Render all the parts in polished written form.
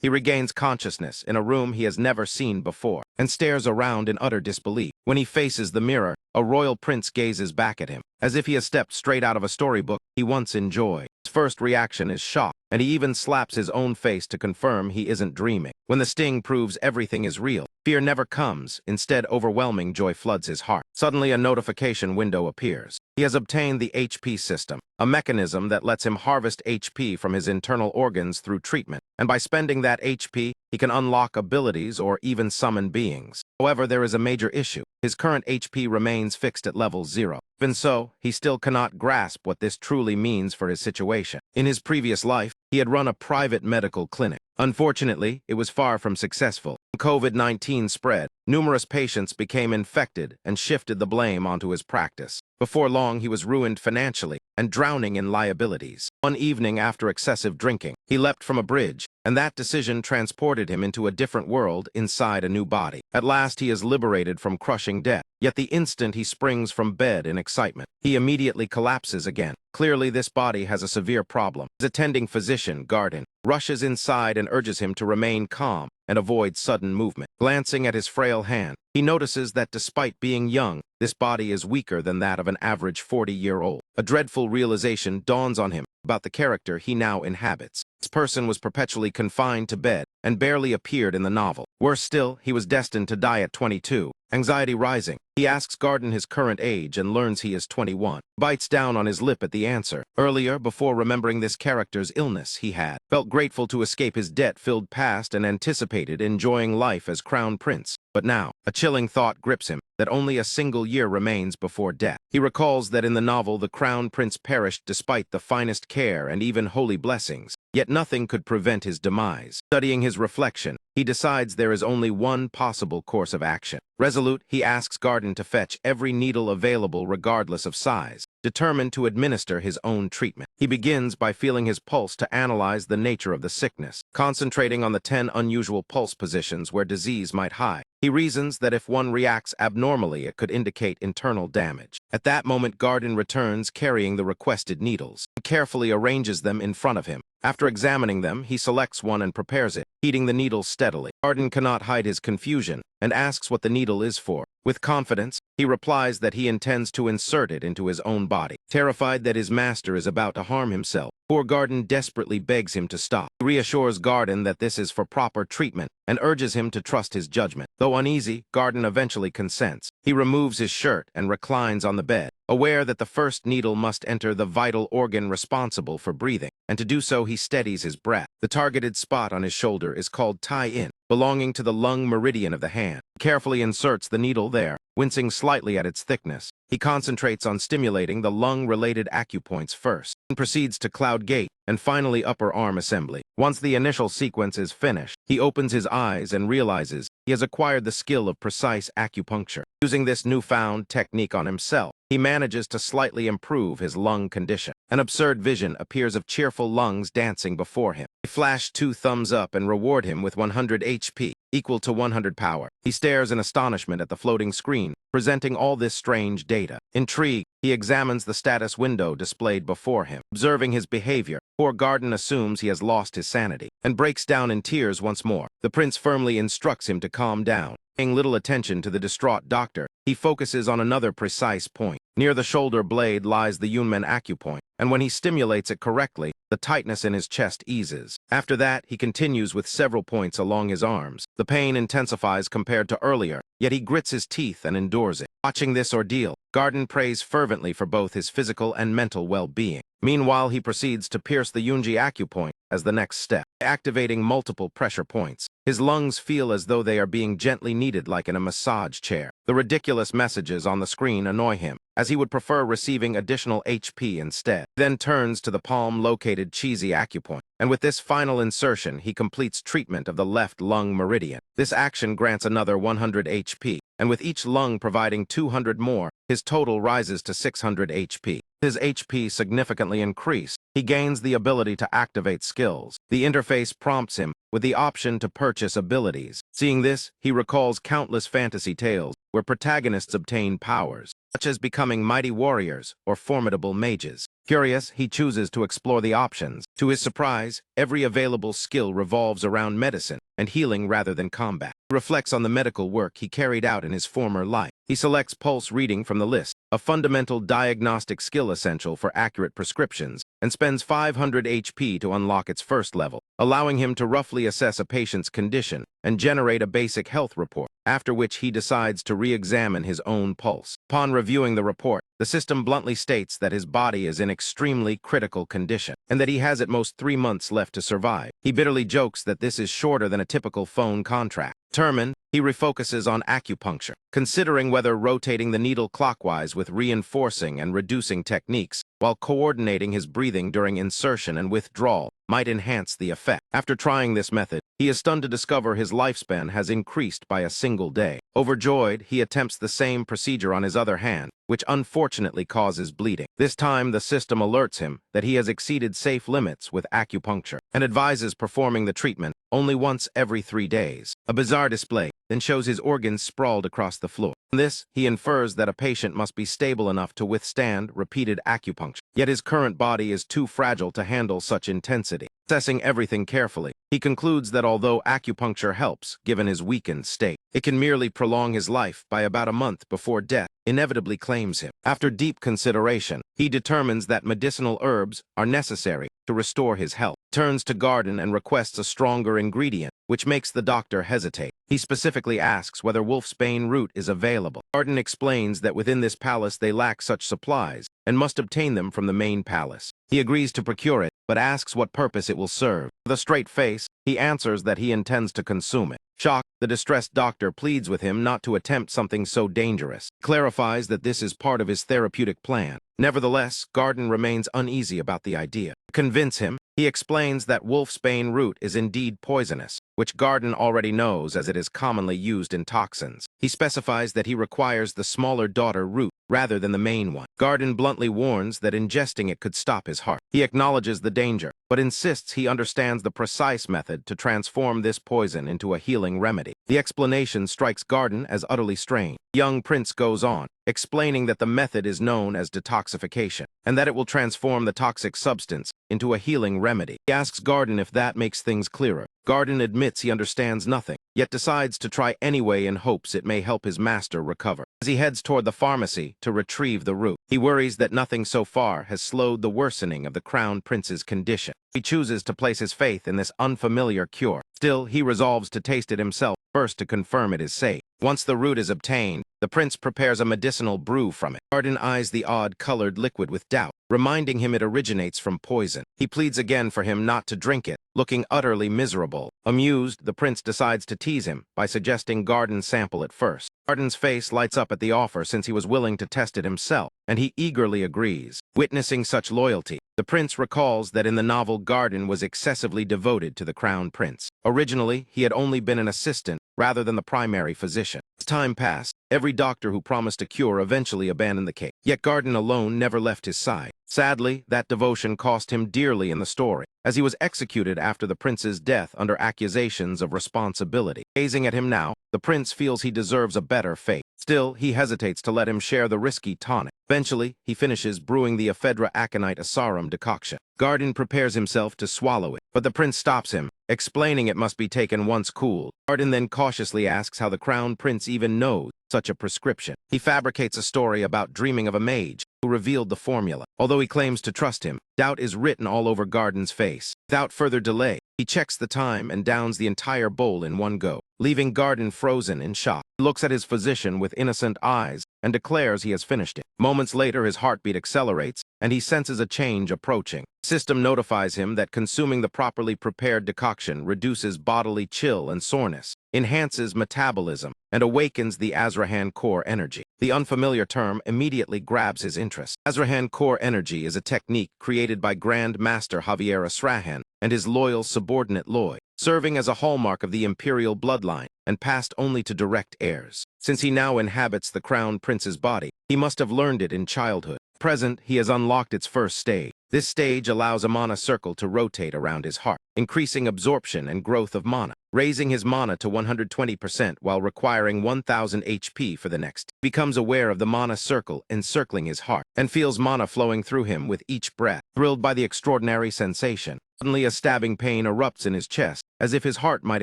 He regains consciousness in a room he has never seen before and stares around in utter disbelief. When he faces the mirror, a royal prince gazes back at him, as if he has stepped straight out of a storybook he once enjoyed. His first reaction is shock, and he even slaps his own face to confirm he isn't dreaming. When the sting proves everything is real, fear never comes. Instead, overwhelming joy floods his heart. Suddenly, a notification window appears. He has obtained the HP system, a mechanism that lets him harvest HP from his internal organs through treatment, and by spending that HP, he can unlock abilities or even summon beings. However, there is a major issue. His current HP remains fixed at level 0. Even so, he still cannot grasp what this truly means for his situation. In his previous life, he had run a private medical clinic. Unfortunately, it was far from successful. When COVID-19 spread, numerous patients became infected and shifted the blame onto his practice. Before long, he was ruined financially and drowning in liabilities. One evening after excessive drinking, he leapt from a bridge, and that decision transported him into a different world inside a new body. At last, he is liberated from crushing death. Yet the instant he springs from bed in excitement, he immediately collapses again. Clearly, this body has a severe problem. His attending physician, Garden, rushes inside and urges him to remain calm and avoid sudden movement. Glancing at his frail hand, he notices that despite being young, this body is weaker than that of an average 40-year-old. A dreadful realization dawns on him about the character he now inhabits. This person was perpetually confined to bed and barely appeared in the novel. Worse still, he was destined to die at 22. Anxiety rising, he asks Garden his current age and learns he is 21. Bites down on his lip at the answer. Earlier, before remembering this character's illness, he had felt grateful to escape his debt-filled past and anticipated enjoying life as crown prince. But now, a chilling thought grips him that only a single year remains before death. He recalls that in the novel, the crown prince perished despite the finest care and even holy blessings, yet nothing could prevent his demise. Studying his reflection, he decides there is only one possible course of action. Resolute, he asks Garden to fetch every needle available regardless of size, determined to administer his own treatment. He begins by feeling his pulse to analyze the nature of the sickness, concentrating on the 10 unusual pulse positions where disease might hide. He reasons that if one reacts abnormally, it could indicate internal damage. At that moment, Garden returns carrying the requested needles. He carefully arranges them in front of him. After examining them, he selects one and prepares it, heating the needle steadily. Garden cannot hide his confusion and asks what the needle is for. With confidence, he replies that he intends to insert it into his own body. Terrified that his master is about to harm himself, poor Garden desperately begs him to stop. He reassures Garden that this is for proper treatment and urges him to trust his judgment. Though uneasy, Garden eventually consents. He removes his shirt and reclines on the bed, aware that the first needle must enter the vital organ responsible for breathing, and to do so he steadies his breath. The targeted spot on his shoulder is called tie-in, belonging to the lung meridian of the hand. He carefully inserts the needle there, wincing slightly at its thickness. He concentrates on stimulating the lung-related acupoints first, and proceeds to cloud gate and finally upper arm assembly. Once the initial sequence is finished, he opens his eyes and realizes he has acquired the skill of precise acupuncture. Using this newfound technique on himself, he manages to slightly improve his lung condition. An absurd vision appears of cheerful lungs dancing before him. They flash 2 thumbs up and reward him with 100 HP, equal to 100 power. He stares in astonishment at the floating screen, presenting all this strange data. Intrigued, he examines the status window displayed before him. Observing his behavior, poor Garden assumes he has lost his sanity and breaks down in tears once more. The prince firmly instructs him to calm down. Paying little attention to the distraught doctor, he focuses on another precise point. Near the shoulder blade lies the Yunmen acupoint, and when he stimulates it correctly, the tightness in his chest eases. After that, he continues with several points along his arms. The pain intensifies compared to earlier, yet he grits his teeth and endures it. Watching this ordeal, Garden prays fervently for both his physical and mental well-being. Meanwhile, he proceeds to pierce the Yunji acupoint as the next step, activating multiple pressure points. His lungs feel as though they are being gently kneaded like in a massage chair. The ridiculous messages on the screen annoy him, as he would prefer receiving additional HP instead. He then turns to the palm-located cheesy acupoint, and with this final insertion, he completes treatment of the left lung meridian. This action grants another 100 HP, and with each lung providing 200 more, his total rises to 600 HP. His HP significantly increased. He gains the ability to activate skills. The interface prompts him with the option to purchase abilities. Seeing this, he recalls countless fantasy tales where protagonists obtain powers, such as becoming mighty warriors or formidable mages. Curious, he chooses to explore the options. To his surprise, every available skill revolves around medicine and healing rather than combat. He reflects on the medical work he carried out in his former life. He selects pulse reading from the list, a fundamental diagnostic skill essential for accurate prescriptions, and spends 500 HP to unlock its first level, allowing him to roughly assess a patient's condition and generate a basic health report, after which he decides to re-examine his own pulse. Upon reviewing the report, the system bluntly states that his body is in extremely critical condition, and that he has at most 3 months left to survive. He bitterly jokes that this is shorter than a typical phone contract. Determined, he refocuses on acupuncture, considering whether rotating the needle clockwise with reinforcing and reducing techniques, while coordinating his breathing during insertion and withdrawal, might enhance the effect. After trying this method, he is stunned to discover his lifespan has increased by a single day. Overjoyed, he attempts the same procedure on his other hand, which unfortunately causes bleeding. This time, the system alerts him that he has exceeded safe limits with acupuncture and advises performing the treatment only once every 3 days. A bizarre display then shows his organs sprawled across the floor. From this, he infers that a patient must be stable enough to withstand repeated acupuncture. Yet his current body is too fragile to handle such intensity. Assessing everything carefully, he concludes that although acupuncture helps, given his weakened state, it can merely prolong his life by about a month before death inevitably claims him. After deep consideration, he determines that medicinal herbs are necessary to restore his health. Turns to Garden and requests a stronger ingredient, which makes the doctor hesitate. He specifically asks whether wolfsbane root is available. Garden explains that within this palace they lack such supplies and must obtain them from the main palace. He agrees to procure it, but asks what purpose it will serve. With a straight face, he answers that he intends to consume it. Shocked, the distressed doctor pleads with him not to attempt something so dangerous, clarifies that this is part of his therapeutic plan. Nevertheless, Garden remains uneasy about the idea. To convince him, he explains that wolfsbane root is indeed poisonous, which Garden already knows as it is commonly used in toxins. He specifies that he requires the smaller daughter root rather than the main one. Garden bluntly warns that ingesting it could stop his heart. He acknowledges the danger, but insists he understands the precise method to transform this poison into a healing remedy. The explanation strikes Garden as utterly strange. The young prince goes on, explaining that the method is known as detoxification, and that it will transform the toxic substance into a healing remedy. He asks Garden if that makes things clearer. Garden admits he understands nothing, yet decides to try anyway in hopes it may help his master recover. As he heads toward the pharmacy to retrieve the root, he worries that nothing so far has slowed the worsening of the crown prince's condition. He chooses to place his faith in this unfamiliar cure. Still, he resolves to taste it himself first to confirm it is safe. Once the root is obtained, the prince prepares a medicinal brew from it. Garden eyes the odd-colored liquid with doubt, reminding him it originates from poison. He pleads again for him not to drink it, looking utterly miserable. Amused, the prince decides to tease him by suggesting Garden sample it first. Garden's face lights up at the offer since he was willing to test it himself, and he eagerly agrees. Witnessing such loyalty, the prince recalls that in the novel Garden was excessively devoted to the crown prince. Originally, he had only been an assistant rather than the primary physician. As time passed, every doctor who promised a cure eventually abandoned the case. Yet Garden alone never left his side. Sadly, that devotion cost him dearly in the story, as he was executed after the prince's death under accusations of responsibility. Gazing at him now, the prince feels he deserves a better fate. Still, he hesitates to let him share the risky tonic. Eventually, he finishes brewing the ephedra aconite asarum decoction. Garden prepares himself to swallow it, but the prince stops him, explaining it must be taken once cooled. Garden then cautiously asks how the crown prince even knows such a prescription. He fabricates a story about dreaming of a mage who revealed the formula. Although he claims to trust him, doubt is written all over Garden's face. Without further delay, he checks the time and downs the entire bowl in one go, leaving Garden frozen in shock. He looks at his physician with innocent eyes and declares he has finished it. Moments later, his heartbeat accelerates, and he senses a change approaching. The system notifies him that consuming the properly prepared decoction reduces bodily chill and soreness, enhances metabolism, and awakens the Azrahan core energy. The unfamiliar term immediately grabs his interest. Azrahan core energy is a technique created by Grand Master Javier Azrahan and his loyal subordinate Loy, serving as a hallmark of the imperial bloodline and passed only to direct heirs. Since he now inhabits the crown prince's body, he must have learned it in childhood. Present, he has unlocked its first stage, This stage allows a mana circle to rotate around his heart, increasing absorption and growth of mana, raising his mana to 120% while requiring 1000 HP for the next. He becomes aware of the mana circle encircling his heart and feels mana flowing through him with each breath. Thrilled by the extraordinary sensation, suddenly a stabbing pain erupts in his chest, as if his heart might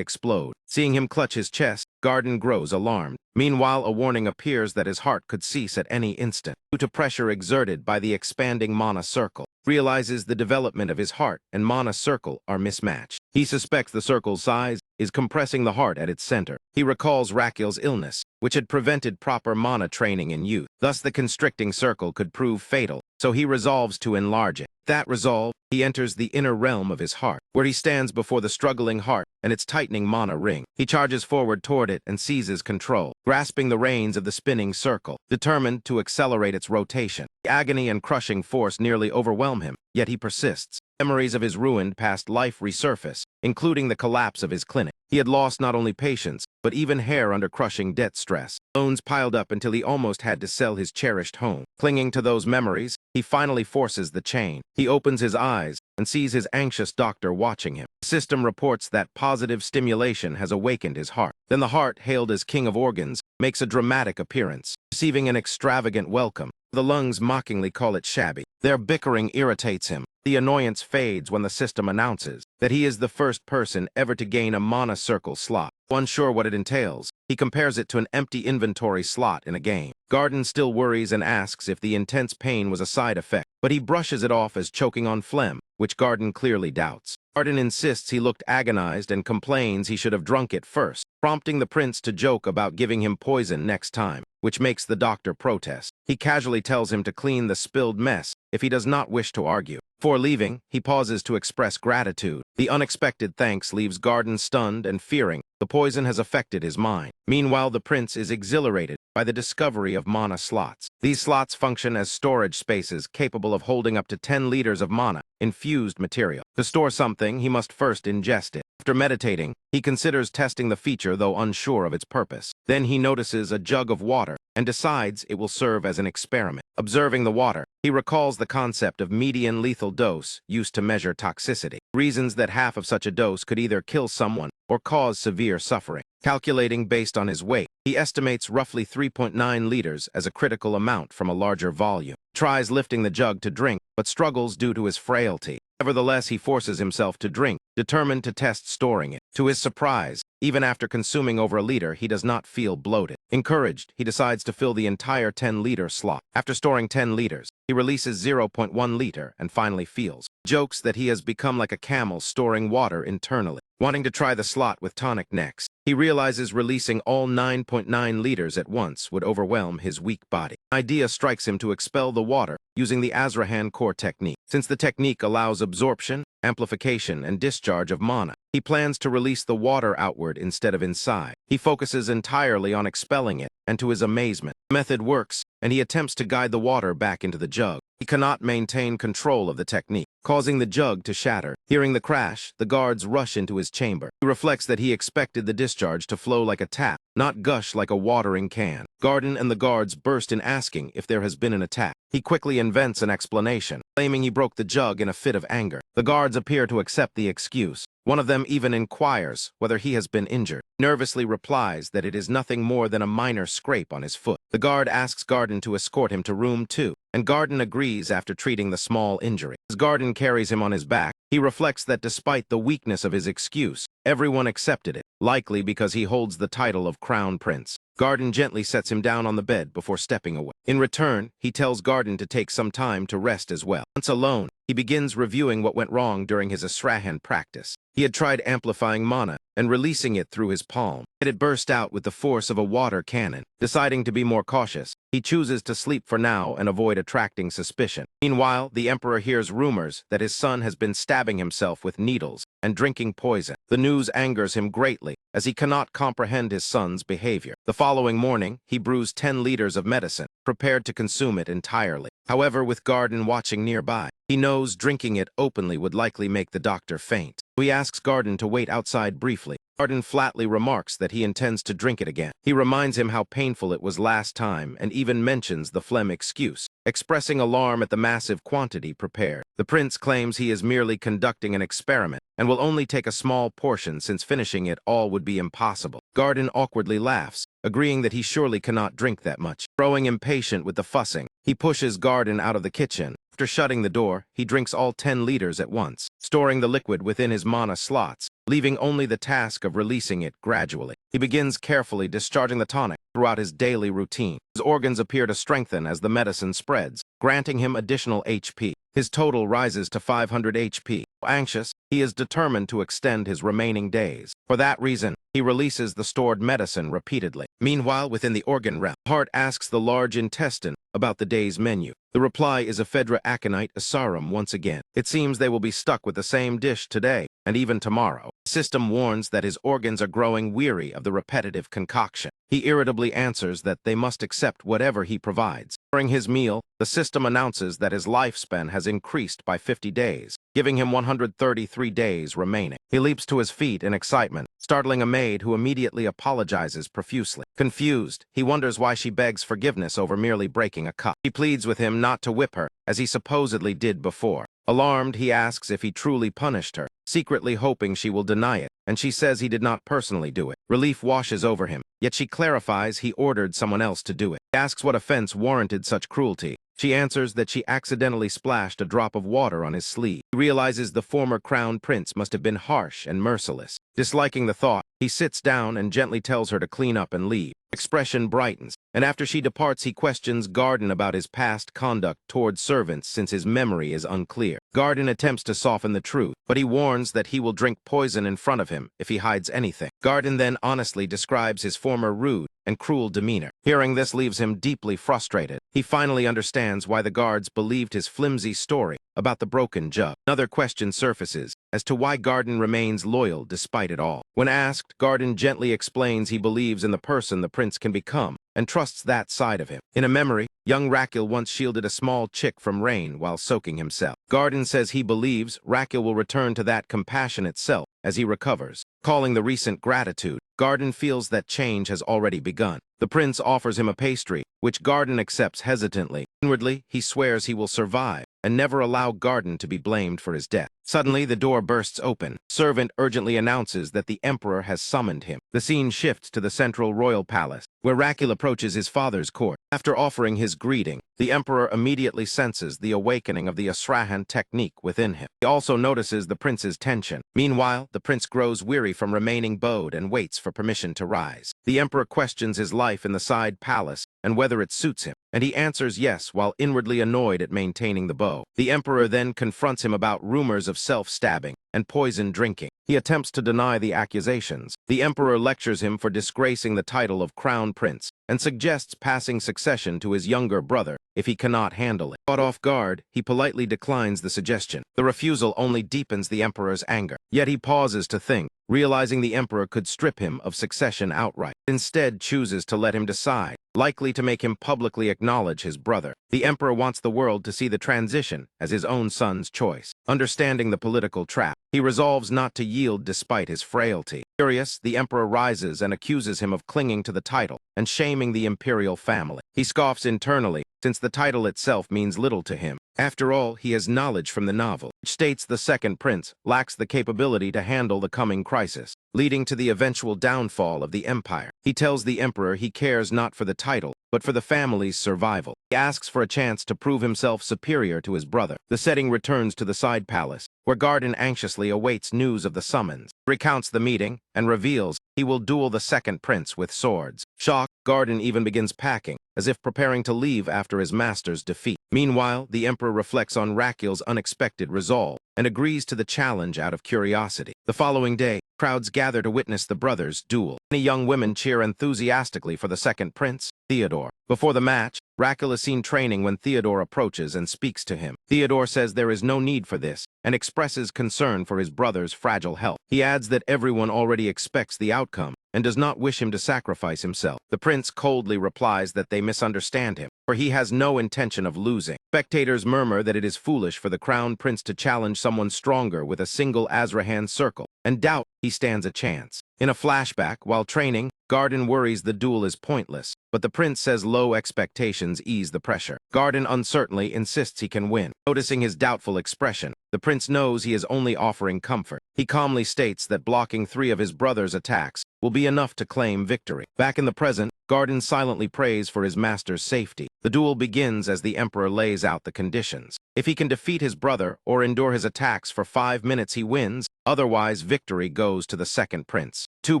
explode. Seeing him clutch his chest, Garden grows alarmed. Meanwhile, a warning appears that his heart could cease at any instant, due to pressure exerted by the expanding mana circle. Realizes the development of his heart and mana circle are mismatched. He suspects the circle's size is compressing the heart at its center. He recalls Raquel's illness, which had prevented proper mana training in youth. Thus, the constricting circle could prove fatal, so he resolves to enlarge it. That resolve, he enters the inner realm of his heart, where he stands before the struggling heart and its tightening mana ring. He charges forward toward it and seizes control, grasping the reins of the spinning circle, determined to accelerate its rotation. The agony and crushing force nearly overwhelm him, yet he persists. Memories of his ruined past life resurface, including the collapse of his clinic. He had lost not only patience, but even hair under crushing debt stress. Loans piled up until he almost had to sell his cherished home. Clinging to those memories, he finally forces the chain. He opens his eyes and sees his anxious doctor watching him. The system reports that positive stimulation has awakened his heart. Then the heart, hailed as king of organs, makes a dramatic appearance, receiving an extravagant welcome. The lungs mockingly call it shabby. Their bickering irritates him. The annoyance fades when the system announces that he is the first person ever to gain a mana circle slot. Unsure what it entails, he compares it to an empty inventory slot in a game. Garden still worries and asks if the intense pain was a side effect, but he brushes it off as choking on phlegm, which Garden clearly doubts. Garden insists he looked agonized and complains he should have drunk it first, prompting the prince to joke about giving him poison next time, which makes the doctor protest. He casually tells him to clean the spilled mess if he does not wish to argue. Before leaving, he pauses to express gratitude. The unexpected thanks leaves Garden stunned and fearing the poison has affected his mind. Meanwhile, the prince is exhilarated by the discovery of mana slots. These slots function as storage spaces capable of holding up to 10 liters of mana, infused material. To store something, he must first ingest it. After meditating, he considers testing the feature, though unsure of its purpose. Then he notices a jug of water and decides it will serve as an experiment. Observing the water, he recalls the concept of median lethal dose used to measure toxicity. Reasons that half of such a dose could either kill someone or cause severe suffering. Calculating based on his weight, he estimates roughly 3.9 liters as a critical amount from a larger volume. Tries lifting the jug to drink, but struggles due to his frailty. Nevertheless, he forces himself to drink, determined to test storing it. To his surprise, even after consuming over a liter, he does not feel bloated. Encouraged, he decides to fill the entire 10-liter slot. After storing 10 liters, he releases 0.1 liter and finally feels. Jokes that he has become like a camel storing water internally. Wanting to try the slot with tonic next, he realizes releasing all 9.9 liters at once would overwhelm his weak body. An idea strikes him to expel the water using the Azrahan core technique. Since the technique allows absorption, amplification, and discharge of mana, he plans to release the water outward instead of inside. He focuses entirely on expelling it, and to his amazement, the method works, and he attempts to guide the water back into the jug. He cannot maintain control of the technique, causing the jug to shatter. Hearing the crash, the guards rush into his chamber. He reflects that he expected the discharge to flow like a tap, not gush like a watering can. Garden and the guards burst in asking if there has been an attack. He quickly invents an explanation, claiming he broke the jug in a fit of anger. The guards appear to accept the excuse. One of them even inquires whether he has been injured. Nervously replies that it is nothing more than a minor scrape on his foot. The guard asks Garden to escort him to room 2, and Garden agrees after treating the small injury. As Garden carries him on his back, he reflects that despite the weakness of his excuse, everyone accepted it, likely because he holds the title of Crown Prince. Garden gently sets him down on the bed before stepping away. In return, he tells Garden to take some time to rest as well. Once alone, he begins reviewing what went wrong during his Azrahan practice. He had tried amplifying mana and releasing it through his palm. It had burst out with the force of a water cannon. Deciding to be more cautious, he chooses to sleep for now and avoid attracting suspicion. Meanwhile, the emperor hears rumors that his son has been stabbing himself with needles and drinking poison. The news angers him greatly, as he cannot comprehend his son's behavior. The following morning, he brews 10 liters of medicine, prepared to consume it entirely. However, with Garden watching nearby, he knows drinking it openly would likely make the doctor faint. He asks Garden to wait outside briefly. Garden flatly remarks that he intends to drink it again. He reminds him how painful it was last time and even mentions the phlegm excuse. expressing alarm at the massive quantity prepared. The prince claims he is merely conducting an experiment and will only take a small portion since finishing it all would be impossible. Garden awkwardly laughs, agreeing that he surely cannot drink that much. Growing impatient with the fussing, he pushes Garden out of the kitchen. After shutting the door, he drinks all 10 liters at once, storing the liquid within his mana slots, leaving only the task of releasing it gradually. He begins carefully discharging the tonic throughout his daily routine. His organs appear to strengthen as the medicine spreads, granting him additional HP. His total rises to 500 HP. Anxious, he is determined to extend his remaining days. For that reason, he releases the stored medicine repeatedly. Meanwhile, within the organ realm, Heart asks the large intestine about the day's menu. The reply is ephedra aconite asarum once again. It seems they will be stuck with the same dish today and even tomorrow. The system warns that his organs are growing weary of the repetitive concoction. He irritably answers that they must accept whatever he provides. During his meal, the system announces that his lifespan has increased by 50 days, giving him 133 days remaining. He leaps to his feet in excitement, startling a maid who immediately apologizes profusely. Confused, he wonders why she begs forgiveness over merely breaking a cup. He pleads with him not to whip her, as he supposedly did before. Alarmed, he asks if he truly punished her, secretly hoping she will deny it, and she says he did not personally do it. Relief washes over him, yet she clarifies he ordered someone else to do it. He asks what offense warranted such cruelty. She answers that she accidentally splashed a drop of water on his sleeve. He realizes the former crown prince must have been harsh and merciless. Disliking the thought, he sits down and gently tells her to clean up and leave. Expression brightens, and after she departs he questions Garden about his past conduct toward servants since his memory is unclear. Garden attempts to soften the truth, but he warns that he will drink poison in front of him if he hides anything. Garden then honestly describes his former rude and cruel demeanor. Hearing this leaves him deeply frustrated. He finally understands why the guards believed his flimsy story about the broken jug. Another question surfaces as to why Garden remains loyal despite it all. When asked, Garden gently explains he believes in the person the prince can become and trusts that side of him. In a memory, young Rakil once shielded a small chick from rain while soaking himself. Garden says he believes Rakil will return to that compassionate self as he recovers. Calling the recent gratitude, Garden feels that change has already begun. The prince offers him a pastry, which Garden accepts hesitantly. Inwardly, he swears he will survive and never allow Garden to be blamed for his death. Suddenly, the door bursts open. Servant urgently announces that the emperor has summoned him. The scene shifts to the central royal palace, where Rakil approaches his father's court. After offering his greeting, the emperor immediately senses the awakening of the Asrahan technique within him. He also notices the prince's tension. Meanwhile, the prince grows weary from remaining bowed and waits for permission to rise. The emperor questions his life in the side palace and whether it suits him, and he answers yes while inwardly annoyed at maintaining the bow. The emperor then confronts him about rumors of self-stabbing and poison drinking. He attempts to deny the accusations. The emperor lectures him for disgracing the title of crown prince and suggests passing succession to his younger brother if he cannot handle it. Caught off guard, he politely declines the suggestion. The refusal only deepens the emperor's anger. Yet he pauses to think, realizing the emperor could strip him of succession outright. Instead chooses to let him decide, likely to make him publicly acknowledge his brother. The emperor wants the world to see the transition as his own son's choice. Understanding the political trap, he resolves not to yield despite his frailty. Furious, the emperor rises and accuses him of clinging to the title and shaming the imperial family. He scoffs internally, since the title itself means little to him. After all, he has knowledge from the novel, which states the second prince lacks the capability to handle the coming crisis, leading to the eventual downfall of the empire. He tells the emperor he cares not for the title, but for the family's survival. He asks for a chance to prove himself superior to his brother. The setting returns to the side palace, where Garden anxiously awaits news of the summons. He recounts the meeting and reveals he will duel the second prince with swords. Shocked, Garden even begins packing, as if preparing to leave after his master's defeat. Meanwhile, the emperor reflects on Rakil's unexpected resolve and agrees to the challenge out of curiosity. The following day, crowds gather to witness the brothers' duel. Many young women cheer enthusiastically for the second prince, Theodore. Before the match, Rakil is seen training when Theodore approaches and speaks to him. Theodore says there is no need for this and expresses concern for his brother's fragile health. He adds that everyone already expects the outcome and does not wish him to sacrifice himself. The prince coldly replies that they misunderstand him, for he has no intention of losing. Spectators murmur that it is foolish for the crown prince to challenge someone stronger with a single Azrahan circle, and doubt he stands a chance. In a flashback, while training, Garden worries the duel is pointless, but the prince says low expectations ease the pressure. Garden uncertainly insists he can win. Noticing his doubtful expression, the prince knows he is only offering comfort. He calmly states that blocking 3 of his brother's attacks will be enough to claim victory. Back in the present, Garden silently prays for his master's safety. The duel begins as the emperor lays out the conditions. If he can defeat his brother or endure his attacks for 5 minutes, he wins. Otherwise, victory goes to the second prince. 2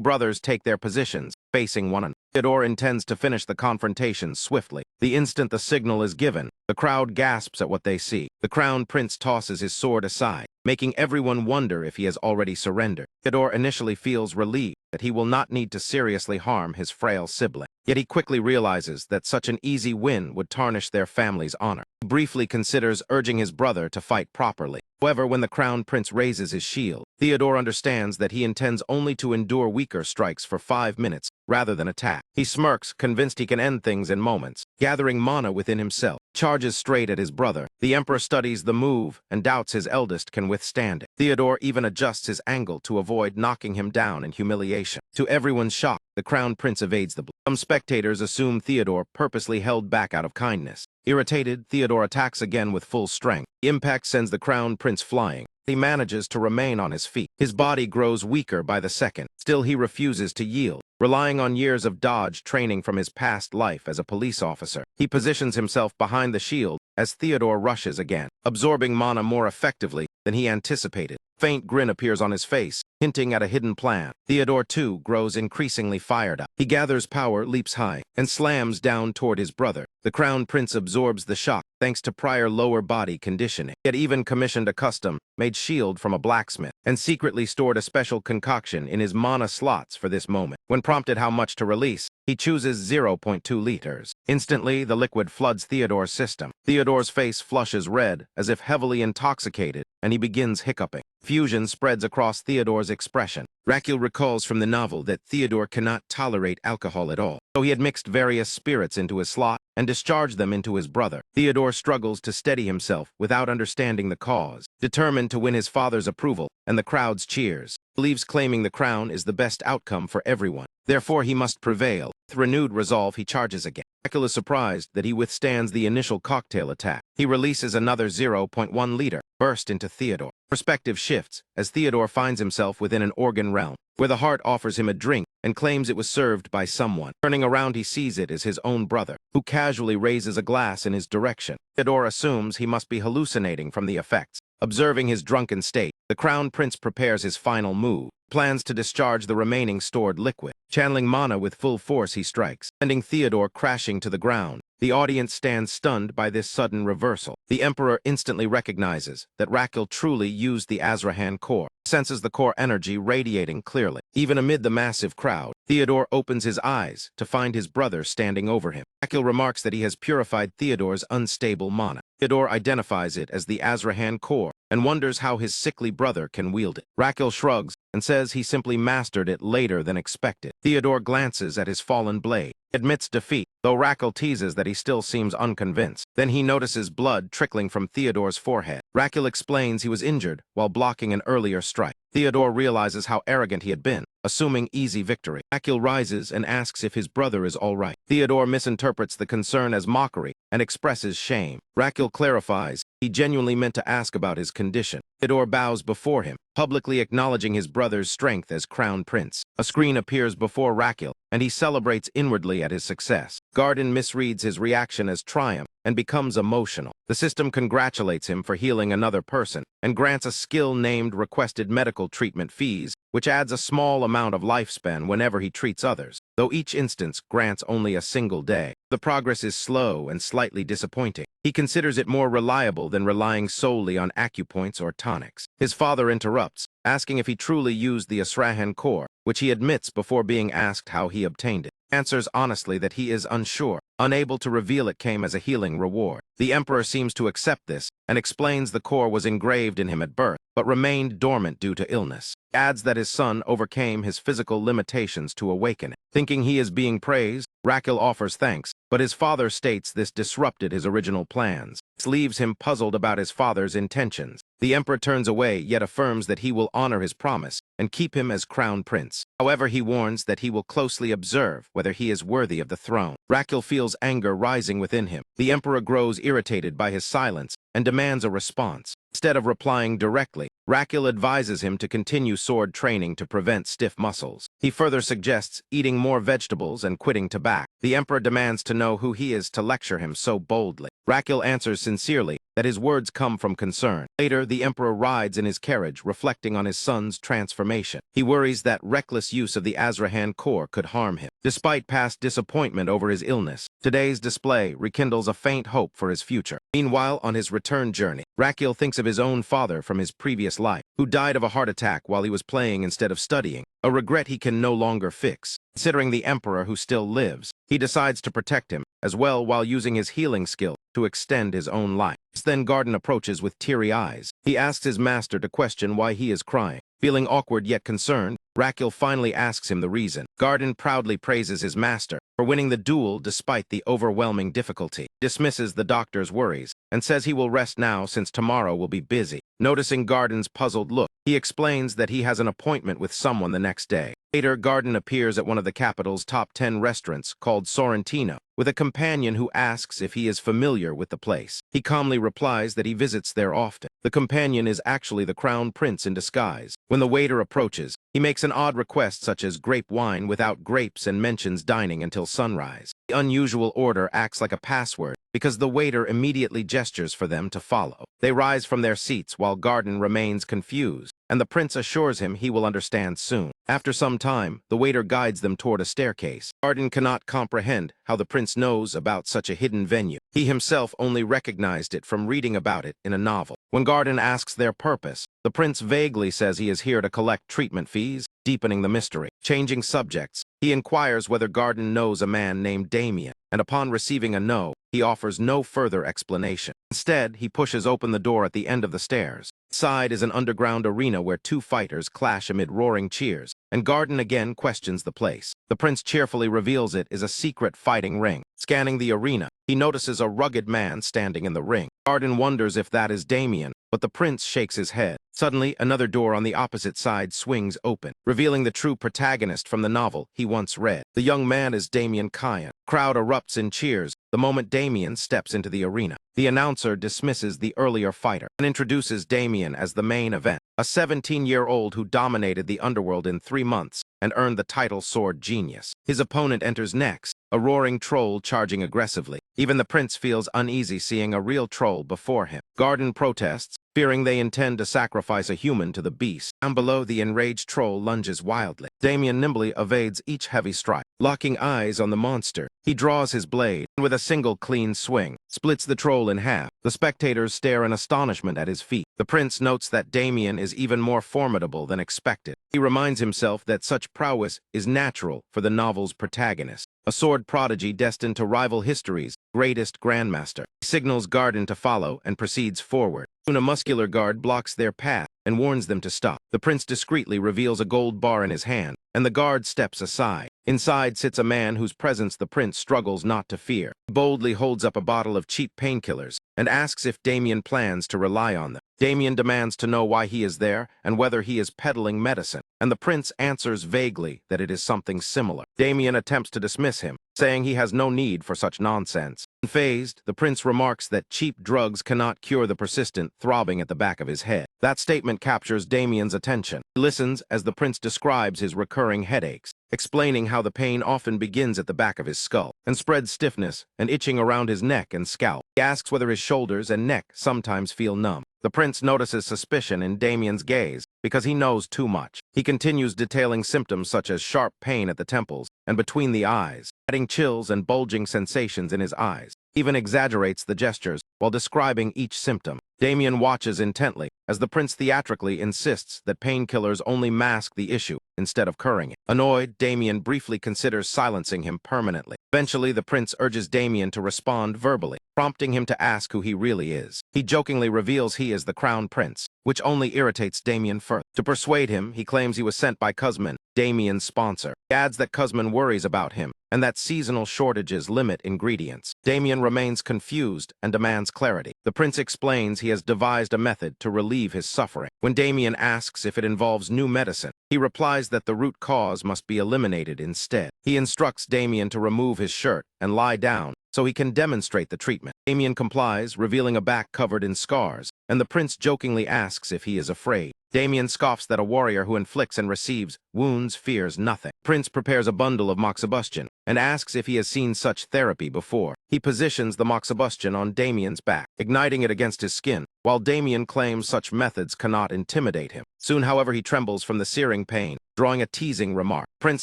brothers take their positions, facing one another. Theodore intends to finish the confrontation swiftly. The instant the signal is given, the crowd gasps at what they see. The crown prince tosses his sword aside, making everyone wonder if he has already surrendered. Theodore initially feels relieved that he will not need to seriously harm his frail sibling. Yet he quickly realizes that such an easy win would tarnish their family's honor. He briefly considers urging his brother to fight properly. However, when the crown prince raises his shield, Theodore understands that he intends only to endure weaker strikes for 5 minutes rather than attack. He smirks, convinced he can end things in moments. Gathering mana within himself, charges straight at his brother. The emperor studies the move and doubts his eldest can withstand it. Theodore even adjusts his angle to avoid knocking him down in humiliation. To everyone's shock, the crown prince evades the blow. Some spectators assume Theodore purposely held back out of kindness. Irritated, Theodore attacks again with full strength. The impact sends the crown prince flying. He manages to remain on his feet. His body grows weaker by the second. Still, he refuses to yield. Relying on years of dodge training from his past life as a police officer, he positions himself behind the shield as Theodore rushes again, absorbing mana more effectively than he anticipated. Faint grin appears on his face, hinting at a hidden plan. Theodore, too, grows increasingly fired up. He gathers power, leaps high, and slams down toward his brother. The crown prince absorbs the shock thanks to prior lower body conditioning. He had even commissioned a custom-made shield from a blacksmith and secretly stored a special concoction in his mana slots for this moment. When prompted how much to release, he chooses 0.2 liters. Instantly, the liquid floods Theodore's system. Theodore's face flushes red, as if heavily intoxicated, and he begins hiccuping. Fusion spreads across Theodore's expression. Raquel recalls from the novel that Theodore cannot tolerate alcohol at all, so he had mixed various spirits into his slot and discharged them into his brother. Theodore struggles to steady himself without understanding the cause, determined to win his father's approval and the crowd's cheers. Believes claiming the crown is the best outcome for everyone. Therefore, he must prevail. With renewed resolve, he charges again. Raquel is surprised that he withstands the initial cocktail attack. He releases another 0.1 liter burst into Theodore. Perspective shifts as Theodore finds himself within an organ realm, where the heart offers him a drink and claims it was served by someone. Turning around, he sees it as his own brother, who casually raises a glass in his direction. Theodore assumes he must be hallucinating from the effects. Observing his drunken state, the crown prince prepares his final move, plans to discharge the remaining stored liquid. Channeling mana with full force, he strikes, sending Theodore crashing to the ground. The audience stands stunned by this sudden reversal. The emperor instantly recognizes that Raquel truly used the Azrahan core, senses the core energy radiating clearly. Even amid the massive crowd, Theodore opens his eyes to find his brother standing over him. Raquel remarks that he has purified Theodore's unstable mana. Theodore identifies it as the Azrahan core and wonders how his sickly brother can wield it. Raquel shrugs and says he simply mastered it later than expected. Theodore glances at his fallen blade, admits defeat, though Raquel teases that he still seems unconvinced. Then he notices blood trickling from Theodore's forehead. Raquel explains he was injured while blocking an earlier strike. Theodore realizes how arrogant he had been, assuming easy victory. Raquel rises and asks if his brother is all right. Theodore misinterprets the concern as mockery and expresses shame. Raquel clarifies he genuinely meant to ask about his condition. Theodore bows before him, publicly acknowledging his brother's strength as crown prince. A screen appears before Raquel, and he celebrates inwardly at his success. Garden misreads his reaction as triumph and becomes emotional. The system congratulates him for healing another person and grants a skill named requested medical treatment fees, which adds a small amount of lifespan whenever he treats others, though each instance grants only a single day. The progress is slow and slightly disappointing. He considers it more reliable than relying solely on acupoints or tonics. His father interrupts, asking if he truly used the Azrahan core, which he admits before being asked how he obtained it. Answers honestly that he is unsure, unable to reveal it came as a healing reward. The emperor seems to accept this and explains the core was engraved in him at birth, but remained dormant due to illness. He adds that his son overcame his physical limitations to awaken it. Thinking he is being praised, Raquel offers thanks, but his father states this disrupted his original plans. This leaves him puzzled about his father's intentions. The emperor turns away, yet affirms that he will honor his promise and keep him as crown prince. However, he warns that he will closely observe whether he is worthy of the throne. Raquel feels anger rising within him. The emperor grows irritated by his silence and demands a response. Instead of replying directly, Raquel advises him to continue sword training to prevent stiff muscles. He further suggests eating more vegetables and quitting tobacco. The emperor demands to know who he is to lecture him so boldly. Raquel answers sincerely that his words come from concern. Later, the emperor rides in his carriage, reflecting on his son's transformation. He worries that reckless use of the Azrahan core could harm him. Despite past disappointment over his illness, today's display rekindles a faint hope for his future. Meanwhile, on his return journey, Raquel thinks of his own father from his previous life, who died of a heart attack while he was playing instead of studying, a regret he can no longer fix. Considering the emperor who still lives, he decides to protect him, as well while using his healing skill to extend his own life. Then Garden approaches with teary eyes. He asks his master to question why he is crying. Feeling awkward yet concerned, Raquel finally asks him the reason. Garden proudly praises his master for winning the duel despite the overwhelming difficulty. He dismisses the doctor's worries and says he will rest now since tomorrow will be busy. Noticing Garden's puzzled look, he explains that he has an appointment with someone the next day. Later, Garden appears at one of the capital's top 10 restaurants called Sorrentino, with a companion who asks if he is familiar with the place. He calmly replies that he visits there often. The companion is actually the crown prince in disguise. When the waiter approaches, he makes an odd request such as grape wine without grapes and mentions dining until sunrise. The unusual order acts like a password because the waiter immediately gestures for them to follow. They rise from their seats while Garden remains confused, and the prince assures him he will understand soon. After some time, the waiter guides them toward a staircase. Garden cannot comprehend how the prince knows about such a hidden venue. He himself only recognized it from reading about it in a novel. When Garden asks their purpose, the prince vaguely says he is here to collect treatment fees, deepening the mystery. Changing subjects, he inquires whether Garden knows a man named Damien, and upon receiving a no, he offers no further explanation. Instead, he pushes open the door at the end of the stairs. Inside is an underground arena where two fighters clash amid roaring cheers, and Garden again questions the place. The prince cheerfully reveals it is a secret fighting ring. Scanning the arena, he notices a rugged man standing in the ring. Garden wonders if that is Damien, but the prince shakes his head. Suddenly, another door on the opposite side swings open, revealing the true protagonist from the novel he once read. The young man is Damien Kyan. Crowd erupts in cheers the moment Damien steps into the arena. The announcer dismisses the earlier fighter and introduces Damien as the main event, a 17-year-old who dominated the underworld in 3 months and earned the title Sword Genius. His opponent enters next, a roaring troll charging aggressively. Even the prince feels uneasy seeing a real troll before him. Garden protests, fearing they intend to sacrifice a human to the beast. Down below, the enraged troll lunges wildly. Damien nimbly evades each heavy strike. Locking eyes on the monster, he draws his blade, and with a single clean swing, splits the troll in half. The spectators stare in astonishment at his feat. The prince notes that Damien is even more formidable than expected. He reminds himself that such prowess is natural for the novel's protagonist, a sword prodigy destined to rival history's greatest grandmaster. He signals Garden to follow and proceeds forward. Soon a muscular guard blocks their path and warns them to stop. The prince discreetly reveals a gold bar in his hand, and the guard steps aside. Inside sits a man whose presence the prince struggles not to fear. He boldly holds up a bottle of cheap painkillers and asks if Damien plans to rely on them. Damien demands to know why he is there and whether he is peddling medicine, and the prince answers vaguely that it is something similar. Damien attempts to dismiss him, saying he has no need for such nonsense. Unfazed, the prince remarks that cheap drugs cannot cure the persistent throbbing at the back of his head. That statement captures Damien's attention. He listens as the prince describes his recurring headaches, explaining how the pain often begins at the back of his skull and spreads stiffness and itching around his neck and scalp. He asks whether his shoulders and neck sometimes feel numb. The prince notices suspicion in Damien's gaze because he knows too much. He continues detailing symptoms such as sharp pain at the temples and between the eyes, adding chills and bulging sensations in his eyes. He even exaggerates the gestures while describing each symptom. Damien watches intently as the prince theatrically insists that painkillers only mask the issue instead of curing it. Annoyed, Damien briefly considers silencing him permanently. Eventually, the prince urges Damien to respond verbally, prompting him to ask who he really is. He jokingly reveals he is the crown prince, which only irritates Damien further. To persuade him, he claims he was sent by Kuzman, Damien's sponsor. He adds that Kuzman worries about him and that seasonal shortages limit ingredients. Damien remains confused and demands clarity. The prince explains he has devised a method to relieve his suffering. When Damien asks if it involves new medicine, he replies that the root cause must be eliminated instead. He instructs Damien to remove his shirt and lie down so he can demonstrate the treatment. Damien complies, revealing a back covered in scars, and the prince jokingly asks if he is afraid. Damien scoffs that a warrior who inflicts and receives wounds fears nothing. Prince prepares a bundle of moxibustion and asks if he has seen such therapy before. He positions the moxibustion on Damien's back, igniting it against his skin, while Damien claims such methods cannot intimidate him. Soon, however, he trembles from the searing pain, drawing a teasing remark. Prince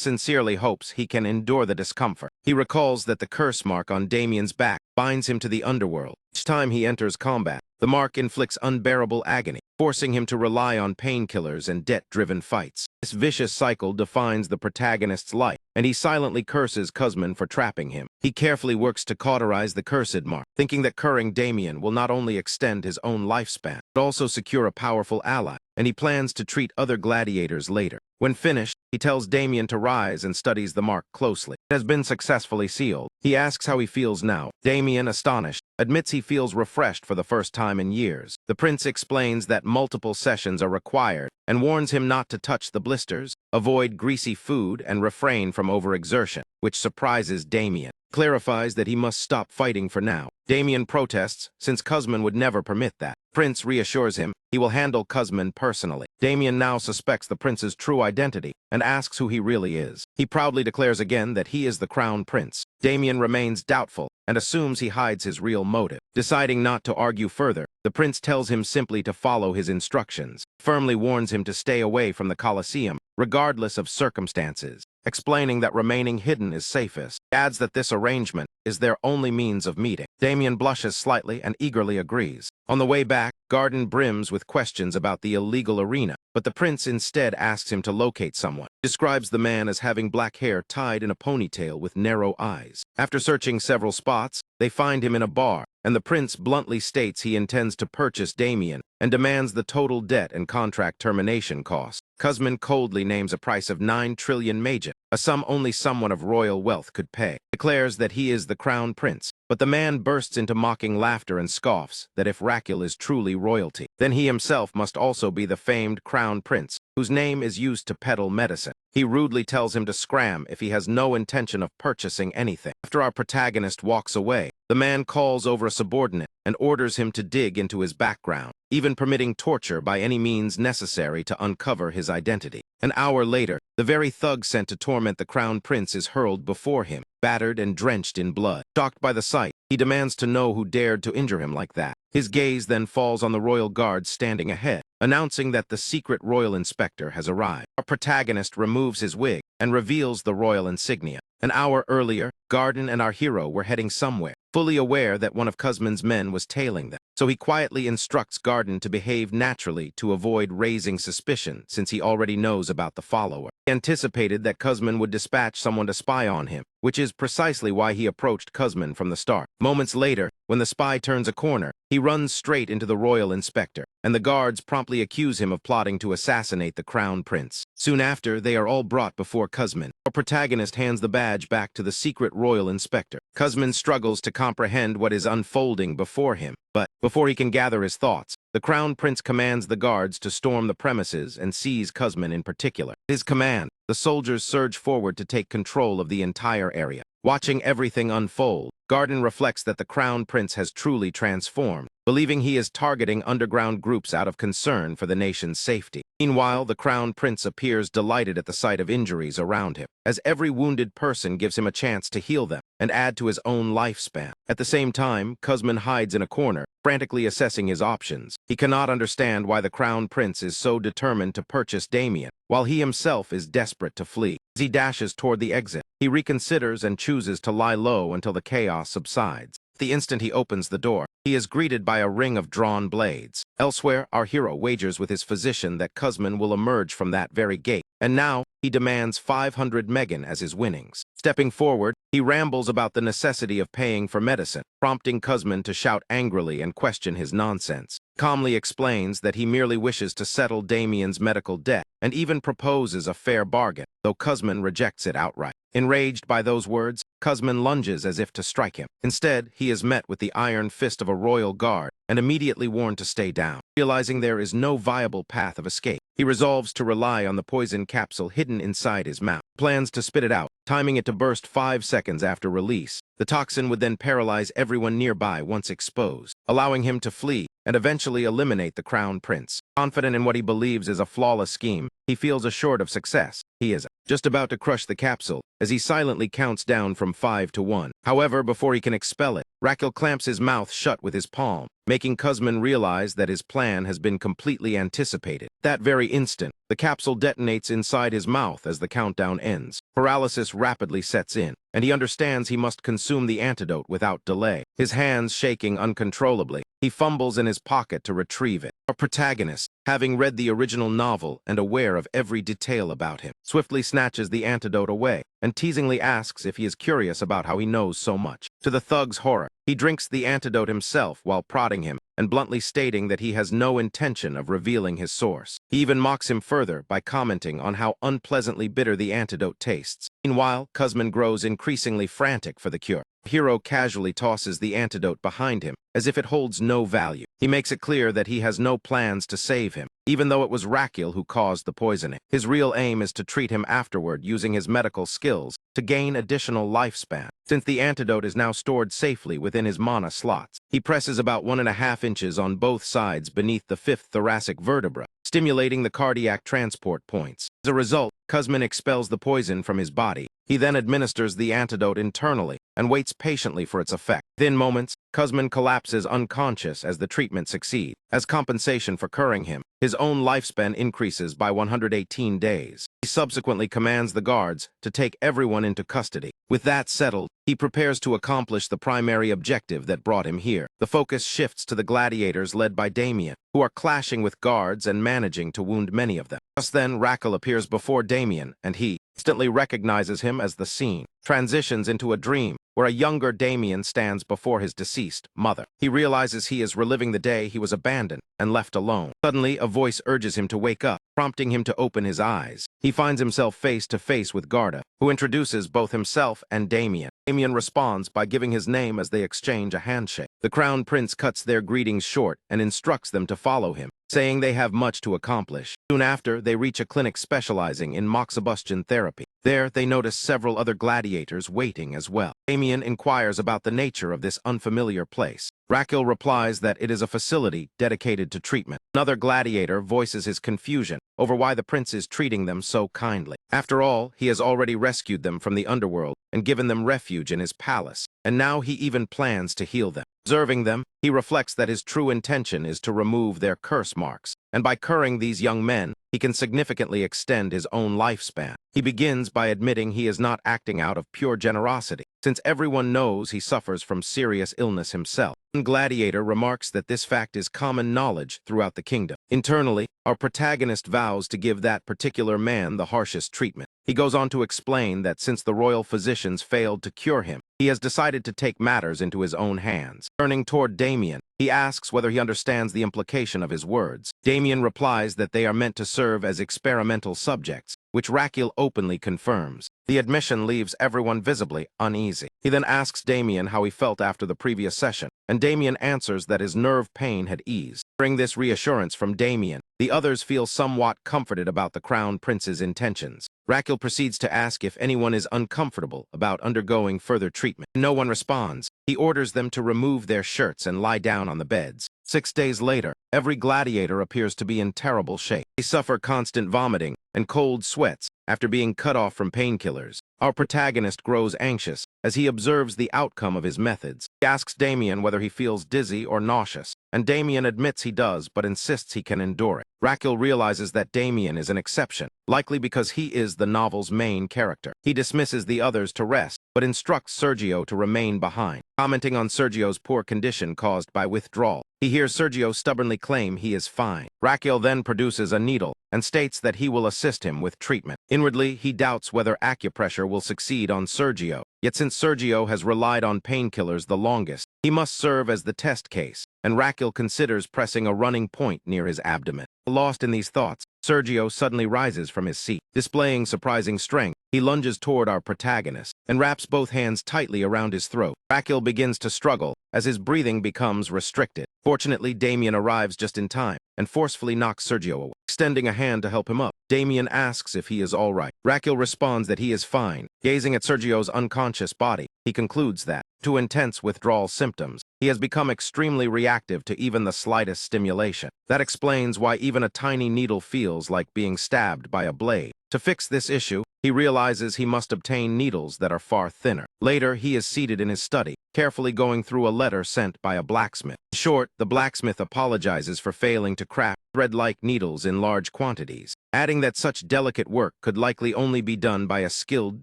sincerely hopes he can endure the discomfort. He recalls that the curse mark on Damien's back binds him to the underworld. Each time he enters combat, the mark inflicts unbearable agony, forcing him to rely on painkillers and debt-driven fights. This vicious cycle defines the protagonist's life, and he silently curses Kuzman for trapping him. He carefully works to cauterize the cursed mark, thinking that curing Damien will not only extend his own lifespan, but also secure a powerful ally, and he plans to treat other gladiators later. When finished, he tells Damien to rise and studies the mark closely. It has been successfully sealed. He asks how he feels now. Damien, astonished, admits he feels refreshed for the first time in years. The prince explains that multiple sessions are required and warns him not to touch the blisters, avoid greasy food, and refrain from overexertion, which surprises Damien. Clarifies that he must stop fighting for now. Damien protests, since Kuzman would never permit that. Prince reassures him he will handle Kuzman personally. Damien now suspects the prince's true identity and asks who he really is. He proudly declares again that he is the crown prince. Damien remains doubtful and assumes he hides his real motive. Deciding not to argue further, the prince tells him simply to follow his instructions, firmly warns him to stay away from the Colosseum, regardless of circumstances, explaining that remaining hidden is safest. He adds that this arrangement is their only means of meeting. Damien blushes slightly and eagerly agrees. On the way back, Garden brims with questions about the illegal arena, but the prince instead asks him to locate someone. He describes the man as having black hair tied in a ponytail with narrow eyes. After searching several spots, they find him in a bar, and the prince bluntly states he intends to purchase Damien and demands the total debt and contract termination cost. Kuzman coldly names a price of 9 trillion maja, a sum only someone of royal wealth could pay. Declares that he is the crown prince, but the man bursts into mocking laughter and scoffs that if Rakul is truly royalty, then he himself must also be the famed crown prince, whose name is used to peddle medicine. He rudely tells him to scram if he has no intention of purchasing anything. After our protagonist walks away, the man calls over a subordinate and orders him to dig into his background, even permitting torture by any means necessary to uncover his identity. An hour later, the very thug sent to torment the crown prince is hurled before him, battered and drenched in blood. Shocked by the sight, he demands to know who dared to injure him like that. His gaze then falls on the royal guard standing ahead, announcing that the secret royal inspector has arrived. Our protagonist removes his wig and reveals the royal insignia. An hour earlier, Garden and our hero were heading somewhere, fully aware that one of Kuzman's men was tailing them. So he quietly instructs Garden to behave naturally to avoid raising suspicion, since he already knows about the follower. He anticipated that Kuzman would dispatch someone to spy on him, which is precisely why he approached Kuzman from the start. Moments later, when the spy turns a corner, he runs straight into the royal inspector, and the guards promptly accuse him of plotting to assassinate the crown prince. Soon after, they are all brought before Kuzman. Our protagonist hands the badge back to the secret royal inspector. Kuzman struggles to comprehend what is unfolding before him, but before he can gather his thoughts, the crown prince commands the guards to storm the premises and seize Kuzman in particular. At his command, the soldiers surge forward to take control of the entire area. Watching everything unfold, Garden reflects that the crown prince has truly transformed, believing he is targeting underground groups out of concern for the nation's safety. Meanwhile, the crown prince appears delighted at the sight of injuries around him, as every wounded person gives him a chance to heal them and add to his own lifespan. At the same time, Kuzman hides in a corner, frantically assessing his options. He cannot understand why the crown prince is so determined to purchase Damien, while he himself is desperate to flee. As he dashes toward the exit, he reconsiders and chooses to lie low until the chaos subsides. The instant he opens the door, he is greeted by a ring of drawn blades. Elsewhere, our hero wagers with his physician that Kuzman will emerge from that very gate, and now he demands 500 Megan as his winnings. Stepping forward, He rambles about the necessity of paying for medicine, prompting Kuzman to shout angrily and question his nonsense. Calmly explains that he merely wishes to settle Damien's medical debt and even proposes a fair bargain, though Kuzman rejects it outright. Enraged by those words, Kuzman lunges as if to strike him. Instead, he is met with the iron fist of a royal guard and immediately warned to stay down. Realizing there is no viable path of escape, he resolves to rely on the poison capsule hidden inside his mouth. Plans to spit it out, timing it to burst 5 seconds after release. The toxin would then paralyze everyone nearby once exposed, allowing him to flee and eventually eliminate the Crown Prince. Confident in what he believes is a flawless scheme, he feels assured of success. He is just about to crush the capsule as he silently counts down from 5 to 1. However, before he can expel it, Raquel clamps his mouth shut with his palm, making Kuzman realize that his plan has been completely anticipated. That very instant, the capsule detonates inside his mouth as the countdown ends. Paralysis rapidly sets in, and he understands he must consume the antidote without delay. His hands shaking uncontrollably, he fumbles in his pocket to retrieve it. Our protagonist, having read the original novel and aware of every detail about him, swiftly snatches the antidote away and teasingly asks if he is curious about how he knows so much. To the thug's horror, he drinks the antidote himself while prodding him and bluntly stating that he has no intention of revealing his source. He even mocks him further by commenting on how unpleasantly bitter the antidote tastes. Meanwhile, Kuzman grows increasingly frantic for the cure. The hero casually tosses the antidote behind him, as if it holds no value. He makes it clear that he has no plans to save him, even though it was Raquel who caused the poisoning. His real aim is to treat him afterward using his medical skills to gain additional lifespan. Since the antidote is now stored safely within his mana slots, he presses about 1.5 inches on both sides beneath the 5th thoracic vertebra, stimulating the cardiac transport points. As a result, Kuzman expels the poison from his body. He then administers the antidote internally and waits patiently for its effect. Within moments, Kuzman collapses unconscious as the treatment succeeds. As compensation for curing him, his own lifespan increases by 118 days. He subsequently commands the guards to take everyone into custody. With that settled, he prepares to accomplish the primary objective that brought him here. The focus shifts to the gladiators led by Damien, who are clashing with guards and managing to wound many of them. Just then, Raquel appears before Damien, and he instantly recognizes him as the scene transitions into a dream where a younger Damien stands before his deceased mother. He realizes he is reliving the day he was abandoned and left alone. Suddenly, a voice urges him to wake up, prompting him to open his eyes. He finds himself face to face with Garda, who introduces both himself and Damien. Damien responds by giving his name as they exchange a handshake. The Crown Prince cuts their greetings short and instructs them to follow him, saying they have much to accomplish. Soon after, they reach a clinic specializing in moxibustion therapy. There, they notice several other gladiators waiting as well. Damien inquires about the nature of this unfamiliar place. Raquel replies that it is a facility dedicated to treatment. Another gladiator voices his confusion over why the prince is treating them so kindly. After all, he has already rescued them from the underworld and given them refuge in his palace, and now he even plans to heal them. Observing them, he reflects that his true intention is to remove their curse marks, and by curing these young men, he can significantly extend his own lifespan. He begins by admitting he is not acting out of pure generosity, since everyone knows he suffers from serious illness himself. One gladiator remarks that this fact is common knowledge throughout the kingdom. Internally, our protagonist vows to give that particular man the harshest treatment. He goes on to explain that since the royal physicians failed to cure him, he has decided to take matters into his own hands. Turning toward Damien, he asks whether he understands the implication of his words. Damien replies that they are meant to serve as experimental subjects, which Raquel openly confirms. The admission leaves everyone visibly uneasy. He then asks Damien how he felt after the previous session, and Damien answers that his nerve pain had eased. Hearing this reassurance from Damien, the others feel somewhat comforted about the Crown Prince's intentions. Raquel proceeds to ask if anyone is uncomfortable about undergoing further treatment. No one responds. He orders them to remove their shirts and lie down on the beds. 6 days later, every gladiator appears to be in terrible shape. They suffer constant vomiting and cold sweats after being cut off from painkillers. Our protagonist grows anxious as he observes the outcome of his methods. He asks Damien whether he feels dizzy or nauseous, and Damien admits he does but insists he can endure it. Raquel realizes that Damien is an exception, likely because he is the novel's main character. He dismisses the others to rest, but instructs Sergio to remain behind. Commenting on Sergio's poor condition caused by withdrawal, he hears Sergio stubbornly claim he is fine. Raquel then produces a needle and states that he will assist him with treatment. Inwardly, he doubts whether acupressure will succeed on Sergio, Yet since Sergio has relied on painkillers the longest, he must serve as the test case, and Raquel considers pressing a running point near his abdomen. Lost in these thoughts, Sergio suddenly rises from his seat. Displaying surprising strength, he lunges toward our protagonist and wraps both hands tightly around his throat. Raquel begins to struggle as his breathing becomes restricted. Fortunately, Damien arrives just in time and forcefully knocks Sergio away. Extending a hand to help him up, Damien asks if he is all right. Raquel responds that he is fine. Gazing at Sergio's unconscious body, he concludes that, to intense withdrawal symptoms, he has become extremely reactive to even the slightest stimulation. That explains why even a tiny needle feels like being stabbed by a blade. To fix this issue, he realizes he must obtain needles that are far thinner. Later, he is seated in his study, carefully going through a letter sent by a blacksmith. In short, the blacksmith apologizes for failing to craft thread-like needles in large quantities, adding that such delicate work could likely only be done by a skilled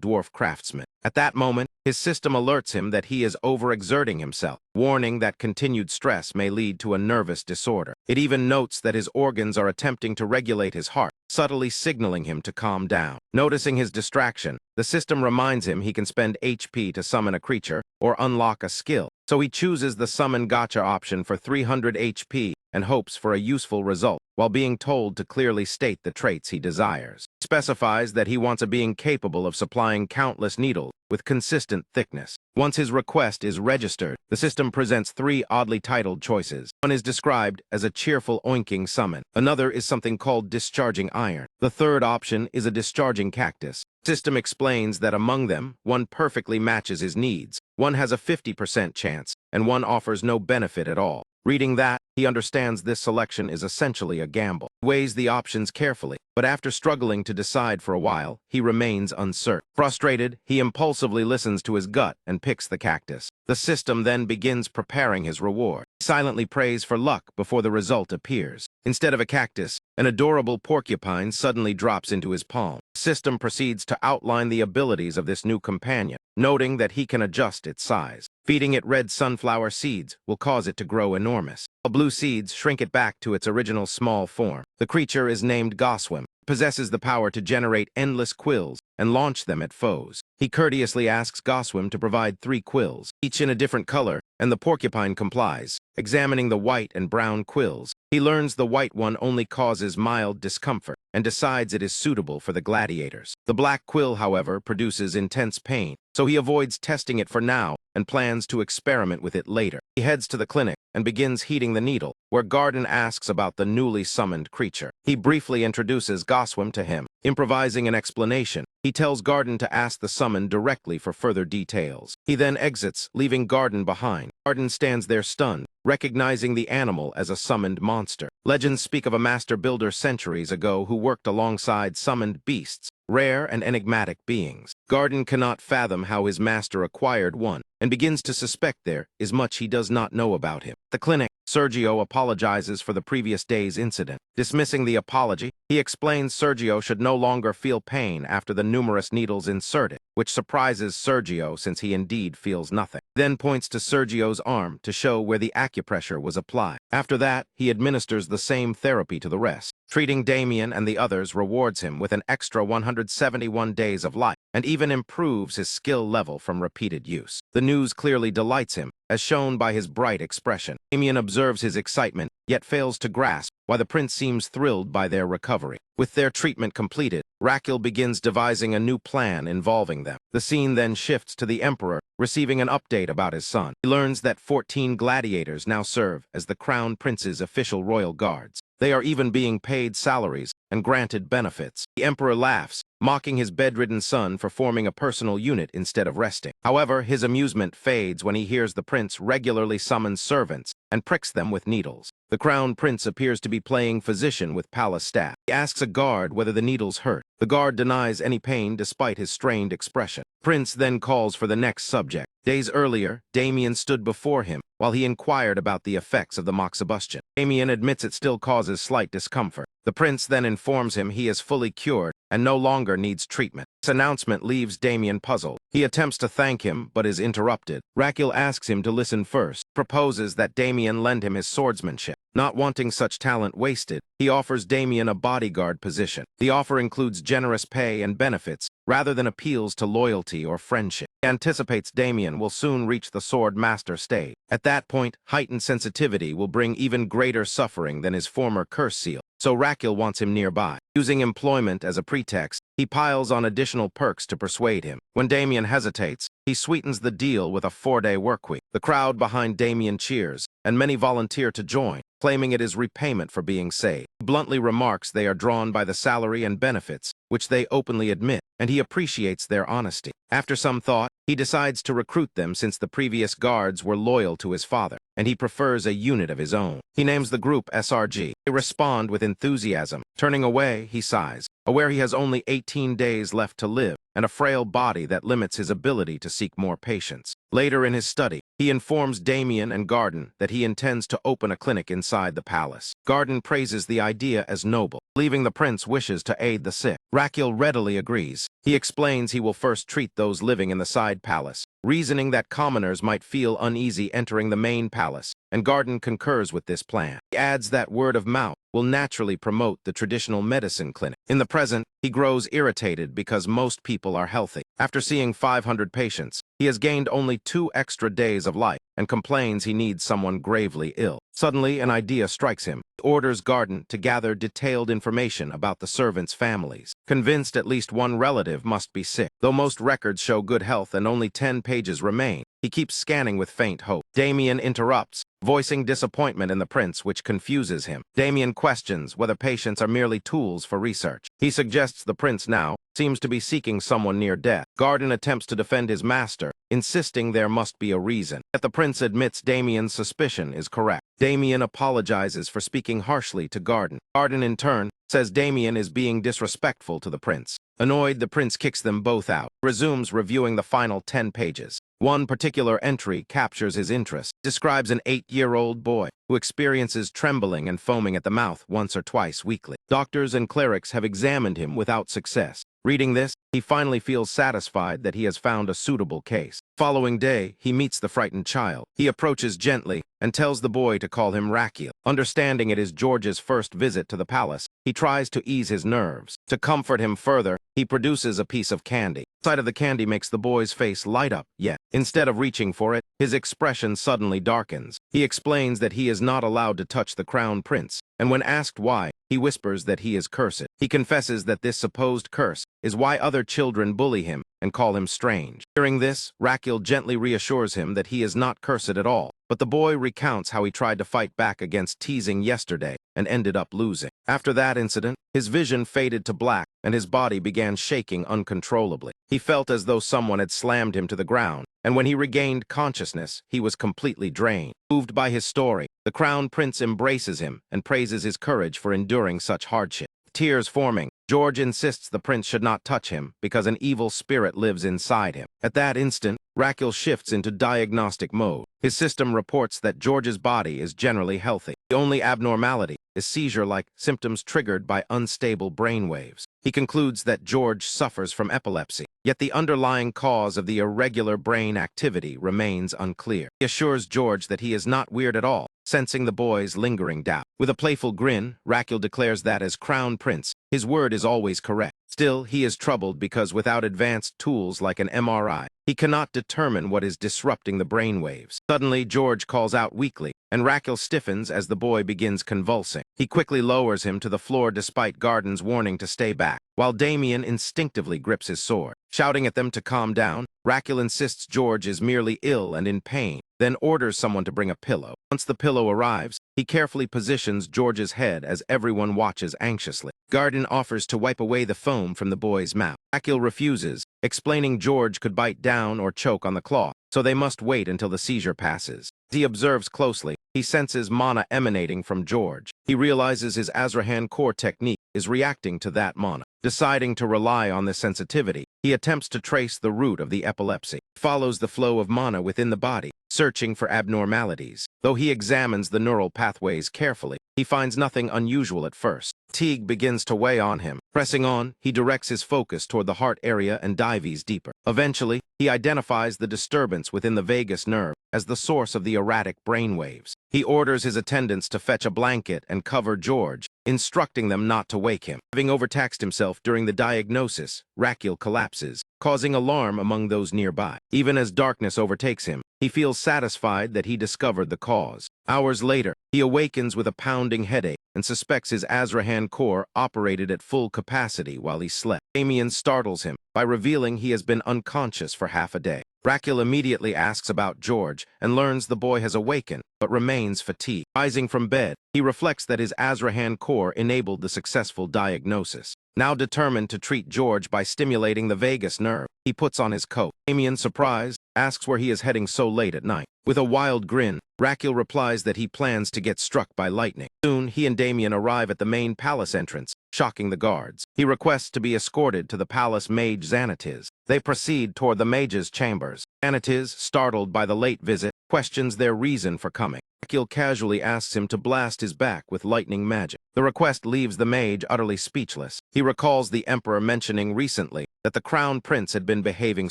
dwarf craftsman. At that moment, his system alerts him that he is overexerting himself, warning that continued stress may lead to a nervous disorder. It even notes that his organs are attempting to regulate his heart, subtly signaling him to calm down. Noticing his distraction, the system reminds him he can spend HP to summon a creature or unlock a skill, so he chooses the Summon Gacha option for 300 HP and hopes for a useful result, while being told to clearly state the traits he desires. He specifies that he wants a being capable of supplying countless needles with consistent thickness. Once his request is registered, the system presents 3 oddly titled choices. One is described as a cheerful oinking summon. Another is something called discharging iron. The third option is a discharging cactus. The system explains that among them, one perfectly matches his needs, one has a 50% chance, and one offers no benefit at all. Reading that, he understands this selection is essentially a gamble. He weighs the options carefully, but after struggling to decide for a while, he remains uncertain. Frustrated, he impulsively listens to his gut and picks the cactus. The system then begins preparing his reward. He silently prays for luck before the result appears. Instead of a cactus, an adorable porcupine suddenly drops into his palm. The system proceeds to outline the abilities of this new companion, noting that he can adjust its size. Feeding it red sunflower seeds will cause it to grow enormous, while blue seeds shrink it back to its original small form. The creature is named Goswim, possesses the power to generate endless quills and launch them at foes. He courteously asks Goswim to provide 3 quills, each in a different color, and the porcupine complies. Examining the white and brown quills, he learns the white one only causes mild discomfort and decides it is suitable for the gladiators. The black quill, however, produces intense pain, so he avoids testing it for now and plans to experiment with it later. He heads to the clinic and begins heating the needle, where Garden asks about the newly summoned creature. He briefly introduces Goswim to him. Improvising an explanation, he tells Garden to ask the summon directly for further details. He then exits, leaving Garden behind. Garden stands there stunned, recognizing the animal as a summoned monster. Legends speak of a master builder centuries ago who worked alongside summoned beasts, rare and enigmatic beings. Garden cannot fathom how his master acquired one, and begins to suspect there is much he does not know about him. At the clinic, Sergio apologizes for the previous day's incident. Dismissing the apology, he explains Sergio should no longer feel pain after the numerous needles inserted, which surprises Sergio since he indeed feels nothing. He then points to Sergio's arm to show where the acupressure was applied. After that, he administers the same therapy to the rest. Treating Damien and the others rewards him with an extra 171 days of life, and even improves his skill level from repeated use. The news clearly delights him, as shown by his bright expression. Damien observes his excitement, yet fails to grasp why the prince seems thrilled by their recovery. With their treatment completed, Raquel begins devising a new plan involving them. The scene then shifts to the Emperor, receiving an update about his son. He learns that 14 gladiators now serve as the Crown Prince's official royal guards. They are even being paid salaries and granted benefits. The Emperor laughs, mocking his bedridden son for forming a personal unit instead of resting. However, his amusement fades when he hears the prince regularly summons servants and pricks them with needles. The Crown Prince appears to be playing physician with palace staff. He asks a guard whether the needles hurt. The guard denies any pain despite his strained expression. Prince then calls for the next subject. Days earlier, Damien stood before him while he inquired about the effects of the moxibustion. Damien admits it still causes slight discomfort. The prince then informs him he is fully cured and no longer needs treatment. This announcement leaves Damien puzzled. He attempts to thank him, but is interrupted. Raquel asks him to listen first, proposes that Damien lend him his swordsmanship. Not wanting such talent wasted, he offers Damien a bodyguard position. The offer includes generous pay and benefits, rather than appeals to loyalty or friendship. He anticipates Damien will soon reach the Sword Master stage. At that point, heightened sensitivity will bring even greater suffering than his former curse seal, so Rakil wants him nearby. Using employment as a pretext, he piles on additional perks to persuade him. When Damien hesitates, he sweetens the deal with a 4-day workweek. The crowd behind Damien cheers, and many volunteer to join, claiming it is repayment for being saved. He bluntly remarks they are drawn by the salary and benefits, which they openly admit, and he appreciates their honesty. After some thought, he decides to recruit them since the previous guards were loyal to his father, and he prefers a unit of his own. He names the group SRG. They respond with enthusiasm. Turning away, he sighs, aware he has only 18 days left to live, and a frail body that limits his ability to seek more patients. Later in his study, he informs Damien and Garden that he intends to open a clinic inside the palace. Garden praises the idea as noble, believing the prince wishes to aid the sick. Rakil readily agrees. He explains he will first treat those living in the side palace, reasoning that commoners might feel uneasy entering the main palace, and Garden concurs with this plan. He adds that word of mouth will naturally promote the traditional medicine clinic. In the present, he grows irritated because most people are healthy. After seeing 500 patients, he has gained only 2 extra days of life and complains he needs someone gravely ill. Suddenly, an idea strikes him. He orders Garden to gather detailed information about the servants' families, convinced at least one relative must be sick. Though most records show good health and only 10 pages remain, he keeps scanning with faint hope. Damien interrupts, voicing disappointment in the prince, which confuses him. Damien questions whether patients are merely tools for research. He suggests the prince now seems to be seeking someone near death. Garden attempts to defend his master, insisting there must be a reason. Yet the prince admits Damien's suspicion is correct. Damien apologizes for speaking harshly to Garden. Garden, in turn, says Damien is being disrespectful to the prince. Annoyed, the prince kicks them both out, resumes reviewing the final 10 pages. One particular entry captures his interest, describes an 8-year-old boy who experiences trembling and foaming at the mouth once or twice weekly. Doctors and clerics have examined him without success. Reading this, he finally feels satisfied that he has found a suitable case. Following day, he meets the frightened child. He approaches gently and tells the boy to call him Rakil. Understanding it is George's first visit to the palace, he tries to ease his nerves. To comfort him further, he produces a piece of candy. The sight of the candy makes the boy's face light up, yet, instead of reaching for it, his expression suddenly darkens. He explains that he is not allowed to touch the crown prince, and when asked why, he whispers that he is cursed. He confesses that this supposed curse is why other children bully him and call him strange. Hearing this, Rakil gently reassures him that he is not cursed at all, but the boy recounts how he tried to fight back against teasing yesterday and ended up losing. After that incident, his vision faded to black and his body began shaking uncontrollably. He felt as though someone had slammed him to the ground, and when he regained consciousness, he was completely drained. Moved by his story, the crown prince embraces him and praises his courage for enduring such hardship. Tears forming, George insists the prince should not touch him because an evil spirit lives inside him. At that instant, Rakil shifts into diagnostic mode. His system reports that George's body is generally healthy. The only abnormality is seizure-like symptoms triggered by unstable brainwaves. He concludes that George suffers from epilepsy, yet the underlying cause of the irregular brain activity remains unclear. He assures George that he is not weird at all, sensing the boy's lingering doubt. With a playful grin, Rakil declares that as crown prince, his word is always correct. Still, he is troubled because without advanced tools like an MRI, he cannot determine what is disrupting the brainwaves. Suddenly, George calls out weakly, and Rakil stiffens as the boy begins convulsing. He quickly lowers him to the floor despite Garden's warning to stay back, while Damien instinctively grips his sword. Shouting at them to calm down, Rakil insists George is merely ill and in pain, then orders someone to bring a pillow. Once the pillow arrives, he carefully positions George's head as everyone watches anxiously. Garden offers to wipe away the foam from the boy's mouth. Rakil refuses, explaining George could bite down or choke on the cloth, so they must wait until the seizure passes. As he observes closely, he senses mana emanating from George. He realizes his Azrahan core technique is reacting to that mana. Deciding to rely on this sensitivity, he attempts to trace the root of the epilepsy. He follows the flow of mana within the body, searching for abnormalities. Though he examines the neural pathways carefully, he finds nothing unusual at first. Fatigue begins to weigh on him. Pressing on, he directs his focus toward the heart area and dives deeper. Eventually, he identifies the disturbance within the vagus nerve as the source of the erratic brainwaves. He orders his attendants to fetch a blanket and cover George, instructing them not to wake him. Having overtaxed himself during the diagnosis, Raquel collapses, causing alarm among those nearby. Even as darkness overtakes him, he feels satisfied that he discovered the cause. Hours later, he awakens with a pounding headache and suspects his Azrahan core operated at full capacity while he slept. Damien startles him by revealing he has been unconscious for half a day. Raquel immediately asks about George and learns the boy has awakened, but remains fatigued. Rising from bed, he reflects that his Azrahan core enabled the successful diagnosis. Now determined to treat George by stimulating the vagus nerve, he puts on his coat. Damien, surprised, asks where he is heading so late at night. With a wild grin, Raquel replies that he plans to get struck by lightning. Soon, he and Damien arrive at the main palace entrance, shocking the guards. He requests to be escorted to the palace mage Xanatiz. They proceed toward the mage's chambers. Xanatiz, startled by the late visit, questions their reason for coming. Raquel casually asks him to blast his back with lightning magic. The request leaves the mage utterly speechless. He recalls the emperor mentioning recently that the crown prince had been behaving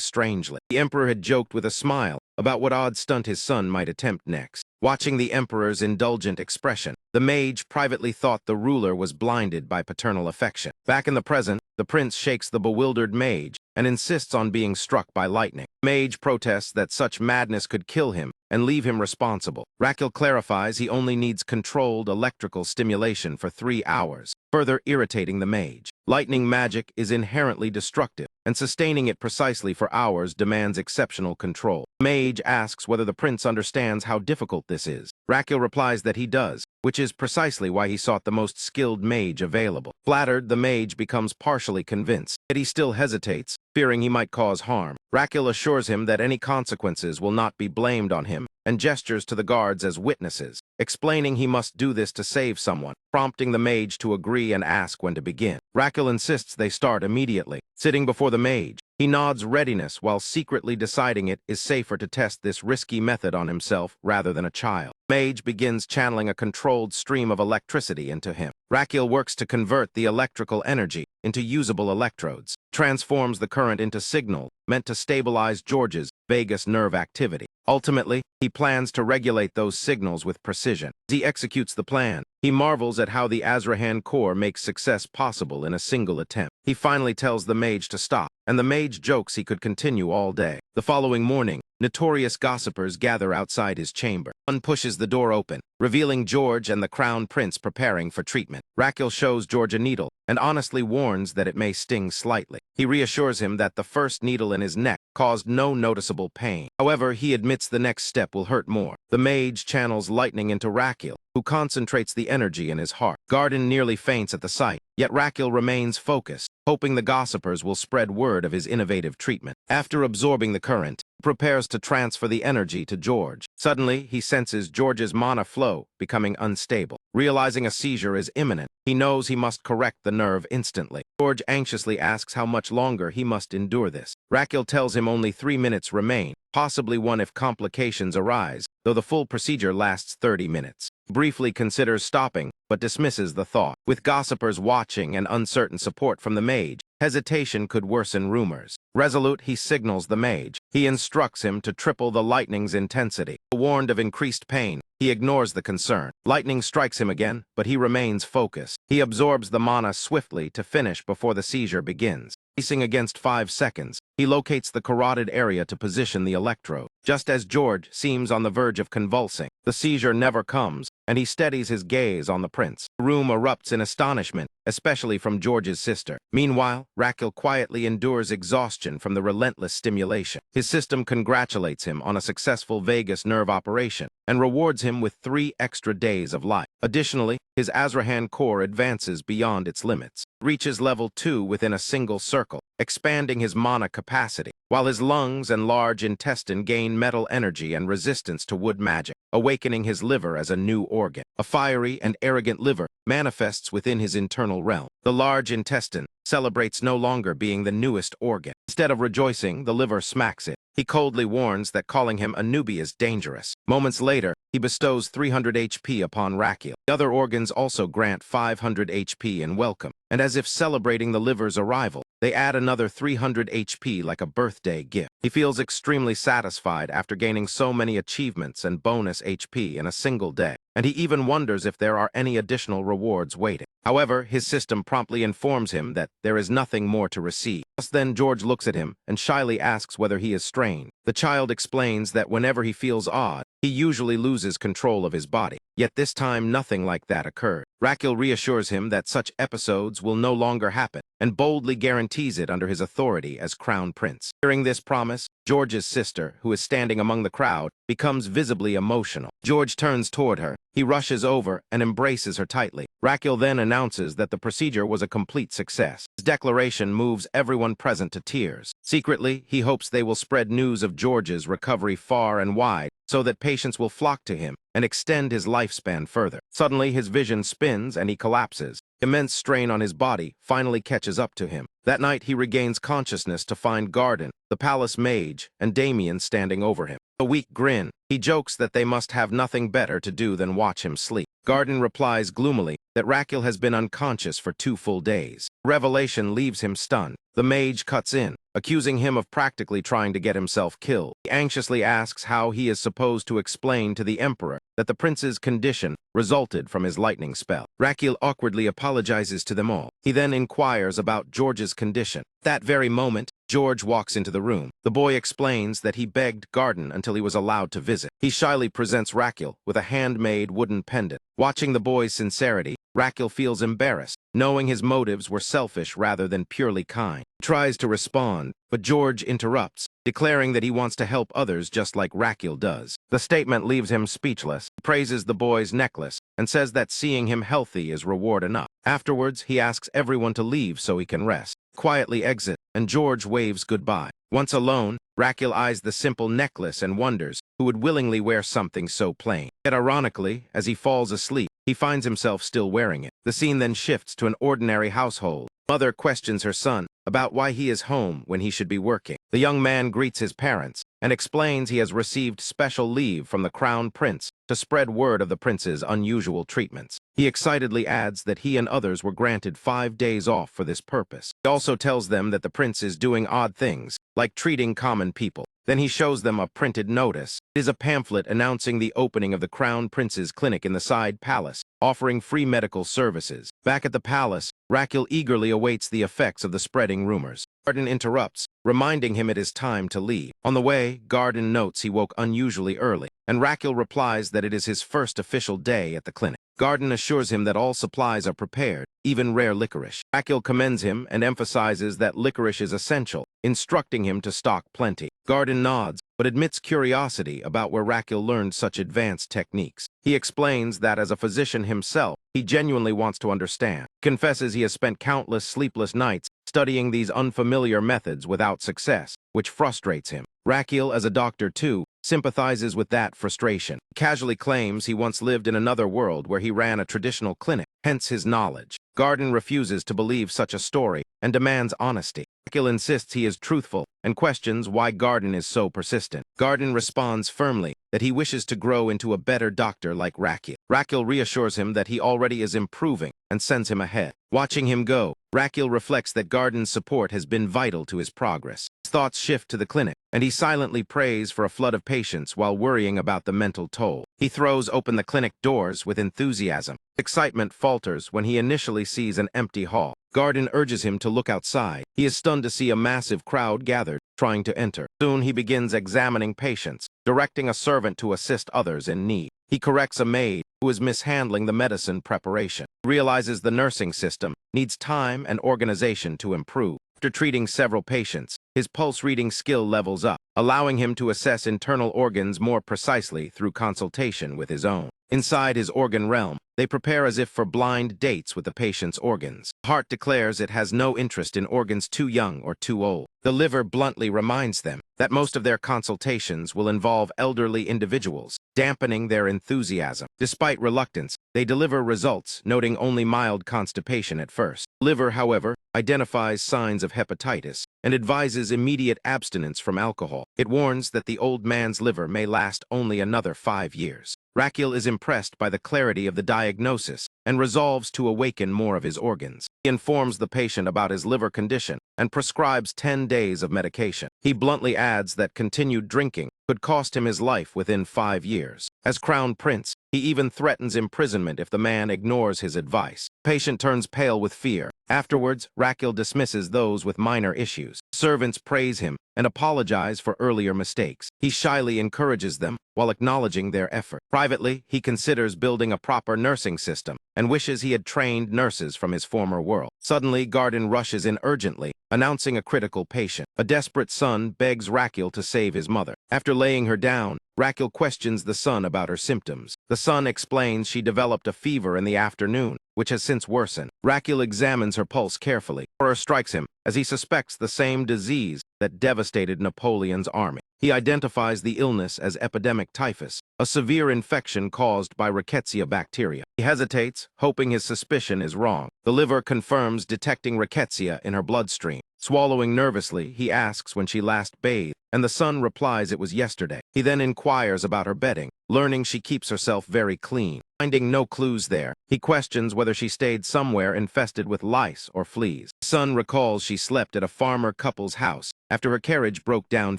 strangely. The emperor had joked with a smile about what odd stunt his son might attempt next. Watching the emperor's indulgent expression, the mage privately thought the ruler was blinded by paternal affection. Back in the present, the prince shakes the bewildered mage and insists on being struck by lightning. The mage protests that such madness could kill him and leave him responsible. Raquel clarifies he only needs controlled electrical stimulation for 3 hours, further irritating the mage. Lightning magic is inherently destructive, and sustaining it precisely for hours demands exceptional control. The mage asks whether the prince understands how difficult this is. Raquel replies that he does, which is precisely why he sought the most skilled mage available. Flattered, the mage becomes partially convinced, yet he still hesitates, fearing he might cause harm. Raquel assures him that any consequences will not be blamed on him, and gestures to the guards as witnesses, explaining he must do this to save someone, prompting the mage to agree and ask when to begin. Raquel insists they start immediately. Sitting before the mage, he nods readiness while secretly deciding it is safer to test this risky method on himself rather than a child. Mage begins channeling a controlled stream of electricity into him. Raquel works to convert the electrical energy into usable electrodes, transforms the current into signal meant to stabilize George's vagus nerve activity. Ultimately, he plans to regulate those signals with precision. As he executes the plan, he marvels at how the Azrahan core makes success possible in a single attempt. He finally tells the mage to stop, and the mage jokes he could continue all day. The following morning, notorious gossipers gather outside his chamber. One pushes the door open, revealing George and the crown prince preparing for treatment. Raquel shows George a needle and honestly warns that it may sting slightly. He reassures him that the first needle in his neck caused no noticeable pain. However, he admits the next step will hurt more. The mage channels lightning into Raquel, who concentrates the energy in his heart. Garden nearly faints at the sight, yet Raquel remains focused, hoping the gossipers will spread word of his innovative treatment. After absorbing the current, he prepares to transfer the energy to George. Suddenly, he senses George's mana flow becoming unstable. Realizing a seizure is imminent, he knows he must correct the nerve instantly. George anxiously asks how much longer he must endure this. Raquel tells him only 3 minutes remain, possibly one if complications arise, though the full procedure lasts 30 minutes. Briefly considers stopping, but dismisses the thought. With gossipers watching and uncertain support from the mage, hesitation could worsen rumors. Resolute, he signals the mage. He instructs him to triple the lightning's intensity. Warned of increased pain, he ignores the concern. Lightning strikes him again, but he remains focused. He absorbs the mana swiftly to finish before the seizure begins. Pacing against 5 seconds, he locates the carotid area to position the electrode. Just as George seems on the verge of convulsing, the seizure never comes, and he steadies his gaze on the prince. The room erupts in astonishment, especially from George's sister. Meanwhile, Raquel quietly endures exhaustion from the relentless stimulation. His system congratulates him on a successful vagus nerve operation and rewards him with 3 extra days of life. Additionally, his Azrahan core advances beyond its limits, reaches level 2 within a single circle, expanding his mana capacity, while his lungs and large intestine gain metal energy and resistance to wood magic, awakening his liver as a new organ. A fiery and arrogant liver manifests within his internal realm. The large intestine celebrates no longer being the newest organ. Instead of rejoicing, the liver smacks it. He coldly warns that calling him a newbie is dangerous. Moments later, he bestows 300 HP upon Raquel. The other organs also grant 500 HP in welcome, and as if celebrating the liver's arrival, They add another 300 HP like a birthday gift. He feels extremely satisfied after gaining so many achievements and bonus HP in a single day, and he even wonders if there are any additional rewards waiting. However, his system promptly informs him that there is nothing more to receive. Just then, George looks at him and shyly asks whether he is strained. The child explains that whenever he feels odd, he usually loses control of his body. Yet this time, nothing like that occurred. Raquel reassures him that such episodes will no longer happen, and boldly guarantees it under his authority as Crown Prince. Hearing this promise, George's sister, who is standing among the crowd, becomes visibly emotional. George turns toward her. He rushes over and embraces her tightly. Raquel then announces that the procedure was a complete success. His declaration moves everyone present to tears. Secretly, he hopes they will spread news of George's recovery far and wide, so that patients will flock to him and extend his lifespan further. Suddenly, his vision spins and he collapses. Immense strain on his body finally catches up to him. That night, he regains consciousness to find Garden, the palace mage, and Damien standing over him. A weak grin. He jokes that they must have nothing better to do than watch him sleep. Garden replies gloomily that Raquel has been unconscious for 2 full days. Revelation leaves him stunned. The mage cuts in, accusing him of practically trying to get himself killed. He anxiously asks how he is supposed to explain to the emperor that the prince's condition resulted from his lightning spell. Raquel awkwardly apologizes to them all. He then inquires about George's condition. That very moment, George walks into the room. The boy explains that he begged Garden until he was allowed to visit. He shyly presents Raquel with a handmade wooden pendant. Watching the boy's sincerity, Raquel feels embarrassed, knowing his motives were selfish rather than purely kind. He tries to respond, but George interrupts, declaring that he wants to help others just like Raquel does. The statement leaves him speechless. He praises the boy's necklace and says that seeing him healthy is reward enough. Afterwards, he asks everyone to leave so he can rest. Quietly exit, and George waves goodbye. Once alone, Raquel eyes the simple necklace and wonders who would willingly wear something so plain. Yet ironically, as he falls asleep, he finds himself still wearing it. The scene then shifts to an ordinary household. Mother questions her son about why he is home when he should be working. The young man greets his parents and explains he has received special leave from the Crown Prince to spread word of the prince's unusual treatments. He excitedly adds that he and others were granted 5 days off for this purpose. He also tells them that the prince is doing odd things, like treating common people. Then he shows them a printed notice. It is a pamphlet announcing the opening of the Crown Prince's clinic in the side palace, offering free medical services. Back at the palace, Raquel eagerly awaits the effects of the spreading rumors. Garden interrupts, reminding him it is time to leave. On the way, Garden notes he woke unusually early, and Raquel replies that it is his first official day at the clinic. Garden assures him that all supplies are prepared, even rare licorice. Raquel commends him and emphasizes that licorice is essential, instructing him to stock plenty. Garden nods, but admits curiosity about where Raquel learned such advanced techniques. He explains that as a physician himself, he genuinely wants to understand. Confesses he has spent countless sleepless nights studying these unfamiliar methods without success, which frustrates him. Raquel, as a doctor too, sympathizes with that frustration. He casually claims he once lived in another world where he ran a traditional clinic, hence his knowledge. Garden refuses to believe such a story and demands honesty. Raquel insists he is truthful and questions why Garden is so persistent. Garden responds firmly that he wishes to grow into a better doctor like Raquel. Raquel reassures him that he already is improving and sends him ahead. Watching him go, Raquel reflects that Garden's support has been vital to his progress. His thoughts shift to the clinic, and he silently prays for a flood of patients while worrying about the mental toll. He throws open the clinic doors with enthusiasm. Excitement falters when he initially sees an empty hall. Garden urges him to look outside. He is stunned to see a massive crowd gathered, trying to enter. Soon he begins examining patients, directing a servant to assist others in need. He corrects a maid who is mishandling the medicine preparation. He realizes the nursing system needs time and organization to improve. After treating several patients, his pulse reading skill levels up, allowing him to assess internal organs more precisely through consultation with his own. Inside his organ realm, they prepare as if for blind dates with the patient's organs. The heart declares it has no interest in organs too young or too old. The liver bluntly reminds them that most of their consultations will involve elderly individuals, dampening their enthusiasm. Despite reluctance, they deliver results, noting only mild constipation at first. Liver, however, identifies signs of hepatitis, and advises immediate abstinence from alcohol. It warns that the old man's liver may last only another 5 years. Rakil is impressed by the clarity of the diagnosis and resolves to awaken more of his organs. He informs the patient about his liver condition and prescribes 10 days of medication. He bluntly adds that continued drinking could cost him his life within 5 years. As Crown Prince, he even threatens imprisonment if the man ignores his advice. Patient turns pale with fear. Afterwards, Rakil dismisses those with minor issues. Servants praise him and apologize for earlier mistakes. He shyly encourages them while acknowledging their effort. Privately, he considers building a proper nursing system and wishes he had trained nurses from his former world. Suddenly, Garden rushes in urgently, announcing a critical patient. A desperate son begs Rakil to save his mother. After laying her down, Rakil questions the son about her symptoms. The son explains she developed a fever in the afternoon, which has since worsened. Rakil examines her pulse carefully. Horror strikes him as he suspects the same disease that devastated Napoleon's army. He identifies the illness as epidemic typhus, a severe infection caused by rickettsia bacteria. He hesitates, hoping his suspicion is wrong. The liver confirms detecting rickettsia in her bloodstream. Swallowing nervously, he asks when she last bathed, and the son replies it was yesterday. He then inquires about her bedding, learning she keeps herself very clean. Finding no clues there, he questions whether she stayed somewhere infested with lice or fleas. The son recalls she slept at a farmer couple's house after her carriage broke down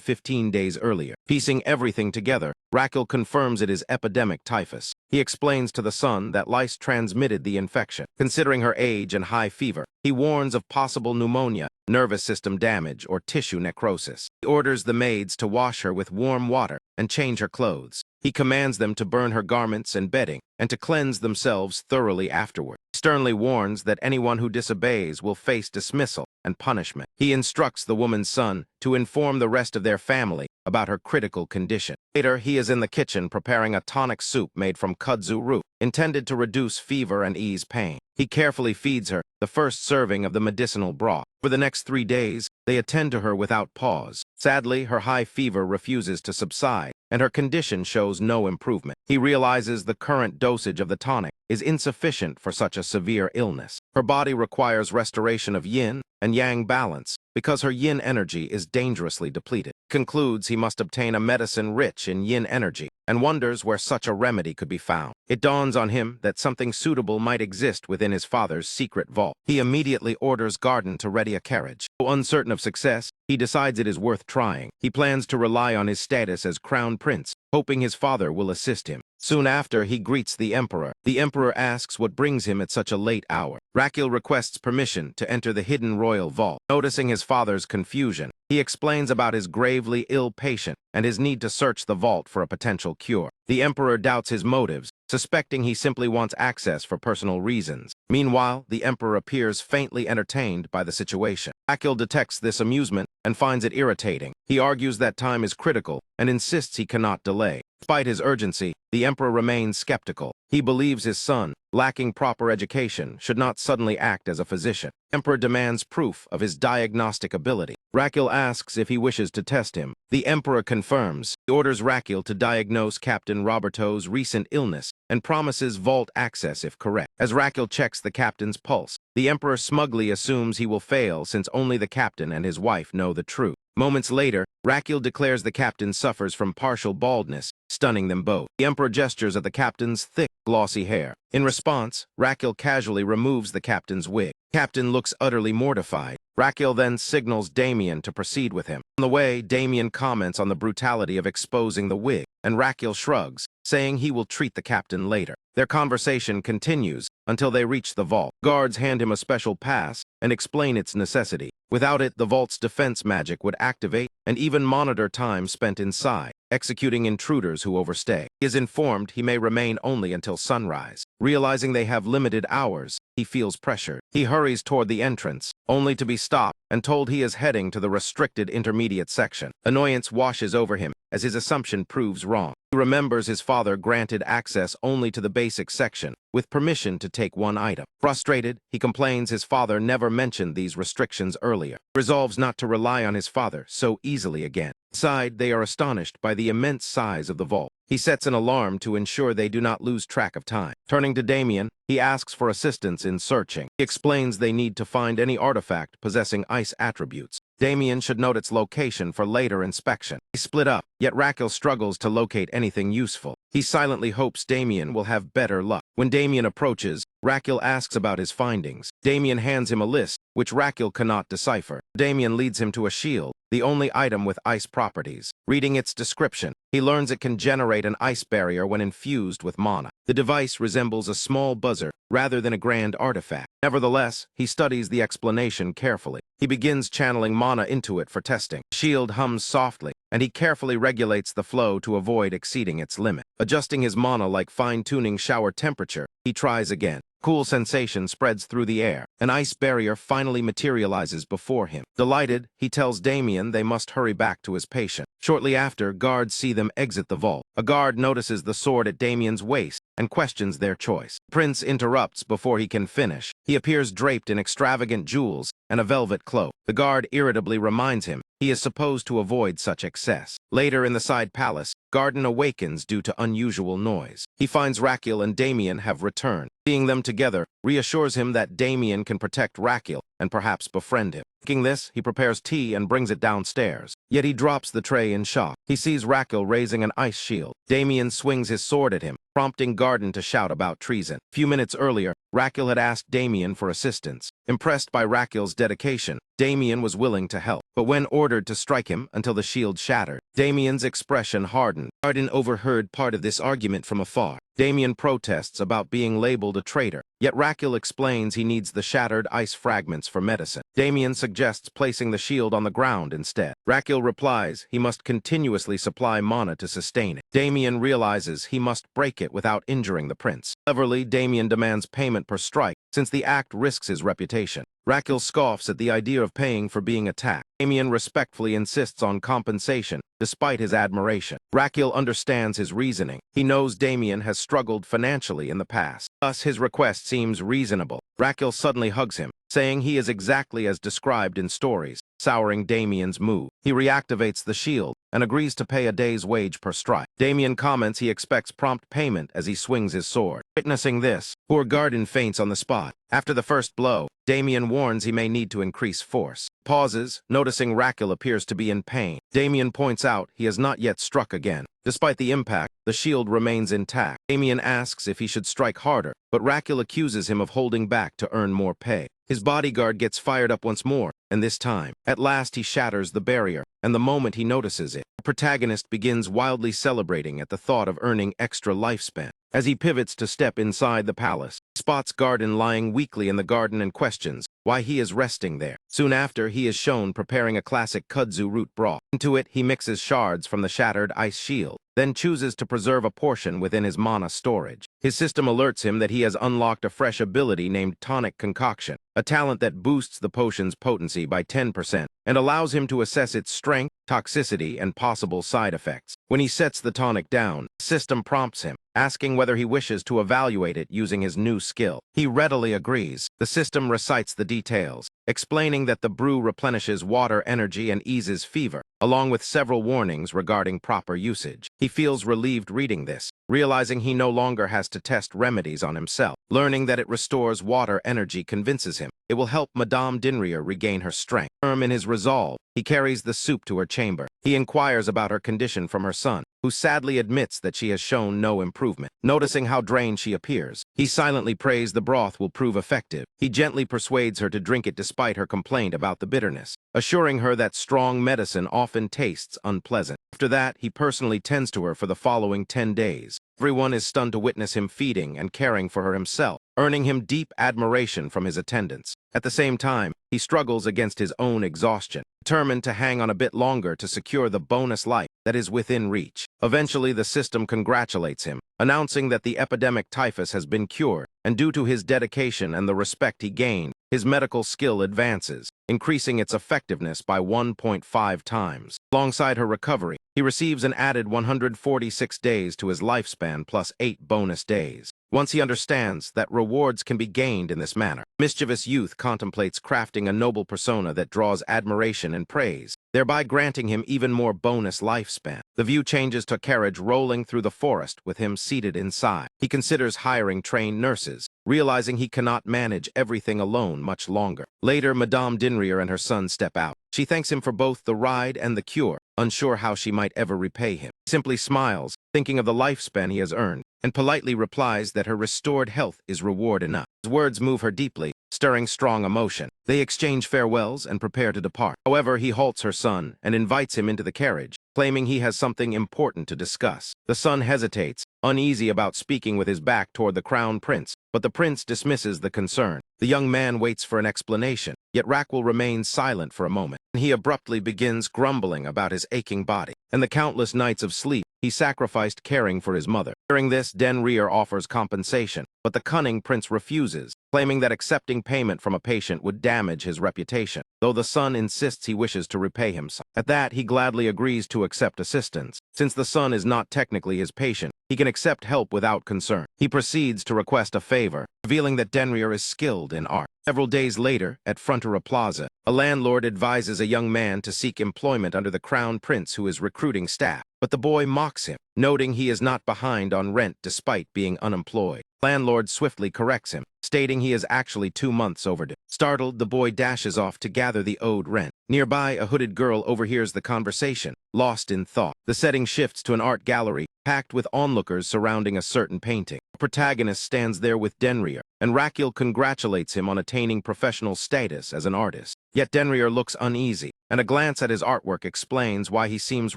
15 days earlier. Piecing everything together, Rakil confirms it is epidemic typhus. He explains to the son that lice transmitted the infection. Considering her age and high fever, he warns of possible pneumonia, nervous system damage, or tissue necrosis. He orders the maids to wash her with warm water and change her clothes. He commands them to burn her garments and bedding and to cleanse themselves thoroughly afterward. He sternly warns that anyone who disobeys will face dismissal and punishment. He instructs the woman's son to inform the rest of their family about her critical condition. Later, he is in the kitchen preparing a tonic soup made from kudzu root, intended to reduce fever and ease pain. He carefully feeds her the first serving of the medicinal broth. For the next 3 days, they attend to her without pause. Sadly, her high fever refuses to subside, and her condition shows no improvement. He realizes the current dosage of the tonic is insufficient for such a severe illness. Her body requires restoration of yin and yang balance because her yin energy is dangerously depleted. Concludes he must obtain a medicine rich in yin energy and wonders where such a remedy could be found. It dawns on him that something suitable might exist within his father's secret vault. He immediately orders Garden to ready a carriage. Though uncertain of success, he decides it is worth trying. He plans to rely on his status as Crown Prince, hoping his father will assist him. Soon after, he greets the Emperor. The Emperor asks what brings him at such a late hour. Rakil requests permission to enter the hidden royal vault. Noticing his father's confusion, he explains about his gravely ill patient and his need to search the vault for a potential cure. The Emperor doubts his motives, suspecting he simply wants access for personal reasons. Meanwhile, the Emperor appears faintly entertained by the situation. Rakil detects this amusement and finds it irritating. He argues that time is critical and insists he cannot delay. Despite his urgency, the Emperor remains skeptical. He believes his son, lacking proper education, should not suddenly act as a physician. The Emperor demands proof of his diagnostic ability. Rakil asks if he wishes to test him. The Emperor confirms. He orders Rakil to diagnose Captain Roberto's recent illness and promises vault access if correct. As Rakil checks the captain's pulse, the Emperor smugly assumes he will fail since only the captain and his wife know the truth. Moments later, Rakil declares the captain suffers from partial baldness, stunning them both. The Emperor gestures at the captain's thick, glossy hair. In response, Rakil casually removes the captain's wig. The captain looks utterly mortified. Rakil then signals Damien to proceed with him. On the way, Damien comments on the brutality of exposing the wig, and Rakil shrugs, saying he will treat the captain later. Their conversation continues until they reach the vault. Guards hand him a special pass and explain its necessity. Without it, the vault's defense magic would activate and even monitor time spent inside, executing intruders who overstay. He is informed he may remain only until sunrise. Realizing they have limited hours, he feels pressured. He hurries toward the entrance, only to be stopped and told he is heading to the restricted intermediate section. Annoyance washes over him as his assumption proves wrong. He remembers his father granted access only to the basic section, with permission to take one item. Frustrated, he complains his father never mentioned these restrictions earlier. He resolves not to rely on his father so easily again. Inside, they are astonished by the immense size of the vault. He sets an alarm to ensure they do not lose track of time. Turning to Damien, he asks for assistance in searching. He explains they need to find any artifact possessing ice attributes. Damien should note its location for later inspection. They split up, yet Raquel struggles to locate anything useful. He silently hopes Damien will have better luck. When Damien approaches, Raquel asks about his findings. Damien hands him a list, which Raquel cannot decipher. Damien leads him to a shield, the only item with ice properties. Reading its description, he learns it can generate an ice barrier when infused with mana. The device resembles a small buzzer rather than a grand artifact. Nevertheless, he studies the explanation carefully. He begins channeling mana into it for testing. Shield hums softly, and he carefully regulates the flow to avoid exceeding its limit. Adjusting his mana like fine-tuning shower temperature, he tries again. Cool sensation spreads through the air. An ice barrier finally materializes before him. Delighted, he tells Damien they must hurry back to his patient. Shortly after, guards see them exit the vault. A guard notices the sword at Damien's waist and questions their choice. Prince interrupts before he can finish. He appears draped in extravagant jewels and a velvet cloak. The guard irritably reminds him he is supposed to avoid such excess. Later in the side palace, Garden awakens due to unusual noise. He finds Raquel and Damien have returned. Seeing them together reassures him that Damien can protect Raquel and perhaps befriend him. Thinking this, he prepares tea and brings it downstairs. Yet he drops the tray in shock. He sees Raquel raising an ice shield. Damien swings his sword at him, prompting Garden to shout about treason. A few minutes earlier, Raquel had asked Damien for assistance. Impressed by Raquel's dedication, Damien was willing to help. But when ordered to strike him until the shield shattered, Damien's expression hardened. Garden overheard part of this argument from afar. Damien protests about being labeled a traitor, yet Raquel explains he needs the shattered ice fragments for medicine. Damien suggests placing the shield on the ground instead. Raquel replies he must continuously supply mana to sustain it. Damien realizes he must break it without injuring the prince. Cleverly, Damien demands payment per strike, since the act risks his reputation. Raquel scoffs at the idea of paying for being attacked. Damien respectfully insists on compensation, despite his admiration. Raquel understands his reasoning. He knows Damien has struggled financially in the past. Thus, his request seems reasonable. Raquel suddenly hugs him, saying he is exactly as described in stories, souring Damien's mood. He reactivates the shield and agrees to pay a day's wage per strike. Damien comments he expects prompt payment as he swings his sword. Witnessing this, poor Garden faints on the spot. After the first blow, Damien warns he may need to increase force. Pauses, noticing Raquel appears to be in pain. Damien points out he has not yet struck again. Despite the impact, the shield remains intact. Damien asks if he should strike harder, but Raquel accuses him of holding back to earn more pay. His bodyguard gets fired up once more, and this time, at last he shatters the barrier, and the moment he notices it, the protagonist begins wildly celebrating at the thought of earning extra lifespan. As he pivots to step inside the palace, he spots Garden lying weakly in the garden and questions why he is resting there. Soon after, he is shown preparing a classic kudzu root broth. Into it, he mixes shards from the shattered ice shield, then chooses to preserve a portion within his mana storage. His system alerts him that he has unlocked a fresh ability named Tonic Concoction, a talent that boosts the potion's potency by 10% and allows him to assess its strength, toxicity, and possible side effects. When he sets the tonic down, the system prompts him, asking whether he wishes to evaluate it using his new skill. He readily agrees. The system recites the details, explaining that the brew replenishes water energy and eases fever, along with several warnings regarding proper usage. He feels relieved reading this, realizing he no longer has to test remedies on himself. Learning that it restores water energy convinces him it will help Madame Dinrier regain her strength. Firm in his resolve, he carries the soup to her chamber. He inquires about her condition from her son, who sadly admits that she has shown no improvement. Noticing how drained she appears, he silently prays the broth will prove effective. He gently persuades her to drink it despite her complaint about the bitterness, assuring her that strong medicine often tastes unpleasant. After that, he personally tends to her for the following 10 days. Everyone is stunned to witness him feeding and caring for her himself, earning him deep admiration from his attendants. At the same time, he struggles against his own exhaustion, determined to hang on a bit longer to secure the bonus life that is within reach. Eventually, the system congratulates him, announcing that the epidemic typhus has been cured, and due to his dedication and the respect he gained, his medical skill advances, increasing its effectiveness by 1.5 times. Alongside her recovery, he receives an added 146 days to his lifespan plus 8 bonus days. Once he understands that rewards can be gained in this manner, mischievous youth contemplates crafting a noble persona that draws admiration and praise, thereby granting him even more bonus lifespan. The view changes to a carriage rolling through the forest with him seated inside. He considers hiring trained nurses, realizing he cannot manage everything alone much longer. Later, Madame Dinrier and her son step out. She thanks him for both the ride and the cure, unsure how she might ever repay him. He simply smiles, thinking of the lifespan he has earned, and politely replies that her restored health is reward enough. His words move her deeply, stirring strong emotion. They exchange farewells and prepare to depart. However, he halts her son and invites him into the carriage, claiming he has something important to discuss. The son hesitates, uneasy about speaking with his back toward the crown prince, but the prince dismisses the concern. The young man waits for an explanation, yet Raquel remains silent for a moment. He abruptly begins grumbling about his aching body and the countless nights of sleep he sacrificed caring for his mother. During this, Denrier offers compensation, but the cunning prince refuses, claiming that accepting payment from a patient would damage his reputation, though the son insists he wishes to repay him. At that, he gladly agrees to accept assistance. Since the son is not technically his patient, he can accept help without concern. He proceeds to request a favor, revealing that Denrier is skilled in art. Several days later, at Frontiera Plaza, a landlord advises a young man to seek employment under the crown prince who is recruiting staff. But the boy mocks him, noting he is not behind on rent despite being unemployed. Landlord swiftly corrects him, stating he is actually 2 months overdue. Startled, the boy dashes off to gather the owed rent. Nearby, a hooded girl overhears the conversation, lost in thought. The setting shifts to an art gallery, packed with onlookers surrounding a certain painting. The protagonist stands there with Denrier, and Raquel congratulates him on attaining professional status as an artist. Yet Denrier looks uneasy, and a glance at his artwork explains why he seems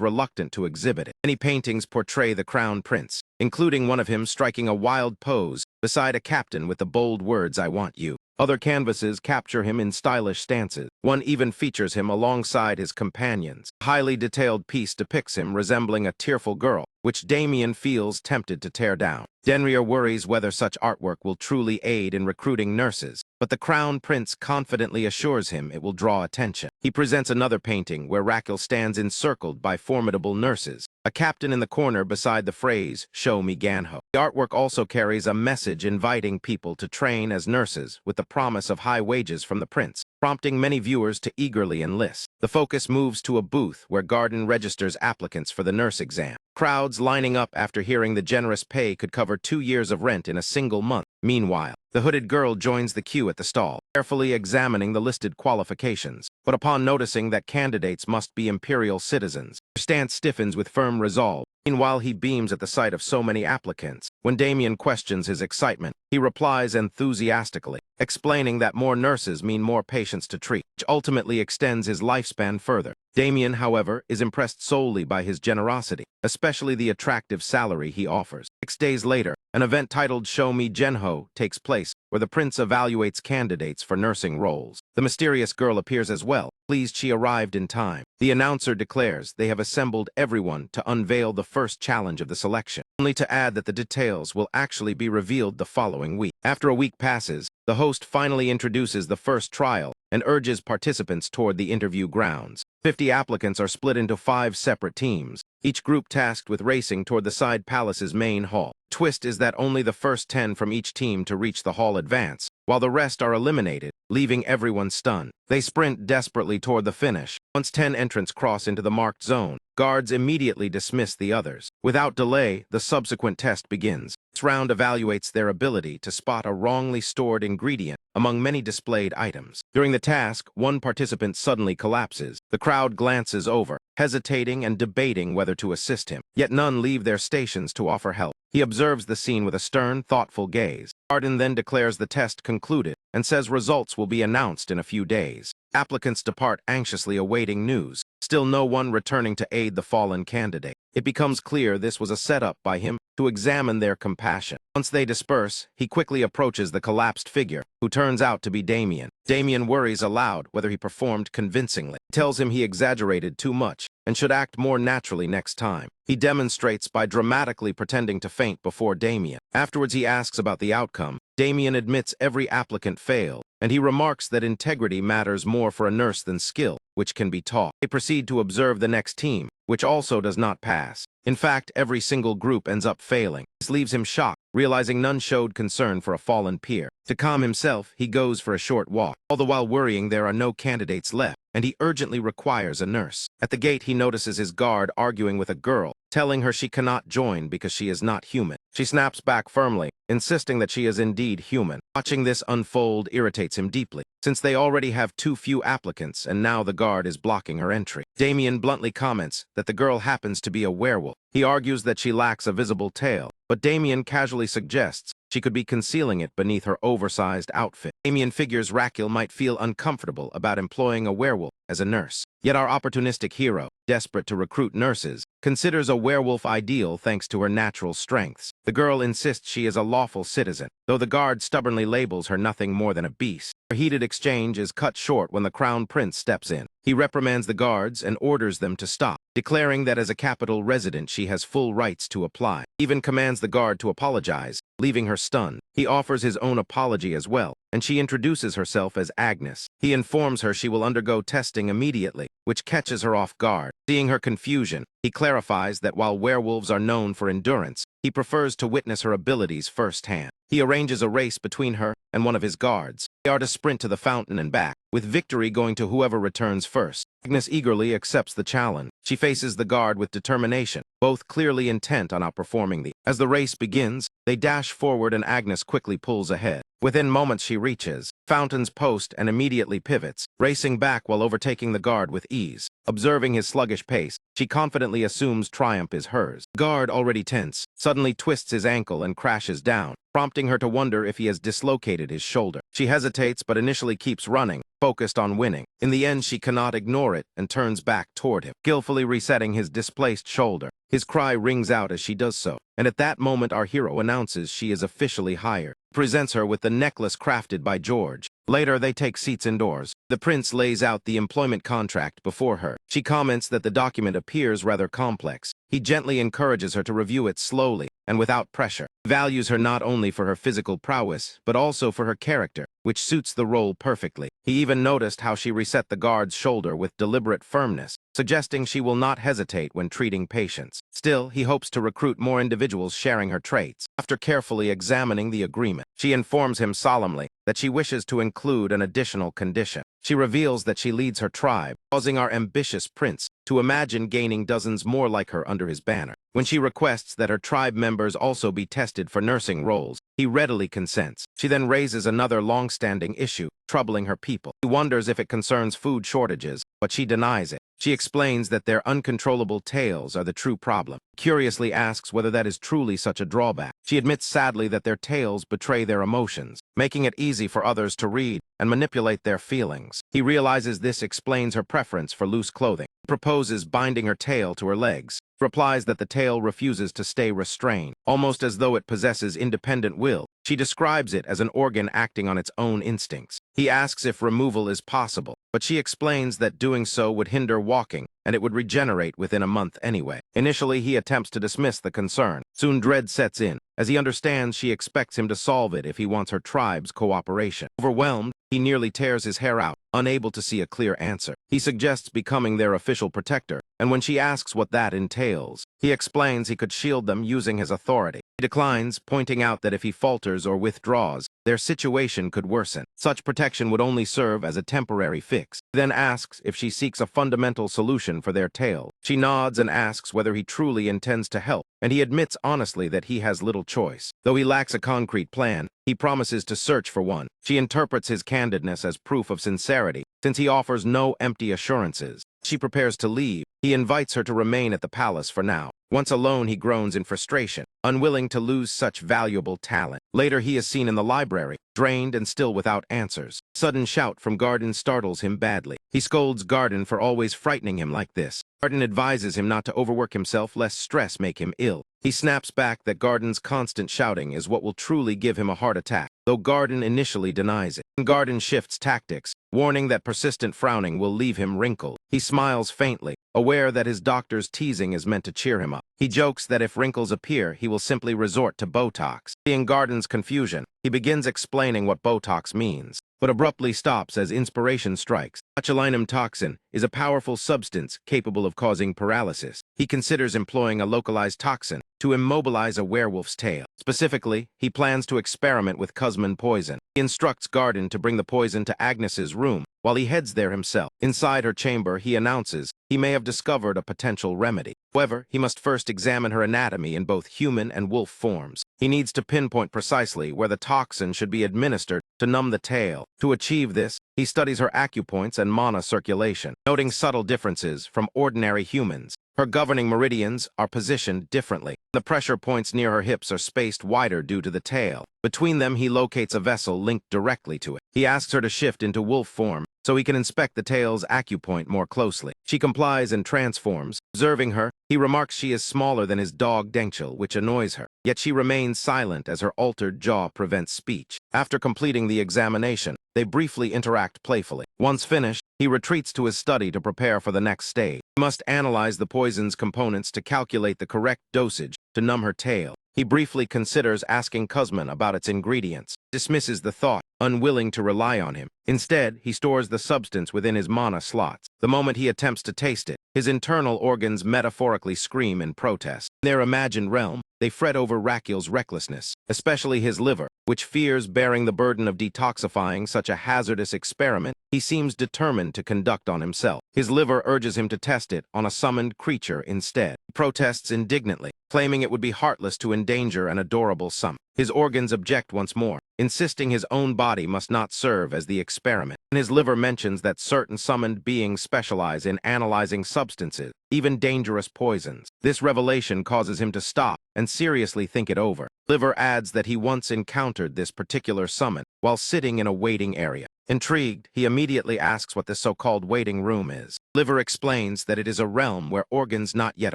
reluctant to exhibit it. Many paintings portray the crown prince, including one of him striking a wild pose beside a captain with the bold words, "I want you." Other canvases capture him in stylish stances. One even features him alongside his companions. A highly detailed piece depicts him resembling a tearful girl, which Damien feels tempted to tear down. Denrier worries whether such artwork will truly aid in recruiting nurses, but the crown prince confidently assures him it will draw attention. He presents another painting where Raquel stands encircled by formidable nurses, a captain in the corner beside the phrase, "Show me Ganho." The artwork also carries a message inviting people to train as nurses with the promise of high wages from the prince, prompting many viewers to eagerly enlist. The focus moves to a booth where Garden registers applicants for the nurse exam. Crowds lining up after hearing the generous pay could cover 2 years of rent in a single month. Meanwhile, the hooded girl joins the queue at the stall, carefully examining the listed qualifications. But upon noticing that candidates must be imperial citizens, her stance stiffens with firm resolve. Meanwhile, he beams at the sight of so many applicants. When Damien questions his excitement, he replies enthusiastically, explaining that more nurses mean more patients to treat, which ultimately extends his lifespan further. Damien, however, is impressed solely by his generosity, especially the attractive salary he offers. 6 days later, an event titled Show Me Genho takes place, where the prince evaluates candidates for nursing roles. The mysterious girl appears as well, pleased she arrived in time. The announcer declares they have assembled everyone to unveil the first challenge of the selection, only to add that the details will actually be revealed the following week. After a week passes, the host finally introduces the first trial and urges participants toward the interview grounds. 50 applicants are split into 5 separate teams, each group tasked with racing toward the side palace's main hall. Twist is that only the first 10 from each team to reach the hall advance, while the rest are eliminated, leaving everyone stunned. They sprint desperately toward the finish. Once 10 entrants cross into the marked zone, guards immediately dismiss the others. Without delay, the subsequent test begins. This round evaluates their ability to spot a wrongly stored ingredient among many displayed items. During the task, one participant suddenly collapses. The crowd glances over, hesitating and debating whether to assist him. Yet none leave their stations to offer help. He observes the scene with a stern, thoughtful gaze. Arden then declares the test concluded and says results will be announced in a few days. Applicants depart anxiously awaiting news, still no one returning to aid the fallen candidate. It becomes clear this was a setup by him to examine their compassion. Once they disperse, he quickly approaches the collapsed figure, who turns out to be Damien. Damien worries aloud whether he performed convincingly. He tells him he exaggerated too much and should act more naturally next time. He demonstrates by dramatically pretending to faint before Damien. Afterwards, he asks about the outcome. Damien admits every applicant failed, and he remarks that integrity matters more for a nurse than skill, which can be taught. They proceed to observe the next team, which also does not pass. In fact, every single group ends up failing. This leaves him shocked, realizing none showed concern for a fallen peer. To calm himself, he goes for a short walk. All the while worrying there are no candidates left, and he urgently requires a nurse. At the gate, he notices his guard arguing with a girl, telling her she cannot join because she is not human. She snaps back firmly, insisting that she is indeed human. Watching this unfold irritates him deeply, since they already have too few applicants and now the guard is blocking her entry. Damien bluntly comments that the girl happens to be a werewolf. He argues that she lacks a visible tail, but Damien casually suggests she could be concealing it beneath her oversized outfit. Damien figures Raquel might feel uncomfortable about employing a werewolf as a nurse. Yet our opportunistic hero, desperate to recruit nurses, considers a werewolf ideal thanks to her natural strengths. The girl insists she is a lawful citizen, though the guard stubbornly labels her nothing more than a beast. A heated exchange is cut short when the crown prince steps in. He reprimands the guards and orders them to stop, declaring that as a capital resident she has full rights to apply. He even commands the guard to apologize, leaving her stunned. He offers his own apology as well, and she introduces herself as Agnes. He informs her she will undergo testing immediately, which catches her off guard. Seeing her confusion, he clarifies that while werewolves are known for endurance, he prefers to witness her abilities firsthand. He arranges a race between her and one of his guards. They are to sprint to the fountain and back, with victory going to whoever returns first. Agnes eagerly accepts the challenge. She faces the guard with determination, both clearly intent on outperforming the. As the race begins, they dash forward and Agnes quickly pulls ahead. Within moments she reaches Fountain's post and immediately pivots, racing back while overtaking the guard with ease. Observing his sluggish pace, she confidently assumes triumph is hers. The guard, already tense, suddenly twists his ankle and crashes down, prompting her to wonder if he has dislocated his shoulder. She hesitates but initially keeps running, focused on winning. In the end, she cannot ignore it and turns back toward him, skillfully resetting his displaced shoulder. His cry rings out as she does so, and at that moment our hero announces she is officially hired. Presents her with the necklace crafted by George. Later, they take seats indoors. The prince lays out the employment contract before her. She comments that the document appears rather complex. He gently encourages her to review it slowly and without pressure. He values her not only for her physical prowess, but also for her character, which suits the role perfectly. He even noticed how she reset the guard's shoulder with deliberate firmness, suggesting she will not hesitate when treating patients. Still, he hopes to recruit more individuals sharing her traits. After carefully examining the agreement, she informs him solemnly that she wishes to include an additional condition. She reveals that she leads her tribe, causing our ambitious prince to imagine gaining dozens more like her under his banner. When she requests that her tribe members also be tested for nursing roles, he readily consents. She then raises another long-standing issue, troubling her people. He wonders if it concerns food shortages, but she denies it. She explains that their uncontrollable tails are the true problem. Curiously asks whether that is truly such a drawback. She admits sadly that their tails betray their emotions, making it easy for others to read and manipulate their feelings. He realizes this explains her preference for loose clothing. He proposes binding her tail to her legs. Replies that the tail refuses to stay restrained, almost as though it possesses independent will. She describes it as an organ acting on its own instincts. He asks if removal is possible, but she explains that doing so would hinder walking, and it would regenerate within a month anyway. Initially, he attempts to dismiss the concern. Soon dread sets in, as he understands she expects him to solve it if he wants her tribe's cooperation. Overwhelmed, he nearly tears his hair out, unable to see a clear answer. He suggests becoming their official protector, and when she asks what that entails, he explains he could shield them using his authority. He declines, pointing out that if he falters or withdraws, their situation could worsen. Such protection would only serve as a temporary fix. He then asks if she seeks a fundamental solution for their tail. She nods and asks whether he truly intends to help, and he admits honestly that he has little choice. Though he lacks a concrete plan, he promises to search for one. She interprets his candidness as proof of sincerity, since he offers no empty assurances. She prepares to leave. He invites her to remain at the palace for now. Once alone, he groans in frustration, unwilling to lose such valuable talent. Later, he is seen in the library, drained and still without answers. Sudden shout from Garden startles him badly. He scolds Garden for always frightening him like this. Garden advises him not to overwork himself lest stress make him ill. He snaps back that Garden's constant shouting is what will truly give him a heart attack, though Garden initially denies it. Garden shifts tactics, warning that persistent frowning will leave him wrinkled. He smiles faintly, aware that his doctor's teasing is meant to cheer him up. He jokes that if wrinkles appear, he will simply resort to Botox. Seeing Garden's confusion, he begins explaining what Botox means, but abruptly stops as inspiration strikes. Botulinum toxin is a powerful substance capable of causing paralysis. He considers employing a localized toxin to immobilize a werewolf's tail. Specifically, he plans to experiment with Cosman poison. He instructs Garden to bring the poison to Agnes's room, while he heads there himself. Inside her chamber, he announces he may have discovered a potential remedy. However, he must first examine her anatomy in both human and wolf forms. He needs to pinpoint precisely where the toxin should be administered to numb the tail. To achieve this, he studies her acupoints and mana circulation, noting subtle differences from ordinary humans. Her governing meridians are positioned differently. The pressure points near her hips are spaced wider due to the tail. Between them, he locates a vessel linked directly to it. He asks her to shift into wolf form so he can inspect the tail's acupoint more closely. She complies and transforms. Observing her, he remarks she is smaller than his dog Dengchil, which annoys her. Yet she remains silent as her altered jaw prevents speech. After completing the examination, they briefly interact playfully. Once finished, he retreats to his study to prepare for the next stage. He must analyze the poison's components to calculate the correct dosage to numb her tail. He briefly considers asking Kuzman about its ingredients, dismisses the thought, unwilling to rely on him. Instead, he stores the substance within his mana slots. The moment he attempts to taste it, his internal organs metaphorically scream in protest. In their imagined realm, they fret over Rakil's recklessness, especially his liver, which fears bearing the burden of detoxifying such a hazardous experiment. He seems determined to conduct on himself. His liver urges him to test it on a summoned creature instead. He protests indignantly, claiming it would be heartless to endanger an adorable summon. His organs object once more, insisting his own body must not serve as the experiment. And his liver mentions that certain summoned beings specialize in analyzing substances, even dangerous poisons. This revelation causes him to stop and seriously think it over. Liver adds that he once encountered this particular summon while sitting in a waiting area. Intrigued, he immediately asks what this so-called waiting room is. Liver explains that it is a realm where organs not yet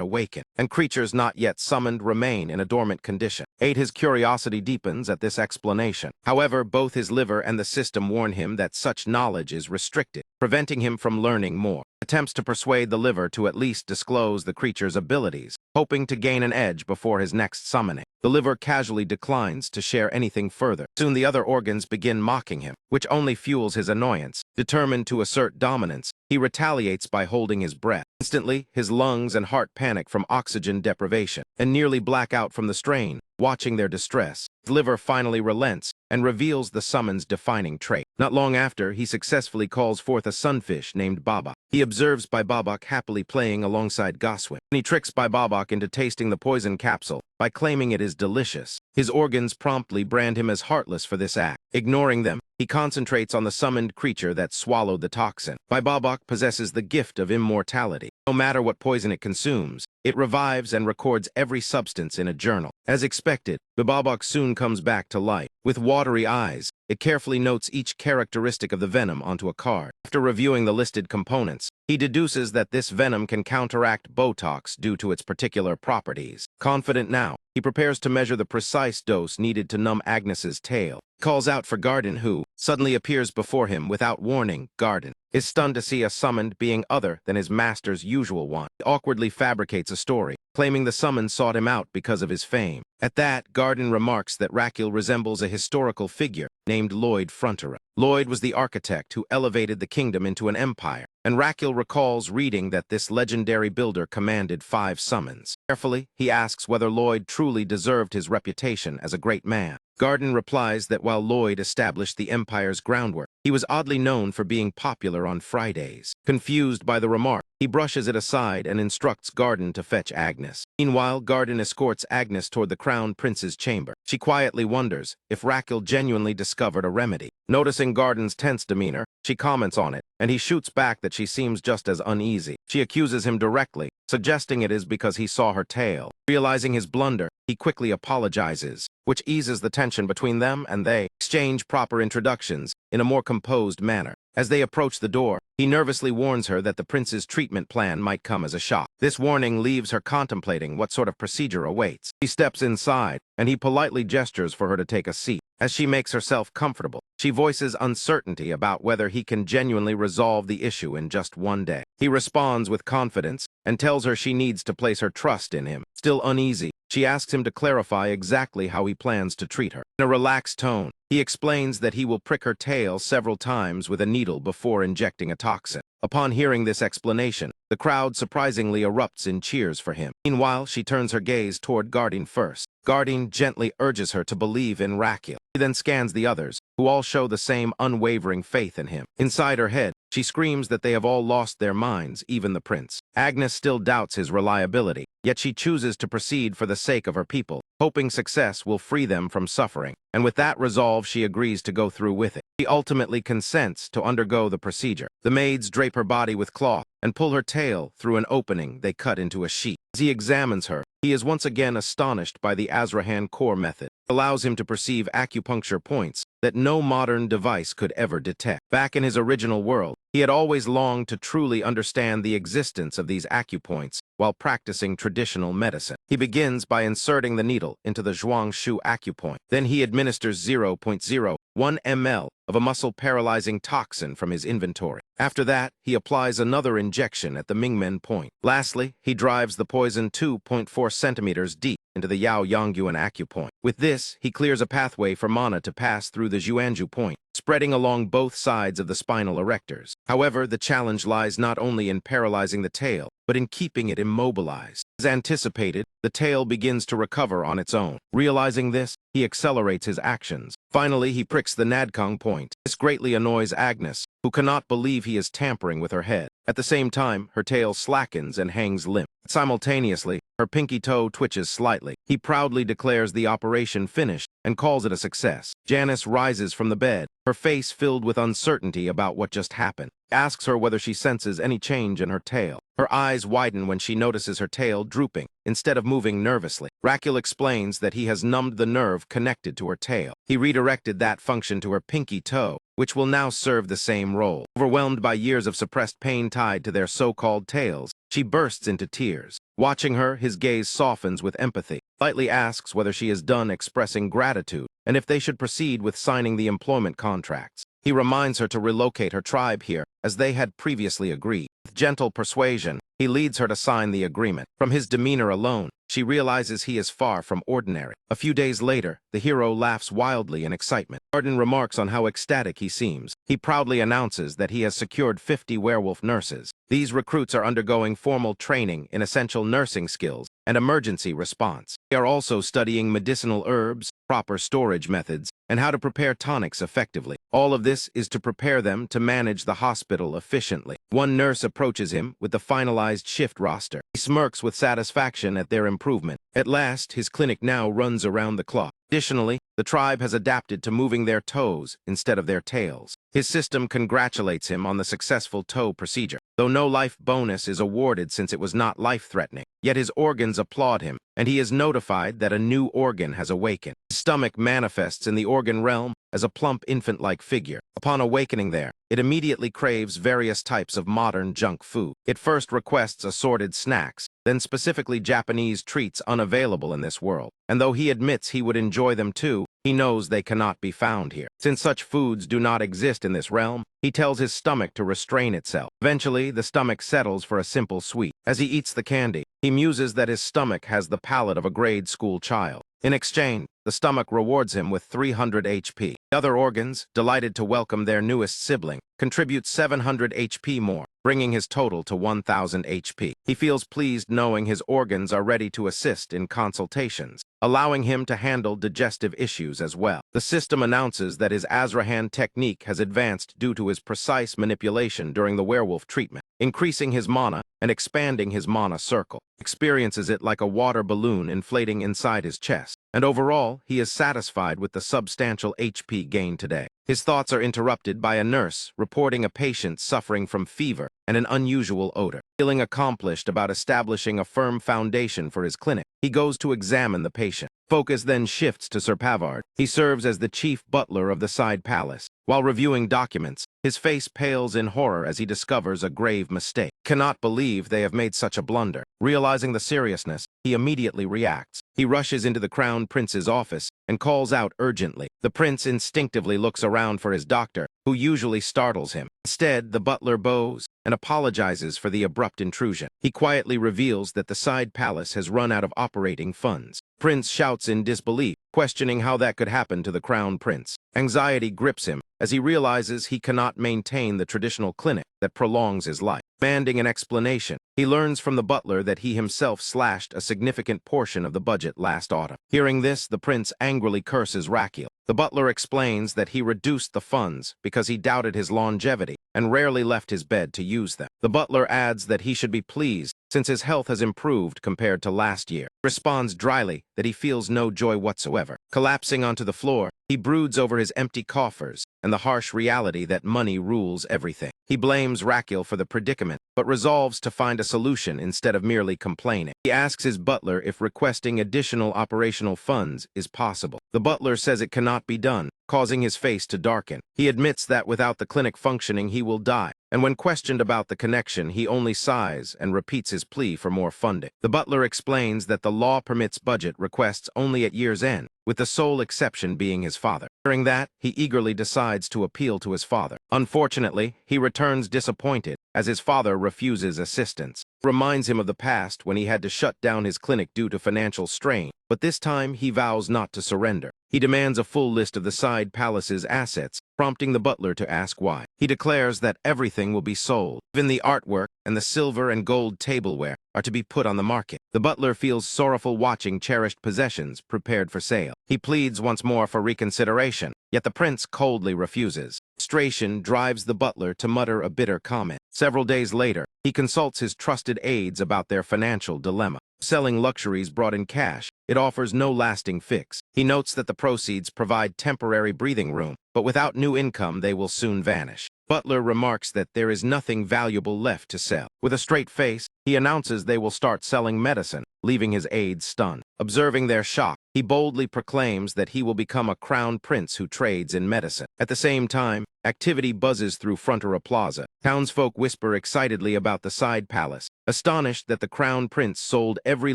awaken and creatures not yet summoned remain in a dormant condition. His curiosity deepens at this explanation. However, both his liver and the system warn him that such knowledge is restricted, preventing him from learning more. Attempts to persuade the liver to at least disclose the creature's abilities, hoping to gain an edge before his next summoning. The liver casually declines to share anything further. Soon the other organs begin mocking him, which only fuels his annoyance. Determined to assert dominance, he retaliates by holding his breath. Instantly, his lungs and heart panic from oxygen deprivation and nearly black out from the strain. Watching their distress, his liver finally relents and reveals the summon's defining trait. Not long after, he successfully calls forth a sunfish named Babak. He observes Babak happily playing alongside Goswin. He tricks Babak into tasting the poison capsule by claiming it is delicious. His organs promptly brand him as heartless for this act. Ignoring them, he concentrates on the summoned creature that swallowed the toxin. Babak possesses the gift of immortality. No matter what poison it consumes, it revives and records every substance in a journal. As expected, Babak soon comes back to life. With watery eyes, it carefully notes each characteristic of the venom onto a card. After reviewing the listed components, he deduces that this venom can counteract Botox due to its particular properties. Confident now, he prepares to measure the precise dose needed to numb Agnes's tail. He calls out for Garden, who suddenly appears before him without warning. Garden is stunned to see a summoned being other than his master's usual one. He awkwardly fabricates a story, claiming the summon sought him out because of his fame. At that, Garden remarks that Rakil resembles a historical figure named Lloyd Frontera. Lloyd was the architect who elevated the kingdom into an empire, and Rakil recalls reading that this legendary builder commanded 5 summons. Carefully, he asks whether Lloyd truly deserved his reputation as a great man. Garden replies that while Lloyd established the empire's groundwork, he was oddly known for being popular on Fridays. Confused by the remark, he brushes it aside and instructs Garden to fetch Agnes. Meanwhile, Garden escorts Agnes toward the crown prince's chamber. She quietly wonders if Rakil genuinely discovered a remedy. Noticing Garden's tense demeanor, she comments on it, and he shoots back that she seems just as uneasy. She accuses him directly, suggesting it is because he saw her tail. Realizing his blunder, he quickly apologizes, which eases the tension between them, and they exchange proper introductions in a more composed manner. As they approach the door, he nervously warns her that the prince's treatment plan might come as a shock. This warning leaves her contemplating what sort of procedure awaits. He steps inside, and he politely gestures for her to take a seat. As she makes herself comfortable, she voices uncertainty about whether he can genuinely resolve the issue in just one day. He responds with confidence and tells her she needs to place her trust in him. Still uneasy, she asks him to clarify exactly how he plans to treat her. In a relaxed tone, he explains that he will prick her tail several times with a needle before injecting a toxin. Upon hearing this explanation, The crowd surprisingly erupts in cheers for him. Meanwhile, she turns her gaze toward Gardine first. Gardine gently urges her to believe in Rakil. He then scans the others, who all show the same unwavering faith in him. Inside her head, she screams that they have all lost their minds, even the prince. Agnes still doubts his reliability, yet she chooses to proceed for the sake of her people, hoping success will free them from suffering. And with that resolve, she agrees to go through with it. She ultimately consents to undergo the procedure. The maids drape her body with cloth and pull her tail through an opening they cut into a sheet. As he examines her, he is once again astonished by the Azrahan core method. It allows him to perceive acupuncture points that no modern device could ever detect. Back in his original world, he had always longed to truly understand the existence of these acupoints while practicing traditional medicine. He begins by inserting the needle into the Zhuangshu acupoint. Then he administers 0.01 ml of a muscle-paralyzing toxin from his inventory. After that, he applies another injection at the Mingmen point. Lastly, he drives the poison 2.4 centimeters deep into the Yao Yongyuan acupoint. With this, he clears a pathway for mana to pass through the Zhuanju point, spreading along both sides of the spinal erectors. However, the challenge lies not only in paralyzing the tail, but in keeping it immobilized. As anticipated, the tail begins to recover on its own. Realizing this, he accelerates his actions. Finally, he pricks the Nadkong point. This greatly annoys Agnes, who cannot believe he is tampering with her head. At the same time, her tail slackens and hangs limp. Simultaneously, her pinky toe twitches slightly. He proudly declares the operation finished and calls it a success. Janice rises from the bed, her face filled with uncertainty about what just happened. Asks her whether she senses any change in her tail. Her eyes widen when she notices her tail drooping, instead of moving nervously. Rakil explains that he has numbed the nerve connected to her tail. He redirected that function to her pinky toe, which will now serve the same role. Overwhelmed by years of suppressed pain tied to their so-called tails, she bursts into tears. Watching her, his gaze softens with empathy. Lightly asks whether she is done expressing gratitude and if they should proceed with signing the employment contracts. He reminds her to relocate her tribe here, as they had previously agreed. With gentle persuasion, he leads her to sign the agreement. From his demeanor alone, she realizes he is far from ordinary. A few days later, the hero laughs wildly in excitement. Arden remarks on how ecstatic he seems. He proudly announces that he has secured 50 werewolf nurses. These recruits are undergoing formal training in essential nursing skills and emergency response. They are also studying medicinal herbs, proper storage methods, and how to prepare tonics effectively. All of this is to prepare them to manage the hospital efficiently. One nurse approaches him with the finalized shift roster. He smirks with satisfaction at their improvement. At last, his clinic now runs around the clock. Additionally, the tribe has adapted to moving their toes instead of their tails. His system congratulates him on the successful toe procedure, though no life bonus is awarded since it was not life-threatening. Yet his organs applaud him, and he is notified that a new organ has awakened. His stomach manifests in the organ realm as a plump infant-like figure. Upon awakening there, it immediately craves various types of modern junk food. It first requests assorted snacks, then specifically Japanese treats unavailable in this world. And though he admits he would enjoy them too, he knows they cannot be found here. Since such foods do not exist in this realm, he tells his stomach to restrain itself. Eventually, the stomach settles for a simple sweet. As he eats the candy, he muses that his stomach has the palate of a grade school child. In exchange, the stomach rewards him with 300 HP. The other organs, delighted to welcome their newest sibling, contribute 700 HP more, bringing his total to 1,000 HP. He feels pleased knowing his organs are ready to assist in consultations, allowing him to handle digestive issues as well. The system announces that his Azrahan technique has advanced due to his precise manipulation during the werewolf treatment, increasing his mana and expanding his mana circle. Experiences it like a water balloon inflating inside his chest, and overall, he is satisfied with the substantial HP gained today. His thoughts are interrupted by a nurse reporting a patient suffering from fever and an unusual odor. Feeling accomplished about establishing a firm foundation for his clinic, he goes to examine the patient. Focus then shifts to Sir Pavard. He serves as the chief butler of the side palace. While reviewing documents, his face pales in horror as he discovers a grave mistake. Cannot believe they have made such a blunder. Realizing the seriousness, he immediately reacts. He rushes into the crown prince's office and calls out urgently. The prince instinctively looks around for his doctor, who usually startles him. Instead, the butler bows and apologizes for the abrupt intrusion. He quietly reveals that the side palace has run out of operating funds. Prince shouts in disbelief, questioning how that could happen to the crown prince. Anxiety grips him as he realizes he cannot maintain the traditional clinic that prolongs his life. Demanding an explanation, he learns from the butler that he himself slashed a significant portion of the budget last autumn. Hearing this, the prince angrily curses Rakiel. The butler explains that he reduced the funds because he doubted his longevity and rarely left his bed to use them. The butler adds that he should be pleased since his health has improved compared to last year. He responds dryly that he feels no joy whatsoever. Collapsing onto the floor, he broods over his empty coffers and the harsh reality that money rules everything. He blames Rakiel for the predicament, but resolves to find a solution instead of merely complaining. He asks his butler if requesting additional operational funds is possible. The butler says it cannot be done, causing his face to darken. He admits that without the clinic functioning, he will die. And when questioned about the connection, he only sighs and repeats his plea for more funding. The butler explains that the law permits budget requests only at year's end, with the sole exception being his father. Hearing that, he eagerly decides to appeal to his father. Unfortunately, he returns disappointed as his father refuses assistance. It reminds him of the past when he had to shut down his clinic due to financial strain, but this time he vows not to surrender. He demands a full list of the side palace's assets, prompting the butler to ask why. He declares that everything will be sold. Even the artwork and the silver and gold tableware are to be put on the market. The butler feels sorrowful watching cherished possessions prepared for sale. He pleads once more for reconsideration, yet the prince coldly refuses. Frustration drives the butler to mutter a bitter comment. Several days later, he consults his trusted aides about their financial dilemma. Selling luxuries brought in cash, it offers no lasting fix. He notes that the proceeds provide temporary breathing room, but without new income they will soon vanish. Butler remarks that there is nothing valuable left to sell. With a straight face, he announces they will start selling medicine, leaving his aides stunned. Observing their shock, he boldly proclaims that he will become a crown prince who trades in medicine. At the same time, activity buzzes through Frontera Plaza. Townsfolk whisper excitedly about the side palace, astonished that the crown prince sold every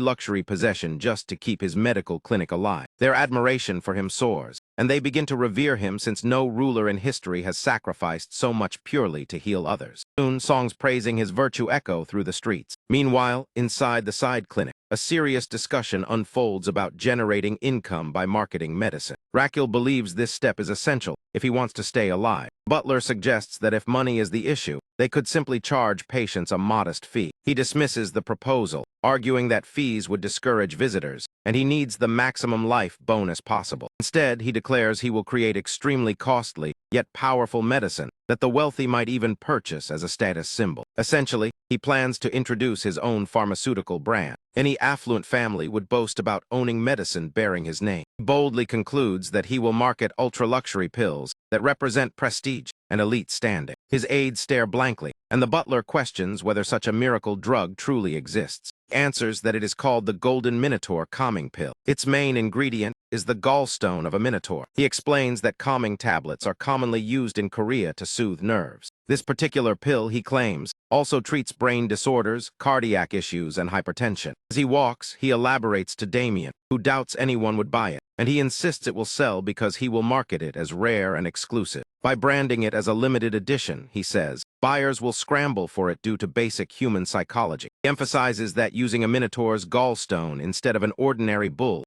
luxury possession just to keep his medical clinic alive. Their admiration for him soars, and they begin to revere him since no ruler in history has sacrificed so much purely to heal others. Soon, songs praising his virtue echo through the streets. Meanwhile, inside the side clinic, a serious discussion unfolds about generating income by marketing medicine. Rakiel believes this step is essential if he wants to stay alive. Butler suggests that if money is the issue, they could simply charge patients a modest fee. He dismisses the proposal, arguing that fees would discourage visitors, and he needs the maximum life bonus possible. Instead, he declares he will create extremely costly, yet powerful medicine that the wealthy might even purchase as a status symbol. Essentially, he plans to introduce his own pharmaceutical brand. Any affluent family would boast about owning medicine bearing his name. He boldly concludes that he will market ultra-luxury pills that represent prestige and elite standing. His aides stare blankly, and the butler questions whether such a miracle drug truly exists. He answers that it is called the Golden Minotaur calming pill. Its main ingredient is the gallstone of a minotaur. He explains that calming tablets are commonly used in Korea to soothe nerves. This particular pill, he claims, also treats brain disorders, cardiac issues, and hypertension. As he walks, he elaborates to Damien, who doubts anyone would buy it, and he insists it will sell because he will market it as rare and exclusive. By branding it as a limited edition, he says, buyers will scramble for it due to basic human psychology. He emphasizes that using a minotaur's gallstone instead of an ordinary bull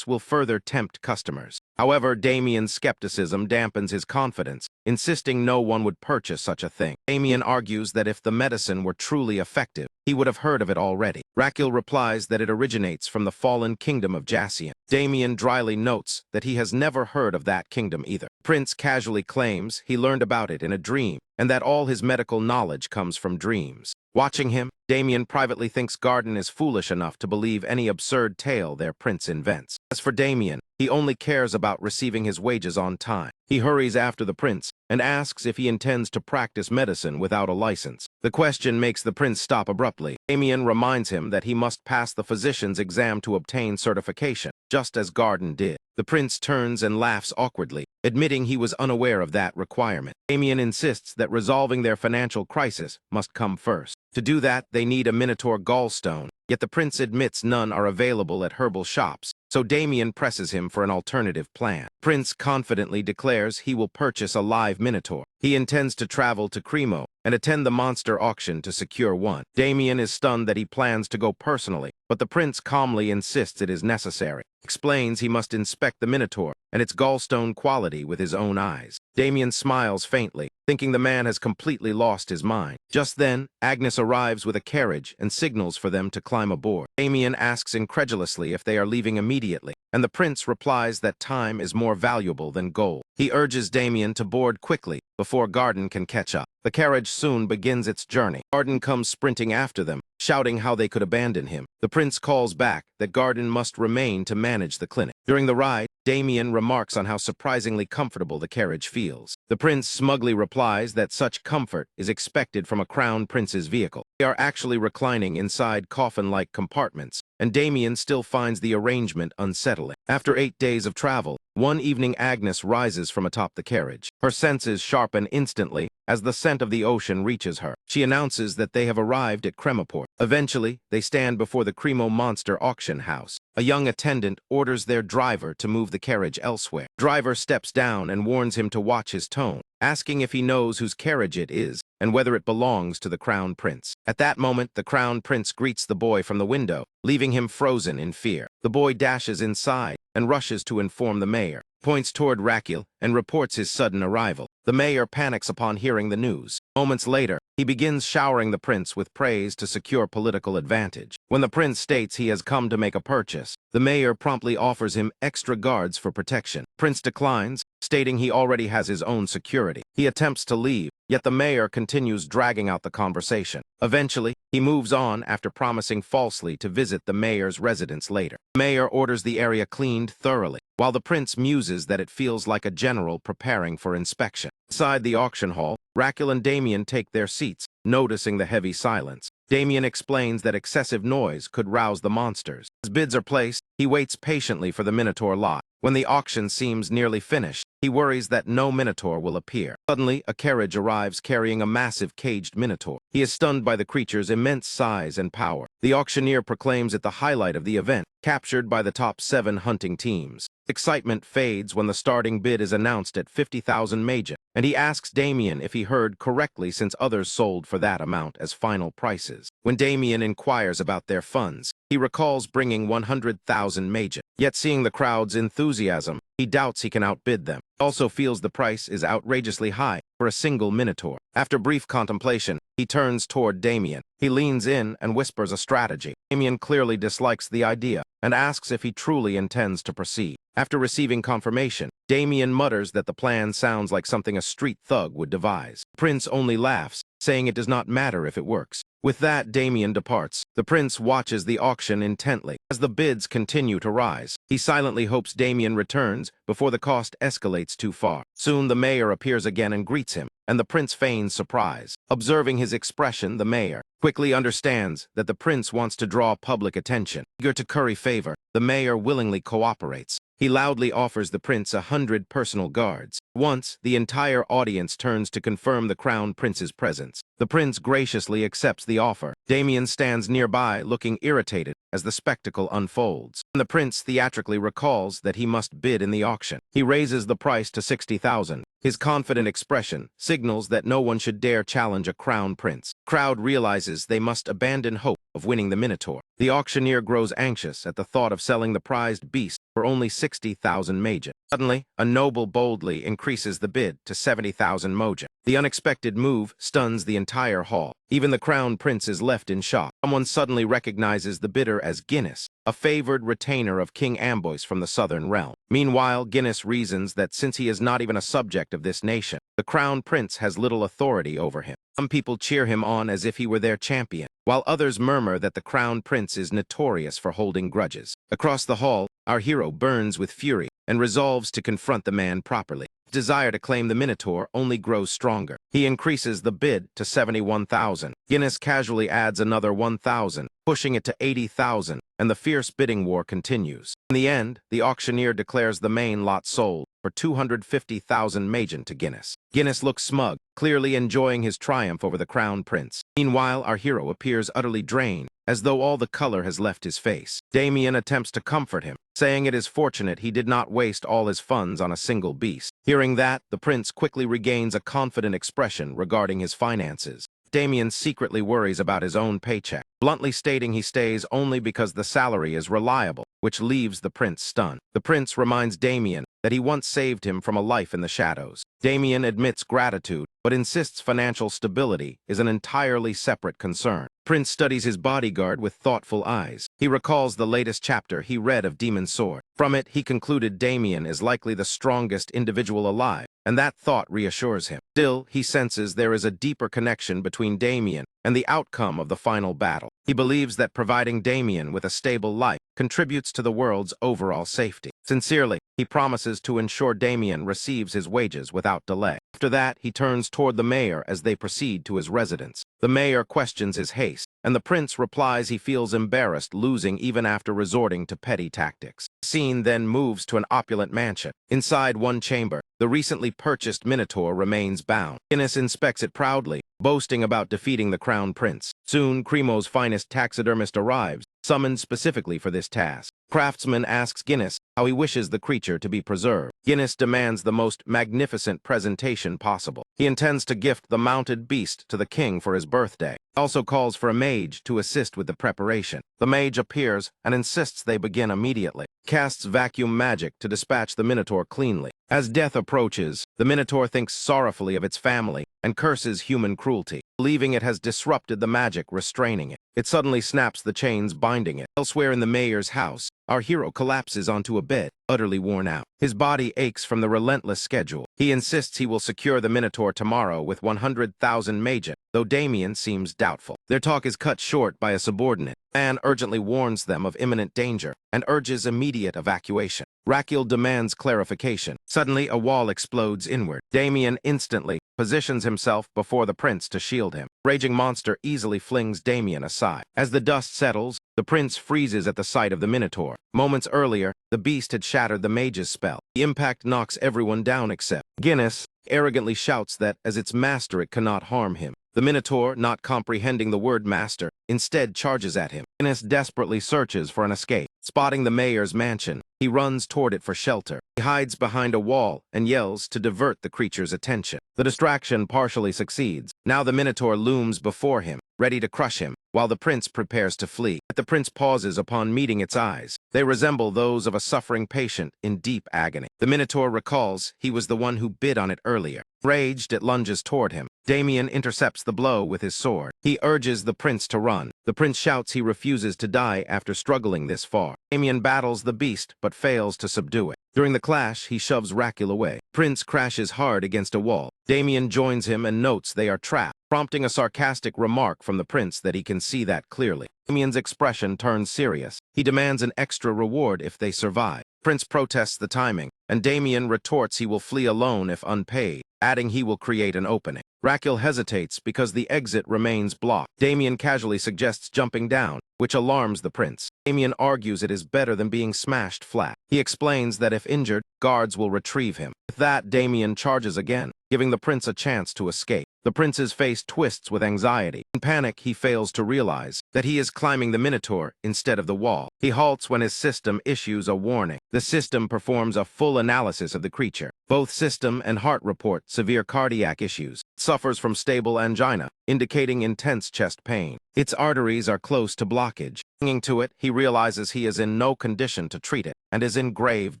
will further tempt customers. However, Damien's skepticism dampens his confidence, insisting no one would purchase such a thing. Damien argues that if the medicine were truly effective, he would have heard of it already. Rakiel replies that it originates from the fallen kingdom of Jassian. Damien dryly notes that he has never heard of that kingdom either. Prince casually claims he learned about it in a dream, and that all his medical knowledge comes from dreams. Watching him, Damien privately thinks Garden is foolish enough to believe any absurd tale their prince invents. As for Damien, he only cares about receiving his wages on time. He hurries after the prince and asks if he intends to practice medicine without a license. The question makes the prince stop abruptly. Damien reminds him that he must pass the physician's exam to obtain certification, just as Garden did. The prince turns and laughs awkwardly, admitting he was unaware of that requirement. Damien insists that resolving their financial crisis must come first. To do that, they need a Minotaur gallstone, yet the prince admits none are available at herbal shops, so Damien presses him for an alternative plan. Prince confidently declares he will purchase a live Minotaur. He intends to travel to Cremo, and attend the monster auction to secure one. Damien is stunned that he plans to go personally, but the prince calmly insists it is necessary. Explains he must inspect the Minotaur and its gallstone quality with his own eyes. Damien smiles faintly, thinking the man has completely lost his mind. Just then, Agnes arrives with a carriage and signals for them to climb aboard. Damien asks incredulously if they are leaving immediately, and the prince replies that time is more valuable than gold. He urges Damien to board quickly before Garden can catch up. The carriage soon begins its journey. Garden comes sprinting after them, shouting how they could abandon him. The prince calls back that Garden must remain to manage the clinic. During the ride, Damien remarks on how surprisingly comfortable the carriage feels. The prince smugly replies that such comfort is expected from a crown prince's vehicle. They are actually reclining inside coffin-like compartments, and Damien still finds the arrangement unsettling. After 8 days of travel, one evening Agnes rises from atop the carriage. Her senses sharpen instantly as the scent of the ocean reaches her. She announces that they have arrived at Cremaport. Eventually, they stand before the Cremo Monster auction house. A young attendant orders their driver to move the carriage elsewhere. Driver steps down and warns him to watch his tone, asking if he knows whose carriage it is and whether it belongs to the Crown Prince. At that moment, the Crown Prince greets the boy from the window, leaving him frozen in fear. The boy dashes inside and rushes to inform the mayor, points toward Rakil, and reports his sudden arrival. The mayor panics upon hearing the news. Moments later, he begins showering the prince with praise to secure political advantage. When the prince states he has come to make a purchase, the mayor promptly offers him extra guards for protection. Prince declines, stating he already has his own security. He attempts to leave, yet the mayor continues dragging out the conversation. Eventually, he moves on after promising falsely to visit the mayor's residence later. The mayor orders the area cleaned thoroughly, while the prince muses that it feels like a general preparing for inspection. Inside the auction hall, Rakil and Damien take their seats, noticing the heavy silence. Damien explains that excessive noise could rouse the monsters. As bids are placed, he waits patiently for the Minotaur lot. When the auction seems nearly finished, he worries that no Minotaur will appear. Suddenly, a carriage arrives carrying a massive caged Minotaur. He is stunned by the creature's immense size and power. The auctioneer proclaims it the highlight of the event, captured by the top 7 hunting teams. Excitement fades when the starting bid is announced at 50,000 Maja, and he asks Damien if he heard correctly since others sold for that amount as final prices. When Damien inquires about their funds, he recalls bringing 100,000 Maja. Yet seeing the crowd's enthusiasm, he doubts he can outbid them. He also feels the price is outrageously high for a single Minotaur. After brief contemplation, he turns toward Damien. He leans in and whispers a strategy. Damien clearly dislikes the idea and asks if he truly intends to proceed. After receiving confirmation, Damien mutters that the plan sounds like something a street thug would devise. Prince only laughs, saying it does not matter if it works. With that, Damien departs. The prince watches the auction intently. As the bids continue to rise, he silently hopes Damien returns before the cost escalates too far. Soon the mayor appears again and greets him, and the prince feigns surprise. Observing his expression, the mayor quickly understands that the prince wants to draw public attention. Eager to curry favor, the mayor willingly cooperates. He loudly offers the prince 100 personal guards. Once, the entire audience turns to confirm the crown prince's presence. The prince graciously accepts the offer. Damien stands nearby, looking irritated as the spectacle unfolds. The prince theatrically recalls that he must bid in the auction. He raises the price to 60,000. His confident expression signals that no one should dare challenge a crown prince. Crowd realizes they must abandon hope of winning the Minotaur. The auctioneer grows anxious at the thought of selling the prized beast for only 60,000 Maja. Suddenly, a noble boldly increases the bid to 70,000 Moja. The unexpected move stuns the entire hall. Even the crown prince is left in shock. Someone suddenly recognizes the bidder as Guinness, a favored retainer of King Amboise from the southern realm. Meanwhile, Guinness reasons that since he is not even a subject of this nation, the crown prince has little authority over him. Some people cheer him on as if he were their champion, while others murmur that the crown prince is notorious for holding grudges. Across the hall, our hero burns with fury and resolves to confront the man properly. His desire to claim the Minotaur only grows stronger. He increases the bid to 71,000. Guinness casually adds another 1,000, pushing it to 80,000, and the fierce bidding war continues. In the end, the auctioneer declares the main lot sold, for 250,000 Majan to Guinness. Guinness looks smug, clearly enjoying his triumph over the Crown Prince. Meanwhile, our hero appears utterly drained, as though all the color has left his face. Damien attempts to comfort him, saying it is fortunate he did not waste all his funds on a single beast. Hearing that, the prince quickly regains a confident expression regarding his finances. Damien secretly worries about his own paycheck, bluntly stating he stays only because the salary is reliable, which leaves the prince stunned. The prince reminds Damien that he once saved him from a life in the shadows. Damien admits gratitude, but insists financial stability is an entirely separate concern. Prince studies his bodyguard with thoughtful eyes. He recalls the latest chapter he read of Demon Sword. From it, he concluded Damien is likely the strongest individual alive, and that thought reassures him. Still, he senses there is a deeper connection between Damien and the outcome of the final battle. He believes that providing Damien with a stable life contributes to the world's overall safety. Sincerely, he promises to ensure Damien receives his wages without delay. After that, he turns toward the mayor as they proceed to his residence. The mayor questions his haste, and the prince replies he feels embarrassed losing even after resorting to petty tactics. The scene then moves to an opulent mansion. Inside one chamber, the recently purchased Minotaur remains bound. Guinness inspects it proudly, boasting about defeating the Crown Prince. Soon, Cremo's finest taxidermist arrives, summoned specifically for this task. Craftsman asks Guinness how he wishes the creature to be preserved. Guinness demands the most magnificent presentation possible. He intends to gift the mounted beast to the king for his birthday. He also calls for a mage to assist with the preparation. The mage appears and insists they begin immediately. Casts vacuum magic to dispatch the Minotaur cleanly. As death approaches, the Minotaur thinks sorrowfully of its family and curses human cruelty, believing it has disrupted the magic restraining it. It suddenly snaps the chains binding it. Elsewhere in the mayor's house, our hero collapses onto a bed, utterly worn out. His body aches from the relentless schedule. He insists he will secure the Minotaur tomorrow with 100,000 Majan, though Damien seems doubtful. Their talk is cut short by a subordinate. Anne urgently warns them of imminent danger and urges immediate evacuation. Raquel demands clarification. Suddenly, a wall explodes inward. Damien instantly positions himself before the prince to shield him. Raging monster easily flings Damien aside. As the dust settles, the prince freezes at the sight of the Minotaur. Moments earlier, the beast had shattered the mage's spell. The impact knocks everyone down except Guinness, arrogantly shouts that as its master it cannot harm him. The Minotaur, not comprehending the word master, instead charges at him. Guinness desperately searches for an escape. Spotting the mayor's mansion, he runs toward it for shelter. He hides behind a wall and yells to divert the creature's attention. The distraction partially succeeds. Now the Minotaur looms before him, ready to crush him, while the prince prepares to flee. The prince pauses upon meeting its eyes. They resemble those of a suffering patient in deep agony. The Minotaur recalls he was the one who bid on it earlier. Raged, it lunges toward him. Damien intercepts the blow with his sword. He urges the prince to run. The prince shouts he refuses to die after struggling this far. Damien battles the beast, but fails to subdue it. During the clash, he shoves Raquel away. Prince crashes hard against a wall. Damien joins him and notes they are trapped, prompting a sarcastic remark from the prince that he can see that clearly. Damien's expression turns serious. He demands an extra reward if they survive. Prince protests the timing, and Damien retorts he will flee alone if unpaid, adding he will create an opening. Raquel hesitates because the exit remains blocked. Damien casually suggests jumping down, which alarms the prince. Damien argues it is better than being smashed flat. He explains that if injured, guards will retrieve him. With that, Damien charges again, giving the prince a chance to escape. The prince's face twists with anxiety. In panic, he fails to realize that he is climbing the Minotaur instead of the wall. He halts when his system issues a warning. The system performs a full analysis of the creature. Both system and heart report severe cardiac issues. It suffers from stable angina, indicating intense chest pain. Its arteries are close to blockage. Clinging to it, he realizes he is in no condition to treat it and is in grave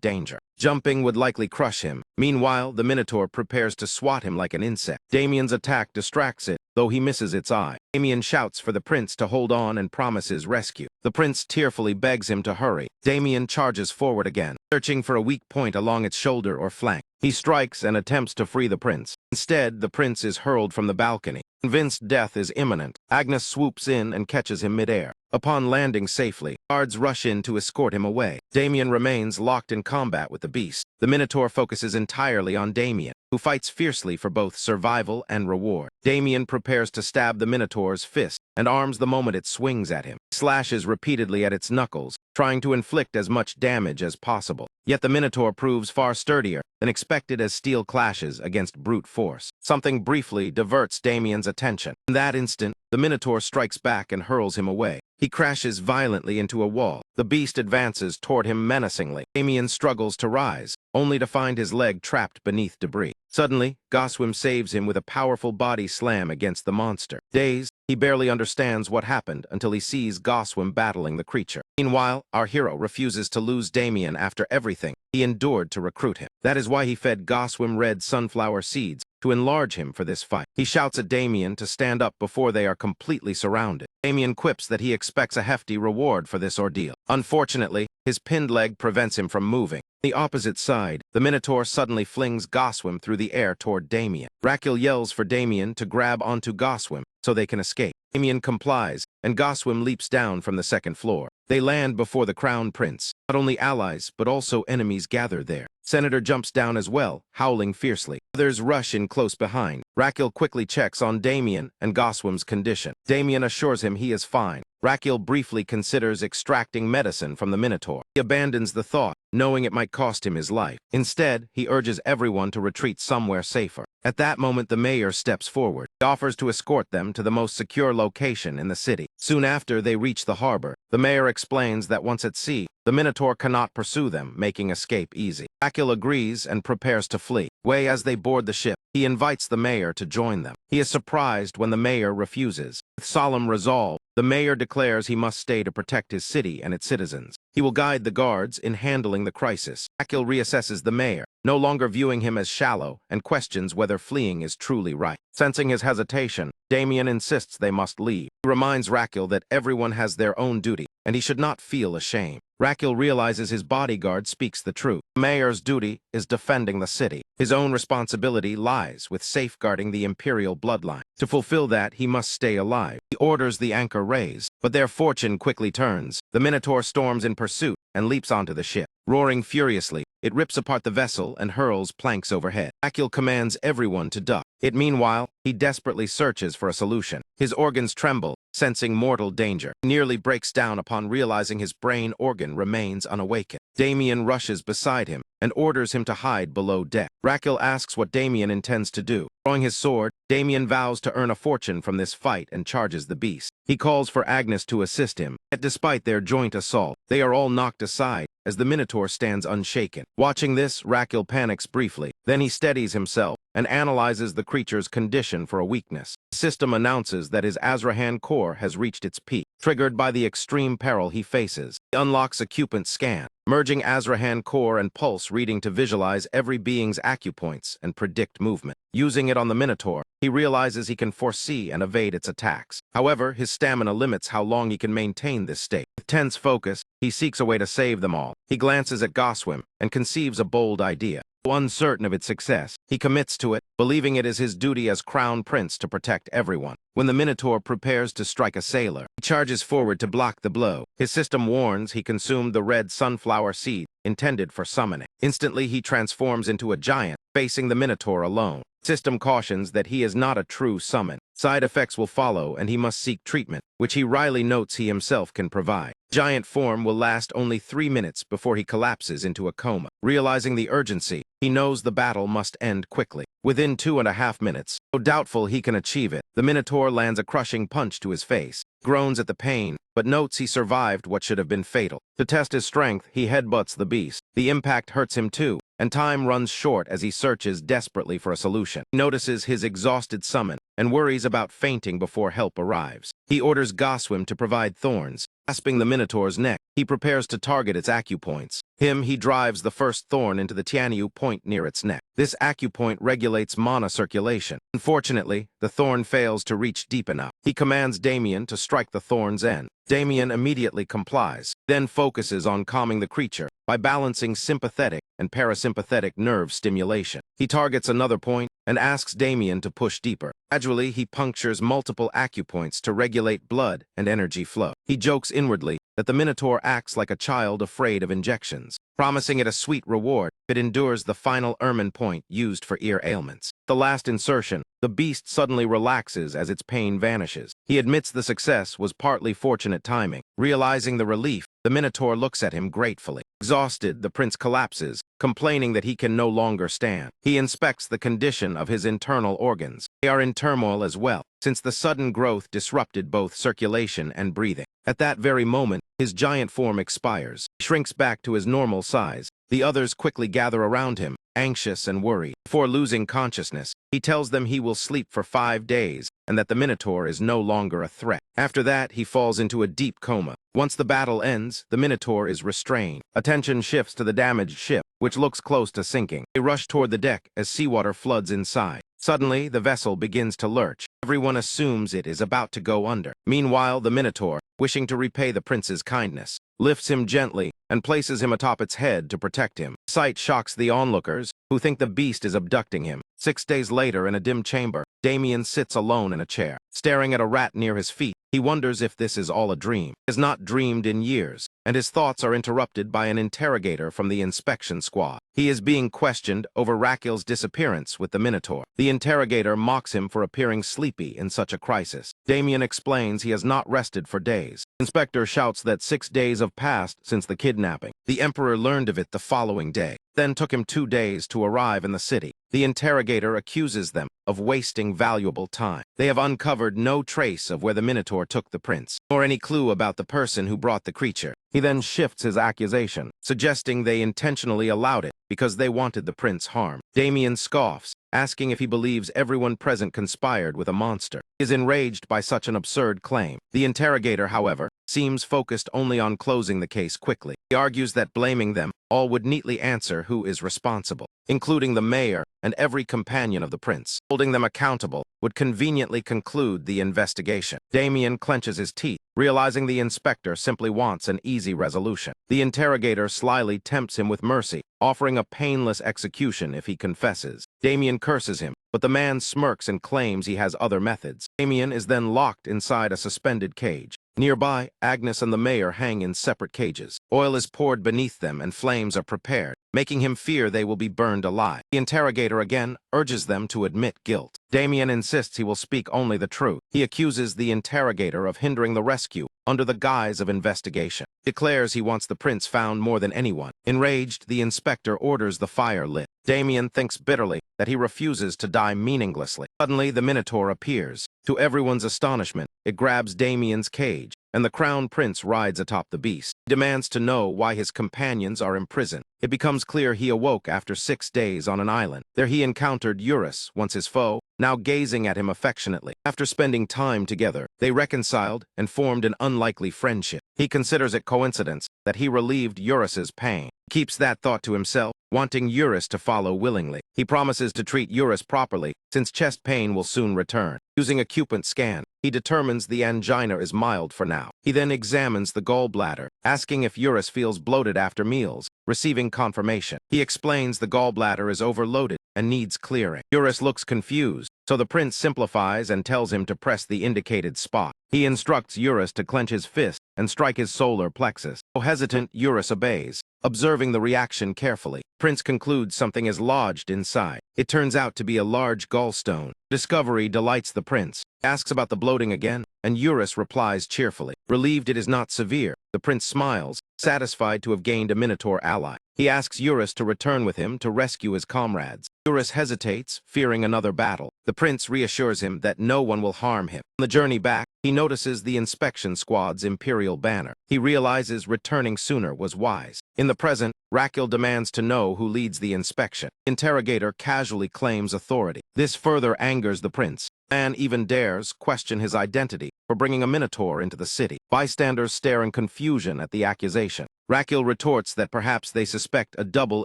danger. Jumping would likely crush him. Meanwhile, the Minotaur prepares to swat him like an insect. Damien's attack distracts it, though he misses its eye. Damien shouts for the prince to hold on and promises rescue. The prince tearfully begs him to hurry. Damien charges forward again, searching for a weak point along its shoulder or flank. He strikes and attempts to free the prince. Instead, the prince is hurled from the balcony. Convinced death is imminent, Agnes swoops in and catches him midair. Upon landing safely, guards rush in to escort him away. Damien remains locked in combat with the beast. The Minotaur focuses entirely on Damien, who fights fiercely for both survival and reward. Damien prepares to stab the Minotaur's fist and arms the moment it swings at him. He slashes repeatedly at its knuckles, trying to inflict as much damage as possible. Yet the Minotaur proves far sturdier than expected as steel clashes against brute force. Something briefly diverts Damien's attention. In that instant, the Minotaur strikes back and hurls him away. He crashes violently into a wall. The beast advances toward him menacingly. Damien struggles to rise, only to find his leg trapped beneath debris. Suddenly, Goswim saves him with a powerful body slam against the monster. Dazed, he barely understands what happened until he sees Goswim battling the creature. Meanwhile, our hero refuses to lose Damien after everything he endured to recruit him. That is why he fed Goswim red sunflower seeds, to enlarge him for this fight. He shouts at Damien to stand up before they are completely surrounded. Damien quips that he expects a hefty reward for this ordeal. Unfortunately, his pinned leg prevents him from moving. The opposite side, the Minotaur suddenly flings Goswim through the air toward Damien. Raquel yells for Damien to grab onto Goswim so they can escape. Damien complies, and Goswim leaps down from the second floor. They land before the Crown Prince. Not only allies, but also enemies gather there. Senator jumps down as well, howling fiercely. Others rush in close behind. Raquel quickly checks on Damien and Goswim's condition. Damien assures him he is fine. Raquel briefly considers extracting medicine from the Minotaur. He abandons the thought, knowing it might cost him his life. Instead, he urges everyone to retreat somewhere safer. At that moment, the mayor steps forward. He offers to escort them to the most secure location in the city. Soon after they reach the harbor, the mayor explains that once at sea, the Minotaur cannot pursue them, making escape easy. Raquel agrees and prepares to flee. As they board the ship, he invites the mayor to join them. He is surprised when the mayor refuses. With solemn resolve, the mayor declares he must stay to protect his city and its citizens. He will guide the guards in handling the crisis. Raquel reassesses the mayor, no longer viewing him as shallow, and questions whether fleeing is truly right. Sensing his hesitation, Damien insists they must leave. He reminds Raquel that everyone has their own duty, and he should not feel ashamed. Raquel realizes his bodyguard speaks the truth. The mayor's duty is defending the city. His own responsibility lies with safeguarding the imperial bloodline. To fulfill that, he must stay alive. He orders the anchor raised, but their fortune quickly turns. The Minotaur storms in pursuit and leaps onto the ship. Roaring furiously, it rips apart the vessel and hurls planks overhead. Raquel commands everyone to duck. Meanwhile, he desperately searches for a solution. His organs tremble, sensing mortal danger. He nearly breaks down upon realizing his brain organ remains unawakened. Damien rushes beside him and orders him to hide below deck. Raquel asks what Damien intends to do. Drawing his sword, Damien vows to earn a fortune from this fight and charges the beast. He calls for Agnes to assist him, yet despite their joint assault, they are all knocked aside as the Minotaur stands unshaken. Watching this, Raquel panics briefly. Then he steadies himself and analyzes the creature's condition for a weakness. The system announces that his Azrahan core has reached its peak. Triggered by the extreme peril he faces, he unlocks a Cupid scan, merging Azrahan core and pulse reading to visualize every being's acupoints and predict movement. Using it on the Minotaur, he realizes he can foresee and evade its attacks. However, his stamina limits how long he can maintain this state. With tense focus, he seeks a way to save them all. He glances at Goswim and conceives a bold idea. Uncertain of its success, he commits to it, believing it is his duty as Crown Prince to protect everyone. When the Minotaur prepares to strike a sailor, he charges forward to block the blow. His system warns he consumed the red sunflower seed intended for summoning. Instantly, he transforms into a giant, facing the Minotaur alone. System cautions that he is not a true summon. Side effects will follow, and he must seek treatment, which he wryly notes he himself can provide. Giant form will last only 3 minutes before he collapses into a coma. Realizing the urgency, he knows the battle must end quickly. Within 2.5 minutes, though doubtful he can achieve it, the Minotaur lands a crushing punch to his face, groans at the pain, but notes he survived what should have been fatal. To test his strength, he headbutts the beast. The impact hurts him too, and time runs short as he searches desperately for a solution. He notices his exhausted summon and worries about fainting before help arrives. He orders Goswim to provide thorns. Grasping the Minotaur's neck, he prepares to target its acupoints. He drives the first thorn into the Tianyu point near its neck. This acupoint regulates mana circulation. Unfortunately, the thorn fails to reach deep enough. He commands Damien to strike the thorn's end. Damien immediately complies, then focuses on calming the creature by balancing sympathetic and parasympathetic nerve stimulation. He targets another point and asks Damien to push deeper. Gradually, he punctures multiple acupoints to regulate blood and energy flow. He jokes inwardly that the Minotaur acts like a child afraid of injections, promising it a sweet reward if it endures the final ermine point used for ear ailments. The last insertion, the beast suddenly relaxes as its pain vanishes. He admits the success was partly fortunate timing. Realizing the relief, The Minotaur looks at him gratefully. Exhausted, the prince collapses, complaining that he can no longer stand. He inspects the condition of his internal organs. They are in turmoil as well, since the sudden growth disrupted both circulation and breathing. At that very moment, his giant form expires, shrinks back to his normal size. The others quickly gather around him, anxious and worried. Before losing consciousness, he tells them he will sleep for 5 days and that the Minotaur is no longer a threat. After that, he falls into a deep coma. Once the battle ends, the Minotaur is restrained. Attention shifts to the damaged ship, which looks close to sinking. They rush toward the deck as seawater floods inside. Suddenly, the vessel begins to lurch. Everyone assumes it is about to go under. Meanwhile, the Minotaur, wishing to repay the prince's kindness, lifts him gently and places him atop its head to protect him. The sight shocks the onlookers, who think the beast is abducting him. 6 days later, in a dim chamber, Damien sits alone in a chair, staring at a rat near his feet. He wonders if this is all a dream. He has not dreamed in years, and his thoughts are interrupted by an interrogator from the inspection squad. He is being questioned over Raquel's disappearance with the Minotaur. The interrogator mocks him for appearing sleepy in such a crisis. Damien explains he has not rested for days. The inspector shouts that 6 days have passed since the kidnapping. The emperor learned of it the following day. Then took him 2 days to arrive in the city. The interrogator accuses them of wasting valuable time. They have uncovered no trace of where the Minotaur took the prince, nor any clue about the person who brought the creature. He then shifts his accusation, suggesting they intentionally allowed it because they wanted the prince harmed. Damien scoffs, asking if he believes everyone present conspired with a monster. He is enraged by such an absurd claim. The interrogator, however, seems focused only on closing the case quickly. He argues that blaming them all would neatly answer who is responsible, including the mayor and every companion of the prince. Holding them accountable would conveniently conclude the investigation. Damien clenches his teeth, realizing the inspector simply wants an easy resolution. The interrogator slyly tempts him with mercy, offering a painless execution if he confesses. Damien curses him, but the man smirks and claims he has other methods. Damien is then locked inside a suspended cage. Nearby, Agnes and the mayor hang in separate cages. Oil is poured beneath them and flames are prepared, making him fear they will be burned alive. The interrogator again urges them to admit guilt. Damien insists he will speak only the truth. He accuses the interrogator of hindering the rescue under the guise of investigation. Declares he wants the prince found more than anyone. Enraged, the inspector orders the fire lit. Damien thinks bitterly that he refuses to die meaninglessly. Suddenly, the Minotaur appears. To everyone's astonishment, it grabs Damien's cage, and the crown prince rides atop the beast. He demands to know why his companions are imprisoned. It becomes clear he awoke after 6 days on an island. There he encountered Eurus, once his foe, now gazing at him affectionately. After spending time together, they reconciled and formed an unlikely friendship. He considers it coincidence that he relieved Eurus's pain. He keeps that thought to himself, wanting Eurus to follow willingly. He promises to treat Eurus properly, since chest pain will soon return. Using a Cupid scan, he determines the angina is mild for now. He then examines the gallbladder, asking if Eurus feels bloated after meals, receiving confirmation. He explains the gallbladder is overloaded and needs clearing. Eurus looks confused, so the prince simplifies and tells him to press the indicated spot. He instructs Eurus to clench his fist and strike his solar plexus. Though hesitant, Eurus obeys, observing the reaction carefully. Prince concludes something is lodged inside. It turns out to be a large gallstone. Discovery delights the prince. He asks about the bloating again, and Eurus replies cheerfully. Relieved it is not severe, the prince smiles, satisfied to have gained a Minotaur ally. He asks Eurus to return with him to rescue his comrades. Eurus hesitates, fearing another battle. The prince reassures him that no one will harm him. On the journey back, he notices the inspection squad's imperial banner. He realizes returning sooner was wise. In the present, Raquel demands to know who leads the inspection. Interrogator casually claims authority. This further angers the prince. Man even dares question his identity for bringing a Minotaur into the city. Bystanders stare in confusion at the accusation. Raquel retorts that perhaps they suspect a double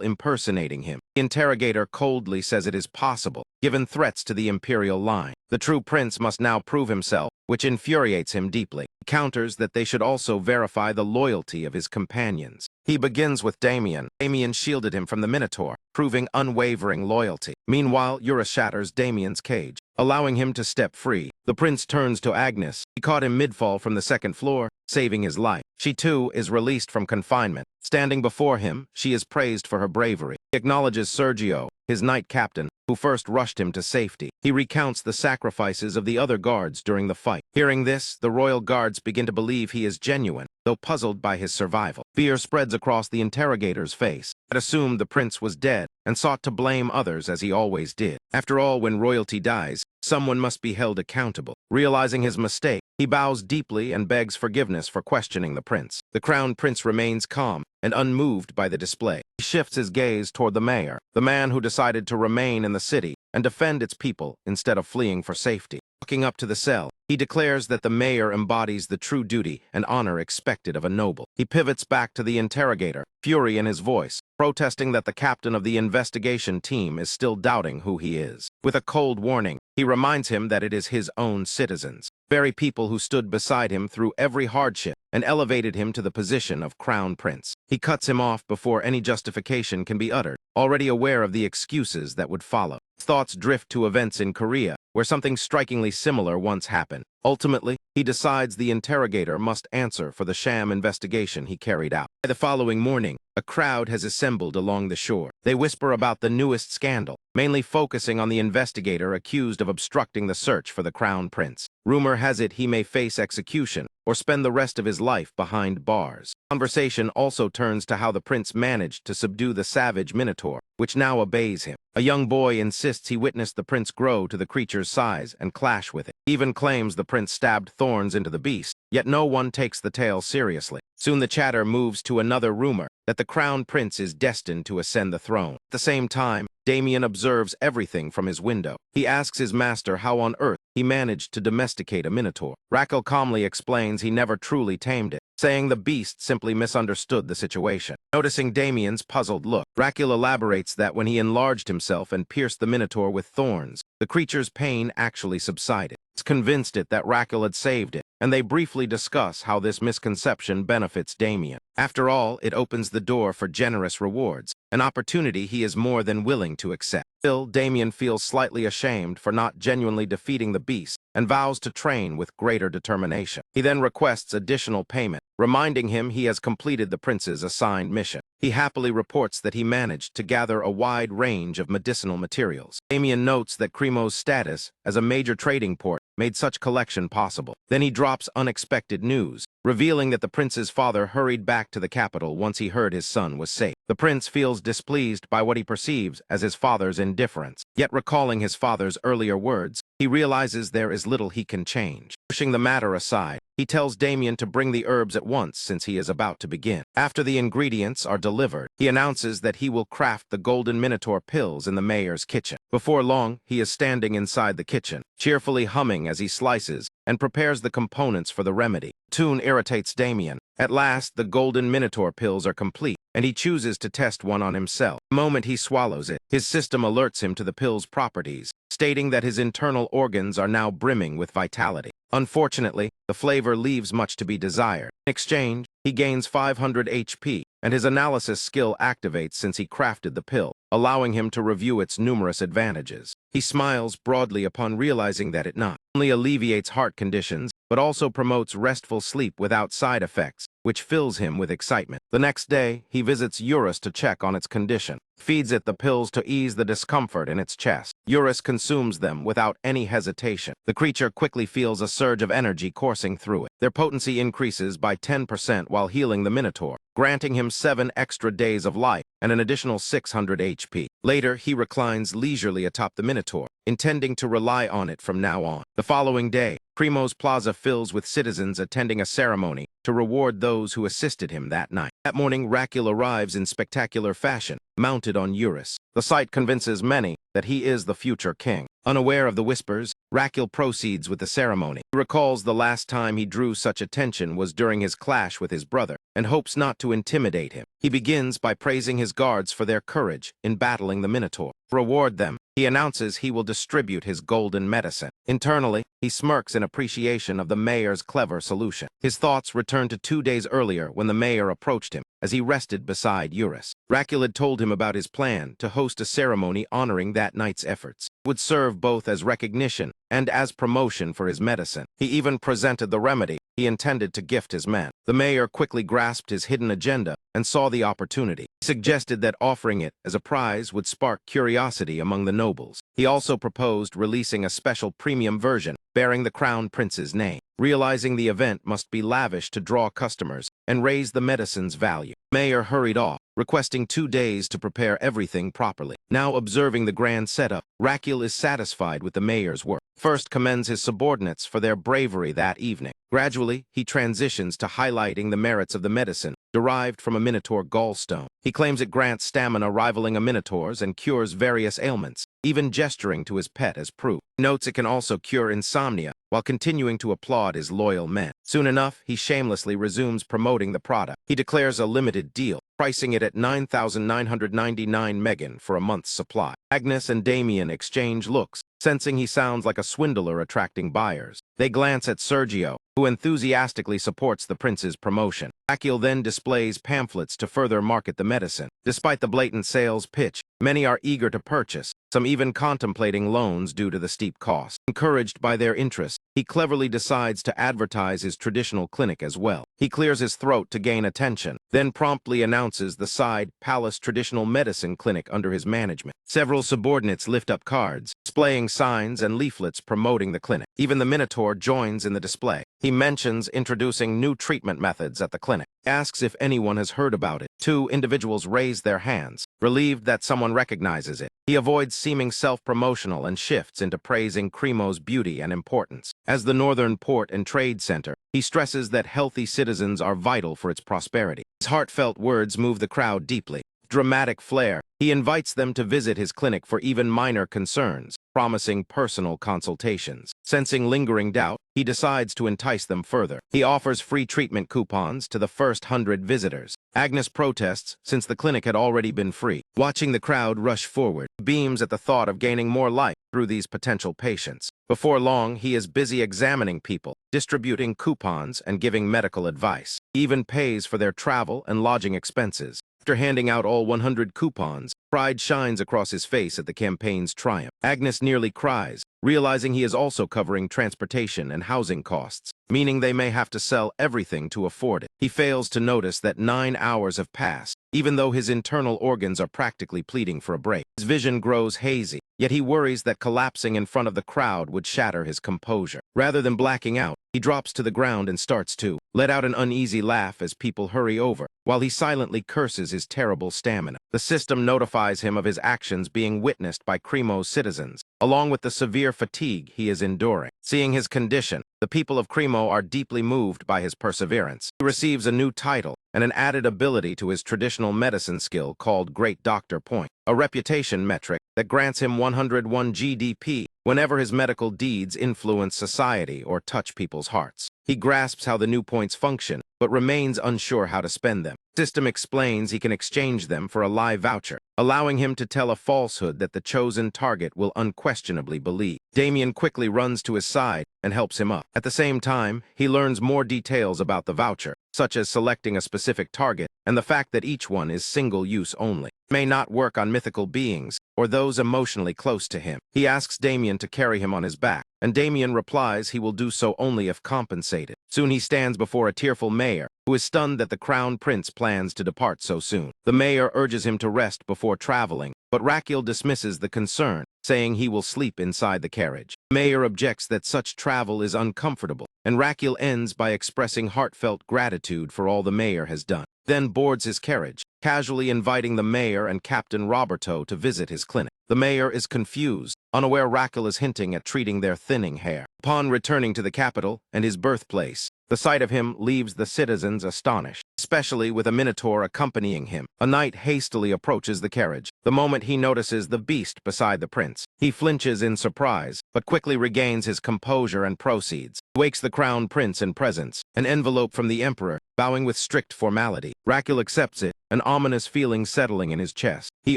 impersonating him. The interrogator coldly says it is possible, given threats to the imperial line. The true prince must now prove himself, which infuriates him deeply. He counters that they should also verify the loyalty of his companions. He begins with Damien. Damien shielded him from the Minotaur, proving unwavering loyalty. Meanwhile, Eurus shatters Damien's cage, allowing him to step free. The prince turns to Agnes. He caught him mid-fall from the 2nd floor, saving his life. She too is released from confinement. Standing before him, she is praised for her bravery. He acknowledges Sergio, his knight captain, who first rushed him to safety. He recounts the sacrifices of the other guards during the fight. Hearing this, the royal guards begin to believe he is genuine, though puzzled by his survival. Fear spreads across the interrogator's face. It assumed the prince was dead and sought to blame others as he always did. After all, when royalty dies, someone must be held accountable. Realizing his mistake, he bows deeply and begs forgiveness for questioning the prince. The crown prince remains calm and unmoved by the display. He shifts his gaze toward the mayor, the man who decided to remain in the city and defend its people instead of fleeing for safety. Walking up to the cell, he declares that the mayor embodies the true duty and honor expected of a noble. He pivots back to the interrogator, fury in his voice, protesting that the captain of the investigation team is still doubting who he is. With a cold warning, he reminds him that it is his own citizens, very people who stood beside him through every hardship and elevated him to the position of crown prince. He cuts him off before any justification can be uttered, already aware of the excuses that would follow. His thoughts drift to events in Korea, where something strikingly similar once happened. Ultimately, he decides the interrogator must answer for the sham investigation he carried out. By the following morning, a crowd has assembled along the shore. They whisper about the newest scandal, mainly focusing on the investigator accused of obstructing the search for the crown prince. Rumor has it he may face execution or spend the rest of his life behind bars. Conversation also turns to how the prince managed to subdue the savage minotaur, which now obeys him. A young boy insists he witnessed the prince grow to the creature's size and clash with it. He even claims the prince stabbed thorns into the beast, yet no one takes the tale seriously. Soon the chatter moves to another rumor, that the crown prince is destined to ascend the throne. At the same time, Damien observes everything from his window. He asks his master how on earth he managed to domesticate a minotaur. Raquel calmly explains he never truly tamed it, saying the beast simply misunderstood the situation. Noticing Damien's puzzled look, Raquel elaborates that when he enlarged himself and pierced the minotaur with thorns, the creature's pain actually subsided. He's convinced that Raquel had saved it, and they briefly discuss how this misconception benefits Damien. After all, it opens the door for generous rewards, an opportunity he is more than willing to accept. Still, Damien feels slightly ashamed for not genuinely defeating the beast and vows to train with greater determination. He then requests additional payment, reminding him he has completed the prince's assigned mission. He happily reports that he managed to gather a wide range of medicinal materials. Damien notes that Cremo's status as a major trading port made such collection possible. Then he drops unexpected news, revealing that the prince's father hurried back to the capital once he heard his son was safe. The prince feels displeased by what he perceives as his father's indifference. Yet recalling his father's earlier words, he realizes there is little he can change. Pushing the matter aside, he tells Damien to bring the herbs at once since he is about to begin. After the ingredients are delivered, he announces that he will craft the golden minotaur pills in the mayor's kitchen. Before long, he is standing inside the kitchen, cheerfully humming as he slices and prepares the components for the remedy. The tune irritates Damien. At last, the golden minotaur pills are complete, and he chooses to test one on himself. The moment he swallows it, his system alerts him to the pill's properties, stating that his internal organs are now brimming with vitality. Unfortunately, the flavor leaves much to be desired. In exchange, he gains 500 HP, and his analysis skill activates since he crafted the pill, allowing him to review its numerous advantages. He smiles broadly upon realizing that it not only alleviates heart conditions, but also promotes restful sleep without side effects, which fills him with excitement. The next day, he visits Eurus to check on its condition, feeds it the pills to ease the discomfort in its chest. Eurus consumes them without any hesitation. The creature quickly feels a surge of energy coursing through it. Their potency increases by 10% while healing the minotaur, granting him 7 extra days of life and an additional 600 HP. Later, he reclines leisurely atop the minotaur, intending to rely on it from now on. The following day, Cremo's plaza fills with citizens attending a ceremony to reward those who assisted him that night. That morning, Raquel arrives in spectacular fashion, mounted on Eurus. The sight convinces many that he is the future king. Unaware of the whispers, Raquel proceeds with the ceremony. He recalls the last time he drew such attention was during his clash with his brother, and hopes not to intimidate him. He begins by praising his guards for their courage in battling the minotaur. To reward them, he announces he will distribute his golden medicine. Internally, he smirks in appreciation of the mayor's clever solution. His thoughts return to 2 days earlier when the mayor approached him as he rested beside Eurus. Rakul had told him about his plan to host a ceremony honoring that night's efforts. It would serve both as recognition and as promotion for his medicine. He even presented the remedy he intended to gift his men. The mayor quickly grasped his hidden agenda and saw the opportunity. He suggested that offering it as a prize would spark curiosity among the nobles. He also proposed releasing a special premium version bearing the crown prince's name. Realizing the event must be lavish to draw customers and raise the medicine's value, Mayor hurried off, requesting 2 days to prepare everything properly. Now observing the grand setup, Rakul is satisfied with the mayor's work. First commends his subordinates for their bravery that evening. Gradually, he transitions to highlighting the merits of the medicine, derived from a minotaur gallstone. He claims it grants stamina rivaling a minotaur's and cures various ailments, even gesturing to his pet as proof. He notes it can also cure insomnia, while continuing to applaud his loyal men. Soon enough, he shamelessly resumes promoting the product. He declares a limited deal, pricing it at 9,999 megan for a month's supply. Agnes and Damien exchange looks, sensing he sounds like a swindler attracting buyers. They glance at Sergio, who enthusiastically supports the prince's promotion. Rakul then displays pamphlets to further market the medicine. Despite the blatant sales pitch, many are eager to purchase, some even contemplating loans due to the steep cost. Encouraged by their interest, he cleverly decides to advertise his traditional clinic as well. He clears his throat to gain attention, then promptly announces the side palace traditional medicine clinic under his management. Several subordinates lift up cards, displaying signs and leaflets promoting the clinic. Even the Minotaur joins in the display. He mentions introducing new treatment methods at the clinic. Asks if anyone has heard about it. 2 individuals raise their hands, relieved that someone recognizes it. He avoids seeming self-promotional and shifts into praising Cremo's beauty and importance. As the northern port and trade center, he stresses that healthy citizens are vital for its prosperity. His heartfelt words move the crowd deeply. Dramatic flair, he invites them to visit his clinic for even minor concerns, promising personal consultations. Sensing lingering doubt, he decides to entice them further. He offers free treatment coupons to the first 100 visitors. Agnes protests since the clinic had already been free. Watching the crowd rush forward, he beams at the thought of gaining more life through these potential patients. Before long, he is busy examining people, distributing coupons, and giving medical advice. He even pays for their travel and lodging expenses. After handing out all 100 coupons, pride shines across his face at the campaign's triumph. Agnes nearly cries, realizing he is also covering transportation and housing costs, meaning they may have to sell everything to afford it. He fails to notice that 9 hours have passed, even though his internal organs are practically pleading for a break. His vision grows hazy, yet he worries that collapsing in front of the crowd would shatter his composure. Rather than blacking out, he drops to the ground and starts to let out an uneasy laugh as people hurry over, while he silently curses his terrible stamina. The system notifies him of his actions being witnessed by Cremo's citizens, along with the severe fatigue he is enduring. Seeing his condition, the people of Cremo are deeply moved by his perseverance. He receives a new title and an added ability to his traditional medicine skill called Great Doctor Point, a reputation metric that grants him 101 GDP whenever his medical deeds influence society or touch people's hearts. He grasps how the new points function, but remains unsure how to spend them. The system explains he can exchange them for a live voucher, allowing him to tell a falsehood that the chosen target will unquestionably believe. Damien quickly runs to his side and helps him up. At the same time, he learns more details about the voucher, such as selecting a specific target and the fact that each one is single-use only. It may not work on mythical beings or those emotionally close to him. He asks Damien to carry him on his back, and Damien replies he will do so only if compensated. Soon he stands before a tearful mayor, who is stunned that the crown prince plans to depart so soon. The mayor urges him to rest before traveling, but Rakul dismisses the concern, saying he will sleep inside the carriage. The mayor objects that such travel is uncomfortable, and Rakul ends by expressing heartfelt gratitude for all the mayor has done. Then boards his carriage, casually inviting the mayor and Captain Roberto to visit his clinic. The mayor is confused, unaware Rakul is hinting at treating their thinning hair. Upon returning to the capital and his birthplace, the sight of him leaves the citizens astonished, especially with a minotaur accompanying him. A knight hastily approaches the carriage. The moment he notices the beast beside the prince, he flinches in surprise, but quickly regains his composure and proceeds. He wakes the crown prince in presence, an envelope from the emperor, bowing with strict formality. Rakul accepts it, an ominous feeling settling in his chest. He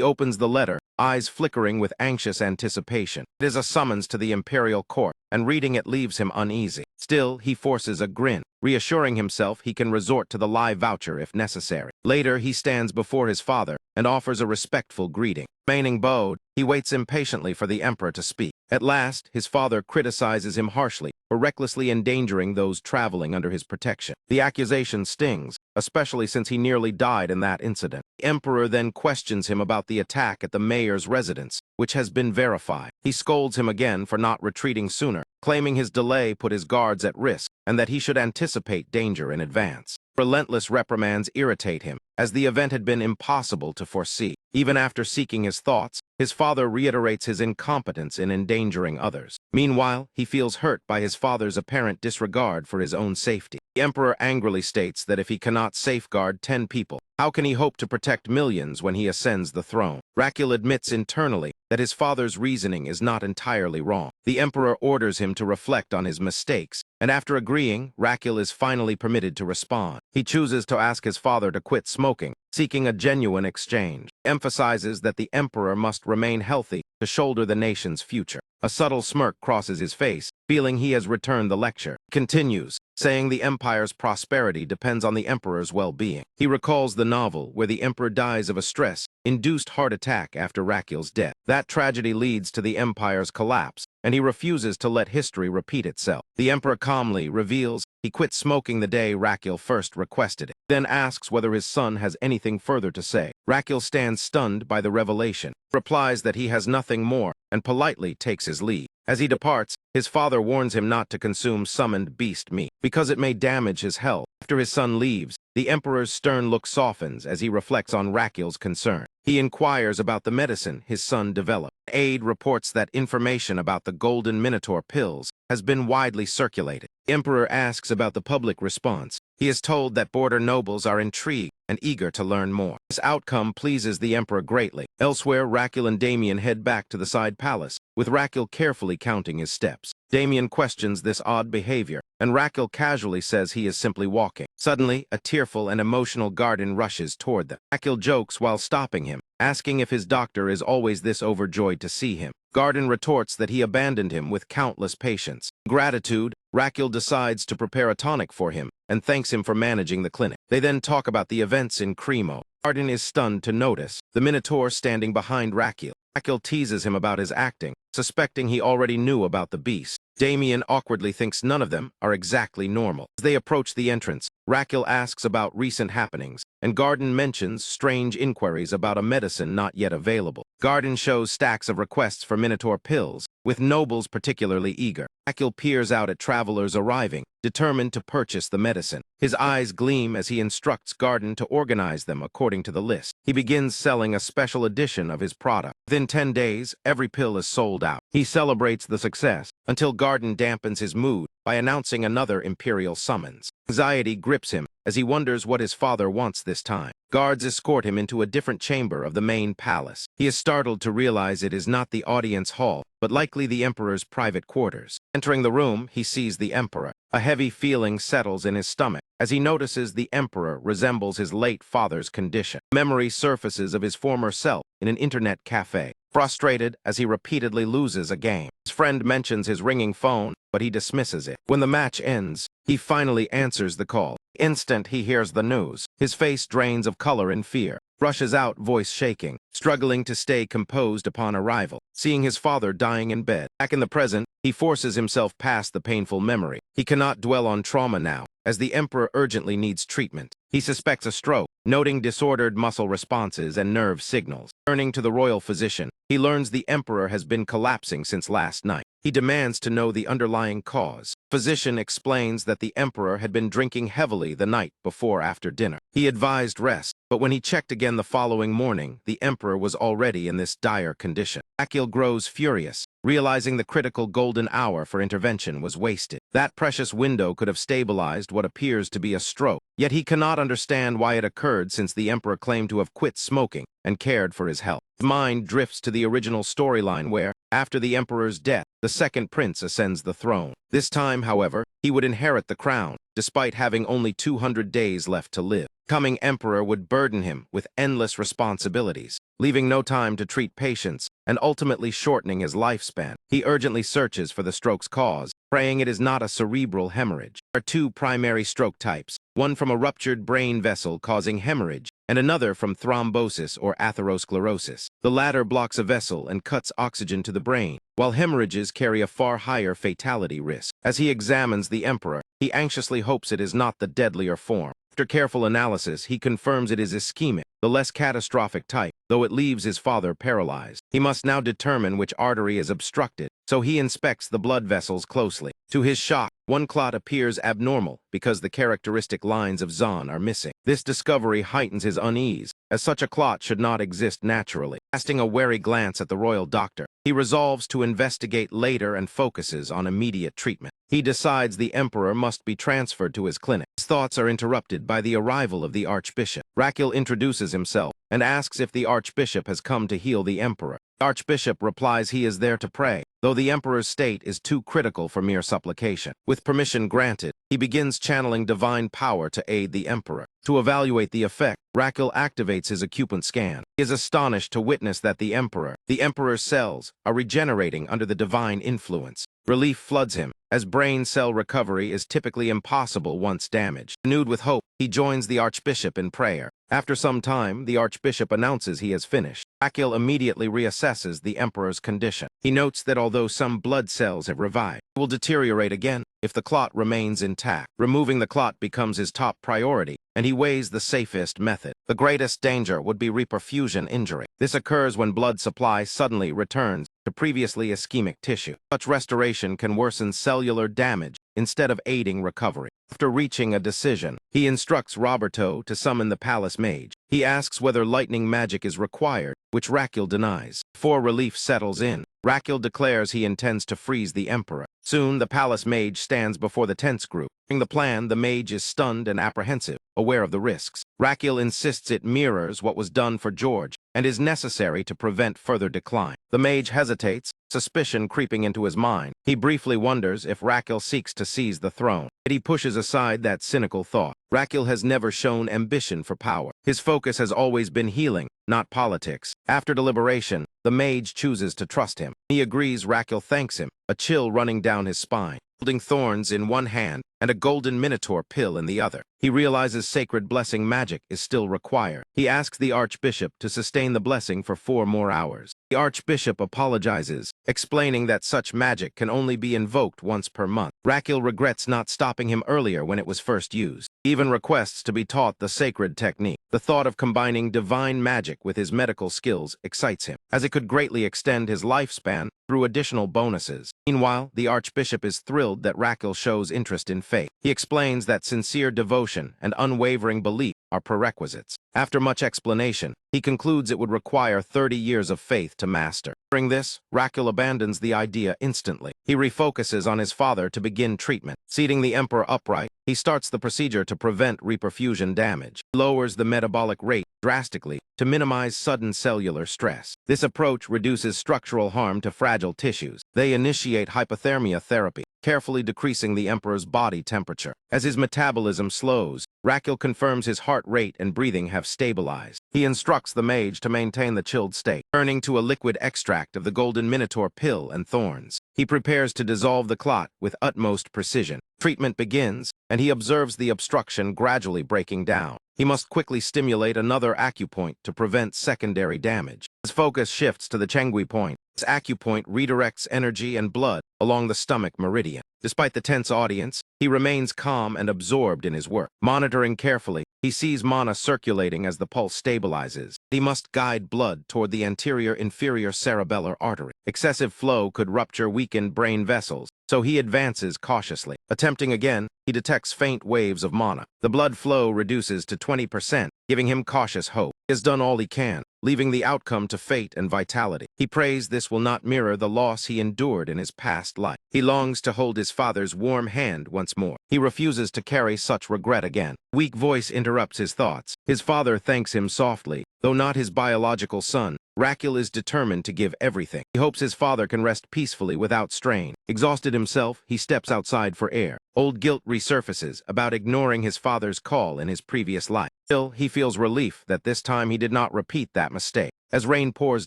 opens the letter, eyes flickering with anxious anticipation. It is a summons to the imperial court, and reading it leaves him uneasy. Still, he forces a grin, reassuring himself he can resort to the lie voucher if necessary. Later, he stands before his father and offers a respectful greeting. Remaining bowed, he waits impatiently for the emperor to speak. At last, his father criticizes him harshly for recklessly endangering those traveling under his protection. The accusation stings, especially since he nearly died in that incident. The emperor then questions him about the attack at the mayor's residence, which has been verified. He scolds him again for not retreating sooner, claiming his delay put his guards at risk and that he should anticipate danger in advance. Relentless reprimands irritate him, as the event had been impossible to foresee. Even after seeking his thoughts, his father reiterates his incompetence in endangering others. Meanwhile, he feels hurt by his father's apparent disregard for his own safety. The emperor angrily states that if he cannot safeguard 10 people, how can he hope to protect millions when he ascends the throne? Raquel admits internally that his father's reasoning is not entirely wrong. The emperor orders him to reflect on his mistakes, and after agreeing, Raquel is finally permitted to respond. He chooses to ask his father to quit smoking, seeking a genuine exchange. Emphasizes that the emperor must remain healthy to shoulder the nation's future. A subtle smirk crosses his face, feeling he has returned the lecture. Continues, saying the empire's prosperity depends on the emperor's well-being. He recalls the novel where the emperor dies of a stress-induced heart attack after Raquel's death. That tragedy leads to the empire's collapse, and he refuses to let history repeat itself. The emperor calmly reveals he quit smoking the day Raquel first requested it, then asks whether his son has anything further to say. Raquel stands stunned by the revelation, replies that he has nothing more, and politely takes his leave. As he departs, his father warns him not to consume summoned beast meat, because it may damage his health. After his son leaves, the emperor's stern look softens as he reflects on Raquel's concern. He inquires about the medicine his son developed. An aide reports that information about the Golden Minotaur pills has been widely circulated. The emperor asks about the public response. He is told that border nobles are intrigued and eager to learn more. This outcome pleases the emperor greatly. Elsewhere, Raquel and Damien head back to the side palace, with Raquel carefully counting his steps. Damien questions this odd behavior, and Raquel casually says he is simply walking. Suddenly, a tearful and emotional Garden rushes toward them. Raquel jokes while stopping him, asking if his doctor is always this overjoyed to see him. Garden retorts that he abandoned him with countless patients. In gratitude, Raquel decides to prepare a tonic for him and thanks him for managing the clinic. They then talk about the events in Cremo. Garden is stunned to notice the Minotaur standing behind Raquel. Raquel teases him about his acting, suspecting he already knew about the beast. Damien awkwardly thinks none of them are exactly normal. As they approach the entrance, Raquel asks about recent happenings, and Garden mentions strange inquiries about a medicine not yet available. Garden shows stacks of requests for Minotaur pills, with nobles particularly eager. Raquel peers out at travelers arriving, determined to purchase the medicine. His eyes gleam as he instructs Garden to organize them according to the list. He begins selling a special edition of his product. Within 10 days, every pill is sold out. He celebrates the success, until Garden dampens his mood by announcing another imperial summons. Anxiety grips him as he wonders what his father wants this time. Guards escort him into a different chamber of the main palace. He is startled to realize it is not the audience hall, but likely the emperor's private quarters. Entering the room, he sees the emperor. A heavy feeling settles in his stomach as he notices the emperor resembles his late father's condition. Memory surfaces of his former self in an internet cafe, frustrated as he repeatedly loses a game. His friend mentions his ringing phone, but he dismisses it. When the match ends, he finally answers the call. The instant he hears the news, his face drains of color in fear. Rushes out, voice shaking, struggling to stay composed upon arrival, seeing his father dying in bed. Back in the present, he forces himself past the painful memory. He cannot dwell on trauma now, as the emperor urgently needs treatment. He suspects a stroke, noting disordered muscle responses and nerve signals. Turning to the royal physician, he learns the emperor has been collapsing since last night. He demands to know the underlying cause. Physician explains that the emperor had been drinking heavily the night before after dinner. He advised rest, but when he checked again the following morning, the emperor was already in this dire condition. Raquel grows furious, realizing the critical golden hour for intervention was wasted. That precious window could have stabilized what appears to be a stroke, yet he cannot understand why it occurred since the emperor claimed to have quit smoking and cared for his health. His mind drifts to the original storyline where, after the emperor's death, the second prince ascends the throne. This time, however, he would inherit the crown, despite having only 200 days left to live. Coming emperor would burden him with endless responsibilities, leaving no time to treat patients and ultimately shortening his lifespan. He urgently searches for the stroke's cause, praying it is not a cerebral hemorrhage. There are two primary stroke types, one from a ruptured brain vessel causing hemorrhage, and another from thrombosis or atherosclerosis. The latter blocks a vessel and cuts oxygen to the brain, while hemorrhages carry a far higher fatality risk. As he examines the emperor, he anxiously hopes it is not the deadlier form. After careful analysis, he confirms it is ischemic, the less catastrophic type, though it leaves his father paralyzed. He must now determine which artery is obstructed, so he inspects the blood vessels closely. To his shock, one clot appears abnormal because the characteristic lines of Zahn are missing. This discovery heightens his unease, as such a clot should not exist naturally. Casting a wary glance at the royal doctor, he resolves to investigate later and focuses on immediate treatment. He decides the emperor must be transferred to his clinic. His thoughts are interrupted by the arrival of the archbishop. Raquel introduces himself and asks if the archbishop has come to heal the emperor. The archbishop replies he is there to pray, though the emperor's state is too critical for mere supplication. With permission granted, he begins channeling divine power to aid the emperor. To evaluate the effect, Raquel activates his acupuncture scan. He is astonished to witness that the emperor's cells, are regenerating under the divine influence. Relief floods him, as brain cell recovery is typically impossible once damaged. Renewed with hope, he joins the archbishop in prayer. After some time, the archbishop announces he has finished. Raquel immediately reassesses the emperor's condition. He notes that although some blood cells have revived, it will deteriorate again if the clot remains intact. Removing the clot becomes his top priority, and he weighs the safest method. The greatest danger would be reperfusion injury. This occurs when blood supply suddenly returns to previously ischemic tissue. Such restoration can worsen cellular damage instead of aiding recovery. After reaching a decision, he instructs Roberto to summon the palace mage. He asks whether lightning magic is required, which Raquel denies. Before relief settles in, Raquel declares he intends to freeze the emperor. Soon, the palace mage stands before the tense group. During the plan, the mage is stunned and apprehensive, aware of the risks. Raquel insists it mirrors what was done for George and is necessary to prevent further decline. The mage hesitates, suspicion creeping into his mind. He briefly wonders if Raquel seeks to seize the throne, but he pushes aside that cynical thought. Raquel has never shown ambition for power. His focus has always been healing, not politics. After deliberation, the mage chooses to trust him. He agrees. Raquel thanks him, a chill running down his spine. Holding thorns in one hand and a golden minotaur pill in the other, he realizes sacred blessing magic is still required. He asks the archbishop to sustain the blessing for 4 more hours. The archbishop apologizes, explaining that such magic can only be invoked once per month. Raquel regrets not stopping him earlier when it was first used. He even requests to be taught the sacred technique. The thought of combining divine magic with his medical skills excites him, as it could greatly extend his lifespan through additional bonuses. Meanwhile, the archbishop is thrilled that Raquel shows interest in faith. He explains that sincere devotion and unwavering belief are prerequisites. After much explanation, he concludes it would require 30 years of faith to master. During this, Raquel abandons the idea instantly. He refocuses on his father to begin treatment. Seating the emperor upright, he starts the procedure to prevent reperfusion damage. He lowers the metabolic rate drastically to minimize sudden cellular stress. This approach reduces structural harm to fragile tissues. They initiate hypothermia therapy, carefully decreasing the emperor's body temperature. As his metabolism slows, Raquel confirms his heart rate and breathing have stabilized. He instructs the mage to maintain the chilled state, turning to a liquid extract of the golden minotaur pill and thorns. He prepares to dissolve the clot with utmost precision. Treatment begins, and he observes the obstruction gradually breaking down. He must quickly stimulate another acupoint to prevent secondary damage. His focus shifts to the Chengui point. This acupoint redirects energy and blood along the stomach meridian. Despite the tense audience, he remains calm and absorbed in his work. Monitoring carefully, he sees mana circulating as the pulse stabilizes. He must guide blood toward the anterior-inferior cerebellar artery. Excessive flow could rupture weakened brain vessels, so he advances cautiously. Attempting again, he detects faint waves of mana. The blood flow reduces to 20%, giving him cautious hope. He has done all he can, leaving the outcome to fate and vitality. He prays this will not mirror the loss he endured in his past life. He longs to hold his father's warm hand once more. He refuses to carry such regret again. Weak voice interrupts his thoughts. His father thanks him softly. Though not his biological son, Raquel is determined to give everything. He hopes his father can rest peacefully without strain. Exhausted himself, he steps outside for air. Old guilt resurfaces about ignoring his father's call in his previous life. Still, he feels relief that this time he did not repeat that mistake. As rain pours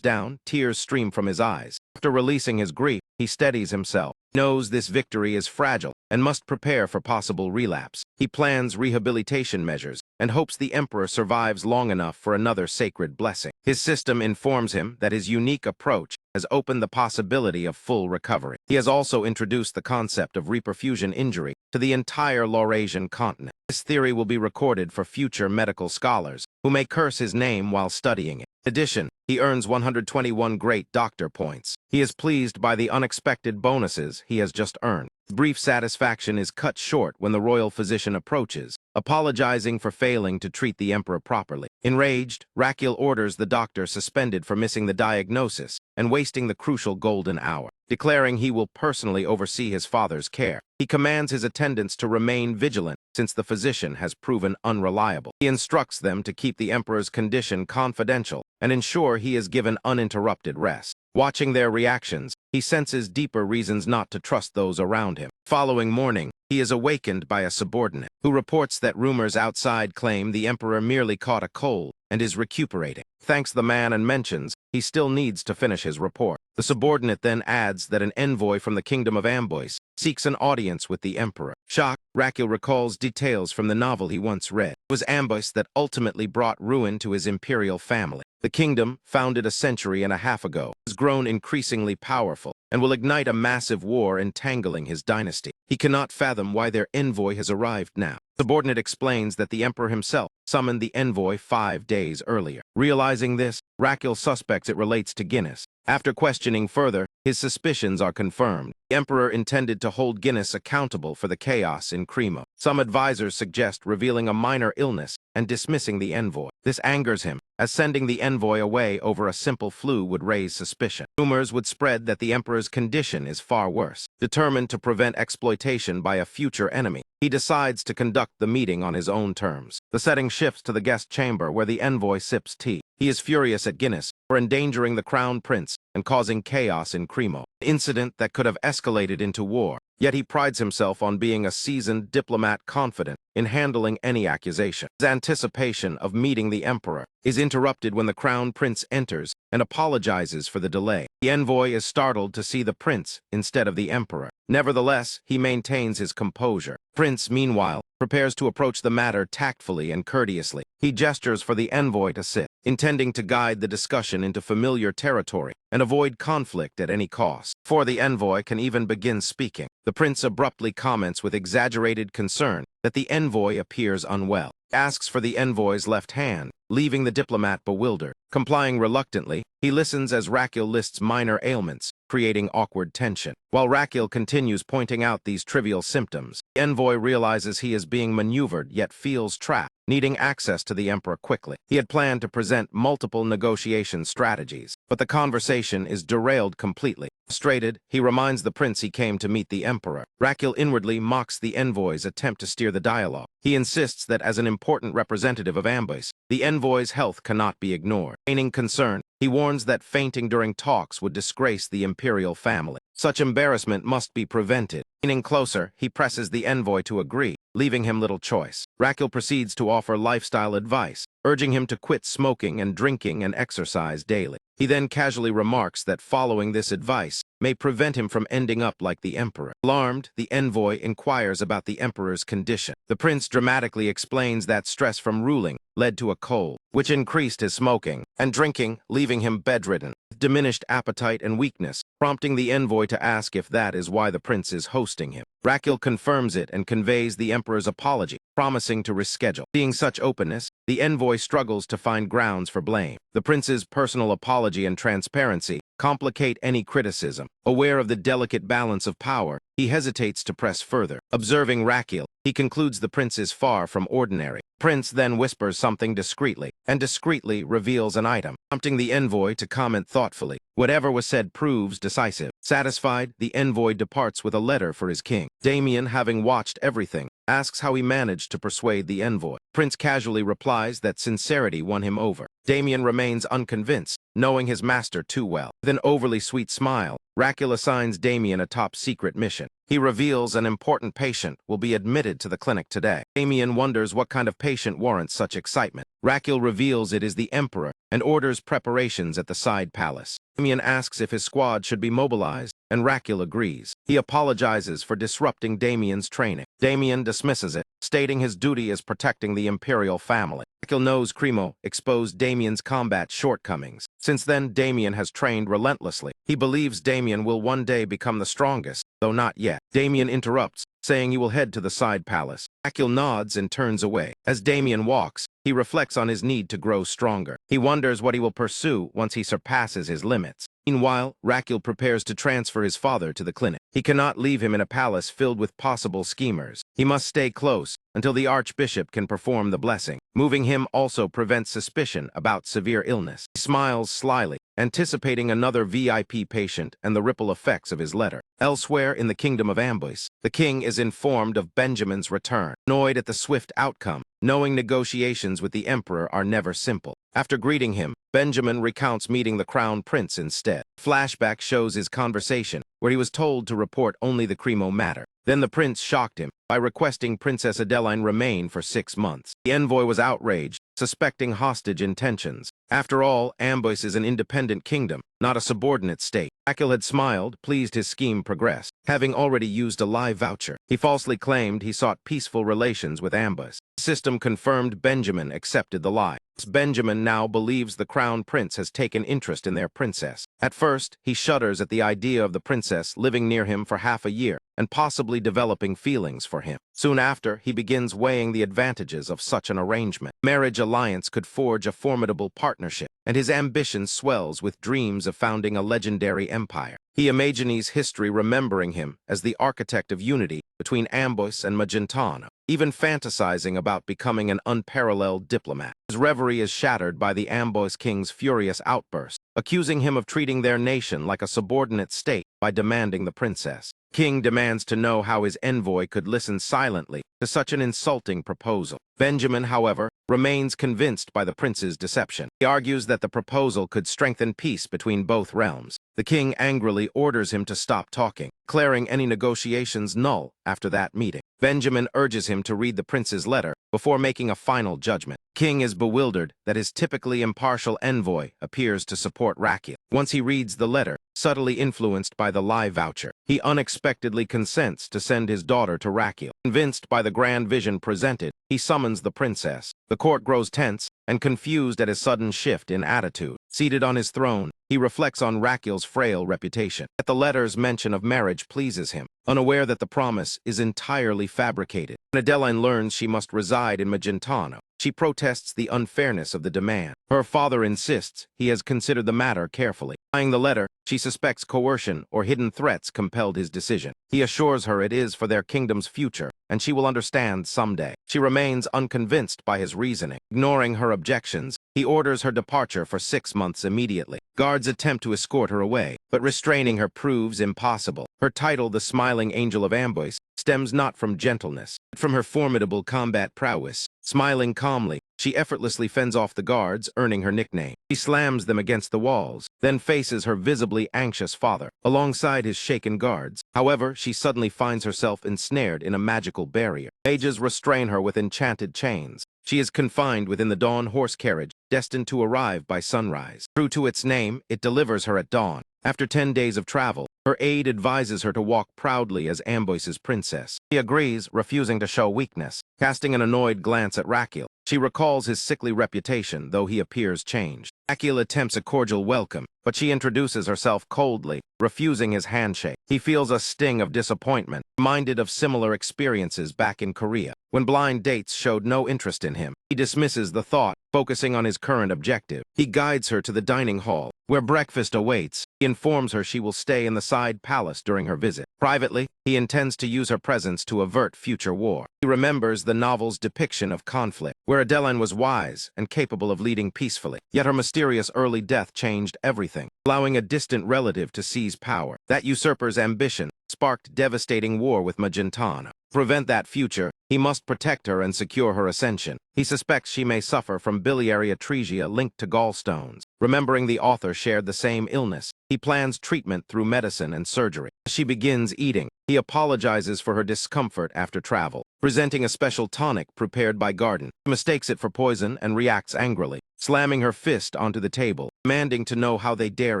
down, tears stream from his eyes. After releasing his grief, he steadies himself, knows this victory is fragile, and must prepare for possible relapse. He plans rehabilitation measures and hopes the emperor survives long enough for another sacred blessing. His system informs him that his unique approach has opened the possibility of full recovery. He has also introduced the concept of reperfusion injury to the entire Laurasian continent. This theory will be recorded for future medical scholars who may curse his name while studying it. In addition, he earns 121 great doctor points. He is pleased by the unexpected bonuses he has just earned. Brief satisfaction is cut short when the royal physician approaches, apologizing for failing to treat the emperor properly. Enraged, Rakil orders the doctor suspended for missing the diagnosis and wasting the crucial golden hour. Declaring he will personally oversee his father's care, he commands his attendants to remain vigilant since the physician has proven unreliable. He instructs them to keep the emperor's condition confidential and ensure he is given uninterrupted rest. Watching their reactions, he senses deeper reasons not to trust those around him. Following morning, he is awakened by a subordinate who reports that rumors outside claim the emperor merely caught a cold and is recuperating. Thanks the man and mentions he still needs to finish his report. The subordinate then adds that an envoy from the kingdom of Amboise seeks an audience with the emperor. Shocked, Rakil recalls details from the novel he once read. It was Amboise that ultimately brought ruin to his imperial family. The kingdom, founded a century and a half ago, has grown increasingly powerful and will ignite a massive war entangling his dynasty. He cannot fathom why their envoy has arrived now. The subordinate explains that the emperor himself summoned the envoy 5 days earlier. Realizing this, Rakil suspects it relates to Guinness. After questioning further, his suspicions are confirmed. The emperor intended to hold Guinness accountable for the chaos in Cremo. Some advisors suggest revealing a minor illness and dismissing the envoy. This angers him, as sending the envoy away over a simple flu would raise suspicion. Rumors would spread that the emperor's condition is far worse. Determined to prevent exploitation by a future enemy, he decides to conduct the meeting on his own terms. The setting shifts to the guest chamber where the envoy sips tea. He is furious at Guinness for endangering the crown prince and causing chaos in Cremo, an incident that could have escalated into war. Yet he prides himself on being a seasoned diplomat confident in handling any accusation. His anticipation of meeting the emperor is interrupted when the crown prince enters and apologizes for the delay. The envoy is startled to see the prince instead of the emperor. Nevertheless, he maintains his composure. Prince, meanwhile, prepares to approach the matter tactfully and courteously. He gestures for the envoy to sit, intending to guide the discussion into familiar territory and avoid conflict at any cost. Before the envoy can even begin speaking, the prince abruptly comments with exaggerated concern that the envoy appears unwell. He asks for the envoy's left hand, leaving the diplomat bewildered. Complying reluctantly, he listens as Rakil lists minor ailments, creating awkward tension. While Rakil continues pointing out these trivial symptoms, the envoy realizes he is being maneuvered yet feels trapped, needing access to the emperor quickly. He had planned to present multiple negotiation strategies, but the conversation is derailed completely. Frustrated, he reminds the prince he came to meet the emperor. Rakil inwardly mocks the envoy's attempt to steer the dialogue. He insists that as an important representative of Amboise, the envoy's health cannot be ignored. Feigning concern, he warns that fainting during talks would disgrace the imperial family. Such embarrassment must be prevented. Leaning closer, he presses the envoy to agree, leaving him little choice. Rakil proceeds to offer lifestyle advice, urging him to quit smoking and drinking and exercise daily. He then casually remarks that following this advice may prevent him from ending up like the emperor. Alarmed, the envoy inquires about the emperor's condition. The prince dramatically explains that stress from ruling led to a cold, which increased his smoking and drinking, leaving him bedridden, with diminished appetite and weakness, prompting the envoy to ask if that is why the prince is hosting him. Rakil confirms it and conveys the emperor's apology, promising to reschedule. Seeing such openness, the envoy struggles to find grounds for blame. The prince's personal apology and transparency complicate any criticism. Aware of the delicate balance of power, he hesitates to press further. Observing Rakil, he concludes the prince is far from ordinary. Prince then whispers something discreetly, and discreetly reveals an item, prompting the envoy to comment thoughtfully. Whatever was said proves decisive. Satisfied, the envoy departs with a letter for his king. Damien, having watched everything, asks how he managed to persuade the envoy. Prince casually replies that sincerity won him over. Damien remains unconvinced, knowing his master too well. With an overly sweet smile, Raquel assigns Damien a top-secret mission. He reveals an important patient will be admitted to the clinic today. Damien wonders what kind of patient warrants such excitement. Raquel reveals it is the Emperor and orders preparations at the side palace. Damien asks if his squad should be mobilized, and Raquel agrees. He apologizes for disrupting Damien's training. Damien dismisses it, stating his duty is protecting the imperial family. Raquel knows Cremo exposed Damien's combat shortcomings. Since then, Damien has trained relentlessly. He believes Damien will one day become the strongest, though not yet. Damien interrupts, saying he will head to the side palace. Raquel nods and turns away. As Damien walks, he reflects on his need to grow stronger. He wonders what he will pursue once he surpasses his limits. Meanwhile, Raquel prepares to transfer his father to the clinic. He cannot leave him in a palace filled with possible schemers. He must stay close until the archbishop can perform the blessing. Moving him also prevents suspicion about severe illness. He smiles slyly, anticipating another VIP patient and the ripple effects of his letter. Elsewhere in the kingdom of Amboise, the king is informed of Benjamin's return. Annoyed at the swift outcome, knowing negotiations with the emperor are never simple. After greeting him, Benjamin recounts meeting the crown prince instead. Flashback shows his conversation, where he was told to report only the Cremo matter. Then the prince shocked him by requesting Princess Adeline remain for 6 months. The envoy was outraged, suspecting hostage intentions. After all, Amboise is an independent kingdom, not a subordinate state. Raquel had smiled, pleased his scheme progressed. Having already used a lie voucher, he falsely claimed he sought peaceful relations with Amboise. The system confirmed Benjamin accepted the lie. Benjamin now believes the crown prince has taken interest in their princess. At first, he shudders at the idea of the princess living near him for half a year and possibly developing feelings for him. Soon after, he begins weighing the advantages of such an arrangement. Marriage alliance could forge a formidable partnership, and his ambition swells with dreams of founding a legendary empire. He imagines history remembering him as the architect of unity between Amboise and Magentano, even fantasizing about becoming an unparalleled diplomat. His reverie is shattered by the Amboise king's furious outburst, accusing him of treating their nation like a subordinate state by demanding the princess. King demands to know how his envoy could listen silently to such an insulting proposal. Benjamin, however, remains convinced by the prince's deception. He argues that the proposal could strengthen peace between both realms. The king angrily orders him to stop talking, declaring any negotiations null after that meeting. Benjamin urges him to read the prince's letter before making a final judgment. King is bewildered that his typically impartial envoy appears to support Raquel. Once he reads the letter, subtly influenced by the lie voucher, he unexpectedly consents to send his daughter to Raquel. Convinced by the grand vision presented, he summons the princess. The court grows tense and confused at his sudden shift in attitude. Seated on his throne, he reflects on Raquel's frail reputation. Yet the letter's mention of marriage pleases him, unaware that the promise is entirely fabricated. When Adeline learns she must reside in Magentano, she protests the unfairness of the demand. Her father insists he has considered the matter carefully. Buying the letter, she suspects coercion or hidden threats compelled his decision. He assures her it is for their kingdom's future, and she will understand someday. She remains unconvinced by his reasoning. Ignoring her objections, he orders her departure for 6 months immediately. Guards attempt to escort her away, but restraining her proves impossible. Her title, the Smiling Angel of Amboise, stems not from gentleness, but from her formidable combat prowess. Smiling calmly, she effortlessly fends off the guards, earning her nickname. She slams them against the walls, then faces her visibly anxious father, alongside his shaken guards. However, she suddenly finds herself ensnared in a magical barrier. Mages restrain her with enchanted chains. She is confined within the dawn horse carriage, destined to arrive by sunrise. True to its name, it delivers her at dawn. After 10 days of travel, her aide advises her to walk proudly as Amboise's princess. She agrees, refusing to show weakness. Casting an annoyed glance at Raquel, she recalls his sickly reputation, though he appears changed. Raquel attempts a cordial welcome, but she introduces herself coldly, refusing his handshake. He feels a sting of disappointment, reminded of similar experiences back in Korea, when blind dates showed no interest in him. He dismisses the thought, focusing on his current objective. He guides her to the dining hall, where breakfast awaits. He informs her she will stay in the side palace during her visit. Privately, he intends to use her presence to avert future war. He remembers the novel's depiction of conflict, where Adeline was wise and capable of leading peacefully. Yet her mysterious early death changed everything, allowing a distant relative to seize power. That usurper's ambition sparked devastating war with Magentano. To prevent that future, he must protect her and secure her ascension. He suspects she may suffer from biliary atresia linked to gallstones. Remembering the author shared the same illness, he plans treatment through medicine and surgery. As she begins eating, he apologizes for her discomfort after travel, presenting a special tonic prepared by Garden. He mistakes it for poison and reacts angrily, slamming her fist onto the table, demanding to know how they dare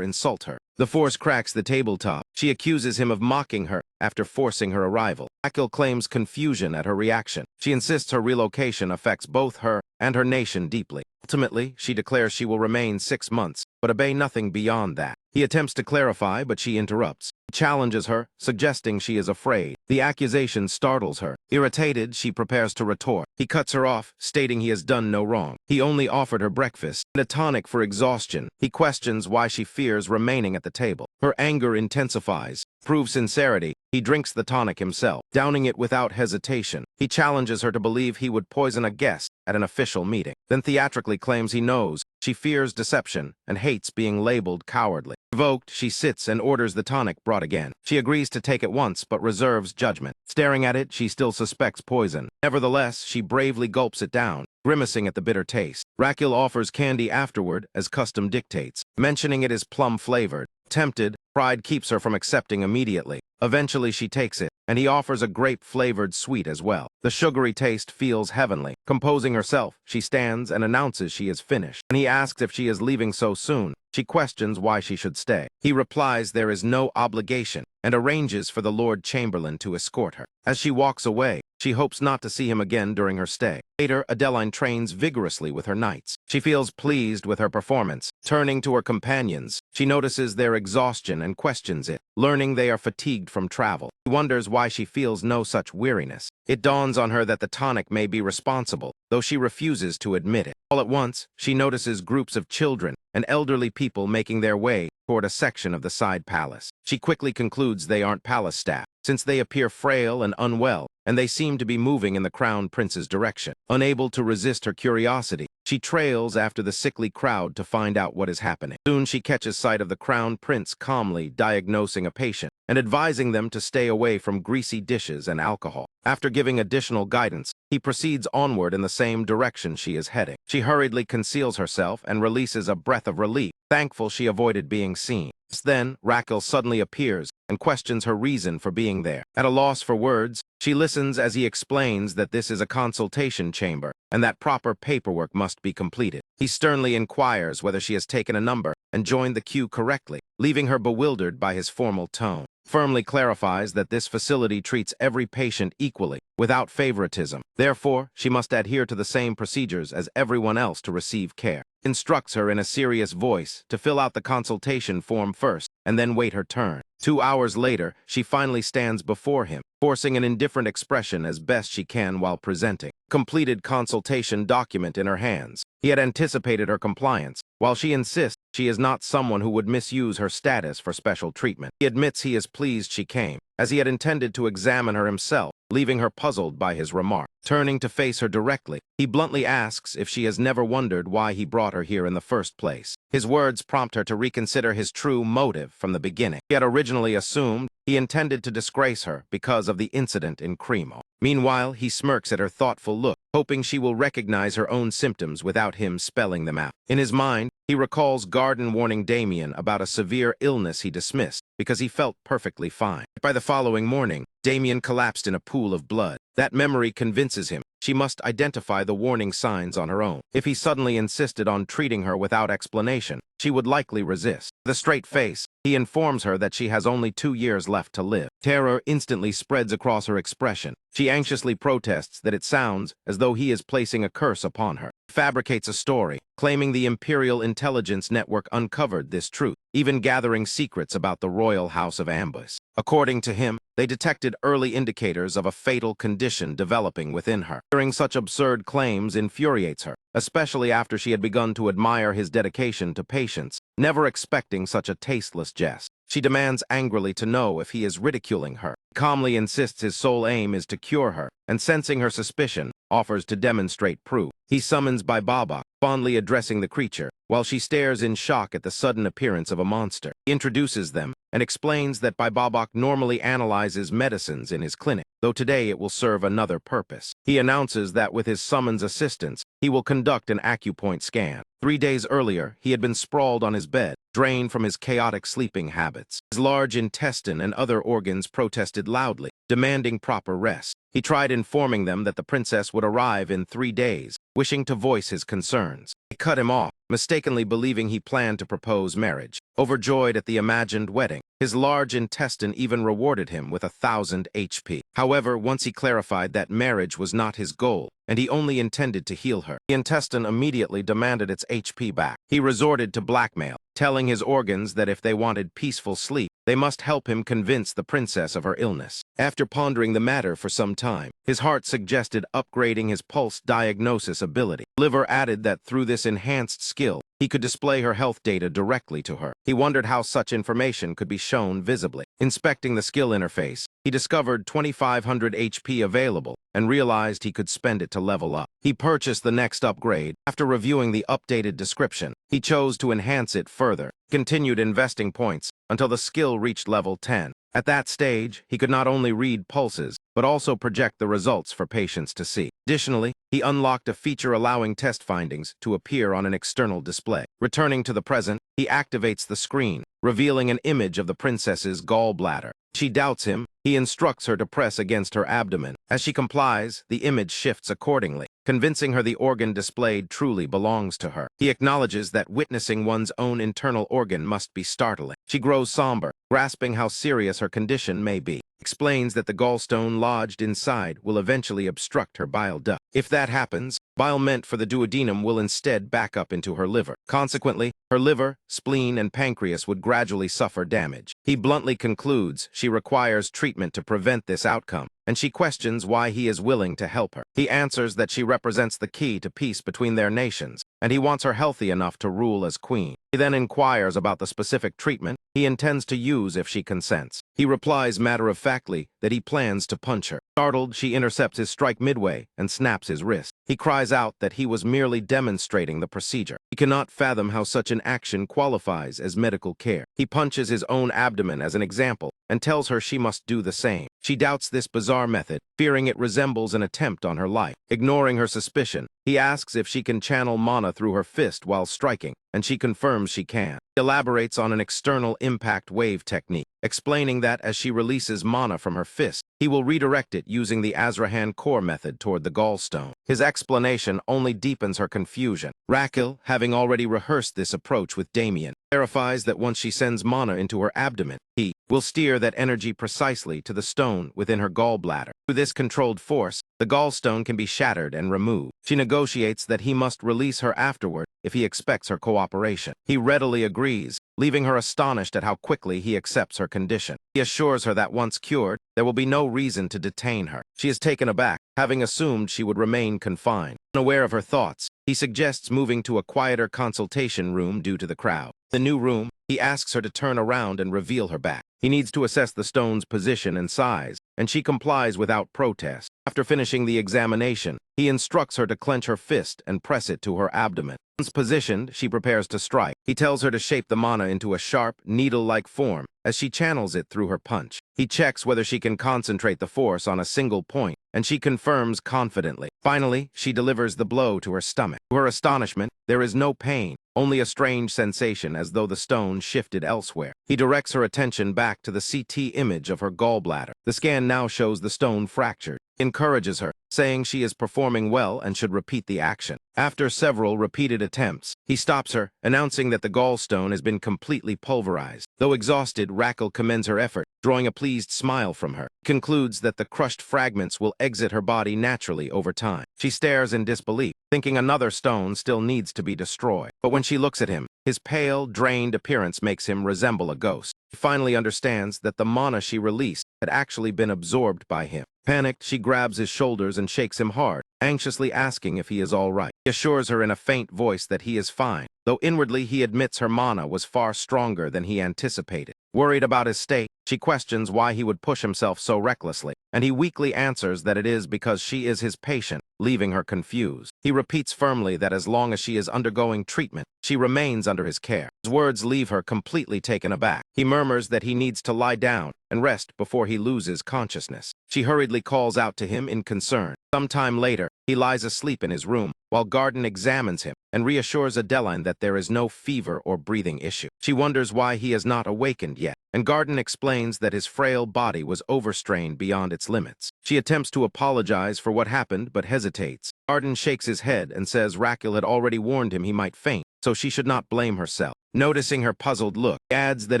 insult her. The force cracks the tabletop. She accuses him of mocking her after forcing her arrival. Raquel claims confusion at her reaction. She insists her relocation affects both her and her nation deeply. Ultimately, she declares she will remain 6 months, but obey nothing beyond that. He attempts to clarify, but she interrupts. He challenges her, suggesting she is afraid. The accusation startles her. Irritated, she prepares to retort. He cuts her off, stating he has done no wrong. He only offered her breakfast and a tonic for exhaustion. He questions why she fears remaining at the table. Her anger intensifies. To prove sincerity, he drinks the tonic himself, downing it without hesitation. He challenges her to believe he would poison a guest at an official meeting, then theatrically claims he knows. She fears deception and hates being labeled cowardly. Provoked, she sits and orders the tonic brought again. She agrees to take it once, but reserves judgment. Staring at it, she still suspects poison. Nevertheless, she bravely gulps it down, grimacing at the bitter taste. Raquel offers candy afterward, as custom dictates, mentioning it is plum-flavored. Tempted, pride keeps her from accepting immediately. Eventually, she takes it, and he offers a grape-flavored sweet as well. The sugary taste feels heavenly. Composing herself, she stands and announces she is finished. When he asks if she is leaving so soon, she questions why she should stay. He replies there is no obligation and arranges for the Lord Chamberlain to escort her. As she walks away, she hopes not to see him again during her stay. Later, Adeline trains vigorously with her knights. She feels pleased with her performance. Turning to her companions, she notices their exhaustion and questions it, learning they are fatigued from travel. She wonders why she feels no such weariness. It dawns on her that the tonic may be responsible, though she refuses to admit it. All at once, she notices groups of children and elderly people making their way toward a section of the side palace. She quickly concludes they aren't palace staff, since they appear frail and unwell, and they seem to be moving in the crown prince's direction. Unable to resist her curiosity, she trails after the sickly crowd to find out what is happening. Soon she catches sight of the crown prince calmly diagnosing a patient and advising them to stay away from greasy dishes and alcohol. After giving additional guidance, he proceeds onward in the same direction she is heading. She hurriedly conceals herself and releases a breath of relief, thankful she avoided being seen. Then, Raquel suddenly appears and questions her reason for being there. At a loss for words, she listens as he explains that this is a consultation chamber and that proper paperwork must be completed. He sternly inquires whether she has taken a number and joined the queue correctly, leaving her bewildered by his formal tone. Firmly clarifies that this facility treats every patient equally, without favoritism. Therefore, she must adhere to the same procedures as everyone else to receive care. Instructs her in a serious voice to fill out the consultation form first and then wait her turn. 2 hours later, she finally stands before him, forcing an indifferent expression as best she can while presenting completed consultation document in her hands. He had anticipated her compliance. While she insists she is not someone who would misuse her status for special treatment, he admits he is pleased she came, as he had intended to examine her himself, leaving her puzzled by his remark. Turning to face her directly, he bluntly asks if she has never wondered why he brought her here in the first place. His words prompt her to reconsider his true motive from the beginning. He had originally assumed he intended to disgrace her because of the incident in Cremo. Meanwhile, he smirks at her thoughtful look, hoping she will recognize her own symptoms without him spelling them out. In his mind, he recalls Garden warning Damien about a severe illness he dismissed because he felt perfectly fine. By the following morning, Damien collapsed in a pool of blood. That memory convinces him she must identify the warning signs on her own. If he suddenly insisted on treating her without explanation, she would likely resist. With a straight face, he informs her that she has only 2 years left to live. Terror instantly spreads across her expression. She anxiously protests that it sounds as though he is placing a curse upon her. Fabricates a story, claiming the Imperial Intelligence Network uncovered this truth, even gathering secrets about the Royal House of Ambush. According to him, they detected early indicators of a fatal condition developing within her. Hearing such absurd claims infuriates her, especially after she had begun to admire his dedication to patients, never expecting such a tasteless jest. She demands angrily to know if he is ridiculing her. He calmly insists his sole aim is to cure her, and sensing her suspicion, offers to demonstrate proof. He summons Baba, fondly addressing the creature, while she stares in shock at the sudden appearance of a monster. He introduces them and explains that Babak normally analyzes medicines in his clinic, though today it will serve another purpose. He announces that with his summons assistance, he will conduct an acupoint scan. 3 days earlier, he had been sprawled on his bed, drained from his chaotic sleeping habits. His large intestine and other organs protested loudly, demanding proper rest. He tried informing them that the princess would arrive in 3 days, wishing to voice his concerns. They cut him off, mistakenly believing he planned to propose marriage. Overjoyed at the imagined wedding, his large intestine even rewarded him with 1,000 HP. However, once he clarified that marriage was not his goal, and he only intended to heal her, the intestine immediately demanded its HP back. He resorted to blackmail, telling his organs that if they wanted peaceful sleep, they must help him convince the princess of her illness. After pondering the matter for some time, his heart suggested upgrading his pulse diagnosis ability. Liver added that through this enhanced skill, he could display her health data directly to her. He wondered how such information could be shown visibly. Inspecting the skill interface, he discovered 2,500 HP available and realized he could spend it to level up. He purchased the next upgrade. After reviewing the updated description, he chose to enhance it further, continued investing points until the skill reached level 10. At that stage, he could not only read pulses, but also project the results for patients to see. Additionally, he unlocked a feature allowing test findings to appear on an external display. Returning to the present, he activates the screen, revealing an image of the princess's gallbladder. She doubts him. He instructs her to press against her abdomen. As she complies, the image shifts accordingly, convincing her the organ displayed truly belongs to her. He acknowledges that witnessing one's own internal organ must be startling. She grows somber, grasping how serious her condition may be. Explains that the gallstone lodged inside will eventually obstruct her bile duct. If that happens, bile meant for the duodenum will instead back up into her liver. Consequently, her liver, spleen, and pancreas would gradually suffer damage. He bluntly concludes she requires treatment to prevent this outcome, and she questions why he is willing to help her. He answers that she represents the key to peace between their nations, and he wants her healthy enough to rule as queen. He then inquires about the specific treatment he intends to use if she consents. He replies matter-of-factly that he plans to punch her. Startled, she intercepts his strike midway and snaps his wrist. He cries out that he was merely demonstrating the procedure. He cannot fathom how such an action qualifies as medical care. He punches his own abdomen as an example and tells her she must do the same. She doubts this bizarre method, fearing it resembles an attempt on her life. Ignoring her suspicion, he asks if she can channel mana through her fist while striking, and she confirms she can. He elaborates on an external impact wave technique, explaining that as she releases mana from her fist, he will redirect it using the Azrahan core method toward the gallstone. His explanation only deepens her confusion. Raquel, having already rehearsed this approach with Damien, clarifies that once she sends mana into her abdomen, he will steer that energy precisely to the stone within her gallbladder. Through this controlled force, the gallstone can be shattered and removed. She negotiates that he must release her afterward if he expects her cooperation. He readily agrees, leaving her astonished at how quickly he accepts her condition. He assures her that once cured, there will be no reason to detain her. She is taken aback, having assumed she would remain confined. Unaware of her thoughts, he suggests moving to a quieter consultation room due to the crowd. In the new room, he asks her to turn around and reveal her back. He needs to assess the stone's position and size, and she complies without protest. After finishing the examination, he instructs her to clench her fist and press it to her abdomen. Once positioned, she prepares to strike. He tells her to shape the mana into a sharp, needle-like form as she channels it through her punch. He checks whether she can concentrate the force on a single point, and she confirms confidently. Finally, she delivers the blow to her stomach. To her astonishment, there is no pain, only a strange sensation as though the stone shifted elsewhere. He directs her attention back to the CT image of her gallbladder. The scan now shows the stone fractured. He encourages her, saying she is performing well and should repeat the action. After several repeated attempts, he stops her, announcing that the gallstone has been completely pulverized. Though exhausted, Raquel commends her effort, drawing a pleased smile from her. He concludes that the crushed fragments will exit her body naturally over time. She stares in disbelief, thinking another stone still needs to be destroyed. But when she looks at him, his pale, drained appearance makes him resemble a ghost. She finally understands that the mana she released had actually been absorbed by him. Panicked, she grabs his shoulders and shakes him hard, anxiously asking if he is all right. He assures her in a faint voice that he is fine, though inwardly he admits her mana was far stronger than he anticipated. Worried about his state, she questions why he would push himself so recklessly. and he weakly answers that it is because she is his patient, leaving her confused. He repeats firmly that as long as she is undergoing treatment, she remains under his care. His words leave her completely taken aback. He murmurs that he needs to lie down and rest before he loses consciousness. She hurriedly calls out to him in concern. Sometime later, he lies asleep in his room, while Garden examines him and reassures Adeline that there is no fever or breathing issue. She wonders why he has not awakened yet, and Garden explains that his frail body was overstrained beyond its limits. She attempts to apologize for what happened, but hesitates. Garden shakes his head and says Raquel had already warned him he might faint, so she should not blame herself. Noticing her puzzled look, he adds that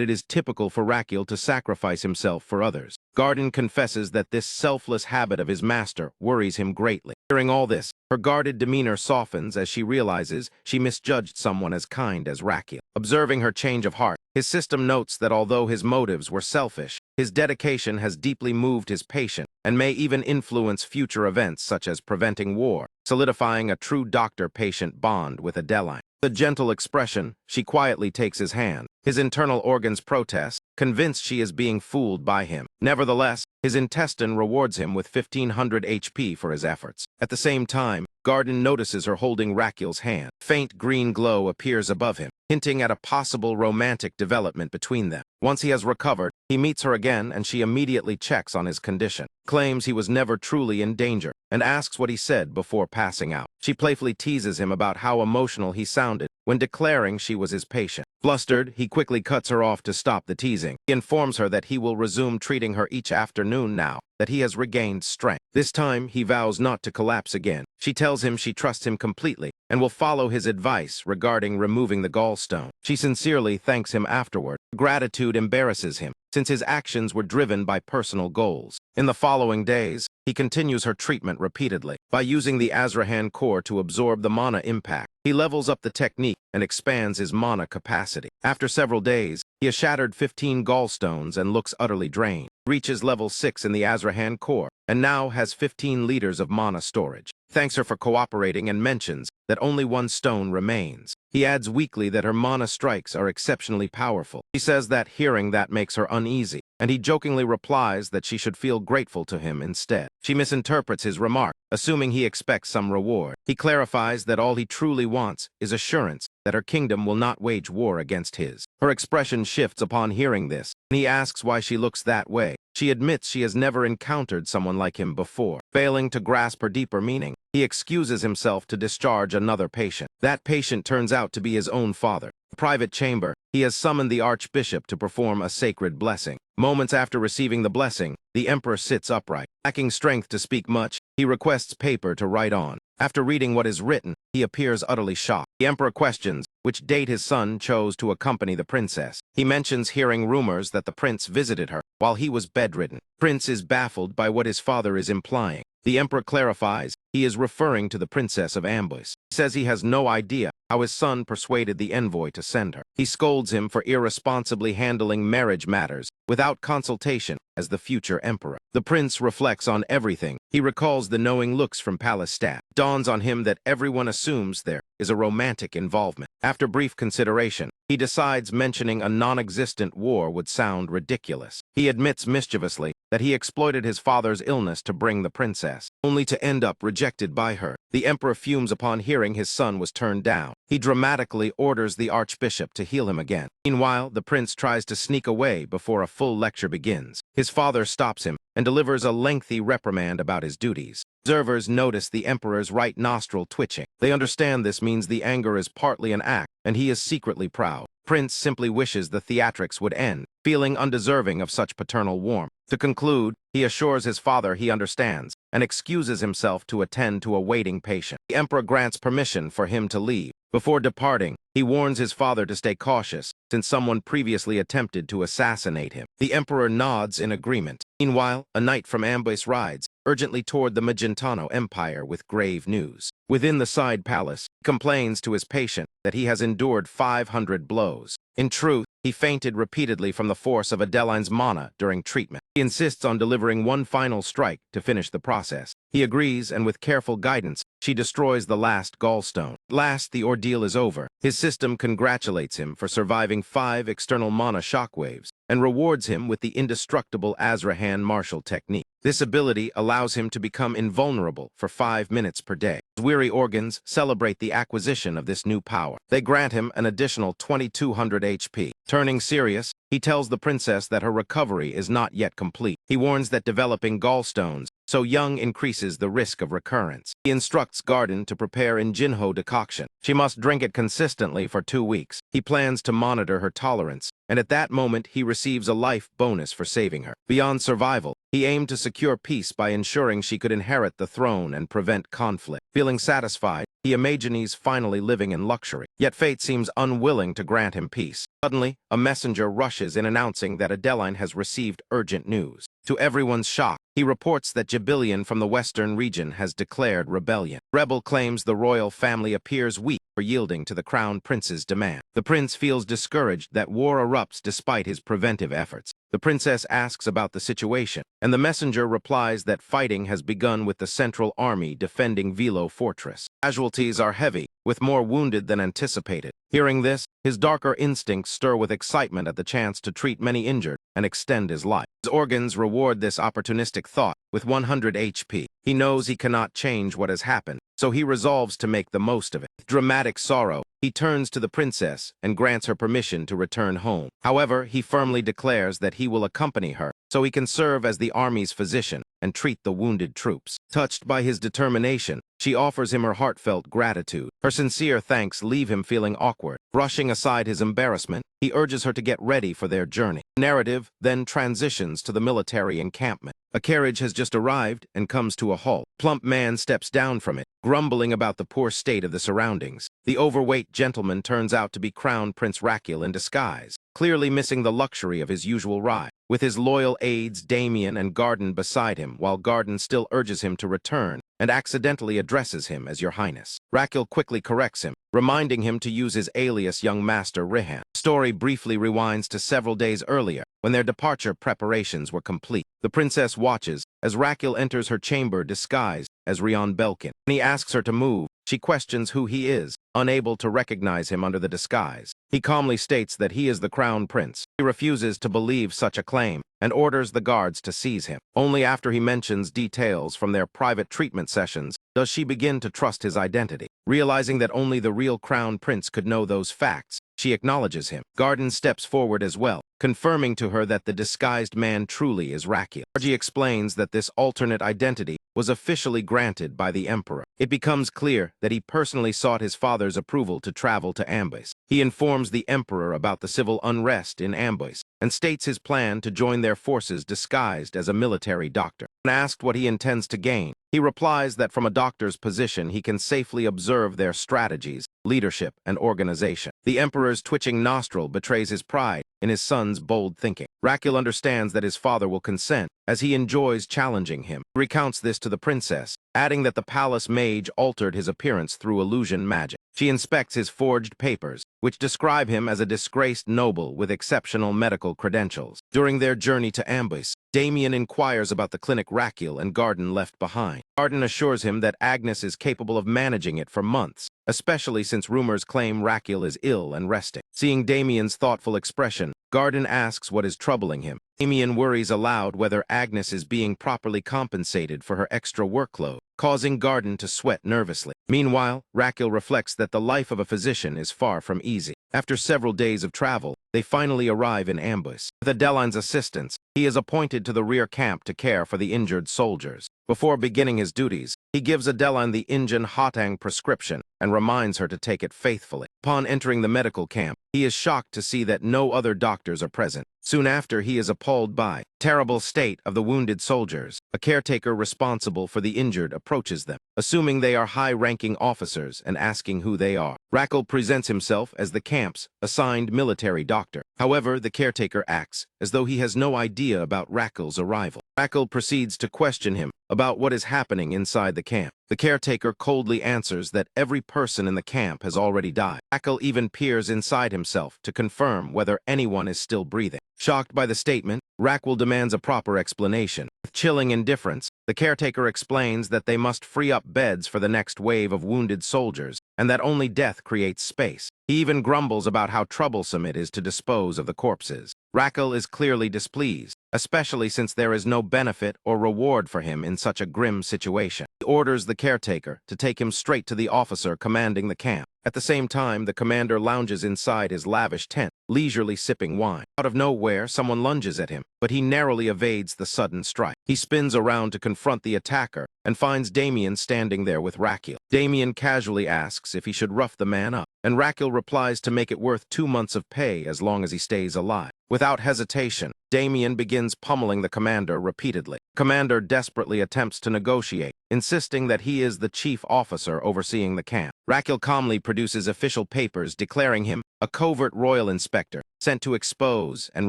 it is typical for Raquel to sacrifice himself for others. Garden confesses that this selfless habit of his master worries him greatly. Hearing all this, her guarded demeanor softens as she realizes she misjudged someone as kind as Raquel. Observing her change of heart, his system notes that although his motives were selfish, his dedication has deeply moved his patient and may even influence future events such as preventing war, solidifying a true doctor-patient bond with Adeline. With a gentle expression, she quietly takes his hand. His internal organs protest, convinced she is being fooled by him. Nevertheless, his intestine rewards him with 1500 HP for his efforts. At the same time, Garden notices her holding Raquel's hand. Faint green glow appears above him, hinting at a possible romantic development between them. Once he has recovered, he meets her again and she immediately checks on his condition, claims he was never truly in danger, and asks what he said before passing out. She playfully teases him about how emotional he sounded when declaring she was his patient. Flustered, he quickly cuts her off to stop the teasing. He informs her that he will resume treating her each afternoon now that he has regained strength. This time, he vows not to collapse again. She tells him she trusts him completely and will follow his advice regarding removing the gallstone. She sincerely thanks him afterward. Gratitude embarrasses him, since his actions were driven by personal goals. In the following days, he continues her treatment repeatedly. By using the Azrahan core to absorb the mana impact, he levels up the technique and expands his mana capacity. After several days, he has shattered 15 gallstones and looks utterly drained. Reaches level 6 in the Azrahan core, and now has 15 liters of mana storage. Thanks her for cooperating and mentions that only one stone remains. He adds weakly that her mana strikes are exceptionally powerful. He says that hearing that makes her uneasy, and he jokingly replies that she should feel grateful to him instead. She misinterprets his remark, assuming he expects some reward. He clarifies that all he truly wants is assurance that her kingdom will not wage war against his. Her expression shifts upon hearing this, and he asks why she looks that way. She admits she has never encountered someone like him before. Failing to grasp her deeper meaning, he excuses himself to discharge another patient. That patient turns out to be his own father. In a private chamber, he has summoned the archbishop to perform a sacred blessing. Moments after receiving the blessing, the emperor sits upright. Lacking strength to speak much, he requests paper to write on. After reading what is written, he appears utterly shocked. The emperor questions which date his son chose to accompany the princess. He mentions hearing rumors that the prince visited her while he was bedridden. Prince is baffled by what his father is implying. The emperor clarifies he is referring to the princess of Ambush. He says he has no idea how his son persuaded the envoy to send her. He scolds him for irresponsibly handling marriage matters without consultation as the future emperor. The prince reflects on everything. He recalls the knowing looks from palace staff. It dawns on him that everyone assumes there is a romantic involvement. After brief consideration, he decides mentioning a non-existent war would sound ridiculous. He admits mischievously that he exploited his father's illness to bring the princess, only to end up rejected by her. The emperor fumes upon hearing his son was turned down. He dramatically orders the archbishop to heal him again. Meanwhile, the prince tries to sneak away before a full lecture begins. His father stops him and delivers a lengthy reprimand about his duties. Observers notice the emperor's right nostril twitching. They understand this means the anger is partly an act, and he is secretly proud. Prince simply wishes the theatrics would end, feeling undeserving of such paternal warmth. To conclude, he assures his father he understands and excuses himself to attend to a waiting patient. The emperor grants permission for him to leave. Before departing, he warns his father to stay cautious, since someone previously attempted to assassinate him. The emperor nods in agreement. Meanwhile, a knight from Ambush rides urgently toward the Magentano Empire with grave news. Within the side palace, he complains to his patient that he has endured 500 blows. In truth, he fainted repeatedly from the force of Adeline's mana during treatment. He insists on delivering one final strike to finish the process. He agrees, and with careful guidance, she destroys the last gallstone. At last, the ordeal is over. His system congratulates him for surviving 5 external mana shockwaves and rewards him with the indestructible Azrahan martial technique. This ability allows him to become invulnerable for 5 minutes per day. His weary organs celebrate the acquisition of this new power. They grant him an additional 2200 HP. Turning serious, he tells the princess that her recovery is not yet complete. He warns that developing gallstones so young increases the risk of recurrence. He instructs Garden to prepare Jinho decoction. She must drink it consistently for 2 weeks. He plans to monitor her tolerance, and at that moment he receives a life bonus for saving her. Beyond survival, he aimed to secure peace by ensuring she could inherit the throne and prevent conflict. Feeling satisfied, he imagines finally living in luxury. Yet fate seems unwilling to grant him peace. Suddenly, a messenger rushes in announcing that Adeline has received urgent news. To everyone's shock, he reports that Jibilion from the western region has declared rebellion. Rebel claims the royal family appears weak for yielding to the crown prince's demand. The prince feels discouraged that war erupts despite his preventive efforts. The princess asks about the situation, and the messenger replies that fighting has begun with the central army defending Vilo Fortress. Casualties are heavy, with more wounded than anticipated. Hearing this, his darker instincts stir with excitement at the chance to treat many injured and extend his life. His organs reward this opportunistic thought with 100 HP. He knows he cannot change what has happened, so he resolves to make the most of it. With dramatic sorrow, he turns to the princess and grants her permission to return home. However, he firmly declares that he will accompany her so he can serve as the army's physician and treat the wounded troops. Touched by his determination, she offers him her heartfelt gratitude. Her sincere thanks leave him feeling awkward. Brushing aside his embarrassment, he urges her to get ready for their journey. The narrative then transitions to the military encampment. A carriage has just arrived and comes to a halt. Plump man steps down from it, grumbling about the poor state of the surroundings. The overweight gentleman turns out to be Crown Prince Raquel in disguise, clearly missing the luxury of his usual ride. With his loyal aides Damien and Garden beside him, while Garden still urges him to return and accidentally addresses him as Your Highness. Raquel quickly corrects him, reminding him to use his alias young master Rihan. The story briefly rewinds to several days earlier, when their departure preparations were complete. The princess watches as Raquel enters her chamber disguised as Rion Belkin. When he asks her to move, she questions who he is, unable to recognize him under the disguise. He calmly states that he is the crown prince. He refuses to believe such a claim and orders the guards to seize him. Only after he mentions details from their private treatment sessions does she begin to trust his identity. Realizing that only the real crown prince could know those facts, she acknowledges him. Garden steps forward as well, confirming to her that the disguised man truly is Raquel. Archie explains that this alternate identity was officially granted by the Emperor. It becomes clear that he personally sought his father's approval to travel to Ambis. He informs the Emperor about the civil unrest in Ambis and states his plan to join their forces disguised as a military doctor. When asked what he intends to gain, he replies that from a doctor's position he can safely observe their strategies, leadership, and organization. The Emperor's twitching nostril betrays his pride in his son's bold thinking. Raquel understands that his father will consent, as he enjoys challenging him. He recounts this to the princess, adding that the palace mage altered his appearance through illusion magic. She inspects his forged papers, which describe him as a disgraced noble with exceptional medical credentials. During their journey to Ambis, Damien inquires about the clinic Raquel and Garden left behind. Garden assures him that Agnes is capable of managing it for months, especially since rumors claim Raquel is ill and resting. Seeing Damien's thoughtful expression, Garden asks what is troubling him. Damien worries aloud whether Agnes is being properly compensated for her extra workload, causing Garden to sweat nervously. Meanwhile, Raquel reflects that the life of a physician is far from easy. After several days of travel, they finally arrive in Ambus. With Adeline's assistance, he is appointed to the rear camp to care for the injured soldiers. Before beginning his duties, he gives Adeline the Injun Hotang prescription and reminds her to take it faithfully. Upon entering the medical camp, he is shocked to see that no other doctors are present. Soon after, he is appalled by the terrible state of the wounded soldiers. A caretaker responsible for the injured approaches them, assuming they are high-ranking officers and asking who they are. Raquel presents himself as the camp's assigned military doctor. However, the caretaker acts as though he has no idea about Raquel's arrival. Raquel proceeds to question him about what is happening inside the camp. The caretaker coldly answers that every person in the camp has already died. Raquel even peers inside himself to confirm whether anyone is still breathing. Shocked by the statement, Raquel demands a proper explanation. With chilling indifference, the caretaker explains that they must free up beds for the next wave of wounded soldiers, and that only death creates space. He even grumbles about how troublesome it is to dispose of the corpses. Raquel is clearly displeased, especially since there is no benefit or reward for him in such a grim situation. He orders the caretaker to take him straight to the officer commanding the camp. At the same time, the commander lounges inside his lavish tent, leisurely sipping wine. Out of nowhere, someone lunges at him, but he narrowly evades the sudden strike. He spins around to confront the attacker and finds Damien standing there with Raquel. Damien casually asks if he should rough the man up, and Raquel replies to make it worth 2 months of pay as long as he stays alive. Without hesitation, Damien begins pummeling the commander repeatedly. Commander desperately attempts to negotiate, insisting that he is the chief officer overseeing the camp. Raquel calmly produces official papers declaring him a covert royal inspector sent to expose and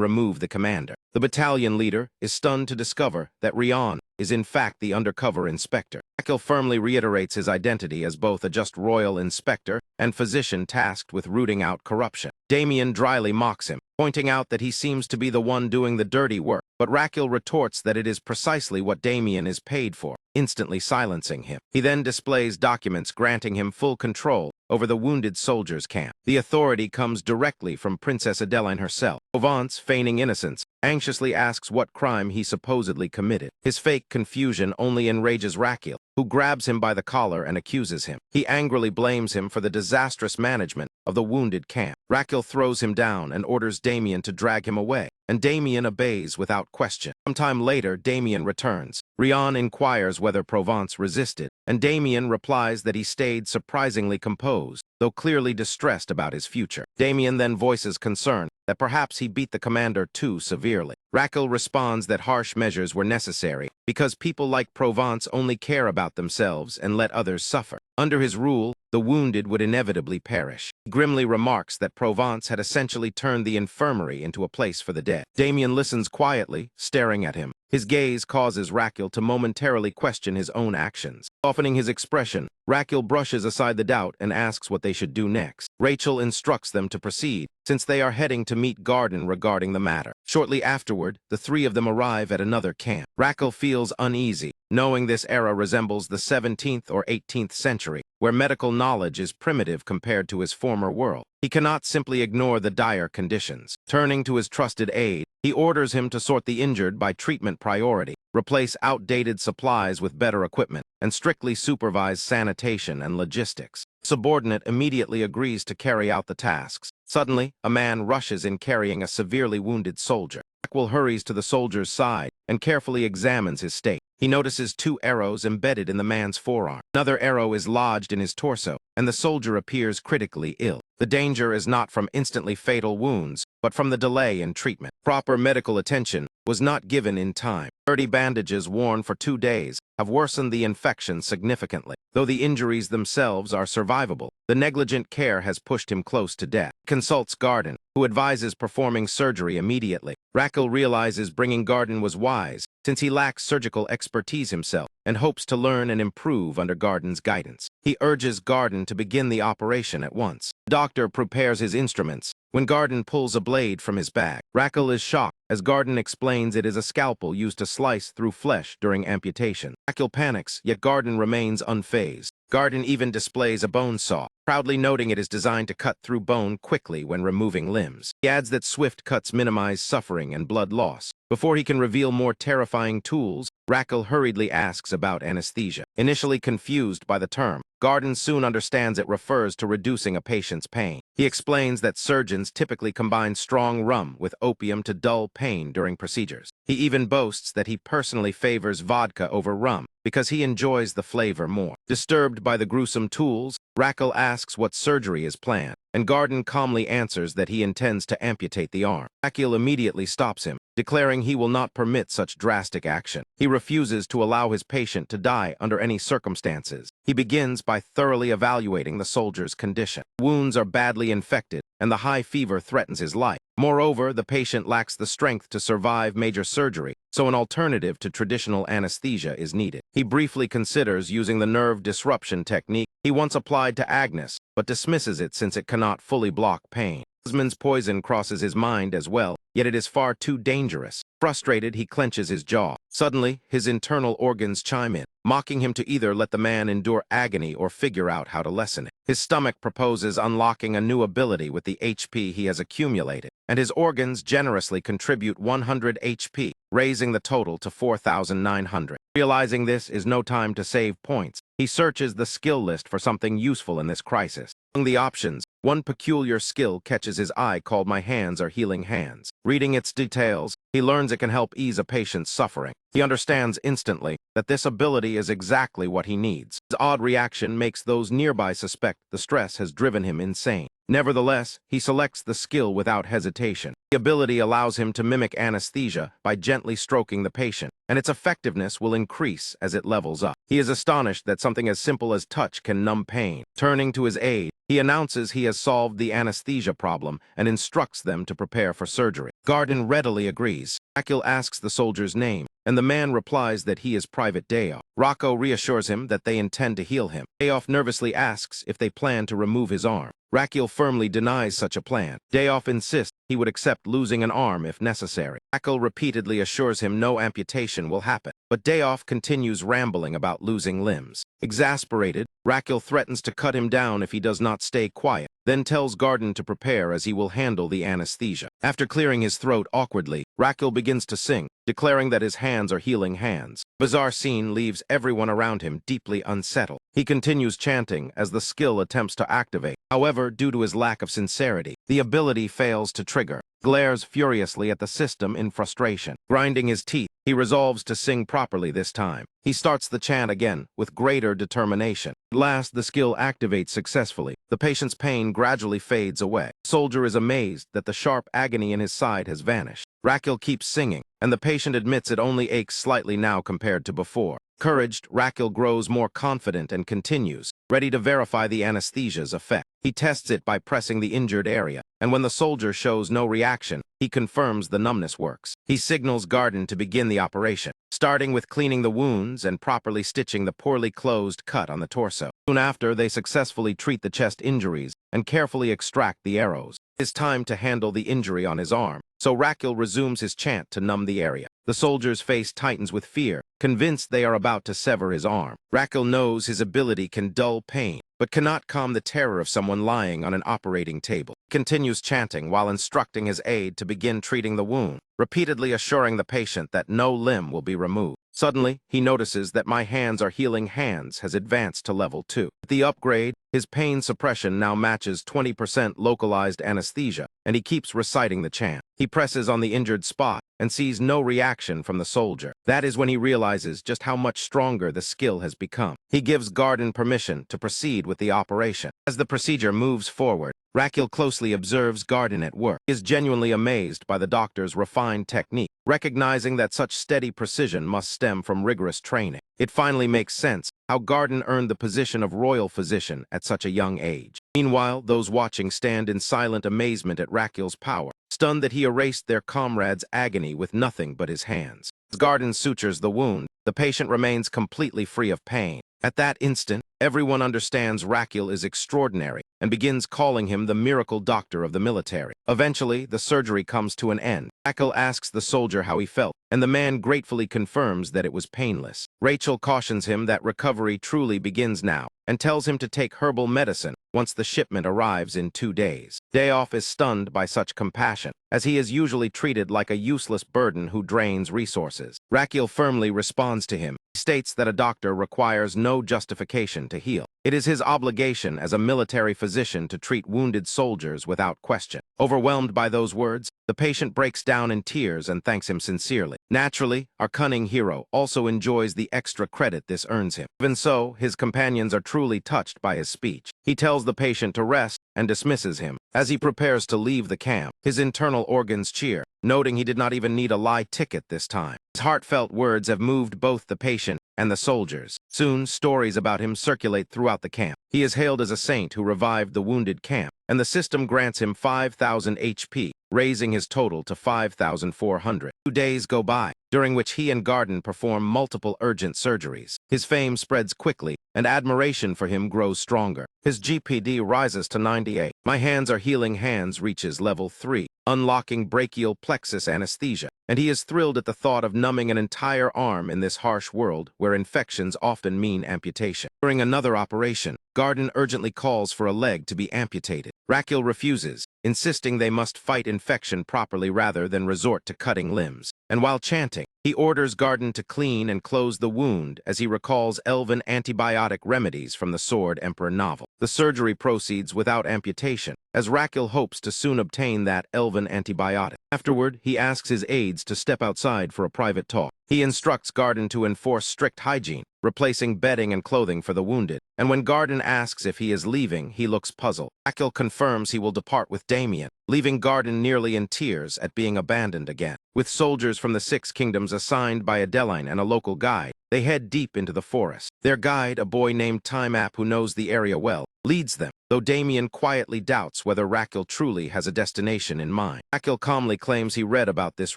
remove the commander. The battalion leader is stunned to discover that Rian is in fact the undercover inspector. Raquel firmly reiterates his identity as both a just royal inspector and physician tasked with rooting out corruption. Damien dryly mocks him, pointing out that he seems to be the one doing the dirty work, but Raquel retorts that it is precisely what Damien is paid for, instantly silencing him. He then displays documents granting him full control over the wounded soldiers' camp. The authority comes directly from Princess Adeline herself. Provence, feigning innocence, anxiously asks what crime he supposedly committed. His fake confusion only enrages Raquel, who grabs him by the collar and accuses him. He angrily blames him for the disastrous management of the wounded camp. Raquel throws him down and orders Damien to drag him away, and Damien obeys without question. Sometime later, Damien returns. Rian inquires whether Provence resisted, and Damien replies that he stayed surprisingly composed, though clearly distressed about his future. Damien then voices concern that perhaps he beat the commander too severely. Raquel responds that harsh measures were necessary because people like Provence only care about themselves and let others suffer. Under his rule, the wounded would inevitably perish. He grimly remarks that Provence had essentially turned the infirmary into a place for the dead. Damien listens quietly, staring at him. His gaze causes Raquel to momentarily question his own actions. Softening his expression, Raquel brushes aside the doubt and asks what they should do next. Rachel instructs them to proceed, since they are heading to meet Garden regarding the matter. Shortly afterward, the three of them arrive at another camp. Raquel feels uneasy, knowing this era resembles the 17th or 18th century, where medical knowledge is primitive compared to his former world. He cannot simply ignore the dire conditions. Turning to his trusted aide, he orders him to sort the injured by treatment priority, replace outdated supplies with better equipment, and strictly supervise sanitation and logistics. Subordinate immediately agrees to carry out the tasks. Suddenly, a man rushes in carrying a severely wounded soldier. Raquel hurries to the soldier's side and carefully examines his state. He notices 2 arrows embedded in the man's forearm. Another arrow is lodged in his torso, and the soldier appears critically ill. The danger is not from instantly fatal wounds, but from the delay in treatment. Proper medical attention was not given in time. Dirty bandages worn for 2 days have worsened the infection significantly. Though the injuries themselves are survivable, the negligent care has pushed him close to death. He consults Garden, who advises performing surgery immediately. Raquel realizes bringing Garden was wise, since he lacks surgical expertise himself, and hopes to learn and improve under Garden's guidance. He urges Garden to begin the operation at once. The doctor prepares his instruments when Garden pulls a blade from his bag. Raquel is shocked as Garden explains it is a scalpel used to slice through flesh during amputation. Raquel panics, yet Garden remains unfazed. Garden even displays a bone saw, proudly noting it is designed to cut through bone quickly when removing limbs. He adds that swift cuts minimize suffering and blood loss. Before he can reveal more terrifying tools, Raquel hurriedly asks about anesthesia. Initially confused by the term, Garden soon understands it refers to reducing a patient's pain. He explains that surgeons typically combine strong rum with opium to dull pain during procedures. He even boasts that he personally favors vodka over rum because he enjoys the flavor more. Disturbed by the gruesome tools, Raquel asks what surgery is planned, and Garden calmly answers that he intends to amputate the arm. Raquel immediately stops him, declaring he will not permit such drastic action. He refuses to allow his patient to die under any circumstances. He begins by thoroughly evaluating the soldier's condition. Wounds are badly infected, and the high fever threatens his life. Moreover, the patient lacks the strength to survive major surgery, so an alternative to traditional anesthesia is needed. He briefly considers using the nerve disruption technique he once applied to Agnes, but dismisses it since it cannot fully block pain. Osman's poison crosses his mind as well, yet it is far too dangerous. Frustrated, he clenches his jaw. Suddenly, his internal organs chime in, mocking him to either let the man endure agony or figure out how to lessen it. His stomach proposes unlocking a new ability with the HP he has accumulated, and his organs generously contribute 100 HP, raising the total to 4,900. Realizing this is no time to save points, he searches the skill list for something useful in this crisis. Among the options, one peculiar skill catches his eye called My Hands Are Healing Hands. Reading its details, he learns it can help ease a patient's suffering. He understands instantly that this ability is exactly what he needs. His odd reaction makes those nearby suspect the stress has driven him insane. Nevertheless, he selects the skill without hesitation. The ability allows him to mimic anesthesia by gently stroking the patient, and its effectiveness will increase as it levels up. He is astonished that something as simple as touch can numb pain. Turning to his aide, he announces he has solved the anesthesia problem and instructs them to prepare for surgery. Garden readily agrees. Akil asks the soldier's name, and the man replies that he is Private Dayoff. Rocco reassures him that they intend to heal him. Dayoff nervously asks if they plan to remove his arm. Rakil firmly denies such a plan. Dayoff insists he would accept losing an arm if necessary. Rakil repeatedly assures him no amputation will happen, but Dayoff continues rambling about losing limbs. Exasperated, Rakil threatens to cut him down if he does not stay quiet, then tells Garden to prepare as he will handle the anesthesia. After clearing his throat awkwardly, Rakil begins to sing, declaring that his hands are healing hands. Bizarre scene leaves everyone around him deeply unsettled. He continues chanting as the skill attempts to activate. However, due to his lack of sincerity, the ability fails to trigger. Glares furiously at the system in frustration. Grinding his teeth, he resolves to sing properly this time. He starts the chant again with greater determination. At last, the skill activates successfully. The patient's pain gradually fades away. The soldier is amazed that the sharp agony in his side has vanished. Rakil keeps singing, and the patient admits it only aches slightly now compared to before. Encouraged, Rakil grows more confident and continues, ready to verify the anesthesia's effect. He tests it by pressing the injured area, and when the soldier shows no reaction, he confirms the numbness works. He signals Garden to begin the operation, starting with cleaning the wounds and properly stitching the poorly closed cut on the torso. Soon after, they successfully treat the chest injuries and carefully extract the arrows. It is time to handle the injury on his arm, so Rakil resumes his chant to numb the area. The soldier's face tightens with fear, convinced they are about to sever his arm. Rakil knows his ability can dull pain, but cannot calm the terror of someone lying on an operating table. He continues chanting while instructing his aide to begin treating the wound, repeatedly assuring the patient that no limb will be removed. Suddenly, he notices that My Hands Are Healing Hands has advanced to level 2. With the upgrade, his pain suppression now matches 20% localized anesthesia, and he keeps reciting the chant. He presses on the injured spot and sees no reaction from the soldier. That is when he realizes just how much stronger the skill has become. He gives Garden permission to proceed with the operation. As the procedure moves forward, Rakil closely observes Garden at work. He is genuinely amazed by the doctor's refined technique, recognizing that such steady precision must stem from rigorous training. It finally makes sense how Garden earned the position of royal physician at such a young age. Meanwhile, those watching stand in silent amazement at Rakil's power, stunned that he erased their comrade's agony with nothing but his hands. As Garden sutures the wound, the patient remains completely free of pain. At that instant, everyone understands Rakil is extraordinary and begins calling him the miracle doctor of the military. Eventually, the surgery comes to an end. Rakil asks the soldier how he felt, and the man gratefully confirms that it was painless. Rachel cautions him that recovery truly begins now and tells him to take herbal medicine once the shipment arrives in 2 days. Dayoff is stunned by such compassion, as he is usually treated like a useless burden who drains resources. Rakil firmly responds to him. He states that a doctor requires no justification to heal. It is his obligation as a military physician to treat wounded soldiers without question. Overwhelmed by those words, the patient breaks down in tears and thanks him sincerely. Naturally, our cunning hero also enjoys the extra credit this earns him. Even so, his companions are truly touched by his speech. He tells the patient to rest and dismisses him. As he prepares to leave the camp, his internal organs cheer, noting he did not even need a lie ticket this time. His heartfelt words have moved both the patient and the soldiers. Soon, stories about him circulate throughout the camp. He is hailed as a saint who revived the wounded camp, and the system grants him 5,000 HP, raising his total to 5,400. 2 days go by, during which he and Garden perform multiple urgent surgeries. His fame spreads quickly, and admiration for him grows stronger. His GPD rises to 98. My hands are healing hands reaches level 3, unlocking brachial plexus anesthesia, and he is thrilled at the thought of numbing an entire arm in this harsh world where infections often mean amputation. During another operation, Garden urgently calls for a leg to be amputated. Raquel refuses, insisting they must fight infection properly rather than resort to cutting limbs. And while chanting, he orders Garden to clean and close the wound as he recalls elven antibiotic remedies from the Sword Emperor novel. The surgery proceeds without amputation, as Raquel hopes to soon obtain that elven antibiotic. Afterward, he asks his aides to step outside for a private talk. He instructs Garden to enforce strict hygiene, replacing bedding and clothing for the wounded. And when Garden asks if he is leaving, he looks puzzled. Raquel confirms he will depart with Damien, leaving Garden nearly in tears at being abandoned again. With soldiers from the 6 kingdoms assigned by Adeline and a local guide, they head deep into the forest. Their guide, a boy named Time-App who knows the area well, leads them, though Damien quietly doubts whether Raquel truly has a destination in mind. Raquel calmly claims he read about this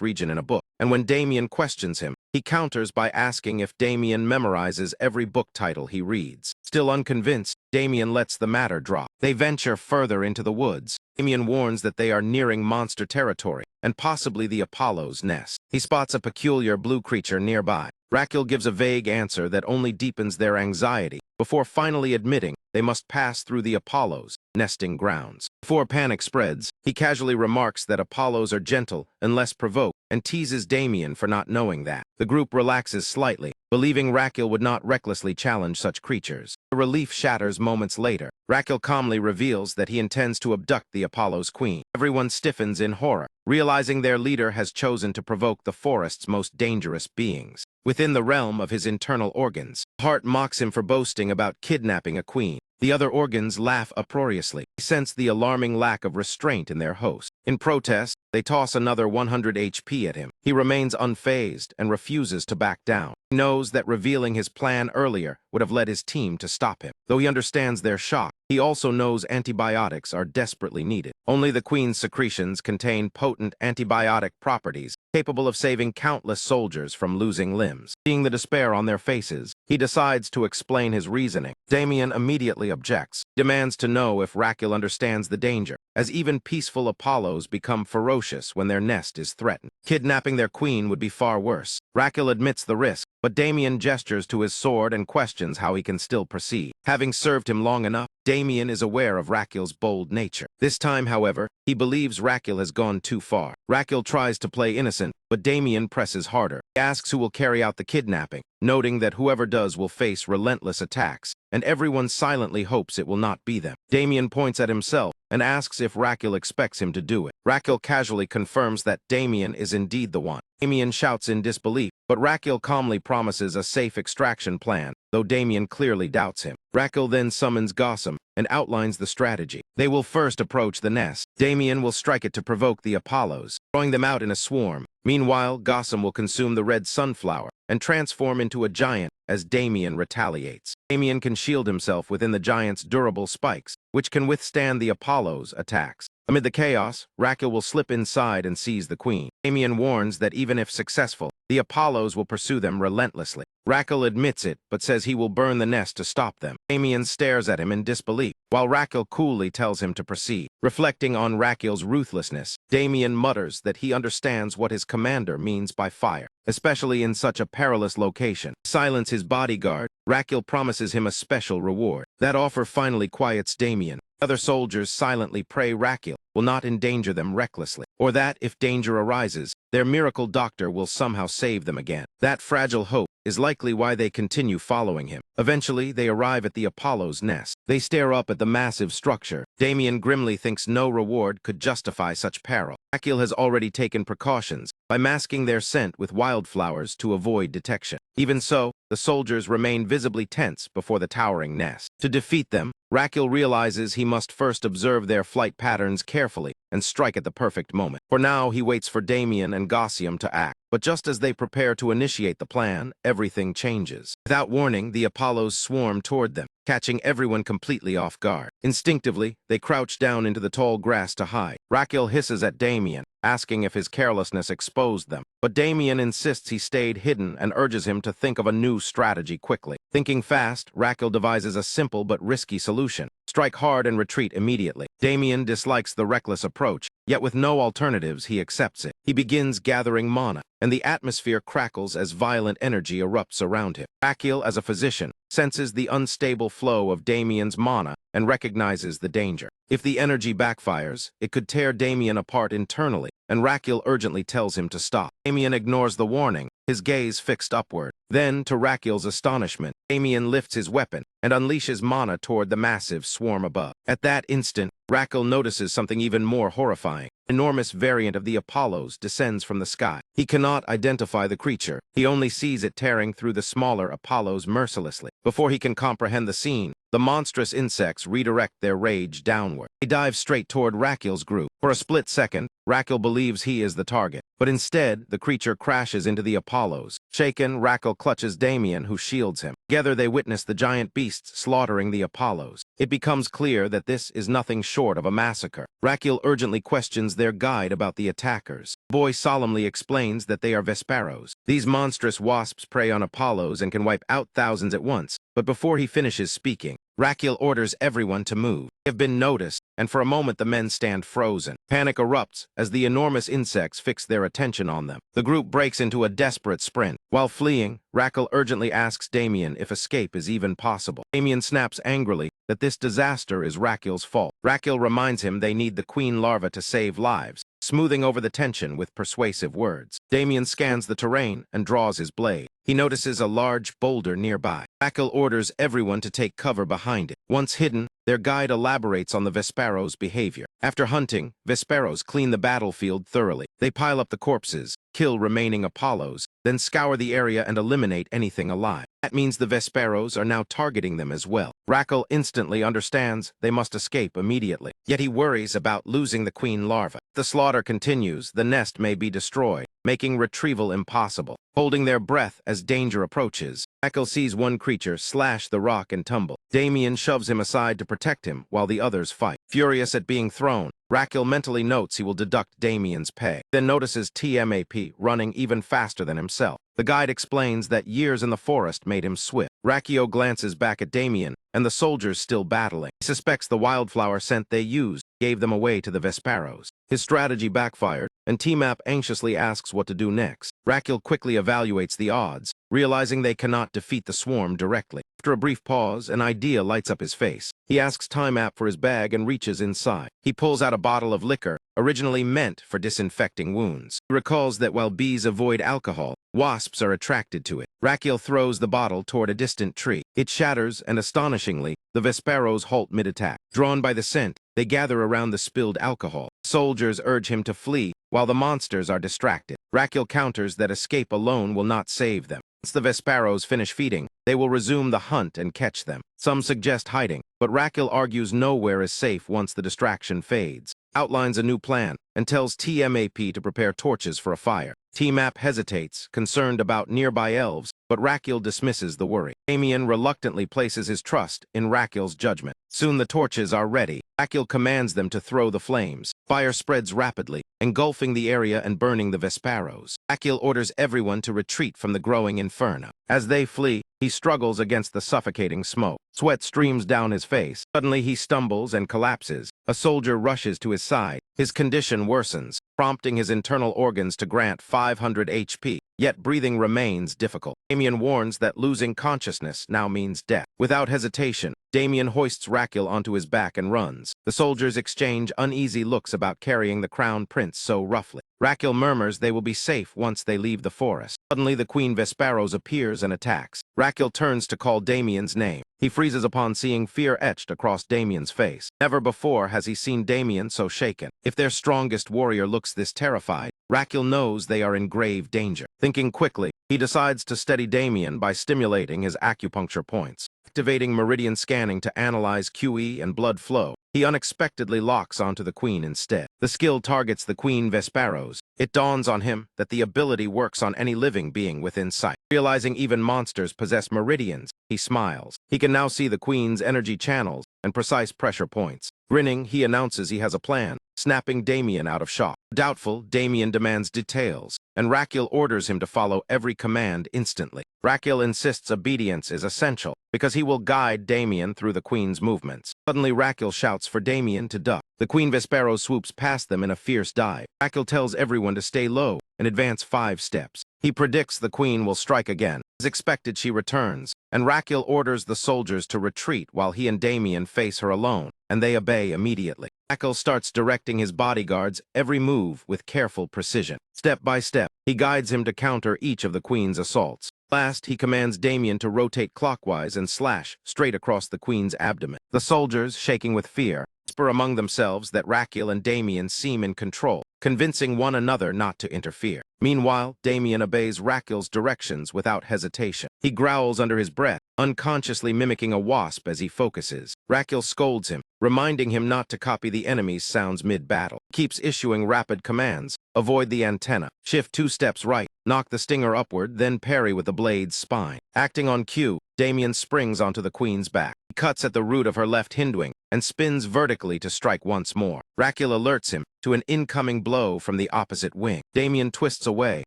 region in a book, and when Damien questions him, he counters by asking if Damien memorizes every book title he reads. Still unconvinced, Damien lets the matter drop. They venture further into the woods. Damien warns that they are nearing monster territory, and possibly the Apollo's nest. He spots a peculiar blue creature nearby. Raquel gives a vague answer that only deepens their anxiety, before finally admitting they must pass through the Apollo's nesting grounds. Before panic spreads, he casually remarks that Apollos are gentle and less provoked, and teases Damien for not knowing that. The group relaxes slightly, believing Raquel would not recklessly challenge such creatures. The relief shatters moments later. Raquel calmly reveals that he intends to abduct the Apollo's queen. Everyone stiffens in horror, realizing their leader has chosen to provoke the forest's most dangerous beings. Within the realm of his internal organs, Heart mocks him for boasting about kidnapping a queen. The other organs laugh uproariously. They sense the alarming lack of restraint in their host. In protest, they toss another 100 HP at him. He remains unfazed and refuses to back down. He knows that revealing his plan earlier would have led his team to stop him. Though he understands their shock, he also knows antibiotics are desperately needed. Only the queen's secretions contain potent antibiotic properties, capable of saving countless soldiers from losing limbs. Seeing the despair on their faces, he decides to explain his reasoning. Damien immediately objects, demands to know if Raquel understands the danger, as even peaceful Apollos become ferocious when their nest is threatened. Kidnapping their queen would be far worse. Raquel admits the risk, but Damien gestures to his sword and questions how he can still proceed. Having served him long enough, Damien is aware of Raquel's bold nature. This time, however, he believes Raquel has gone too far. Raquel tries to play innocent, but Damien presses harder. He asks who will carry out the kidnapping, noting that whoever does will face relentless attacks, and everyone silently hopes it will not be them. Damien points at himself and asks if Raquel expects him to do it. Raquel casually confirms that Damien is indeed the one. Damien shouts in disbelief, but Raquel calmly promises a safe extraction plan, though Damien clearly doubts him. Raquel then summons Gossam and outlines the strategy. They will first approach the nest. Damien will strike it to provoke the Apollos, throwing them out in a swarm. Meanwhile, Gossam will consume the red sunflower and transform into a giant as Damien retaliates. Damien can shield himself within the giant's durable spikes, which can withstand the Apollo's attacks. Amid the chaos, Raquel will slip inside and seize the queen. Damien warns that even if successful, the Apollos will pursue them relentlessly. Raquel admits it, but says he will burn the nest to stop them. Damien stares at him in disbelief, while Raquel coolly tells him to proceed. Reflecting on Raquel's ruthlessness, Damien mutters that he understands what his commander means by fire, especially in such a perilous location. To silence his bodyguard, Raquel promises him a special reward. That offer finally quiets Damien. Other soldiers silently pray Raquel will not endanger them recklessly, or that, if danger arises, their miracle doctor will somehow save them again. That fragile hope is likely why they continue following him. Eventually, they arrive at the Apollo's nest. They stare up at the massive structure. Damien grimly thinks no reward could justify such peril. Raquel has already taken precautions by masking their scent with wildflowers to avoid detection. Even so, the soldiers remain visibly tense before the towering nest. To defeat them, Raquel realizes he must first observe their flight patterns carefully and strike at the perfect moment. For now, he waits for Damien and Gossiam to act. But just as they prepare to initiate the plan, everything changes. Without warning, the Apollos swarm toward them, catching everyone completely off guard. Instinctively, they crouch down into the tall grass to hide. Raquel hisses at Damien, asking if his carelessness exposed them. But Damien insists he stayed hidden and urges him to think of a new strategy quickly. Thinking fast, Raquel devises a simple but risky solution. Strike hard and retreat immediately. Damien dislikes the reckless approach, yet with no alternatives, he accepts it. He begins gathering mana, and the atmosphere crackles as violent energy erupts around him. Raquel, as a physician, senses the unstable flow of Damien's mana and recognizes the danger. If the energy backfires, it could tear Damien apart internally, and Raquel urgently tells him to stop. Damien ignores the warning, his gaze fixed upward. Then, to Raquel's astonishment, Damien lifts his weapon and unleashes mana toward the massive swarm above. At that instant, Raquel notices something even more horrifying. An enormous variant of the Apollos descends from the sky. He cannot identify the creature. He only sees it tearing through the smaller Apollos mercilessly. Before he can comprehend the scene, the monstrous insects redirect their rage downward. They dive straight toward Raquel's group. For a split second, Raquel believes he is the target. But instead, the creature crashes into the Apollos. Shaken, Raquel clutches Damien, who shields him. Together they witness the giant beasts slaughtering the Apollos. It becomes clear that this is nothing short of a massacre. Raquel urgently questions their guide about the attackers. The boy solemnly explains that they are Vesperos. These monstrous wasps prey on Apollos and can wipe out thousands at once. But before he finishes speaking, Raquel orders everyone to move. They have been noticed, and for a moment the men stand frozen. Panic erupts as the enormous insects fix their attention on them. The group breaks into a desperate sprint. While fleeing, Raquel urgently asks Damien if escape is even possible. Damien snaps angrily that this disaster is Raquel's fault. Raquel reminds him they need the queen larva to save lives, smoothing over the tension with persuasive words. Damien scans the terrain and draws his blade. He notices a large boulder nearby. Raquel orders everyone to take cover behind it. Once hidden, their guide elaborates on the Vesperos' behavior. After hunting, Vesperos clean the battlefield thoroughly. They pile up the corpses, kill remaining Apollos, then scour the area and eliminate anything alive. That means the Vesperos are now targeting them as well. Raquel instantly understands they must escape immediately. Yet he worries about losing the queen larva. If the slaughter continues, the nest may be destroyed, making retrieval impossible. Holding their breath as danger approaches, Raquel sees one creature slash the rock and tumble. Damien shoves him aside to protect him while the others fight. Furious at being thrown, Raquel mentally notes he will deduct Damien's pay, then notices TMAP running even faster than himself. The guide explains that years in the forest made him swift. Raquel glances back at Damien and the soldiers still battling. He suspects the wildflower scent they used gave them away to the Vesperos. His strategy backfired, and TMAP anxiously asks what to do next. Raquel quickly evaluates the odds, realizing they cannot defeat the swarm directly. After a brief pause, an idea lights up his face. He asks TMAP for his bag and reaches inside. He pulls out a bottle of liquor, originally meant for disinfecting wounds. He recalls that while bees avoid alcohol, wasps are attracted to it. Raquel throws the bottle toward a distant tree. It shatters, and astonishingly, the Vesperos halt mid-attack. Drawn by the scent, they gather around the spilled alcohol. Soldiers urge him to flee, while the monsters are distracted. Raquel counters that escape alone will not save them. Once the Vesperos finish feeding, they will resume the hunt and catch them. Some suggest hiding, but Raquel argues nowhere is safe once the distraction fades. Outlines a new plan, and tells TMAP to prepare torches for a fire. TMAP hesitates, concerned about nearby elves, but Raquel dismisses the worry. Damien reluctantly places his trust in Raquel's judgment. Soon the torches are ready. Raquel commands them to throw the flames. Fire spreads rapidly, engulfing the area and burning the Vesperos. Raquel orders everyone to retreat from the growing inferno. As they flee, he struggles against the suffocating smoke. Sweat streams down his face. Suddenly he stumbles and collapses. A soldier rushes to his side. His condition worsens, prompting his internal organs to grant 500 HP. Yet breathing remains difficult. Damien warns that losing consciousness now means death. Without hesitation, Damien hoists Raquel onto his back and runs. The soldiers exchange uneasy looks about carrying the crown prince so roughly. Raquel murmurs they will be safe once they leave the forest. Suddenly the Queen Vesperos appears and attacks. Raquel turns to call Damien's name. He freezes upon seeing fear etched across Damien's face. Never before has he seen Damien so shaken. If their strongest warrior looks this terrified, Raquel knows they are in grave danger. Thinking quickly, he decides to steady Damien by stimulating his acupuncture points. Activating meridian scanning to analyze QE and blood flow, he unexpectedly locks onto the queen instead. The skill targets the Queen Vesperos. It dawns on him that the ability works on any living being within sight. Realizing even monsters possess meridians, he smiles. He can now see the queen's energy channels, and precise pressure points. Grinning, he announces he has a plan, snapping Damien out of shock. Doubtful, Damien demands details, and Raquel orders him to follow every command instantly. Raquel insists obedience is essential, because he will guide Damien through the Queen's movements. Suddenly, Raquel shouts for Damien to duck. The Queen Vespero swoops past them in a fierce dive. Raquel tells everyone to stay low and advance 5 steps. He predicts the Queen will strike again. As expected, she returns, and Raquel orders the soldiers to retreat while he and Damien face her alone, and they obey immediately. Raquel starts directing his bodyguards' every move with careful precision. Step by step, he guides him to counter each of the Queen's assaults. Last, he commands Damien to rotate clockwise and slash straight across the Queen's abdomen. The soldiers, shaking with fear, whisper among themselves that Raquel and Damien seem in control, convincing one another not to interfere. Meanwhile, Damien obeys Raquel's directions without hesitation. He growls under his breath, unconsciously mimicking a wasp as he focuses. Raquel scolds him, reminding him not to copy the enemy's sounds mid-battle. Keeps issuing rapid commands. Avoid the antenna. Shift 2 steps right. Knock the stinger upward, then parry with the blade's spine. Acting on cue, Damien springs onto the Queen's back. He cuts at the root of her left hindwing and spins vertically to strike once more. Raquel alerts him to an incoming blow from the opposite wing. Damien twists away,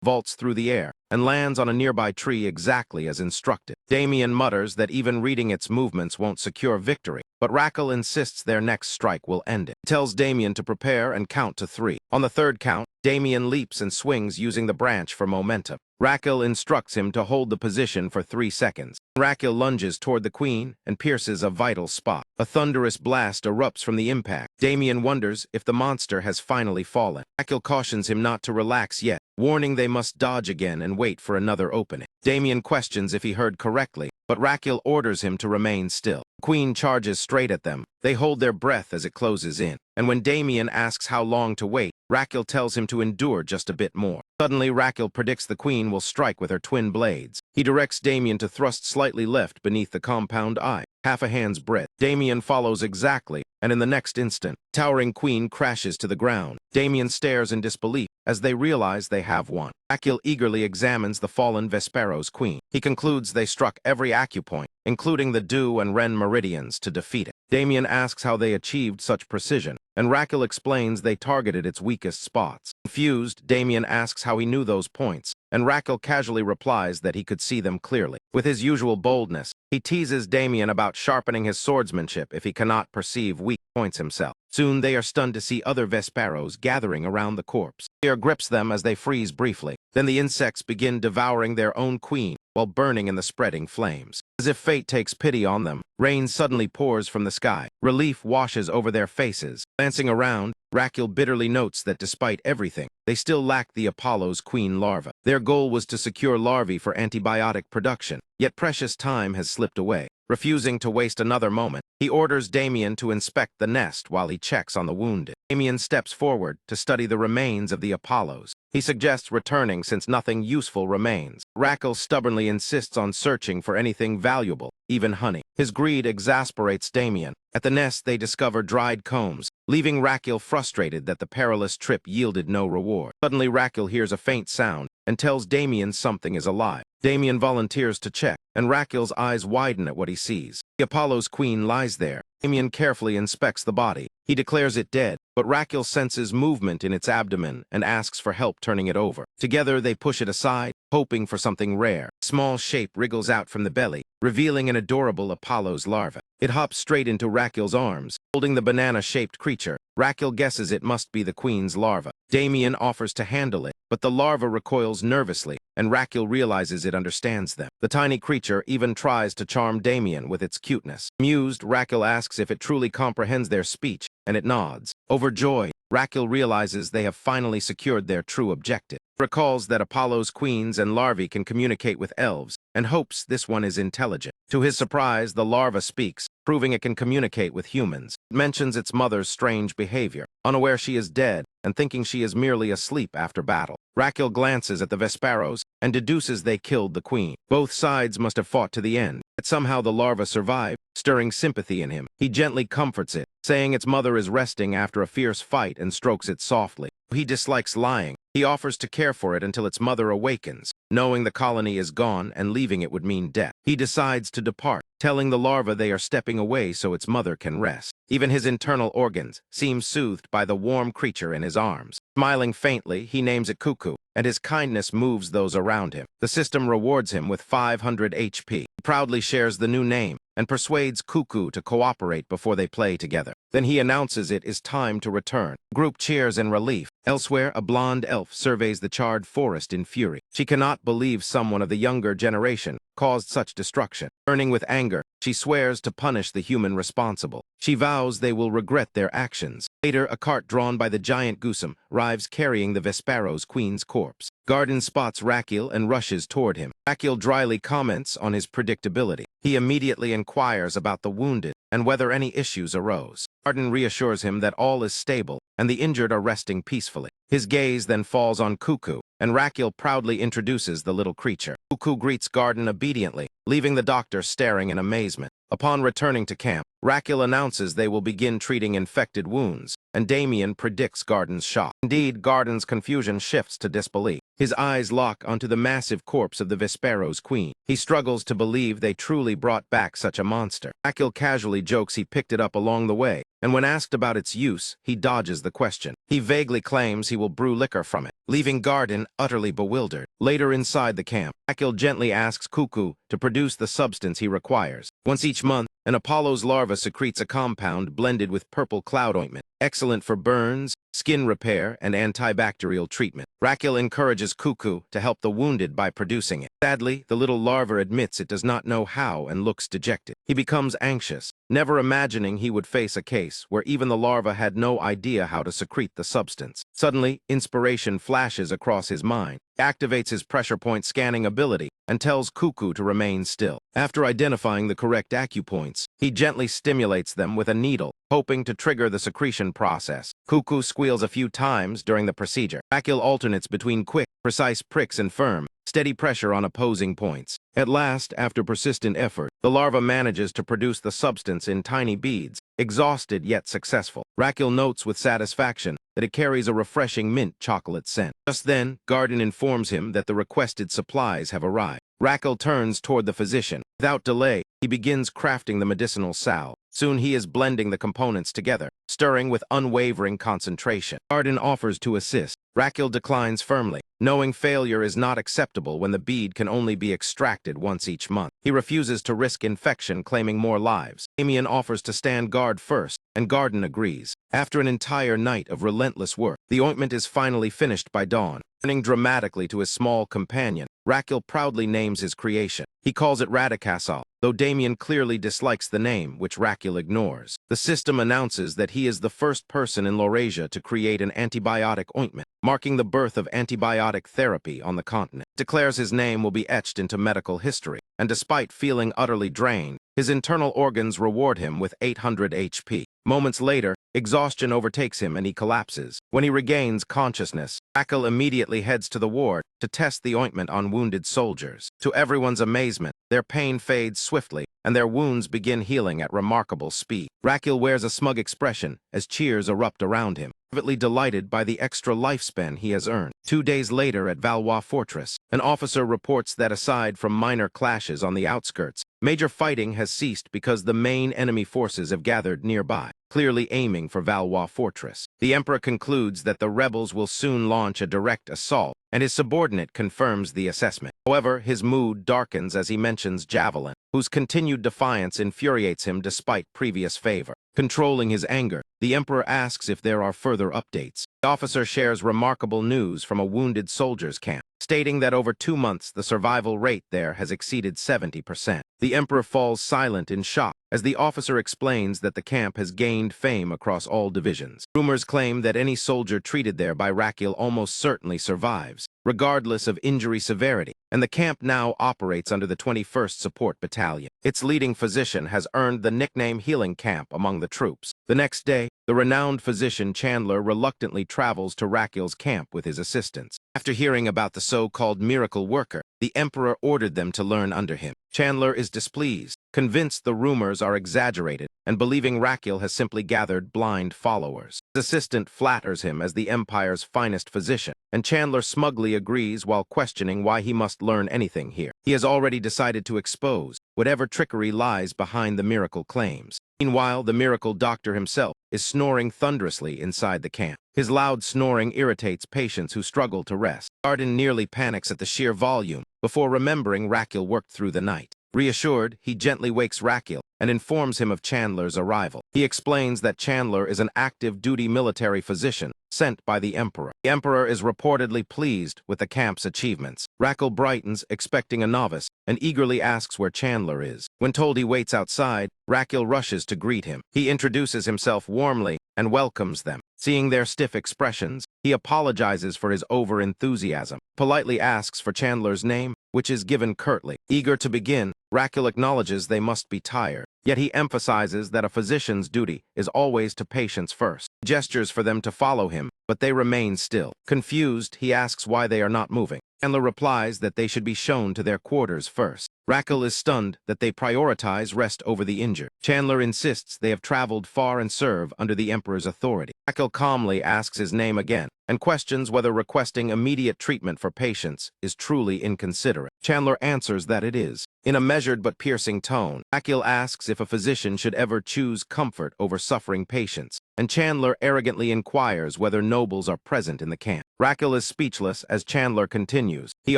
vaults through the air, and lands on a nearby tree exactly as instructed. Damien mutters that even reading its movements won't secure victory, but Raquel insists their next strike will end it. He tells Damien to prepare and count to 3. On the 3rd count, Damien leaps and swings using the branch for momentum. Raquel instructs him to hold the position for 3 seconds. Raquel lunges toward the Queen and pierces a vital spot. A thunderous blast erupts from the impact. Damien wonders if the monster has finally fallen. Raquel cautions him not to relax yet, warning they must dodge again and wait for another opening. Damien questions if he heard correctly, but Raquel orders him to remain still. Queen charges straight at them. They hold their breath as it closes in, and when Damien asks how long to wait, Raquel tells him to endure just a bit more. Suddenly, Raquel predicts the Queen will strike with her twin blades. He directs Damien to thrust slightly left beneath the compound eye, half a hand's breadth. Damien follows exactly, and in the next instant, towering Queen crashes to the ground. Damien stares in disbelief as they realize they have won. Raquel eagerly examines the fallen Vespero's Queen. He concludes they struck every acupoint, including the Du and Ren meridians, to defeat it. Damien asks how they achieved such precision, and Raquel explains they targeted its weakest spots. Confused, Damien asks how he knew those points, and Raquel casually replies that he could see them clearly. With his usual boldness, he teases Damien about sharpening his swordsmanship if he cannot perceive weak points himself. Soon they are stunned to see other Vesperos gathering around the corpse. Fear grips them as they freeze briefly. Then the insects begin devouring their own queen while burning in the spreading flames. As if fate takes pity on them, rain suddenly pours from the sky. Relief washes over their faces. Glancing around, Raquel bitterly notes that despite everything, they still lack the Apollo's queen larva. Their goal was to secure larvae for antibiotic production, yet precious time has slipped away. Refusing to waste another moment, he orders Damien to inspect the nest while he checks on the wounded. Damien steps forward to study the remains of the Apollos. He suggests returning since nothing useful remains. Raquel stubbornly insists on searching for anything valuable, even honey. His greed exasperates Damien. At the nest, they discover dried combs, leaving Raquel frustrated that the perilous trip yielded no reward. Suddenly, Raquel hears a faint sound and tells Damien something is alive. Damien volunteers to check, and Raquel's eyes widen at what he sees. The Apollo's queen lies there. Damien carefully inspects the body. He declares it dead, but Raquel senses movement in its abdomen and asks for help turning it over. Together, they push it aside, hoping for something rare. A small shape wriggles out from the belly, revealing an adorable Apollo's larva. It hops straight into Raquel's arms, holding the banana-shaped creature. Raquel guesses it must be the queen's larva. Damien offers to handle it, but the larva recoils nervously, and Raquel realizes it understands them. The tiny creature even tries to charm Damien with its cuteness. Amused, Raquel asks if it truly comprehends their speech, and it nods. Overjoyed, Raquel realizes they have finally secured their true objective. Recalls that Apollo's queens and larvae can communicate with elves, and hopes this one is intelligent. To his surprise, the larva speaks, proving it can communicate with humans. It mentions its mother's strange behavior, unaware she is dead, and thinking she is merely asleep after battle. Raquel glances at the Vesperos and deduces they killed the queen. Both sides must have fought to the end, but somehow the larva survived, stirring sympathy in him. He gently comforts it, saying its mother is resting after a fierce fight and strokes it softly. He dislikes lying, He offers to care for it until its mother awakens, knowing the colony is gone and leaving it would mean death. He decides to depart, telling the larva they are stepping away so its mother can rest. Even his internal organs seem soothed by the warm creature in his arms. Smiling faintly, he names it Cuckoo, and his kindness moves those around him. The system rewards him with 500 HP. He proudly shares the new name and persuades Cuckoo to cooperate before they play together. Then he announces it is time to return. The group cheers in relief. Elsewhere, a blonde elf surveys the charred forest in fury. She cannot believe someone of the younger generation caused such destruction. Burning with anger, she swears to punish the human responsible. She vows they will regret their actions. Later, a cart drawn by the giant Goosum arrives carrying the Vespero's queen's corpse. Garden spots Rakiel and rushes toward him. Rakiel dryly comments on his predictability. He immediately inquires about the wounded and whether any issues arose. Garden reassures him that all is stable and the injured are resting peacefully. His gaze then falls on Cuckoo, and Rakiel proudly introduces the little creature. Cuckoo greets Garden obediently, leaving the doctor staring in amazement. Upon returning to camp, Rakiel announces they will begin treating infected wounds, and Damien predicts Garden's shock. Indeed, Garden's confusion shifts to disbelief. His eyes lock onto the massive corpse of the Vespero's queen. He struggles to believe they truly brought back such a monster. Rakiel casually jokes he picked it up along the way, and when asked about its use, he dodges the question. He vaguely claims he will brew liquor from it, leaving Garden utterly bewildered. Later inside the camp, Rakiel gently asks Cuckoo to produce the substance he requires. Once each month, an Apollo's larva secretes a compound blended with purple cloud ointment, excellent for burns, skin repair, and antibacterial treatment. Rakiel encourages Cuckoo to help the wounded by producing it. Sadly, the little larva admits it does not know how and looks dejected. He becomes anxious, never imagining he would face a case where even the larva had no idea how to secrete the substance. Suddenly, inspiration flashes across his mind. He activates his pressure point scanning ability and tells Cuckoo to remain still. After identifying the correct acupoints, he gently stimulates them with a needle, hoping to trigger the secretion process. Cuckoo squeals a few times during the procedure. Rakiel alternates between quick, precise pricks and firm, steady pressure on opposing points. At last, after persistent effort, the larva manages to produce the substance in tiny beads, exhausted yet successful. Rakiel notes with satisfaction that it carries a refreshing mint chocolate scent. Just then, Garden informs him that the requested supplies have arrived. Rakiel turns toward the physician. Without delay, he begins crafting the medicinal salve. Soon he is blending the components together, stirring with unwavering concentration. Garden offers to assist. Rakiel declines firmly, knowing failure is not acceptable when the bead can only be extracted once each month. He refuses to risk infection, claiming more lives. Damien offers to stand guard first, and Garden agrees. After an entire night of relentless work, the ointment is finally finished by dawn. Turning dramatically to his small companion, Rakiel proudly names his creation. He calls it Radicasol, though Damien clearly dislikes the name, which Rakiel ignores. The system announces that he is the first person in Laurasia to create an antibiotic ointment, marking the birth of antibiotic therapy on the continent. It declares his name will be etched into medical history, and despite feeling utterly drained, his internal organs reward him with 800 HP. Moments later, exhaustion overtakes him and he collapses. When he regains consciousness, Rakiel immediately heads to the ward to test the ointment on wounded soldiers. To everyone's amazement, their pain fades swiftly and their wounds begin healing at remarkable speed. Rakiel wears a smug expression as cheers erupt around him, privately delighted by the extra lifespan he has earned. 2 days later at Valois Fortress, an officer reports that aside from minor clashes on the outskirts, major fighting has ceased because the main enemy forces have gathered nearby, clearly aiming for Valois Fortress. The Emperor concludes that the rebels will soon launch a direct assault, and his subordinate confirms the assessment. However, his mood darkens as he mentions Javelin, whose continued defiance infuriates him despite previous favor. Controlling his anger, the Emperor asks if there are further updates. The officer shares remarkable news from a wounded soldiers' camp, stating that over 2 months the survival rate there has exceeded 70%. The Emperor falls silent in shock as the officer explains that the camp has gained fame across all divisions. Rumors claim that any soldier treated there by Rakiel almost certainly survives, regardless of injury severity, and the camp now operates under the 21st Support Battalion. Its leading physician has earned the nickname Healing Camp among the troops. The next day, the renowned physician Chandler reluctantly travels to Rakiel's camp with his assistants. After hearing about the so-called miracle worker, The emperor ordered them to learn under him. Chandler is displeased, convinced the rumors are exaggerated, and believing Raquel has simply gathered blind followers. His assistant flatters him as the empire's finest physician, and Chandler smugly agrees while questioning why he must learn anything here. He has already decided to expose whatever trickery lies behind the miracle claims. Meanwhile, the miracle doctor himself is snoring thunderously inside the camp. His loud snoring irritates patients who struggle to rest. Arden nearly panics at the sheer volume before remembering Raquel worked through the night. Reassured, he gently wakes Raquel and informs him of Chandler's arrival. He explains that Chandler is an active-duty military physician sent by the emperor. The emperor is reportedly pleased with the camp's achievements. Raquel brightens, expecting a novice, and eagerly asks where Chandler is. When told he waits outside, Raquel rushes to greet him. He introduces himself warmly and welcomes them. Seeing their stiff expressions, he apologizes for his over-enthusiasm, politely asks for Chandler's name, which is given curtly. Eager to begin, Raquel acknowledges they must be tired, yet he emphasizes that a physician's duty is always to patients first. He gestures for them to follow him, but they remain still. Confused, he asks why they are not moving. Chandler replies that they should be shown to their quarters first. Raquel is stunned that they prioritize rest over the injured. Chandler insists they have traveled far and serve under the emperor's authority. Raquel calmly asks his name again and questions whether requesting immediate treatment for patients is truly inconsiderate. Chandler answers that it is. In a measured but piercing tone, Raquel asks if a physician should ever choose comfort over suffering patients, and Chandler arrogantly inquires whether nobles are present in the camp. Raquel is speechless as Chandler continues. He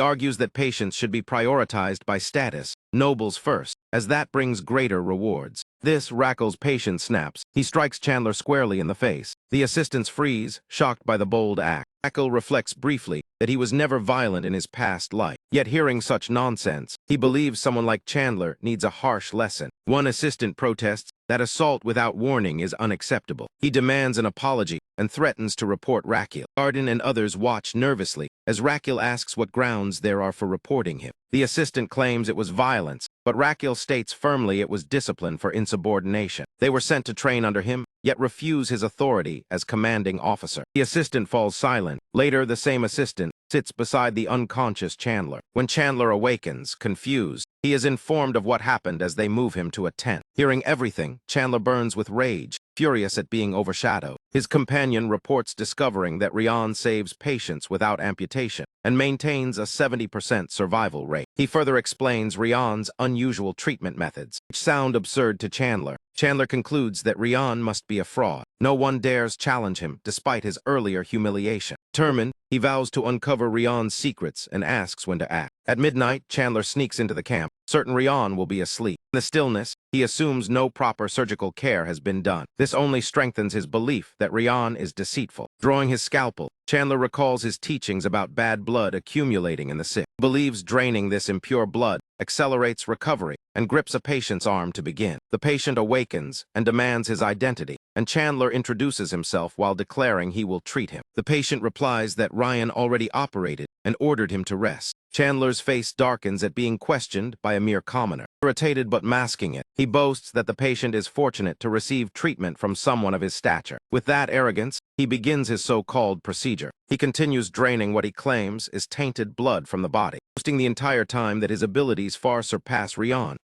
argues that patients should be prioritized by status, nobles first, as that brings greater rewards. This, Raquel's patient snaps. He strikes Chandler squarely in the face. The assistants freeze, shocked by the bold act. Raquel reflects briefly that he was never violent in his past life. Yet hearing such nonsense, he believes someone like Chandler needs a harsh lesson. One assistant protests that assault without warning is unacceptable. He demands an apology and threatens to report Raquel. Arden and others watch nervously as Raquel asks what grounds there are for reporting him. The assistant claims it was violence, but Raquel states firmly it was discipline for insubordination. They were sent to train under him, yet refuse his authority as commanding officer. The assistant falls silent. Later, the same assistant sits beside the unconscious Chandler. When Chandler awakens, confused, he is informed of what happened as they move him to a tent. Hearing everything, Chandler burns with rage, furious at being overshadowed. His companion reports discovering that Rian saves patients without amputation and maintains a 70% survival rate. He further explains Rian's unusual treatment methods, which sound absurd to Chandler. Chandler concludes that Rian must be a fraud. No one dares challenge him, despite his earlier humiliation. Determined, he vows to uncover Rian's secrets and asks when to act. At midnight, Chandler sneaks into the camp, certain Rian will be asleep. In the stillness, he assumes no proper surgical care has been done. This only strengthens his belief that Rian is deceitful. Drawing his scalpel, Chandler recalls his teachings about bad blood accumulating in the sick. He believes draining this impure blood accelerates recovery and grips a patient's arm to begin. The patient awakens and demands his identity, and Chandler introduces himself while declaring he will treat him. The patient replies that Ryan already operated and ordered him to rest. Chandler's face darkens at being questioned by a mere commoner. Irritated but masking it, he boasts that the patient is fortunate to receive treatment from someone of his stature. With that arrogance, he begins his so-called procedure. He continues draining what he claims is tainted blood from the body, boasting the entire time that his abilities far surpass Rian's.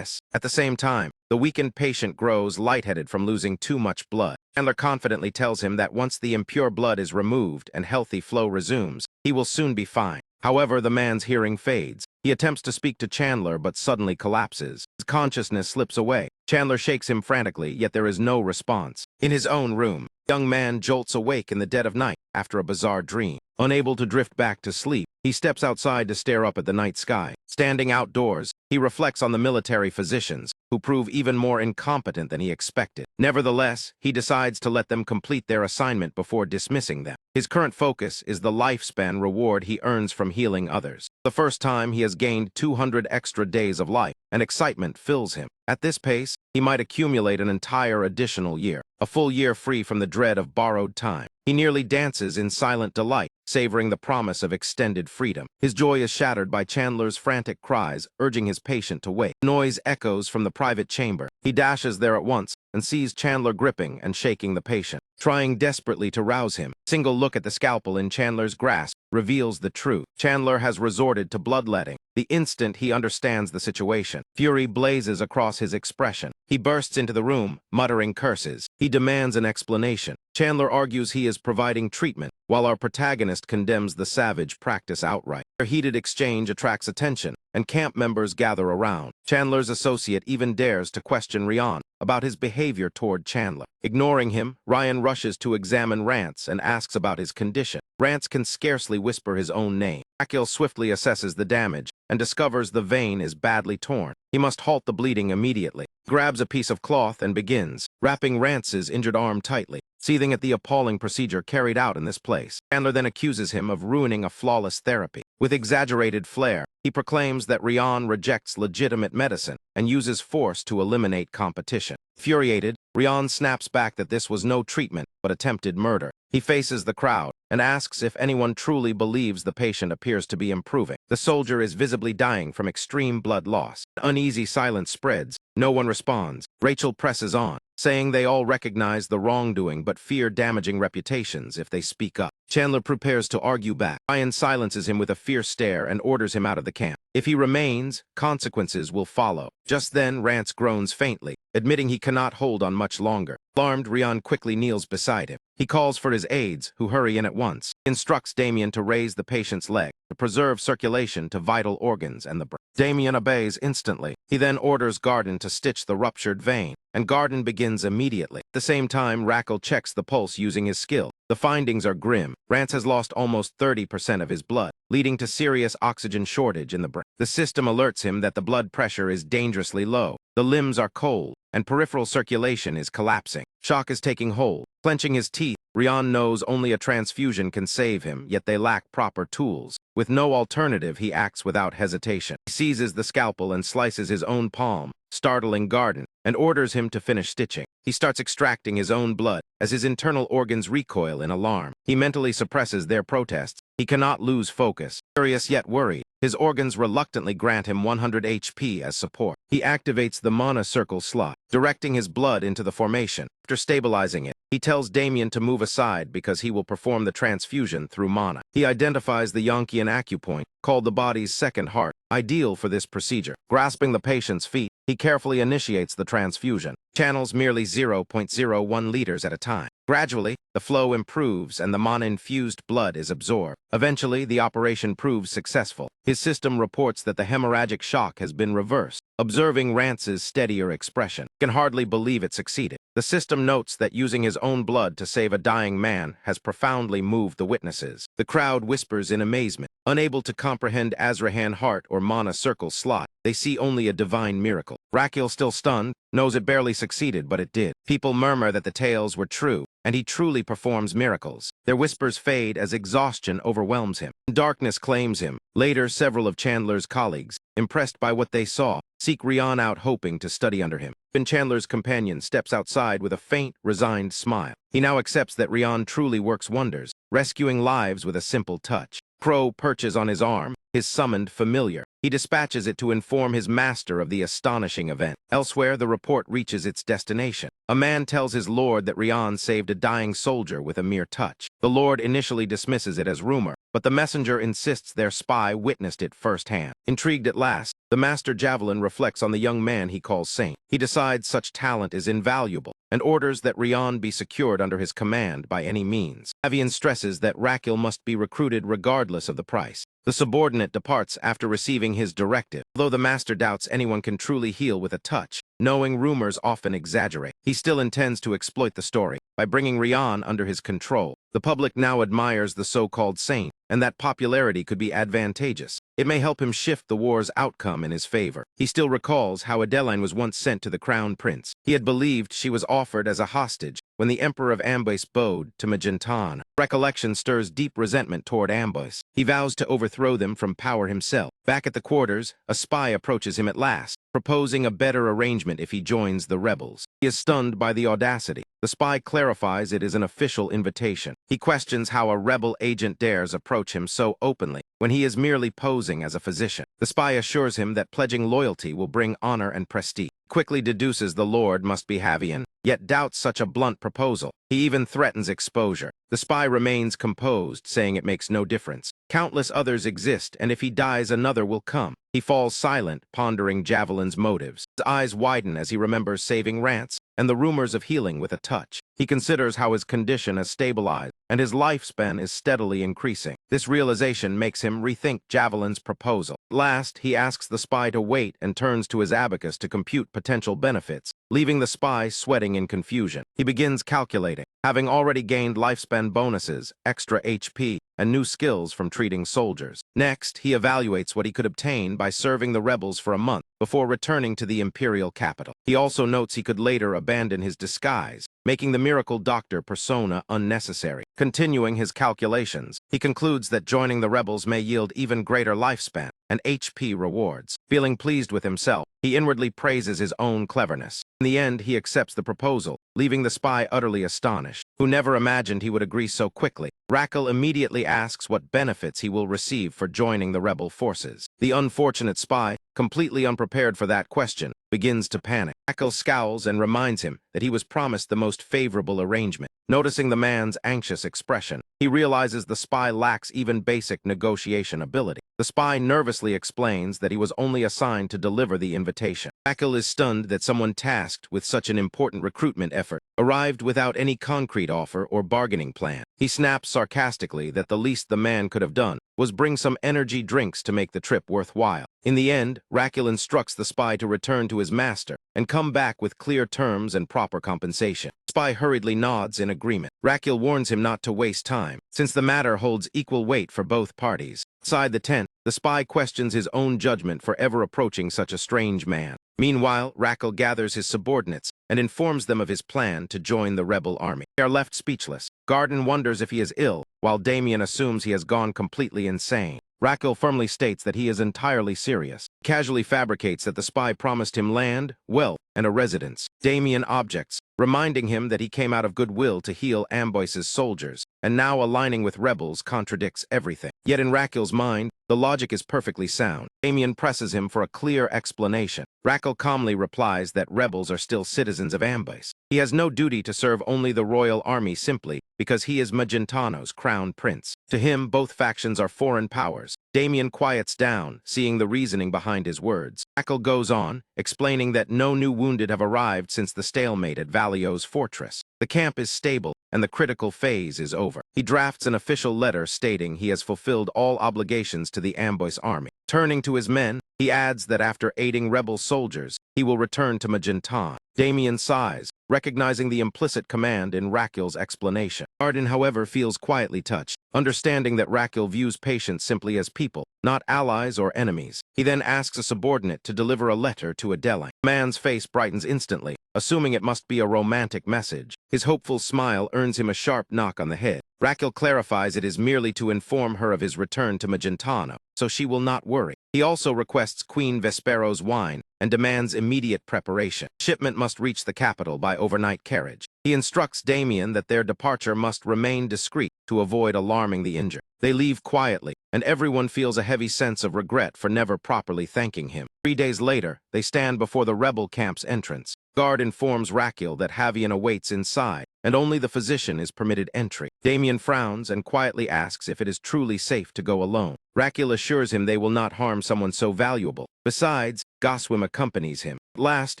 At the same time, the weakened patient grows lightheaded from losing too much blood. Chandler confidently tells him that once the impure blood is removed and healthy flow resumes, he will soon be fine. However, the man's hearing fades. He attempts to speak to Chandler but suddenly collapses. His consciousness slips away. Chandler shakes him frantically, yet there is no response. In his own room, the young man jolts awake in the dead of night after a bizarre dream. Unable to drift back to sleep, he steps outside to stare up at the night sky. Standing outdoors, he reflects on the military physicians, who prove even more incompetent than he expected. Nevertheless, he decides to let them complete their assignment before dismissing them. His current focus is the lifespan reward he earns from healing others. The first time he has gained 200 extra days of life, and excitement fills him. At this pace, he might accumulate an entire additional year, a full year free from the dread of borrowed time. He nearly dances in silent delight, savoring the promise of extended freedom. His joy is shattered by Chandler's frantic cries, urging his patient to wake. Noise echoes from the private chamber. He dashes there at once and sees Chandler gripping and shaking the patient, trying desperately to rouse him. Single look at the scalpel in Chandler's grasp reveals the truth. Chandler has resorted to bloodletting. The instant he understands the situation, fury blazes across his expression. He bursts into the room, muttering curses. He demands an explanation. Chandler argues he is providing treatment, while our protagonist condemns the savage practice outright. Their heated exchange attracts attention, and camp members gather around. Chandler's associate even dares to question Ryan about his behavior toward Chandler. Ignoring him, Ryan rushes to examine Rance and asks about his condition. Rance can scarcely whisper his own name. Akil swiftly assesses the damage and discovers the vein is badly torn. He must halt the bleeding immediately. Grabs a piece of cloth and begins, wrapping Rance's injured arm tightly, seething at the appalling procedure carried out in this place. Chandler then accuses him of ruining a flawless therapy. With exaggerated flair, he proclaims that Ryan rejects legitimate medicine and uses force to eliminate competition. Infuriated, Ryan snaps back that this was no treatment but attempted murder. He faces the crowd and asks if anyone truly believes the patient appears to be improving. The soldier is visibly dying from extreme blood loss. An uneasy silence spreads. No one responds. Rachel presses on, saying they all recognize the wrongdoing but fear damaging reputations if they speak up. Chandler prepares to argue back. Ryan silences him with a fierce stare and orders him out of the camp. If he remains, consequences will follow. Just then, Rance groans faintly, admitting he cannot hold on much longer. Alarmed, Ryan quickly kneels beside him. He calls for his aides, who hurry in at once. He instructs Damien to raise the patient's leg to preserve circulation to vital organs and the brain. Damien obeys instantly. He then orders Garden to stitch the ruptured vein, and Garden begins immediately. At the same time, Rackle checks the pulse using his skill. The findings are grim. Rance has lost almost 30% of his blood, leading to serious oxygen shortage in the brain. The system alerts him that the blood pressure is dangerously low. The limbs are cold, and peripheral circulation is collapsing. Shock is taking hold. Clenching his teeth, Ryan knows only a transfusion can save him, yet they lack proper tools. With no alternative, he acts without hesitation. He seizes the scalpel and slices his own palm, startling Garden, and orders him to finish stitching. He starts extracting his own blood as his internal organs recoil in alarm. He mentally suppresses their protests. He cannot lose focus. Curious yet worried, his organs reluctantly grant him 100 HP as support. He activates the mana circle slot, directing his blood into the formation. After stabilizing it, he tells Damien to move aside because he will perform the transfusion through mana. He identifies the Yonkian acupoint, called the body's second heart, ideal for this procedure. Grasping the patient's feet, he carefully initiates the transfusion, channels merely 0.01 liters at a time. Gradually, the flow improves and the mana-infused blood is absorbed. Eventually, the operation proves successful. His system reports that the hemorrhagic shock has been reversed. Observing Rance's steadier expression, he can hardly believe it succeeded. The system notes that using his own blood to save a dying man has profoundly moved the witnesses. The crowd whispers in amazement. Unable to comprehend Azrahan heart or mana circle slot, they see only a divine miracle. Raquel, still stunned, knows it barely succeeded, but it did. People murmur that the tales were true, and he truly performs miracles. Their whispers fade as exhaustion overwhelms him. Darkness claims him. Later, several of Chandler's colleagues, impressed by what they saw, seek Ryan out hoping to study under him. Even Chandler's companion steps outside with a faint, resigned smile. He now accepts that Ryan truly works wonders, rescuing lives with a simple touch. Crow perches on his arm, his summoned familiar. He dispatches it to inform his master of the astonishing event. Elsewhere, the report reaches its destination. A man tells his lord that Ryan saved a dying soldier with a mere touch. The lord initially dismisses it as rumor, but the messenger insists their spy witnessed it firsthand. Intrigued at last, the master javelin reflects on the young man he calls saint. He decides such talent is invaluable and orders that Ryan be secured under his command by any means. Avian stresses that Raquel must be recruited regardless of the price. The subordinate departs after receiving his directive. Although the master doubts anyone can truly heal with a touch, knowing rumors often exaggerate, he still intends to exploit the story by bringing Ryan under his control. The public now admires the so-called saint, and that popularity could be advantageous. It may help him shift the war's outcome in his favor. He still recalls how Adeline was once sent to the crown prince. He had believed she was offered as a hostage when the Emperor of Amboise bowed to Magentan. Recollection stirs deep resentment toward Amboise. He vows to overthrow them from power himself. Back at the quarters, a spy approaches him at last, proposing a better arrangement if he joins the rebels. He is stunned by the audacity. The spy clarifies it is an official invitation. He questions how a rebel agent dares approach him so openly when he is merely posing as a physician. The spy assures him that pledging loyalty will bring honor and prestige. Quickly deduces the Lord must be Havian, yet doubts such a blunt proposal. He even threatens exposure. The spy remains composed, saying it makes no difference. Countless others exist, and if he dies, another will come. He falls silent, pondering Javelin's motives. His eyes widen as he remembers saving Rance and the rumors of healing with a touch. He considers how his condition has stabilized, and his lifespan is steadily increasing. This realization makes him rethink Javelin's proposal. Last, he asks the spy to wait and turns to his abacus to compute potential benefits, leaving the spy sweating in confusion. He begins calculating, having already gained lifespan bonuses, extra HP, and new skills from treating soldiers. Next, he evaluates what he could obtain by serving the rebels for a month before returning to the imperial capital. He also notes he could later abandon his disguise, making the miracle doctor persona unnecessary. Continuing his calculations, he concludes that joining the rebels may yield even greater lifespan and HP rewards. Feeling pleased with himself, he inwardly praises his own cleverness. In the end, he accepts the proposal, leaving the spy utterly astonished, who never imagined he would agree so quickly. Raquel immediately asks what benefits he will receive for joining the rebel forces. The unfortunate spy, completely unprepared for that question, begins to panic. Raquel scowls and reminds him that he was promised the most favorable arrangement. Noticing the man's anxious expression, he realizes the spy lacks even basic negotiation ability. The spy nervously explains that he was only assigned to deliver the invitation. Raquel is stunned that someone tasked with such an important recruitment effort arrived without any concrete offer or bargaining plan. He snaps sarcastically that the least the man could have done was bring some energy drinks to make the trip worthwhile. In the end, Raquel instructs the spy to return to his master and come back with clear terms and proper compensation. The spy hurriedly nods in agreement. Raquel warns him not to waste time, since the matter holds equal weight for both parties. Outside the tent, the spy questions his own judgment for ever approaching such a strange man. Meanwhile, Raquel gathers his subordinates and informs them of his plan to join the rebel army. They are left speechless. Garden wonders if he is ill, while Damien assumes he has gone completely insane. Raquel firmly states that he is entirely serious. He casually fabricates that the spy promised him land, wealth, and a residence. Damien objects, reminding him that he came out of goodwill to heal Amboise's soldiers, and now aligning with rebels contradicts everything. Yet in Raquel's mind, the logic is perfectly sound. Damien presses him for a clear explanation. Raquel calmly replies that rebels are still citizens of Amboise. He has no duty to serve only the royal army simply because he is Magentano's crown prince. To him, both factions are foreign powers. Damien quiets down, seeing the reasoning behind his words. Raquel goes on, explaining that no new wounded have arrived since the stalemate at Valio's fortress. The camp is stable, and the critical phase is over. He drafts an official letter stating he has fulfilled all obligations to the Amboise army. Turning to his men, he adds that after aiding rebel soldiers, he will return to Magentan. Damien sighs, recognizing the implicit command in Raquel's explanation. Arden, however, feels quietly touched, understanding that Raquel views patients simply as people, not allies or enemies. He then asks a subordinate to deliver a letter to Adeline. The man's face brightens instantly, assuming it must be a romantic message. His hopeful smile earns him a sharp knock on the head. Raquel clarifies it is merely to inform her of his return to Magentano, so she will not worry. He also requests Queen Vespero's wine and demands immediate preparation. Shipment must reach the capital by overnight carriage. He instructs Damien that their departure must remain discreet to avoid alarming the injured. They leave quietly, and everyone feels a heavy sense of regret for never properly thanking him. 3 days later, they stand before the rebel camp's entrance. Guard informs Raquel that Havian awaits inside, and only the physician is permitted entry. Damien frowns and quietly asks if it is truly safe to go alone. Raquel assures him they will not harm someone so valuable. Besides, Goswim accompanies him. At last,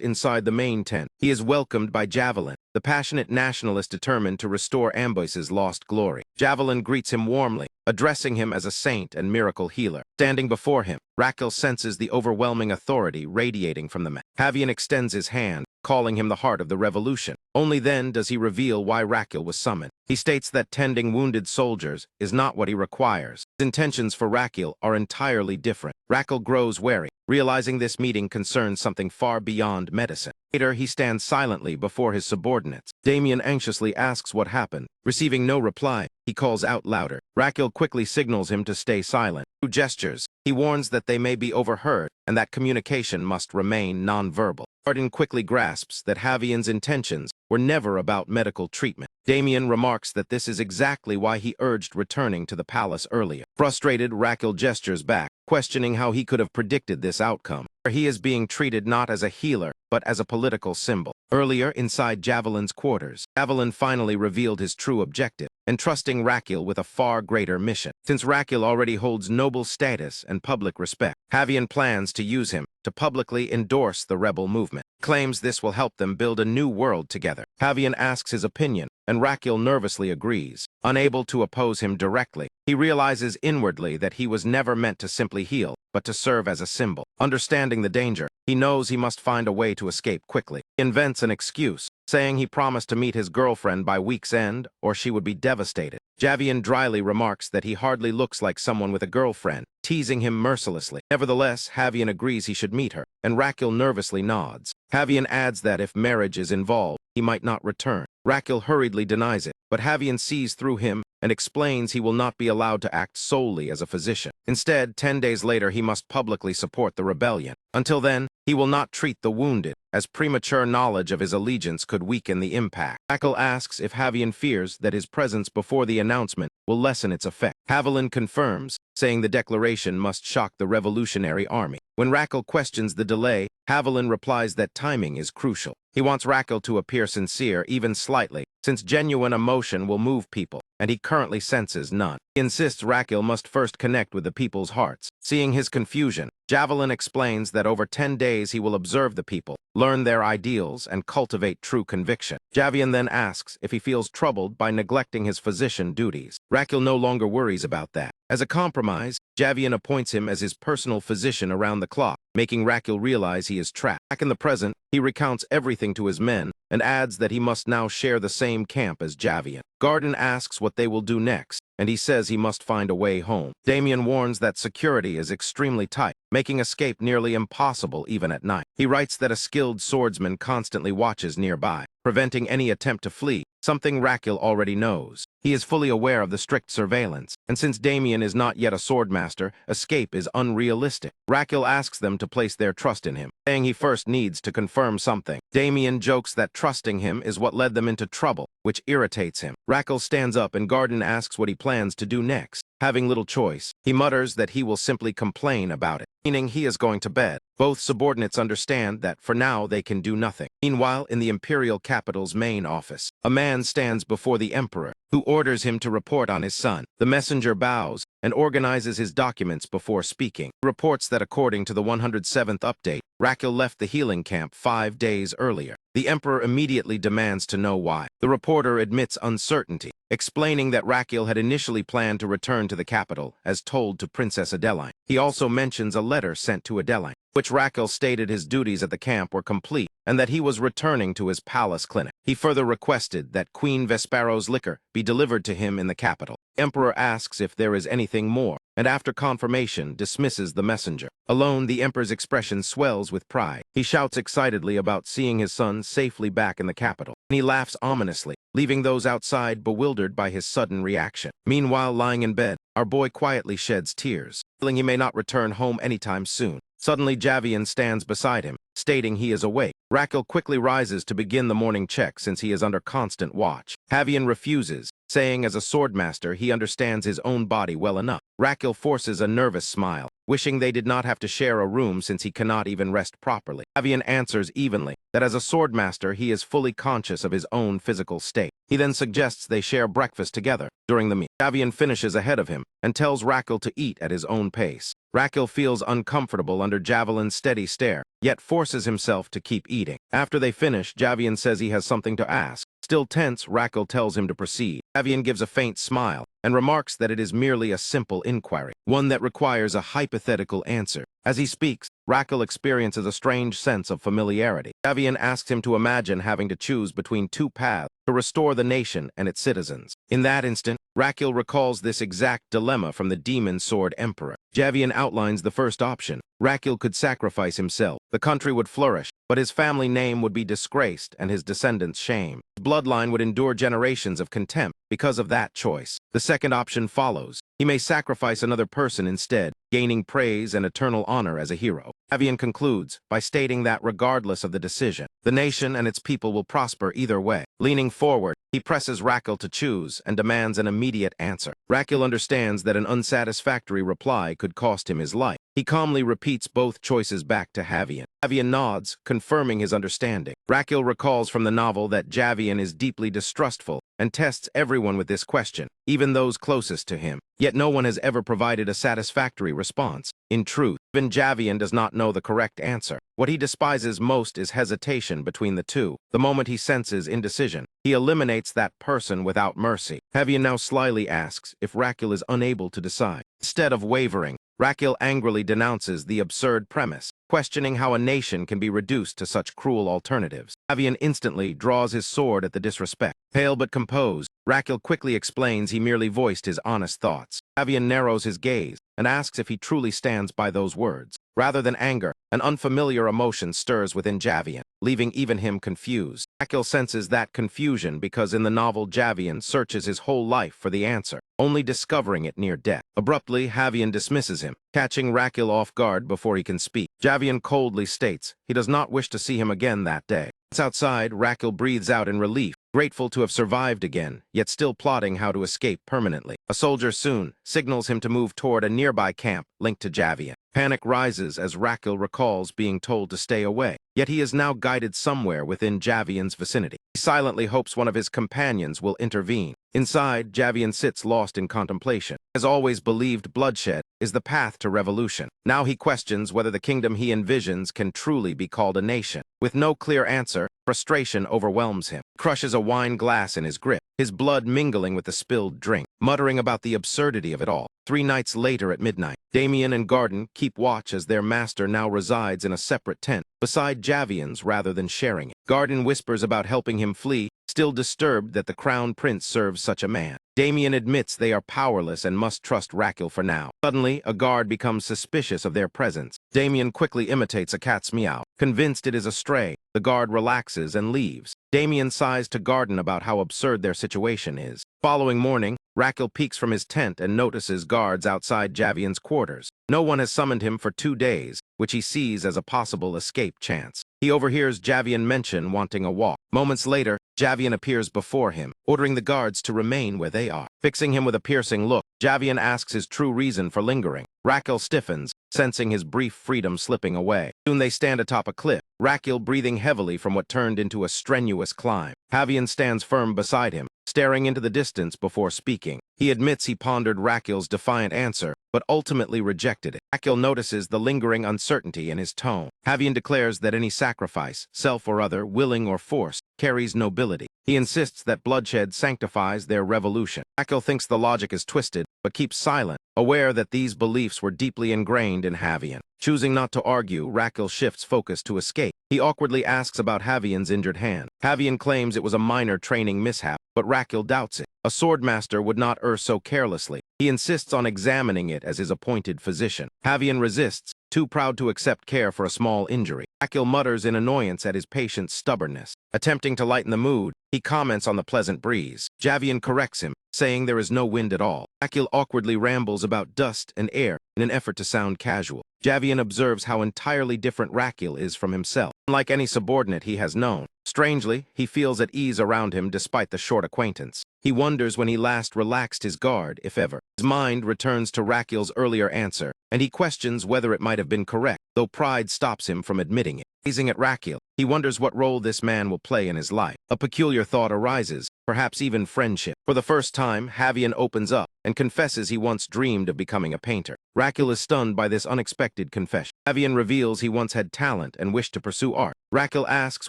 inside the main tent, he is welcomed by Javelin, the passionate nationalist determined to restore Amboise's lost glory. Javelin greets him warmly, addressing him as a saint and miracle healer. Standing before him, Raquel senses the overwhelming authority radiating from the man. Havian extends his hand, calling him the heart of the revolution. Only then does he reveal why Raquel was summoned. He states that tending wounded soldiers is not what he requires. His intentions for Raquel are entirely different. Raquel grows wary, realizing this meeting concerns something far beyond medicine. Later, he stands silently before his subordinates. Damien anxiously asks what happened. Receiving no reply, he calls out louder. Raquel quickly signals him to stay silent. Through gestures, He warns that they may be overheard and that communication must remain nonverbal. Garden quickly grasps that Javian's intentions were never about medical treatment. Damien remarks that this is exactly why he urged returning to the palace earlier. Frustrated, Raquel gestures back, questioning how he could have predicted this outcome. He is being treated not as a healer, but as a political symbol. Earlier, inside Javelin's quarters, Javelin finally revealed his true objective, entrusting Raquel with a far greater mission. Since Raquel already holds noble status and public respect, Javian plans to use him to publicly endorse the rebel movement. Claims this will help them build a new world together. Javian asks his opinion, and Raquel nervously agrees. Unable to oppose him directly, he realizes inwardly that he was never meant to simply heal, but to serve as a symbol. Understanding the danger, he knows he must find a way to escape quickly. He invents an excuse, saying he promised to meet his girlfriend by week's end, or she would be devastated. Javian dryly remarks that he hardly looks like someone with a girlfriend, teasing him mercilessly. Nevertheless, Javian agrees he should meet her, and Raquel nervously nods. Javian adds that if marriage is involved, he might not return. Raquel hurriedly denies it, but Javian sees through him and explains he will not be allowed to act solely as a physician. Instead, 10 days later, he must publicly support the rebellion. Until then, he will not treat the wounded, as premature knowledge of his allegiance could weaken the impact. Raquel asks if Javian fears that his presence before the announcement will lessen its effect. Javelin confirms, saying the declaration must shock the revolutionary army. When Raquel questions the delay, Javelin replies that timing is crucial. He wants Raquel to appear sincere, even slightly, since genuine emotion will move people, and he currently senses none. He insists Raquel must first connect with the people's hearts. Seeing his confusion, Javelin explains that over 10 days he will observe the people, learn their ideals, and cultivate true conviction. Javian then asks if he feels troubled by neglecting his physician duties. Raquel no longer worries about that. As a compromise, Javian appoints him as his personal physician around the clock, making Raquel realize he is trapped. Back in the present, he recounts everything to his men and adds that he must now share the same camp as Javian. Garden asks what they will do next, and he says he must find a way home. Damien warns that security is extremely tight, making escape nearly impossible even at night. He writes that a skilled swordsman constantly watches nearby, preventing any attempt to flee, something Raquel already knows. He is fully aware of the strict surveillance, and since Damien is not yet a swordmaster, escape is unrealistic. Raquel asks them to place their trust in him, saying he first needs to confirm something. Damien jokes that trusting him is what led them into trouble, which irritates him. Raquel stands up and Garden asks what he plans to do next. Having little choice, he mutters that he will simply complain about it, meaning he is going to bed. Both subordinates understand that for now they can do nothing. Meanwhile, in the imperial capital's main office, a man stands before the emperor, who orders him to report on his son. The messenger bows and organizes his documents before speaking. He reports that according to the 107th update, Raquel left the healing camp 5 days earlier. The emperor immediately demands to know why. The reporter admits uncertainty, explaining that Raquel had initially planned to return to the capital, as told to Princess Adeline. He also mentions a letter sent to Adeline, which Raquel stated his duties at the camp were complete and that he was returning to his palace clinic. He further requested that Queen Vespero's liquor be delivered to him in the capital. The emperor asks if there is anything more, and after confirmation, dismisses the messenger. Alone, the emperor's expression swells with pride. He shouts excitedly about seeing his son safely back in the capital, and he laughs ominously, leaving those outside bewildered by his sudden reaction. Meanwhile, lying in bed, our boy quietly sheds tears, feeling he may not return home anytime soon. Suddenly, Javian stands beside him, stating he is awake. Raquel quickly rises to begin the morning check since he is under constant watch. Javian refuses, saying as a swordmaster he understands his own body well enough. Raquel forces a nervous smile, wishing they did not have to share a room since he cannot even rest properly. Javian answers evenly that as a swordmaster he is fully conscious of his own physical state. He then suggests they share breakfast together during the meal. Javian finishes ahead of him and tells Raquel to eat at his own pace. Raquel feels uncomfortable under Javelin's steady stare, yet forces himself to keep eating. After they finish, Javian says he has something to ask. Still tense, Raquel tells him to proceed. Javian gives a faint smile and remarks that it is merely a simple inquiry, one that requires a hypothetical answer. As he speaks, Raquel experiences a strange sense of familiarity. Javian asks him to imagine having to choose between two paths to restore the nation and its citizens. In that instant, Raquel recalls this exact dilemma from the Demon Sword Emperor. Javian outlines the first option. Raquel could sacrifice himself. The country would flourish, but his family name would be disgraced and his descendants shamed. His bloodline would endure generations of contempt because of that choice. The second option follows. He may sacrifice another person instead, gaining praise and eternal honor as a hero. Javian concludes by stating that regardless of the decision, the nation and its people will prosper either way. Leaning forward, he presses Raquel to choose and demands an immediate answer. Raquel understands that an unsatisfactory reply could cost him his life. He calmly repeats both choices back to Javian. Javian nods, confirming his understanding. Raquel recalls from the novel that Javian is deeply distrustful and tests everyone with this question, even those closest to him. Yet no one has ever provided a satisfactory response. In truth, even Javian does not know the correct answer. What he despises most is hesitation between the two. The moment he senses indecision, he eliminates that person without mercy. Javian now slyly asks if Raquel is unable to decide. Instead of wavering, Raquel angrily denounces the absurd premise, questioning how a nation can be reduced to such cruel alternatives. Javian instantly draws his sword at the disrespect. Pale but composed, Raquel quickly explains he merely voiced his honest thoughts. Javian narrows his gaze and asks if he truly stands by those words. Rather than anger, an unfamiliar emotion stirs within Javian, leaving even him confused. Raquel senses that confusion because in the novel Javian searches his whole life for the answer, only discovering it near death. Abruptly, Javian dismisses him, catching Raquel off guard before he can speak. Javian coldly states he does not wish to see him again that day. Once outside, Raquel breathes out in relief, grateful to have survived again, yet still plotting how to escape permanently. A soldier soon signals him to move toward a nearby camp linked to Javian. Panic rises as Raquel recalls being told to stay away, yet he is now guided somewhere within Javian's vicinity. He silently hopes one of his companions will intervene. Inside, Javian sits lost in contemplation. He has always believed bloodshed is the path to revolution. Now he questions whether the kingdom he envisions can truly be called a nation. With no clear answer, frustration overwhelms him. He crushes a wine glass in his grip, his blood mingling with the spilled drink, muttering about the absurdity of it all. 3 nights later at midnight, Damien and Garden keep watch as their master now resides in a separate tent, beside Javian's rather than sharing it. Garden whispers about helping him flee, still disturbed that the crown prince serves such a man. Damien admits they are powerless and must trust Raquel for now. Suddenly, a guard becomes suspicious of their presence. Damien quickly imitates a cat's meow. Convinced it is a stray, the guard relaxes and leaves. Damien sighs to Garden about how absurd their situation is. Following morning, Raquel peeks from his tent and notices guards outside Javian's quarters. No one has summoned him for 2 days, which he sees as a possible escape chance. He overhears Javian mention wanting a walk. Moments later, Javian appears before him, ordering the guards to remain where they are. Fixing him with a piercing look, Javian asks his true reason for lingering. Raquel stiffens, sensing his brief freedom slipping away. Soon they stand atop a cliff, Raquel breathing heavily from what turned into a strenuous climb. Javian stands firm beside him, staring into the distance before speaking. He admits he pondered Raquel's defiant answer, but ultimately rejected it. Raquel notices the lingering uncertainty in his tone. Javian declares that any sacrifice, self or other, willing or forced, carries nobility. He insists that bloodshed sanctifies their revolution. Raquel thinks the logic is twisted, but keeps silent, aware that these beliefs were deeply ingrained in Javian. Choosing not to argue, Raquel shifts focus to escape. He awkwardly asks about Javian's injured hand. Javian claims it was a minor training mishap, but Raquel doubts it. A swordmaster would not err so carelessly. He insists on examining it as his appointed physician. Javian resists, too proud to accept care for a small injury. Raquel mutters in annoyance at his patient's stubbornness. Attempting to lighten the mood, he comments on the pleasant breeze. Javian corrects him, saying there is no wind at all. Raquel awkwardly rambles about dust and air in an effort to sound casual. Javian observes how entirely different Raquel is from himself. Unlike any subordinate he has known, strangely, he feels at ease around him despite the short acquaintance. He wonders when he last relaxed his guard, if ever. His mind returns to Raquel's earlier answer, and he questions whether it might have been correct, though pride stops him from admitting it. Gazing at Raquel, he wonders what role this man will play in his life. A peculiar thought arises, perhaps even friendship. For the first time, Javian opens up and confesses he once dreamed of becoming a painter. Raquel is stunned by this unexpected confession. Javian reveals he once had talent and wished to pursue art. Raquel asks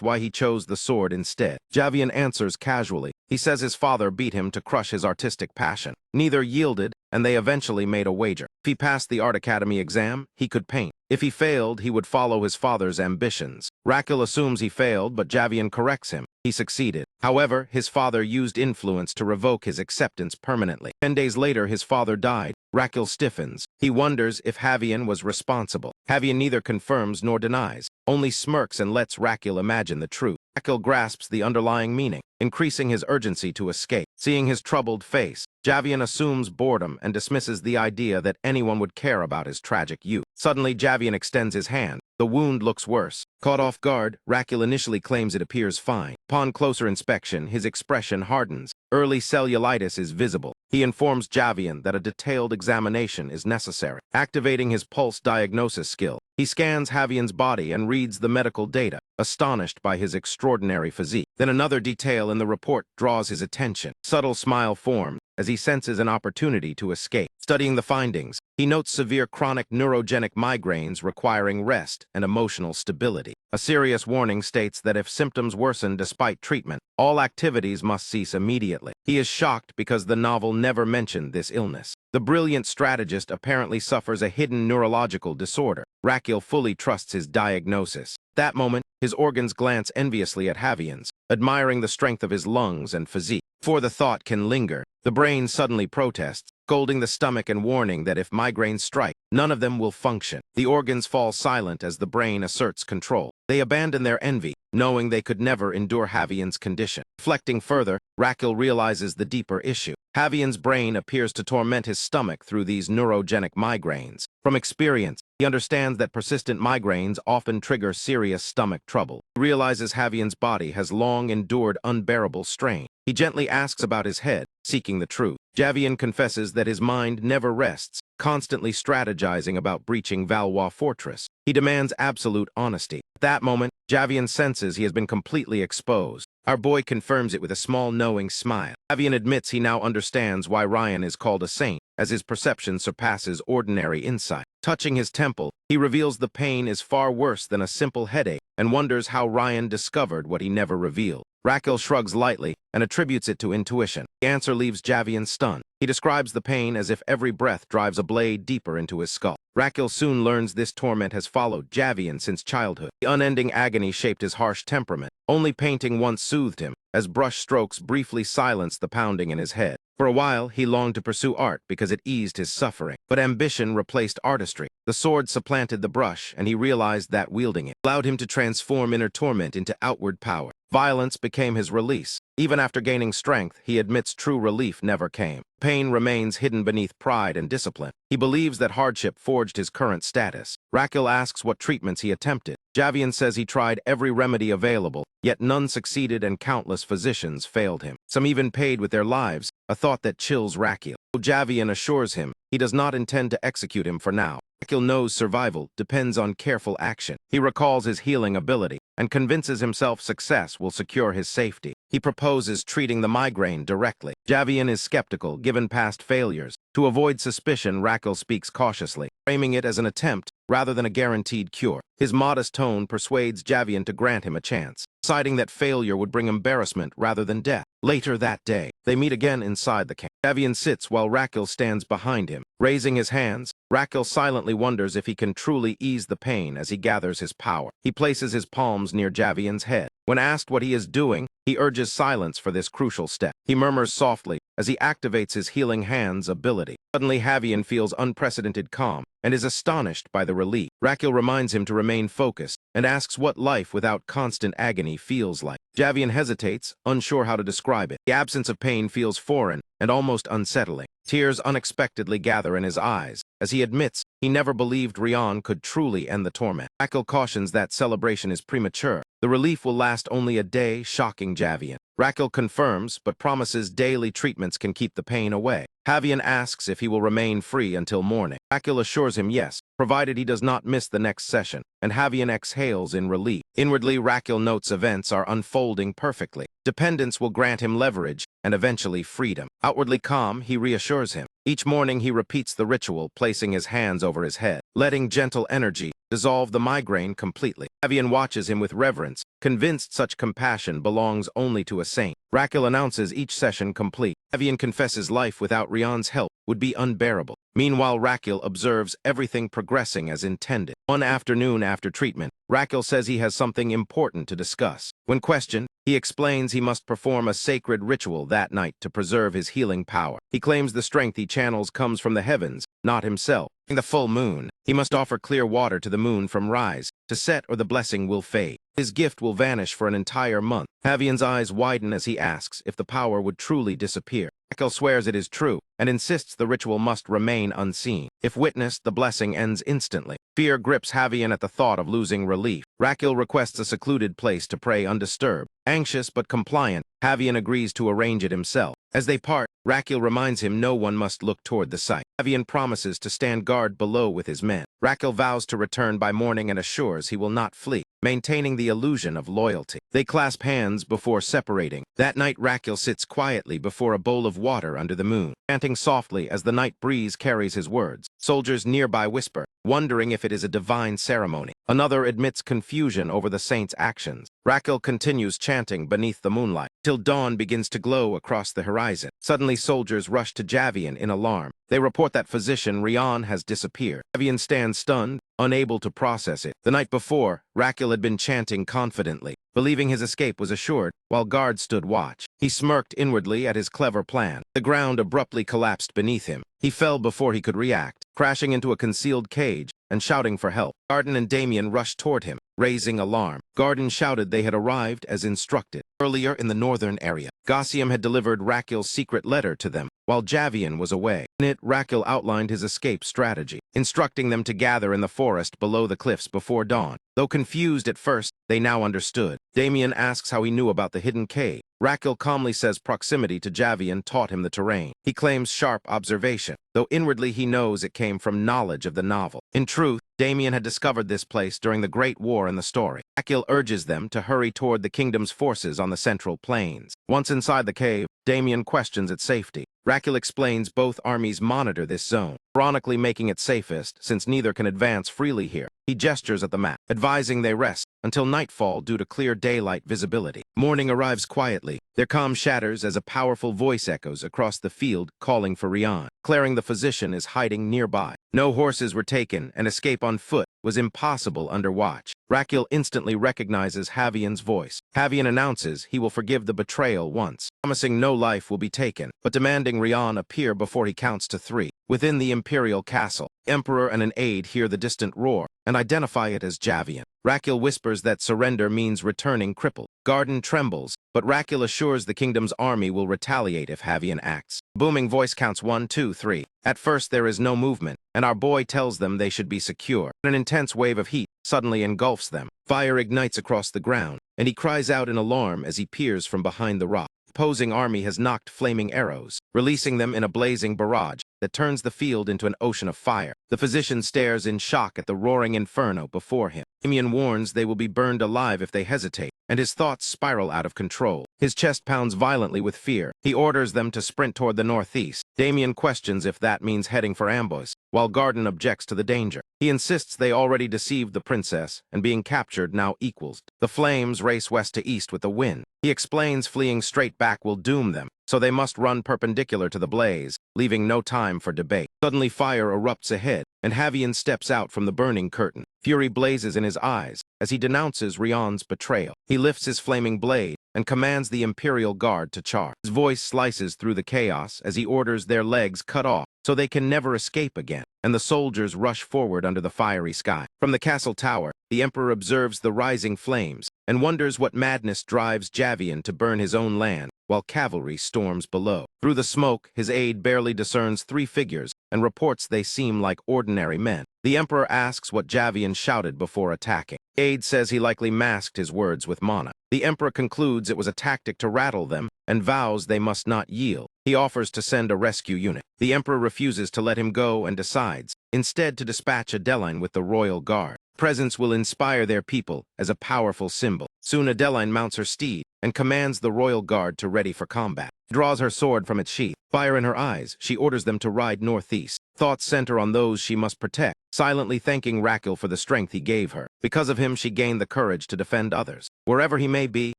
why he chose the sword instead. Javian answers casually. He says his father beat him to crush his artistic passion. Neither yielded, and they eventually made a wager. If he passed the art academy exam, he could paint. If he failed, he would follow his father's ambitions. Raquel assumes he failed, but Javian corrects him. He succeeded. However, his father used influence to revoke his acceptance permanently. 10 days later, his father died. Raquel stiffens. He wonders if Javian was responsible. Javian neither confirms nor denies, only smirks and lets Raquel imagine the truth. Raquel grasps the underlying meaning, increasing his urgency to escape. Seeing his troubled face, Javian assumes boredom and dismisses the idea that anyone would care about his tragic youth. Suddenly, Javian extends his hand. The wound looks worse. Caught off guard, Raquel initially claims it appears fine. Upon closer inspection, his expression hardens. Early cellulitis is visible. He informs Javian that a detailed examination is necessary. Activating his pulse diagnosis skill, he scans Javian's body and reads the medical data, astonished by his extraordinary physique. Then another detail in the report draws his attention. Subtle smile forms as he senses an opportunity to escape. Studying the findings, he notes severe chronic neurogenic migraines requiring rest and emotional stability. A serious warning states that if symptoms worsen despite treatment, all activities must cease immediately. He is shocked because the novel never mentioned this illness. The brilliant strategist apparently suffers a hidden neurological disorder. Raquel fully trusts his diagnosis. That moment, his organs glance enviously at Javian's, admiring the strength of his lungs and physique. Before the thought can linger, the brain suddenly protests, scolding the stomach and warning that if migraines strike, none of them will function. The organs fall silent as the brain asserts control. They abandon their envy, knowing they could never endure Javian's condition. Reflecting further, Raquel realizes the deeper issue. Javian's brain appears to torment his stomach through these neurogenic migraines. From experience, he understands that persistent migraines often trigger serious stomach trouble. He realizes Javian's body has long endured unbearable strain. He gently asks about his head, seeking the truth. Javian confesses that his mind never rests, constantly strategizing about breaching Valois Fortress. He demands absolute honesty. At that moment, Javian senses he has been completely exposed. Our boy confirms it with a small knowing smile. Javian admits he now understands why Ryan is called a saint, as his perception surpasses ordinary insight. Touching his temple, he reveals the pain is far worse than a simple headache and wonders how Ryan discovered what he never revealed. Raquel shrugs lightly and attributes it to intuition. The answer leaves Javian stunned. He describes the pain as if every breath drives a blade deeper into his skull. Raquel soon learns this torment has followed Javian since childhood. The unending agony shaped his harsh temperament. Only painting once soothed him, as brush strokes briefly silenced the pounding in his head. For a while, he longed to pursue art because it eased his suffering. But ambition replaced artistry. The sword supplanted the brush, and he realized that wielding it allowed him to transform inner torment into outward power. Violence became his release. Even after gaining strength, he admits true relief never came. Pain remains hidden beneath pride and discipline. He believes that hardship forged his current status. Raquel asks what treatments he attempted. Javian says he tried every remedy available, yet none succeeded and countless physicians failed him. Some even paid with their lives, a thought that chills Raquel. Javian assures him he does not intend to execute him for now. Raquel knows survival depends on careful action. He recalls his healing ability and convinces himself success will secure his safety. He proposes treating the migraine directly. Javian is skeptical, given past failures. To avoid suspicion, Raquel speaks cautiously, framing it as an attempt rather than a guaranteed cure. His modest tone persuades Javian to grant him a chance, deciding that failure would bring embarrassment rather than death. Later that day, they meet again inside the camp. Javian sits while Raquel stands behind him. Raising his hands, Raquel silently wonders if he can truly ease the pain as he gathers his power. He places his palms near Javian's head. When asked what he is doing, he urges silence for this crucial step. He murmurs softly as he activates his healing hands ability. Suddenly, Javian feels unprecedented calm and is astonished by the relief. Raquel reminds him to remain focused and asks what life without constant agony feels like. Javian hesitates, unsure how to describe it. The absence of pain feels foreign and almost unsettling. Tears unexpectedly gather in his eyes as he admits he never believed Rian could truly end the torment. Raquel cautions that celebration is premature. The relief will last only a day, shocking Javian. Raquel confirms, but promises daily treatments can keep the pain away. Javian asks if he will remain free until morning. Raquel assures him yes, provided he does not miss the next session, and Javian exhales in relief. Inwardly, Raquel notes events are unfolding perfectly. Dependence will grant him leverage and eventually freedom. Outwardly calm, he reassures him. Each morning he repeats the ritual, placing his hands over his head, letting gentle energy dissolve the migraine completely. Javian watches him with reverence, convinced such compassion belongs only to a saint. Raquel announces each session complete. Javian confesses life without Rian's help would be unbearable. Meanwhile, Raquel observes everything progressing as intended. One afternoon after treatment, Raquel says he has something important to discuss. When questioned, he explains he must perform a sacred ritual that night to preserve his healing power. He claims the strength he channels comes from the heavens, not himself. In the full moon, he must offer clear water to the moon from rise to set, or the blessing will fade. His gift will vanish for an entire month. Javian's eyes widen as he asks if the power would truly disappear. Raquel swears it is true and insists the ritual must remain unseen. If witnessed, the blessing ends instantly. Fear grips Javian at the thought of losing relief. Raquel requests a secluded place to pray undisturbed. Anxious but compliant, Javian agrees to arrange it himself. As they part, Raquel reminds him no one must look toward the site. Javian promises to stand guard below with his men. Raquel vows to return by morning and assures he will not flee, maintaining the illusion of loyalty. They clasp hands before separating. That night, Raquel sits quietly before a bowl of water under the moon, chanting softly as the night breeze carries his words. Soldiers nearby whisper, wondering if it is a divine ceremony. Another admits confusion over the saint's actions. Raquel continues chanting beneath the moonlight, till dawn begins to glow across the horizon. Suddenly, soldiers rush to Javian in alarm. They report that physician Rian has disappeared. Javian stands stunned, unable to process it. The night before, Raquel had been chanting confidently, believing his escape was assured, while guards stood watch. He smirked inwardly at his clever plan. The ground abruptly collapsed beneath him. He fell before he could react, crashing into a concealed cage and shouting for help. Garden and Damien rushed toward him, raising alarm. Garden shouted they had arrived as instructed. Earlier in the northern area, Gaussium had delivered Raquel's secret letter to them, while Javian was away. In it, Raquel outlined his escape strategy, instructing them to gather in the forest below the cliffs before dawn. Though confused at first, they now understood. Damien asks how he knew about the hidden cave. Raquel calmly says proximity to Javian taught him the terrain. He claims sharp observation, though inwardly he knows it came from knowledge of the novel. In truth, Damien had discovered this place during the Great War in the story. Raquel urges them to hurry toward the kingdom's forces on the central plains. Once inside the cave, Damien questions its safety. Raquel explains both armies monitor this zone, ironically making it safest since neither can advance freely here. He gestures at the map, advising they rest until nightfall due to clear daylight visibility. Morning arrives quietly. Their calm shatters as a powerful voice echoes across the field calling for Rian, declaring the physician is hiding nearby. No horses were taken, and escape on foot was impossible under watch. Raquel instantly recognizes Javian's voice. Javian announces he will forgive the betrayal once, promising no life will be taken, but demanding Rian appear before he counts to 3. Within the imperial castle, Emperor and an aide hear the distant roar and identify it as Javian. Raquel whispers that surrender means returning crippled. Garden trembles, but Raquel assures the kingdom's army will retaliate if Javian acts. Booming voice counts 1, 2, 3. At first there is no movement, and our boy tells them they should be secure. An intense wave of heat suddenly engulfs them. Fire ignites across the ground, and he cries out in alarm as he peers from behind the rock. The opposing army has knocked flaming arrows, releasing them in a blazing barrage that turns the field into an ocean of fire. The physician stares in shock at the roaring inferno before him. Damien warns they will be burned alive if they hesitate, and his thoughts spiral out of control. His chest pounds violently with fear. He orders them to sprint toward the northeast. Damien questions if that means heading for ambush, while Garden objects to the danger. He insists they already deceived the princess, and being captured now equals. The flames race west to east with the wind. He explains fleeing straight back will doom them, so they must run perpendicular to the blaze, leaving no time for debate. Suddenly fire erupts ahead, and Javian steps out from the burning curtain. Fury blazes in his eyes as he denounces Rian's betrayal. He lifts his flaming blade and commands the Imperial Guard to charge. His voice slices through the chaos as he orders their legs cut off so they can never escape again, and the soldiers rush forward under the fiery sky. From the castle tower, the Emperor observes the rising flames and wonders what madness drives Javian to burn his own land, while cavalry storms below. Through the smoke, his aide barely discerns 3 figures and reports they seem like ordinary men. The Emperor asks what Javian shouted before attacking. Aide says he likely masked his words with mana. The Emperor concludes it was a tactic to rattle them and vows they must not yield. He offers to send a rescue unit. The Emperor refuses to let him go and decides instead to dispatch Adeline with the royal guard. Presence will inspire their people as a powerful symbol. Soon Adeline mounts her steed and commands the royal guard to ready for combat. Draws her sword from its sheath. Fire in her eyes, she orders them to ride northeast. Thoughts center on those she must protect, silently thanking Raquel for the strength he gave her. Because of him, she gained the courage to defend others. Wherever he may be,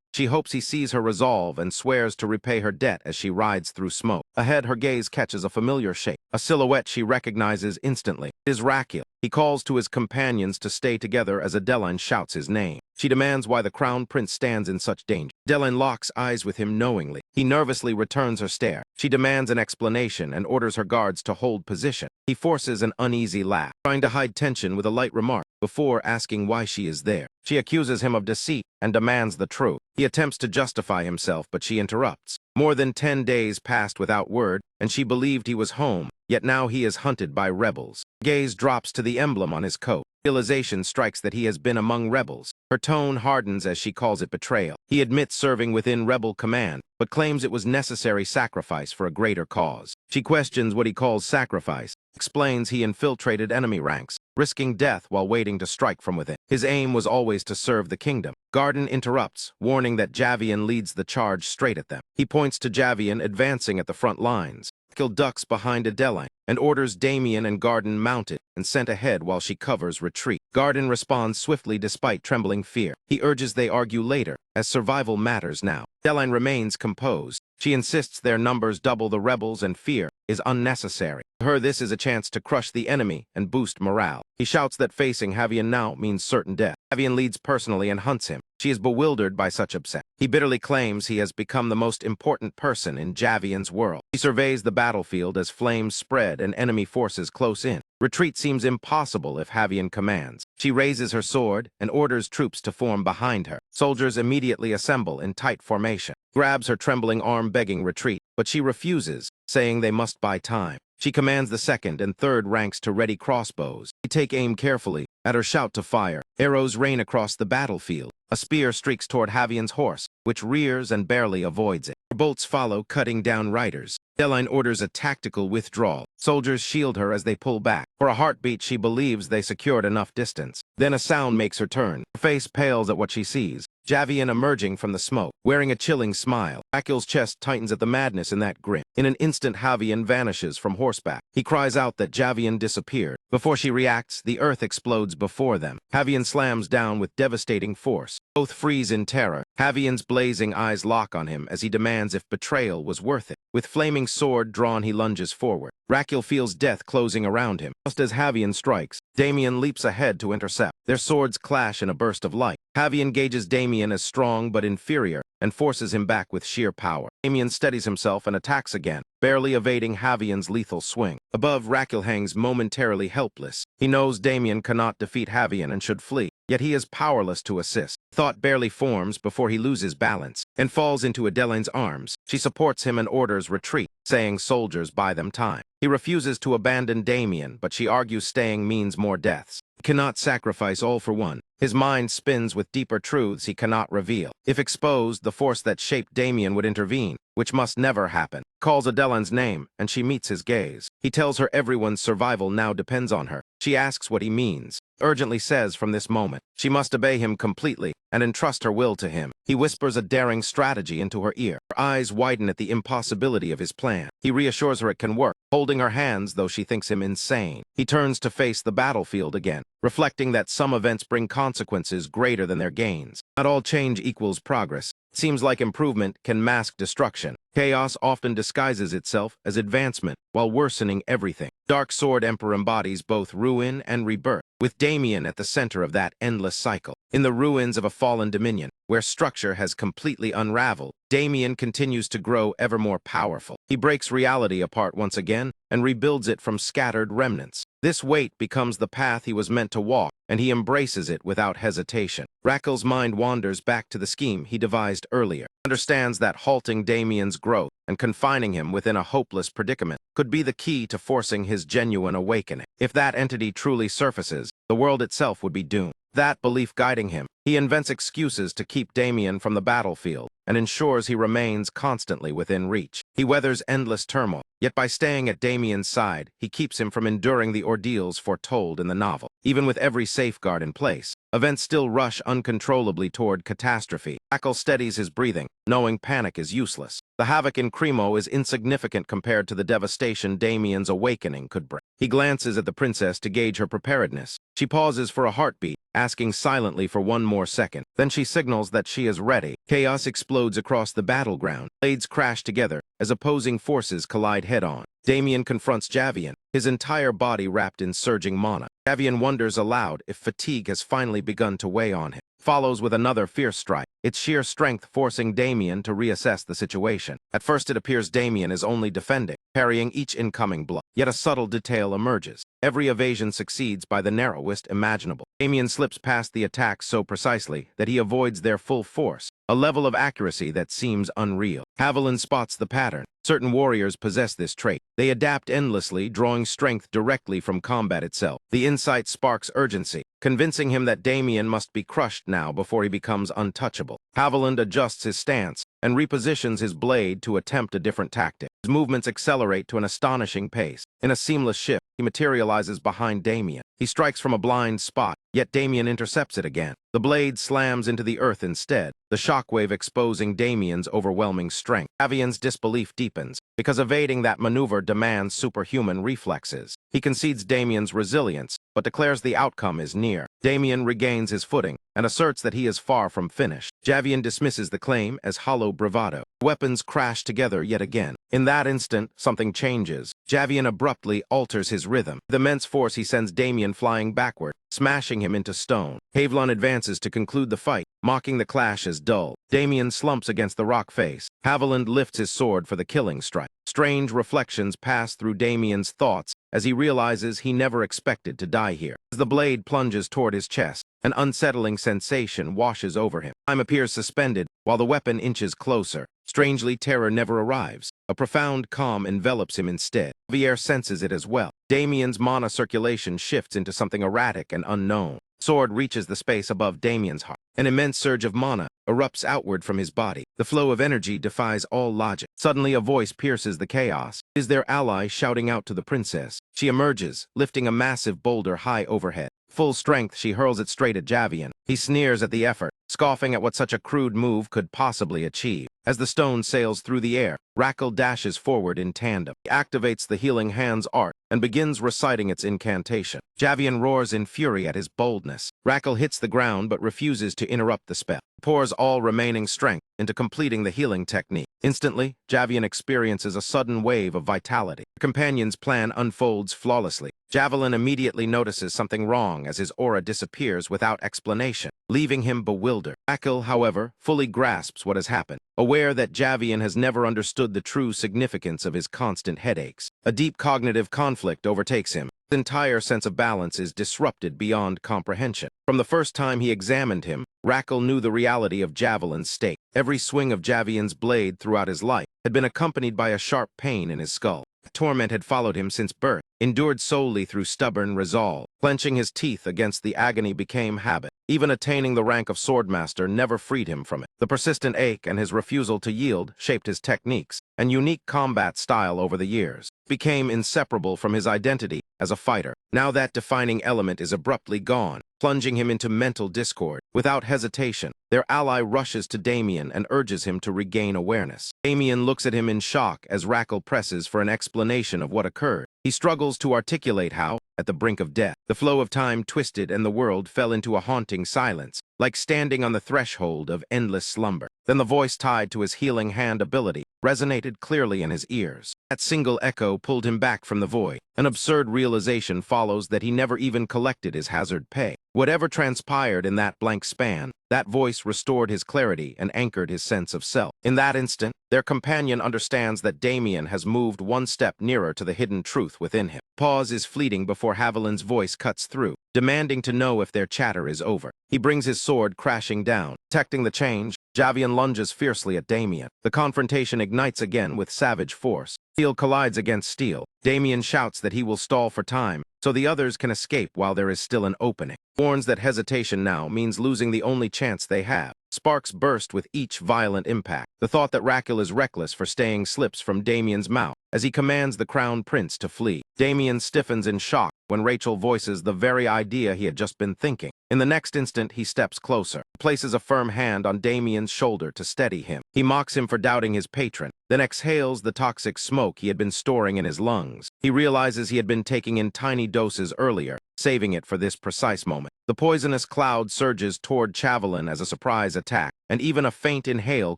She hopes he sees her resolve and swears to repay her debt as she rides through smoke. Ahead, her gaze catches a familiar shape, a silhouette she recognizes instantly. It is Raquel. He calls to his companions to stay together as Adeline shouts his name. She demands why the crown prince stands in such danger. Adeline locks eyes with him knowingly. He nervously returns her stare. She demands an explanation and orders her guards to hold position. He forces an uneasy laugh, trying to hide tension with a light remark before asking why she is there. She accuses him of deceit and demands the truth. He attempts to justify himself, but she interrupts. More than 10 days passed without word, and she believed he was home, yet now he is hunted by rebels. Gaze drops to the emblem on his coat. Realization strikes that he has been among rebels. Her tone hardens as she calls it betrayal. He admits serving within rebel command, but claims it was necessary sacrifice for a greater cause. She questions what he calls sacrifice, explains he infiltrated enemy ranks, risking death while waiting to strike from within. His aim was always to serve the kingdom. Garden interrupts, warning that Javian leads the charge straight at them. He points to Javian advancing at the front lines. Raquel ducks behind Adeline and orders Damien and Garden mounted and sent ahead while she covers retreat. Garden responds swiftly despite trembling fear. He urges they argue later, as survival matters now. Adeline remains composed. She insists their numbers double the rebels and fear is unnecessary. To her, this is a chance to crush the enemy and boost morale. He shouts that facing Javian now means certain death. Javian leads personally and hunts him. She is bewildered by such upset. He bitterly claims he has become the most important person in Javian's world. He surveys the battlefield as flames spread and enemy forces close in. Retreat seems impossible if Javian commands. She raises her sword and orders troops to form behind her. Soldiers immediately assemble in tight formation. Grabs her trembling arm begging retreat, but she refuses, saying they must buy time. She commands the second and third ranks to ready crossbows. They take aim carefully. At her shout to fire, arrows rain across the battlefield. A spear streaks toward Javian's horse, which rears and barely avoids it. Bolts follow, cutting down riders. Adeline orders a tactical withdrawal. Soldiers shield her as they pull back. For a heartbeat, she believes they secured enough distance. Then a sound makes her turn. Her face pales at what she sees. Javian emerging from the smoke, wearing a chilling smile. Raquel's chest tightens at the madness in that grin. In an instant, Javian vanishes from horseback. He cries out that Javian disappeared. Before she reacts, the earth explodes before them. Javian slams down with devastating force. Both freeze in terror. Javian's blazing eyes lock on him as he demands if betrayal was worth it. With flaming sword drawn, he lunges forward. Raquel feels death closing around him. Just as Javian strikes, Damien leaps ahead to intercept. Their swords clash in a burst of light. Javian gauges Damien as strong but inferior and forces him back with sheer power. Damien steadies himself and attacks again, barely evading Javian's lethal swing. Above, Raquel hangs momentarily helpless. He knows Damien cannot defeat Javian and should flee, yet he is powerless to assist. Thought barely forms before he loses balance and falls into Adeline's arms. She supports him and orders retreat, saying soldiers buy them time. He refuses to abandon Damien, but she argues staying means more deaths. He cannot sacrifice all for one. His mind spins with deeper truths he cannot reveal. If exposed, the force that shaped Damien would intervene, which must never happen. Calls Adeline's name, and she meets his gaze. He tells her everyone's survival now depends on her. She asks what he means. Urgently says from this moment, she must obey him completely and entrust her will to him. He whispers a daring strategy into her ear. Her eyes widen at the impossibility of his plan. He reassures her it can work, holding her hands though she thinks him insane. He turns to face the battlefield again, reflecting that some events bring consequences greater than their gains. Not all change equals progress. It seems like improvement can mask destruction. Chaos often disguises itself as advancement while worsening everything. Dark Sword Emperor embodies both ruin and rebirth, with Damien at the center of that endless cycle. In the ruins of a fallen dominion, where structure has completely unraveled, Damien continues to grow ever more powerful. He breaks reality apart once again and rebuilds it from scattered remnants. This weight becomes the path he was meant to walk, and he embraces it without hesitation. Raquel's mind wanders back to the scheme he devised earlier. Understands that halting Damien's growth and confining him within a hopeless predicament could be the key to forcing his genuine awakening. If that entity truly surfaces, the world itself would be doomed. That belief guiding him, he invents excuses to keep Damien from the battlefield and ensures he remains constantly within reach. He weathers endless turmoil, yet by staying at Damien's side, he keeps him from enduring the ordeals foretold in the novel. Even with every safeguard in place, events still rush uncontrollably toward catastrophe. Raquel steadies his breathing, knowing panic is useless. The havoc in Cremo is insignificant compared to the devastation Damien's awakening could bring. He glances at the princess to gauge her preparedness. She pauses for a heartbeat, asking silently for one more second. Then she signals that she is ready. Chaos explodes across the battleground. Blades crash together as opposing forces collide head-on. Damien confronts Javian, his entire body wrapped in surging mana. Javian wonders aloud if fatigue has finally begun to weigh on him. Follows with another fierce strike, its sheer strength forcing Damien to reassess the situation. At first it appears Damien is only defending, parrying each incoming blow. Yet a subtle detail emerges. Every evasion succeeds by the narrowest imaginable. Damien slips past the attacks so precisely that he avoids their full force, a level of accuracy that seems unreal. Haviland spots the pattern. Certain warriors possess this trait. They adapt endlessly, drawing strength directly from combat itself. The insight sparks urgency, convincing him that Damien must be crushed now before he becomes untouchable. Haviland adjusts his stance and repositions his blade to attempt a different tactic. His movements accelerate to an astonishing pace. In a seamless shift, he materializes behind Damien. He strikes from a blind spot, yet Damien intercepts it again. The blade slams into the earth instead, the shockwave exposing Damien's overwhelming strength. Javian's disbelief deepens, because evading that maneuver demands superhuman reflexes. He concedes Damien's resilience, but declares the outcome is near. Damien regains his footing and asserts that he is far from finished. Javian dismisses the claim as hollow bravado. Weapons crash together yet again. In that instant, something changes. Javian abruptly alters his rhythm. With immense force, he sends Damien flying backward, smashing him into stone. Haviland advances to conclude the fight, mocking the clash as dull. Damien slumps against the rock face. Haviland lifts his sword for the killing strike. Strange reflections pass through Damien's thoughts as he realizes he never expected to die here. As the blade plunges toward his chest, an unsettling sensation washes over him. Time appears suspended while the weapon inches closer. Strangely, terror never arrives. A profound calm envelops him instead. Javier senses it as well. Damien's mana circulation shifts into something erratic and unknown. Sword reaches the space above Damien's heart. An immense surge of mana erupts outward from his body. The flow of energy defies all logic. Suddenly, a voice pierces the chaos. It is their ally shouting out to the princess. She emerges, lifting a massive boulder high overhead. Full strength, she hurls it straight at Javian. He sneers at the effort, scoffing at what such a crude move could possibly achieve. As the stone sails through the air, Rackle dashes forward in tandem. He activates the Healing Hands art and begins reciting its incantation. Javian roars in fury at his boldness. Rackle hits the ground but refuses to interrupt the spell. He pours all remaining strength into completing the healing technique. Instantly, Javian experiences a sudden wave of vitality. The companion's plan unfolds flawlessly. Javelin immediately notices something wrong as his aura disappears without explanation, leaving him bewildered. Rackle, however, fully grasps what has happened, aware that Javian has never understood the true significance of his constant headaches. A deep cognitive conflict overtakes him. His entire sense of balance is disrupted beyond comprehension. From the first time he examined him, Rackle knew the reality of Javelin's stake. Every swing of Javian's blade throughout his life had been accompanied by a sharp pain in his skull. Torment had followed him since birth, endured solely through stubborn resolve. Clenching his teeth against the agony became habit. Even attaining the rank of swordmaster never freed him from it. The persistent ache and his refusal to yield shaped his techniques and unique combat style over the years, became inseparable from his identity as a fighter. Now that defining element is abruptly gone, plunging him into mental discord. Without hesitation, their ally rushes to Damien and urges him to regain awareness. Damien looks at him in shock as Rackle presses for an explanation of what occurred. He struggles to articulate how, at the brink of death, the flow of time twisted and the world fell into a haunting silence, like standing on the threshold of endless slumber. Then the voice tied to his healing hand ability resonated clearly in his ears. That single echo pulled him back from the void. An absurd realization follows that he never even collected his hazard pay. Whatever transpired in that blank span, that voice restored his clarity and anchored his sense of self. In that instant, their companion understands that Damien has moved one step nearer to the hidden truth within him. Pause is fleeting before Haviland's voice cuts through, demanding to know if their chatter is over. He brings his sword crashing down. Detecting the change, Javian lunges fiercely at Damien. The confrontation ignites again with savage force. Steel collides against steel. Damien shouts that he will stall for time, so the others can escape while there is still an opening. Warns that hesitation now means losing the only chance they have. Sparks burst with each violent impact. The thought that Rackle is reckless for staying slips from Damien's mouth as he commands the crown prince to flee. Damien stiffens in shock, when Rachel voices the very idea he had just been thinking. In the next instant, he steps closer, places a firm hand on Damien's shoulder to steady him. He mocks him for doubting his patron, then exhales the toxic smoke he had been storing in his lungs. He realizes he had been taking in tiny doses earlier, saving it for this precise moment. The poisonous cloud surges toward Chavelin as a surprise attack, and even a faint inhale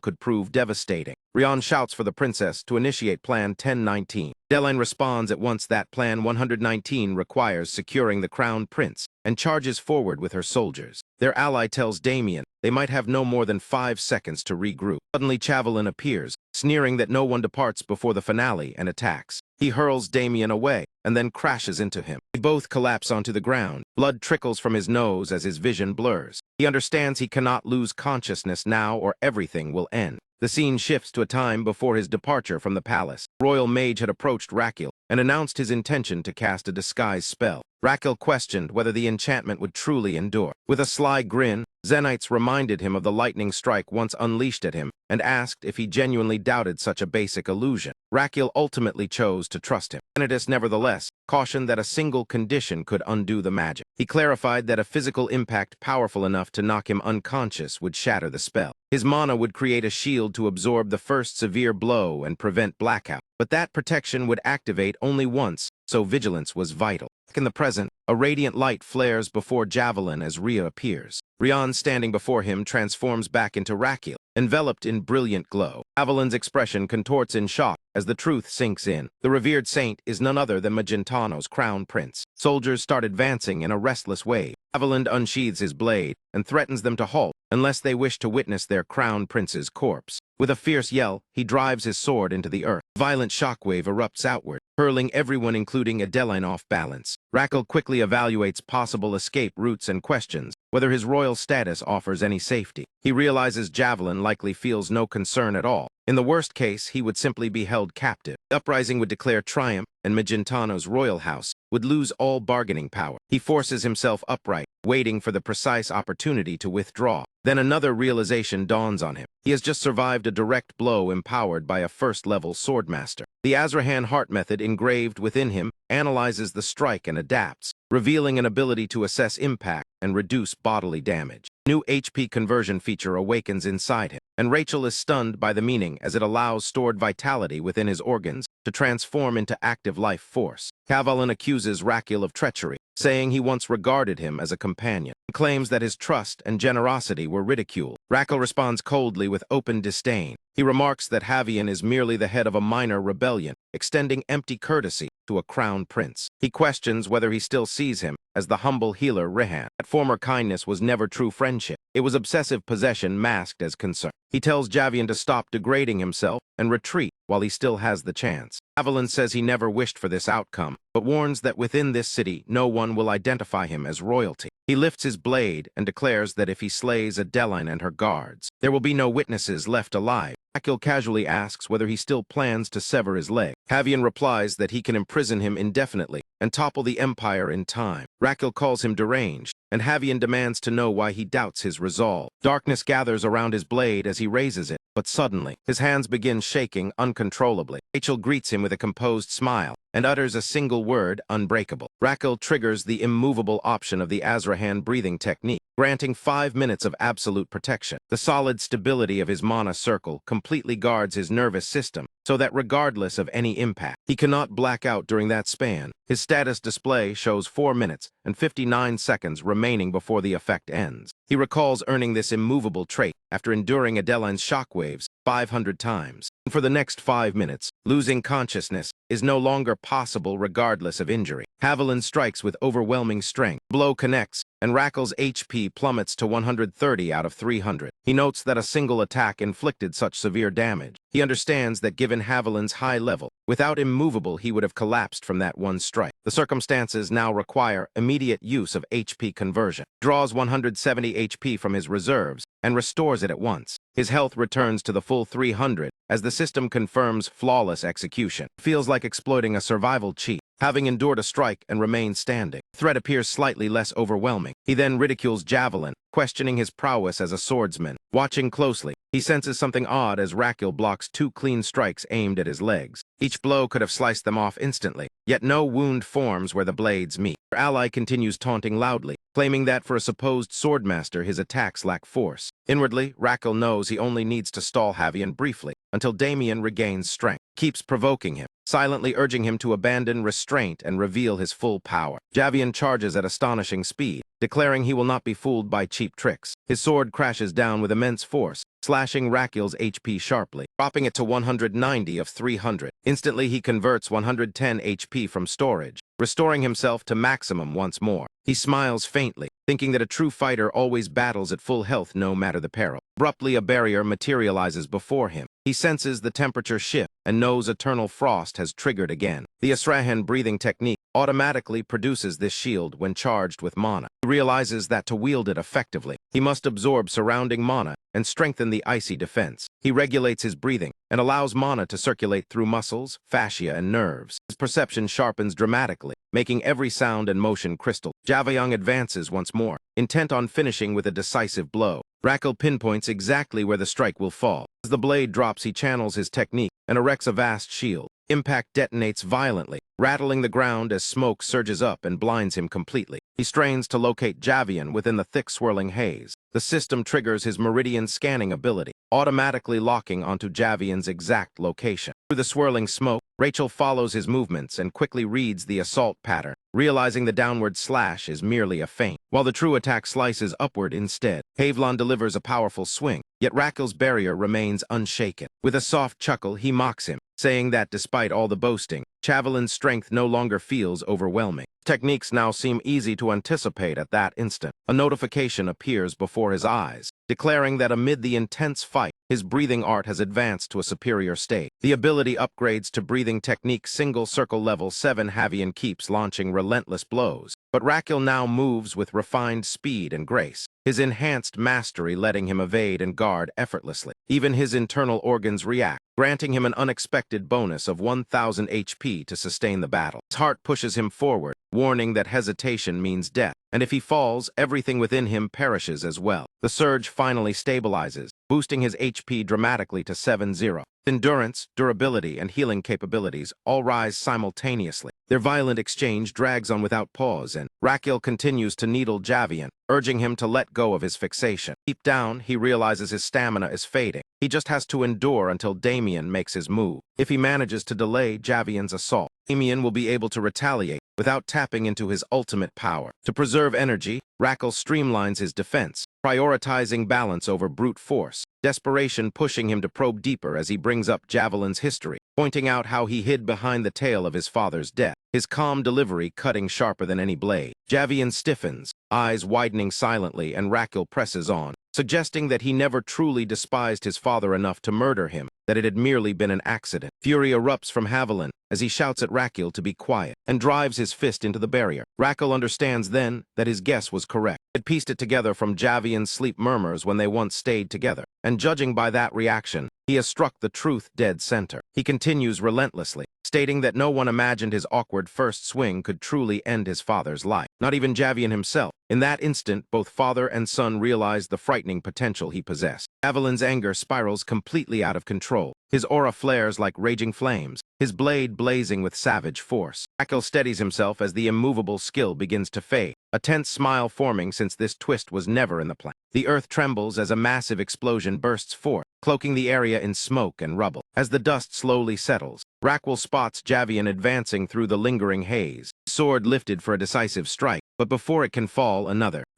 could prove devastating. Rian shouts for the princess to initiate Plan 1019. Deline responds at once that Plan 119 requires securing the crown prince, and charges forward with her soldiers. Their ally tells Damien they might have no more than 5 seconds to regroup. Suddenly Chavelin appears, sneering that no one departs before the finale, and attacks. He hurls Damien away, and then crashes into him. They both collapse onto the ground. Blood trickles from his nose as his vision blurs. He understands he cannot lose consciousness now or everything will end. The scene shifts to a time before his departure from the palace. Royal Mage had approached Raquel and announced his intention to cast a disguise spell. Raquel questioned whether the enchantment would truly endure. With a sly grin, Zenites reminded him of the lightning strike once unleashed at him and asked if he genuinely doubted such a basic illusion. Raquel ultimately chose to trust him. Zenitus, nevertheless, cautioned that a single condition could undo the magic. He clarified that a physical impact powerful enough to knock him unconscious would shatter the spell. His mana would create a shield to absorb the first severe blow and prevent blackout. But that protection would activate only once, so vigilance was vital. In the present, a radiant light flares before Javelin as Rhea appears. Rian, standing before him, transforms back into Raquel, enveloped in brilliant glow. Javelin's expression contorts in shock as the truth sinks in. The revered saint is none other than Magentano's crown prince. Soldiers start advancing in a restless wave. Javelin unsheathes his blade and threatens them to halt unless they wish to witness their crown prince's corpse. With a fierce yell, he drives his sword into the earth. A violent shockwave erupts outward, hurling everyone including Adeline off balance. Raquel quickly evaluates possible escape routes and questions whether his royal status offers any safety. He realizes Javelin likely feels no concern at all. In the worst case, he would simply be held captive. The uprising would declare triumph, and Magentano's royal house would lose all bargaining power. He forces himself upright, waiting for the precise opportunity to withdraw. Then another realization dawns on him. He has just survived a direct blow empowered by a first-level swordmaster. The Azrahan heart method engraved within him analyzes the strike and adapts, revealing an ability to assess impact and reduce bodily damage. New HP conversion feature awakens inside him, and Rachel is stunned by the meaning as it allows stored vitality within his organs to transform into active life force. Javelin accuses Raquel of treachery, saying he once regarded him as a companion, and claims that his trust and generosity were ridiculed. Raquel responds coldly with open disdain. He remarks that Javian is merely the head of a minor rebellion, extending empty courtesy to a crown prince. He questions whether he still sees him as the humble healer Rehan. That former kindness was never true friendship. It was obsessive possession masked as concern. He tells Javian to stop degrading himself and retreat while he still has the chance. Javelin says he never wished for this outcome, but warns that within this city no one will identify him as royalty. He lifts his blade and declares that if he slays Adeline and her guards, there will be no witnesses left alive. Raquel casually asks whether he still plans to sever his leg. Javian replies that he can imprison him indefinitely and topple the empire in time. Raquel calls him deranged, and Javian demands to know why he doubts his resolve. Darkness gathers around his blade as he raises it, but suddenly, his hands begin shaking uncontrollably. Rachel greets him with a composed smile and utters a single word, unbreakable. Raquel triggers the immovable option of the Azrahan breathing technique, granting 5 minutes of absolute protection. The solid stability of his mana circle completely guards his nervous system, so that regardless of any impact, he cannot black out during that span. His status display shows 4 minutes and 59 seconds remaining before the effect ends. He recalls earning this immovable trait after enduring Adeline's shockwaves 500 times. And for the next 5 minutes, losing consciousness is no longer possible regardless of injury. Javelin strikes with overwhelming strength. Blow connects, and Raquel's HP plummets to 130 out of 300. He notes that a single attack inflicted such severe damage. He understands that given Javelin's high level, without immovable he would have collapsed from that one strike. The circumstances now require immediate use of HP conversion. Draws 170 HP from his reserves and restores it at once. His health returns to the full 300 as the system confirms flawless execution. Feels like exploiting a survival cheat. Having endured a strike and remained standing, the threat appears slightly less overwhelming. He then ridicules Javelin, questioning his prowess as a swordsman. Watching closely, he senses something odd as Raquel blocks 2 clean strikes aimed at his legs. Each blow could have sliced them off instantly, yet no wound forms where the blades meet. Her ally continues taunting loudly, claiming that for a supposed swordmaster his attacks lack force. Inwardly, Raquel knows he only needs to stall Javian briefly, until Damien regains strength, keeps provoking him, silently urging him to abandon restraint and reveal his full power. Javian charges at astonishing speed, declaring he will not be fooled by cheap tricks. His sword crashes down with immense force, slashing Raquel's HP sharply, dropping it to 190 of 300. Instantly, he converts 110 HP from storage, restoring himself to maximum once more. He smiles faintly, thinking that a true fighter always battles at full health no matter the peril. Abruptly, a barrier materializes before him. He senses the temperature shift and knows eternal frost has triggered again. The Asrahan breathing technique automatically produces this shield when charged with mana. He realizes that to wield it effectively, he must absorb surrounding mana and strengthen the icy defense. He regulates his breathing and allows mana to circulate through muscles, fascia, and nerves. His perception sharpens dramatically, making every sound and motion crystal. Javian advances once more, intent on finishing with a decisive blow. Raquel pinpoints exactly where the strike will fall. As the blade drops, he channels his technique and erects a vast shield. Impact detonates violently, rattling the ground as smoke surges up and blinds him completely. He strains to locate Javian within the thick swirling haze. The system triggers his meridian scanning ability, automatically locking onto Javian's exact location. Through the swirling smoke, Rachel follows his movements and quickly reads the assault pattern, realizing the downward slash is merely a feint, while the true attack slices upward instead. Havlon delivers a powerful swing, yet Raquel's barrier remains unshaken. With a soft chuckle, he mocks him, saying that despite all the boasting, Javelin's strength no longer feels overwhelming. Techniques now seem easy to anticipate at that instant. A notification appears before his eyes, declaring that amid the intense fight, his breathing art has advanced to a superior state. The ability upgrades to breathing technique single circle level 7. Javian keeps launching relentless blows, but Raquel now moves with refined speed and grace, his enhanced mastery letting him evade and guard effortlessly. Even his internal organs react, granting him an unexpected bonus of 1,000 HP to sustain the battle. His heart pushes him forward, warning that hesitation means death, and if he falls, everything within him perishes as well. The surge finally stabilizes, boosting his HP dramatically to 7-0. Endurance, durability, and healing capabilities all rise simultaneously. Their violent exchange drags on without pause, and Raquel continues to needle Javian, urging him to let go of his fixation. Deep down, he realizes his stamina is fading. He just has to endure until Damien makes his move. If he manages to delay Javian's assault, Damien will be able to retaliate without tapping into his ultimate power. To preserve energy, Raquel streamlines his defense, prioritizing balance over brute force, desperation pushing him to probe deeper as he brings up Javelin's history, pointing out how he hid behind the tale of his father's death, his calm delivery cutting sharper than any blade. Javian stiffens, eyes widening silently, and Raquel presses on, suggesting that he never truly despised his father enough to murder him, that it had merely been an accident. Fury erupts from Javelin as he shouts at Raquel to be quiet and drives his fist into the barrier. Raquel understands then that his guess was correct. He had pieced it together from Javian's sleep murmurs when they once stayed together, and judging by that reaction, he has struck the truth dead center. He continues relentlessly, stating that no one imagined his awkward first swing could truly end his father's life, not even Javian himself. In that instant, both father and son realized the frightening potential he possessed. Javelin's anger spirals completely out of control. His aura flares like raging flames, his blade blazing with savage force. Raquel steadies himself as the immovable skill begins to fade, a tense smile forming since this twist was never in the plan. The earth trembles as a massive explosion bursts forth, cloaking the area in smoke and rubble. As the dust slowly settles, Raquel spots Javian advancing through the lingering haze, sword lifted for a decisive strike, but before it can fall,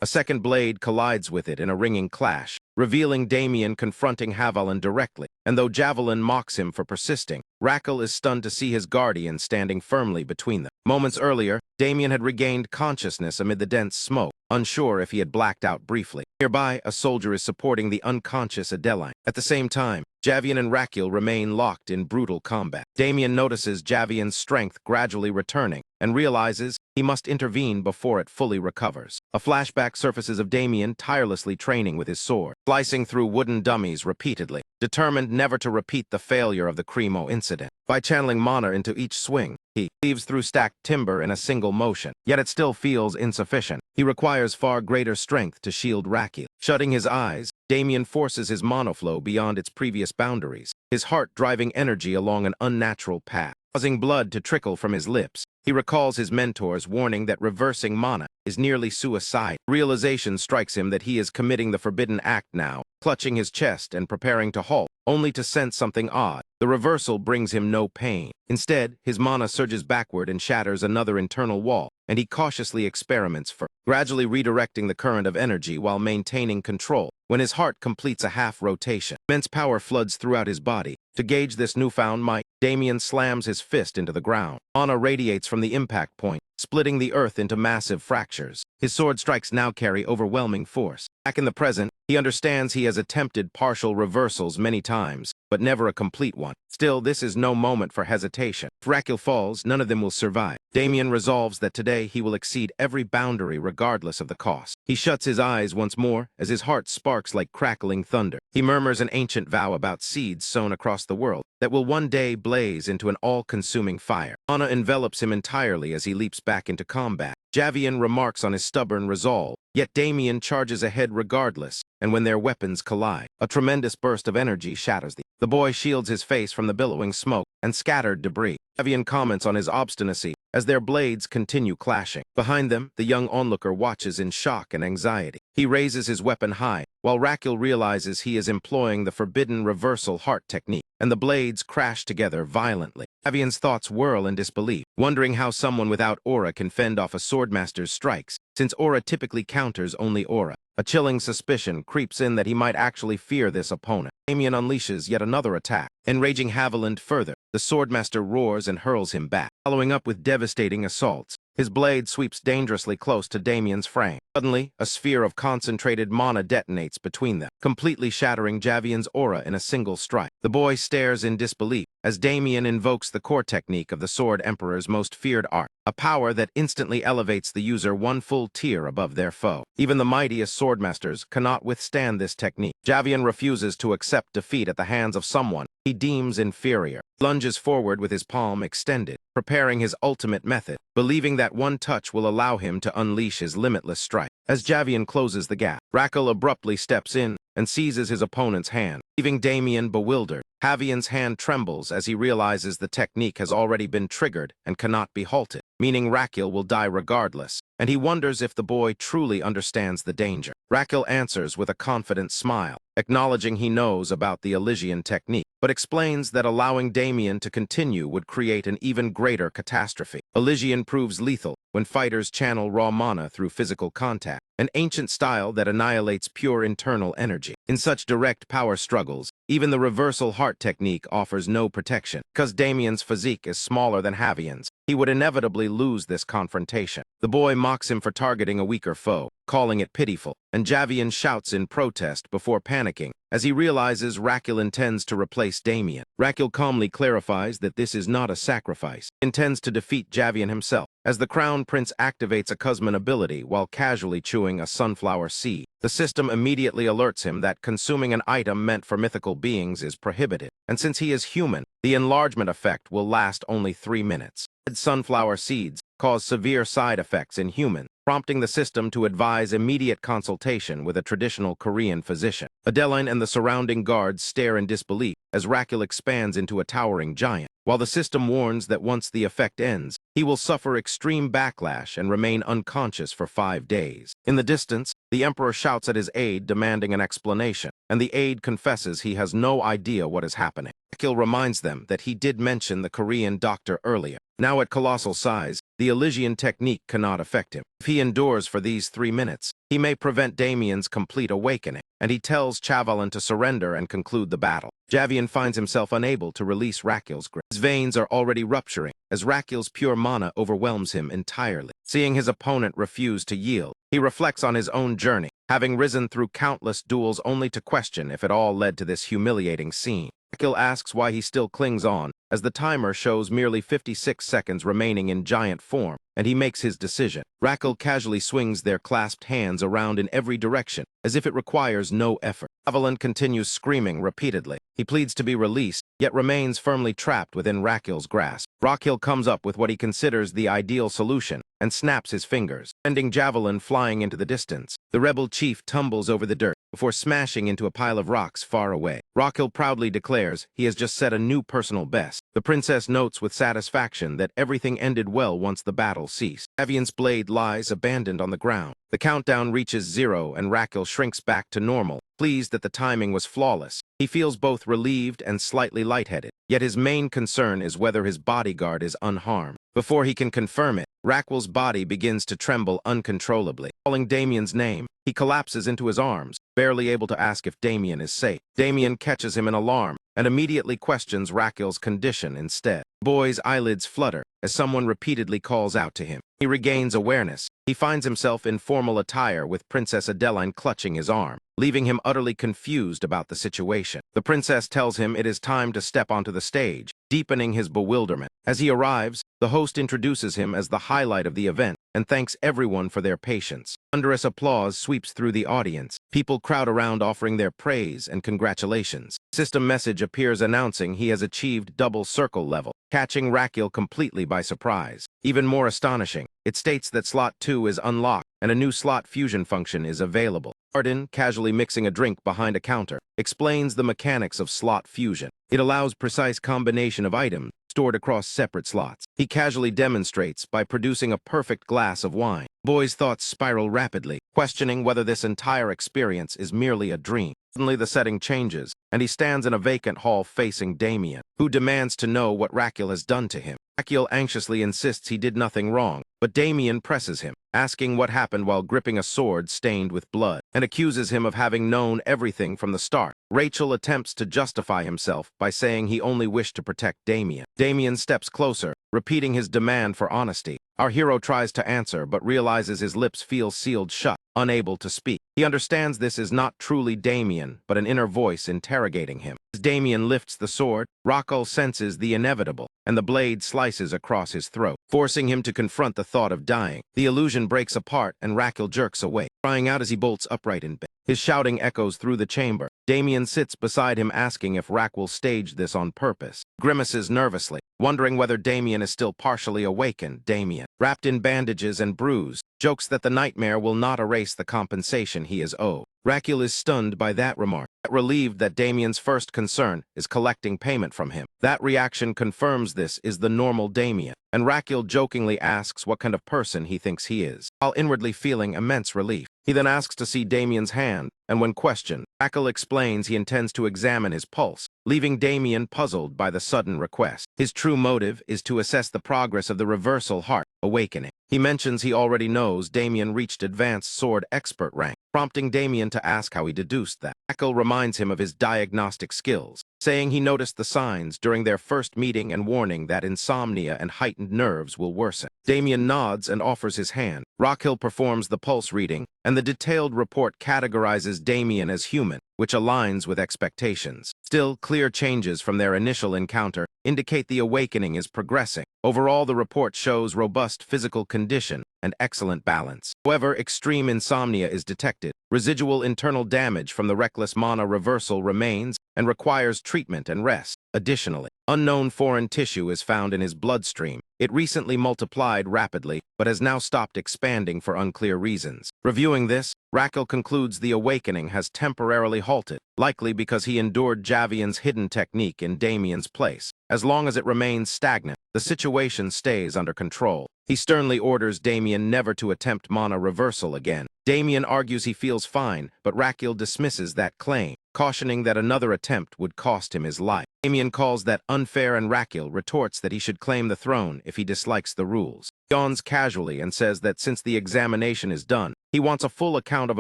a second blade collides with it in a ringing clash, revealing Damien confronting Javelin directly. And though Javelin mocks him for persisting, Raquel is stunned to see his guardian standing firmly between them. Moments earlier, Damien had regained consciousness amid the dense smoke, unsure if he had blacked out briefly. Nearby, a soldier is supporting the unconscious Adeline. At the same time, Javian and Raquel remain locked in brutal combat. Damien notices Javian's strength gradually returning and realizes he must intervene before it fully recovers. A flashback surfaces of Damien tirelessly training with his sword, slicing through wooden dummies repeatedly, determined never to repeat the failure of the Cremo incident. By channeling mana into each swing, he cleaves through stacked timber in a single motion, yet it still feels insufficient. He requires far greater strength to shield Raquel. Shutting his eyes, Damien forces his monoflow beyond its previous boundaries, his heart driving energy along an unnatural path, causing blood to trickle from his lips. He recalls his mentor's warning that reversing mana is nearly suicide. Realization strikes him that he is committing the forbidden act now, clutching his chest and preparing to halt, only to sense something odd. The reversal brings him no pain. Instead, his mana surges backward and shatters another internal wall, and he cautiously experiments for gradually redirecting the current of energy while maintaining control. When his heart completes a half rotation, immense power floods throughout his body. To gauge this newfound might, Damien slams his fist into the ground. Mana radiates from the impact point, splitting the earth into massive fractures. His sword strikes now carry overwhelming force. Back in the present, he understands he has attempted partial reversals many times, but never a complete one. Still, this is no moment for hesitation. If Raquel falls, none of them will survive. Damien resolves that today he will exceed every boundary regardless of the cost. He shuts his eyes once more as his heart sparks like crackling thunder. He murmurs an ancient vow about seeds sown across the world that will one day blaze into an all-consuming fire. Mana envelops him entirely as he leaps back into combat. Javian remarks on his stubborn resolve, yet Damien charges ahead regardless, and when their weapons collide, a tremendous burst of energy shatters them. The boy shields his face from the billowing smoke and scattered debris. Javian comments on his obstinacy as their blades continue clashing. Behind them, the young onlooker watches in shock and anxiety. He raises his weapon high, while Raquel realizes he is employing the forbidden reversal heart technique, and the blades crash together violently. Javian's thoughts whirl in disbelief, wondering how someone without aura can fend off a swordmaster's strikes, since aura typically counters only aura. A chilling suspicion creeps in that he might actually fear this opponent. Damien unleashes yet another attack, enraging Haviland further. The swordmaster roars and hurls him back, following up with devastating assaults. His blade sweeps dangerously close to Damien's frame. Suddenly, a sphere of concentrated mana detonates between them, completely shattering Javian's aura in a single strike. The boy stares in disbelief as Damien invokes the core technique of the Sword Emperor's most feared art, a power that instantly elevates the user one full tier above their foe. Even the mightiest swordmasters cannot withstand this technique. Javian refuses to accept defeat at the hands of someone he deems inferior. He lunges forward with his palm extended, preparing his ultimate method, believing that one touch will allow him to unleash his limitless strike. As Javian closes the gap, Raquel abruptly steps in and seizes his opponent's hand, leaving Damien bewildered. Javian's hand trembles as he realizes the technique has already been triggered and cannot be halted, meaning Raquel will die regardless, and he wonders if the boy truly understands the danger. Raquel answers with a confident smile, acknowledging he knows about the Elysian technique, but explains that allowing Damien to continue would create an even greater catastrophe. Elysian proves lethal when fighters channel raw mana through physical contact, an ancient style that annihilates pure internal energy. In such direct power struggles, even the reversal heart technique offers no protection. Because Damien's physique is smaller than Javian's, he would inevitably lose this confrontation. The boy mocks him for targeting a weaker foe, calling it pitiful, and Javian shouts in protest before panicking as he realizes Raquel intends to replace Damien. Raquel calmly clarifies that this is not a sacrifice. He intends to defeat Javian himself, as the Crown Prince activates a Kuzman ability while casually chewing a sunflower seed. The system immediately alerts him that consuming an item meant for mythical beings is prohibited, and since he is human, the enlargement effect will last only 3 minutes. Sunflower seeds cause severe side effects in humans, prompting the system to advise immediate consultation with a traditional Korean physician. Adeline and the surrounding guards stare in disbelief as Raquel expands into a towering giant, while the system warns that once the effect ends, he will suffer extreme backlash and remain unconscious for 5 days. In the distance, the Emperor shouts at his aide demanding an explanation, and the aide confesses he has no idea what is happening. Raquel reminds them that he did mention the Korean doctor earlier. Now at colossal size, the Elysian technique cannot affect him. If he endures for these 3 minutes, he may prevent Damien's complete awakening, and he tells Chavalin to surrender and conclude the battle. Javian finds himself unable to release Raquel's grip. His veins are already rupturing as Raquel's pure mana overwhelms him entirely. Seeing his opponent refuse to yield, he reflects on his own journey, having risen through countless duels only to question if it all led to this humiliating scene. Raquel asks why he still clings on, as the timer shows merely 56 seconds remaining in giant form, and he makes his decision. Raquel casually swings their clasped hands around in every direction, as if it requires no effort. Evelyn continues screaming repeatedly. He pleads to be released, yet remains firmly trapped within Raquel's grasp. Raquel comes up with what he considers the ideal solution, and snaps his fingers, sending Javelin flying into the distance. The rebel chief tumbles over the dirt, before smashing into a pile of rocks far away. Raquel proudly declares he has just set a new personal best. The princess notes with satisfaction that everything ended well once the battle ceased. Avian's blade lies abandoned on the ground. The countdown reaches 0 and Raquel shrinks back to normal, pleased that the timing was flawless. He feels both relieved and slightly lightheaded, yet his main concern is whether his bodyguard is unharmed. Before he can confirm it, Raquel's body begins to tremble uncontrollably. Calling Damien's name, he collapses into his arms, barely able to ask if Damien is safe. Damien catches him in alarm and immediately questions Raquel's condition instead. The boy's eyelids flutter as someone repeatedly calls out to him. He regains awareness. He finds himself in formal attire with Princess Adeline clutching his arm, leaving him utterly confused about the situation. The princess tells him it is time to step onto the stage, deepening his bewilderment. As he arrives, the host introduces him as the highlight of the event and thanks everyone for their patience. Thunderous applause sweeps through the audience. People crowd around offering their praise and congratulations. System message appears announcing he has achieved double circle level, catching Raquel completely by surprise. Even more astonishing, it states that slot 2 is unlocked and a new slot fusion function is available. Arden, casually mixing a drink behind a counter, explains the mechanics of slot fusion. It allows precise combination of items stored across separate slots. He casually demonstrates by producing a perfect glass of wine. Boy's thoughts spiral rapidly, questioning whether this entire experience is merely a dream. Suddenly the setting changes, and he stands in a vacant hall facing Damien, who demands to know what Raquel has done to him. Raquel anxiously insists he did nothing wrong, but Damien presses him, asking what happened while gripping a sword stained with blood, and accuses him of having known everything from the start. Rachel attempts to justify himself by saying he only wished to protect Damien. Damien steps closer, repeating his demand for honesty. Our hero tries to answer but realizes his lips feel sealed shut, unable to speak. He understands this is not truly Damien, but an inner voice interrogating him. As Damien lifts the sword, Raquel senses the inevitable, and the blade slices across his throat, forcing him to confront the thought of dying. The illusion breaks apart and Raquel jerks away, crying out as he bolts upright in bed. His shouting echoes through the chamber. Damien sits beside him asking if Raquel staged this on purpose. Grimaces nervously, wondering whether Damien is still partially awakened. Damien, wrapped in bandages and bruised, jokes that the nightmare will not erase the compensation he is owed. Raquel is stunned by that remark, relieved that Damien's first concern is collecting payment from him. That reaction confirms this is the normal Damien, and Raquel jokingly asks what kind of person he thinks he is, while inwardly feeling immense relief. He then asks to see Damien's hand, and when questioned, Raquel explains he intends to examine his pulse, leaving Damien puzzled by the sudden request. His true motive is to assess the progress of the reversal heart awakening. He mentions he already knows Damien reached advanced sword expert rank, prompting Damien to ask how he deduced that. Raquel reminds him of his diagnostic skills, saying he noticed the signs during their first meeting and warning that insomnia and heightened nerves will worsen. Damien nods and offers his hand. Raquel performs the pulse reading, and the detailed report categorizes Damien as human, which aligns with expectations. Still, clear changes from their initial encounter indicate the awakening is progressing. Overall, the report shows robust physical condition and excellent balance. However, extreme insomnia is detected. Residual internal damage from the reckless mana reversal remains and requires treatment and rest. Additionally, unknown foreign tissue is found in his bloodstream. It recently multiplied rapidly, but has now stopped expanding for unclear reasons. Reviewing this, Raquel concludes the awakening has temporarily halted, likely because he endured Javian's hidden technique in Damien's place. As long as it remains stagnant, the situation stays under control. He sternly orders Damien never to attempt mana reversal again. Damien argues he feels fine, but Raquel dismisses that claim, cautioning that another attempt would cost him his life. Damien calls that unfair and Raquel retorts that he should claim the throne if he dislikes the rules. He yawns casually and says that since the examination is done, he wants a full account of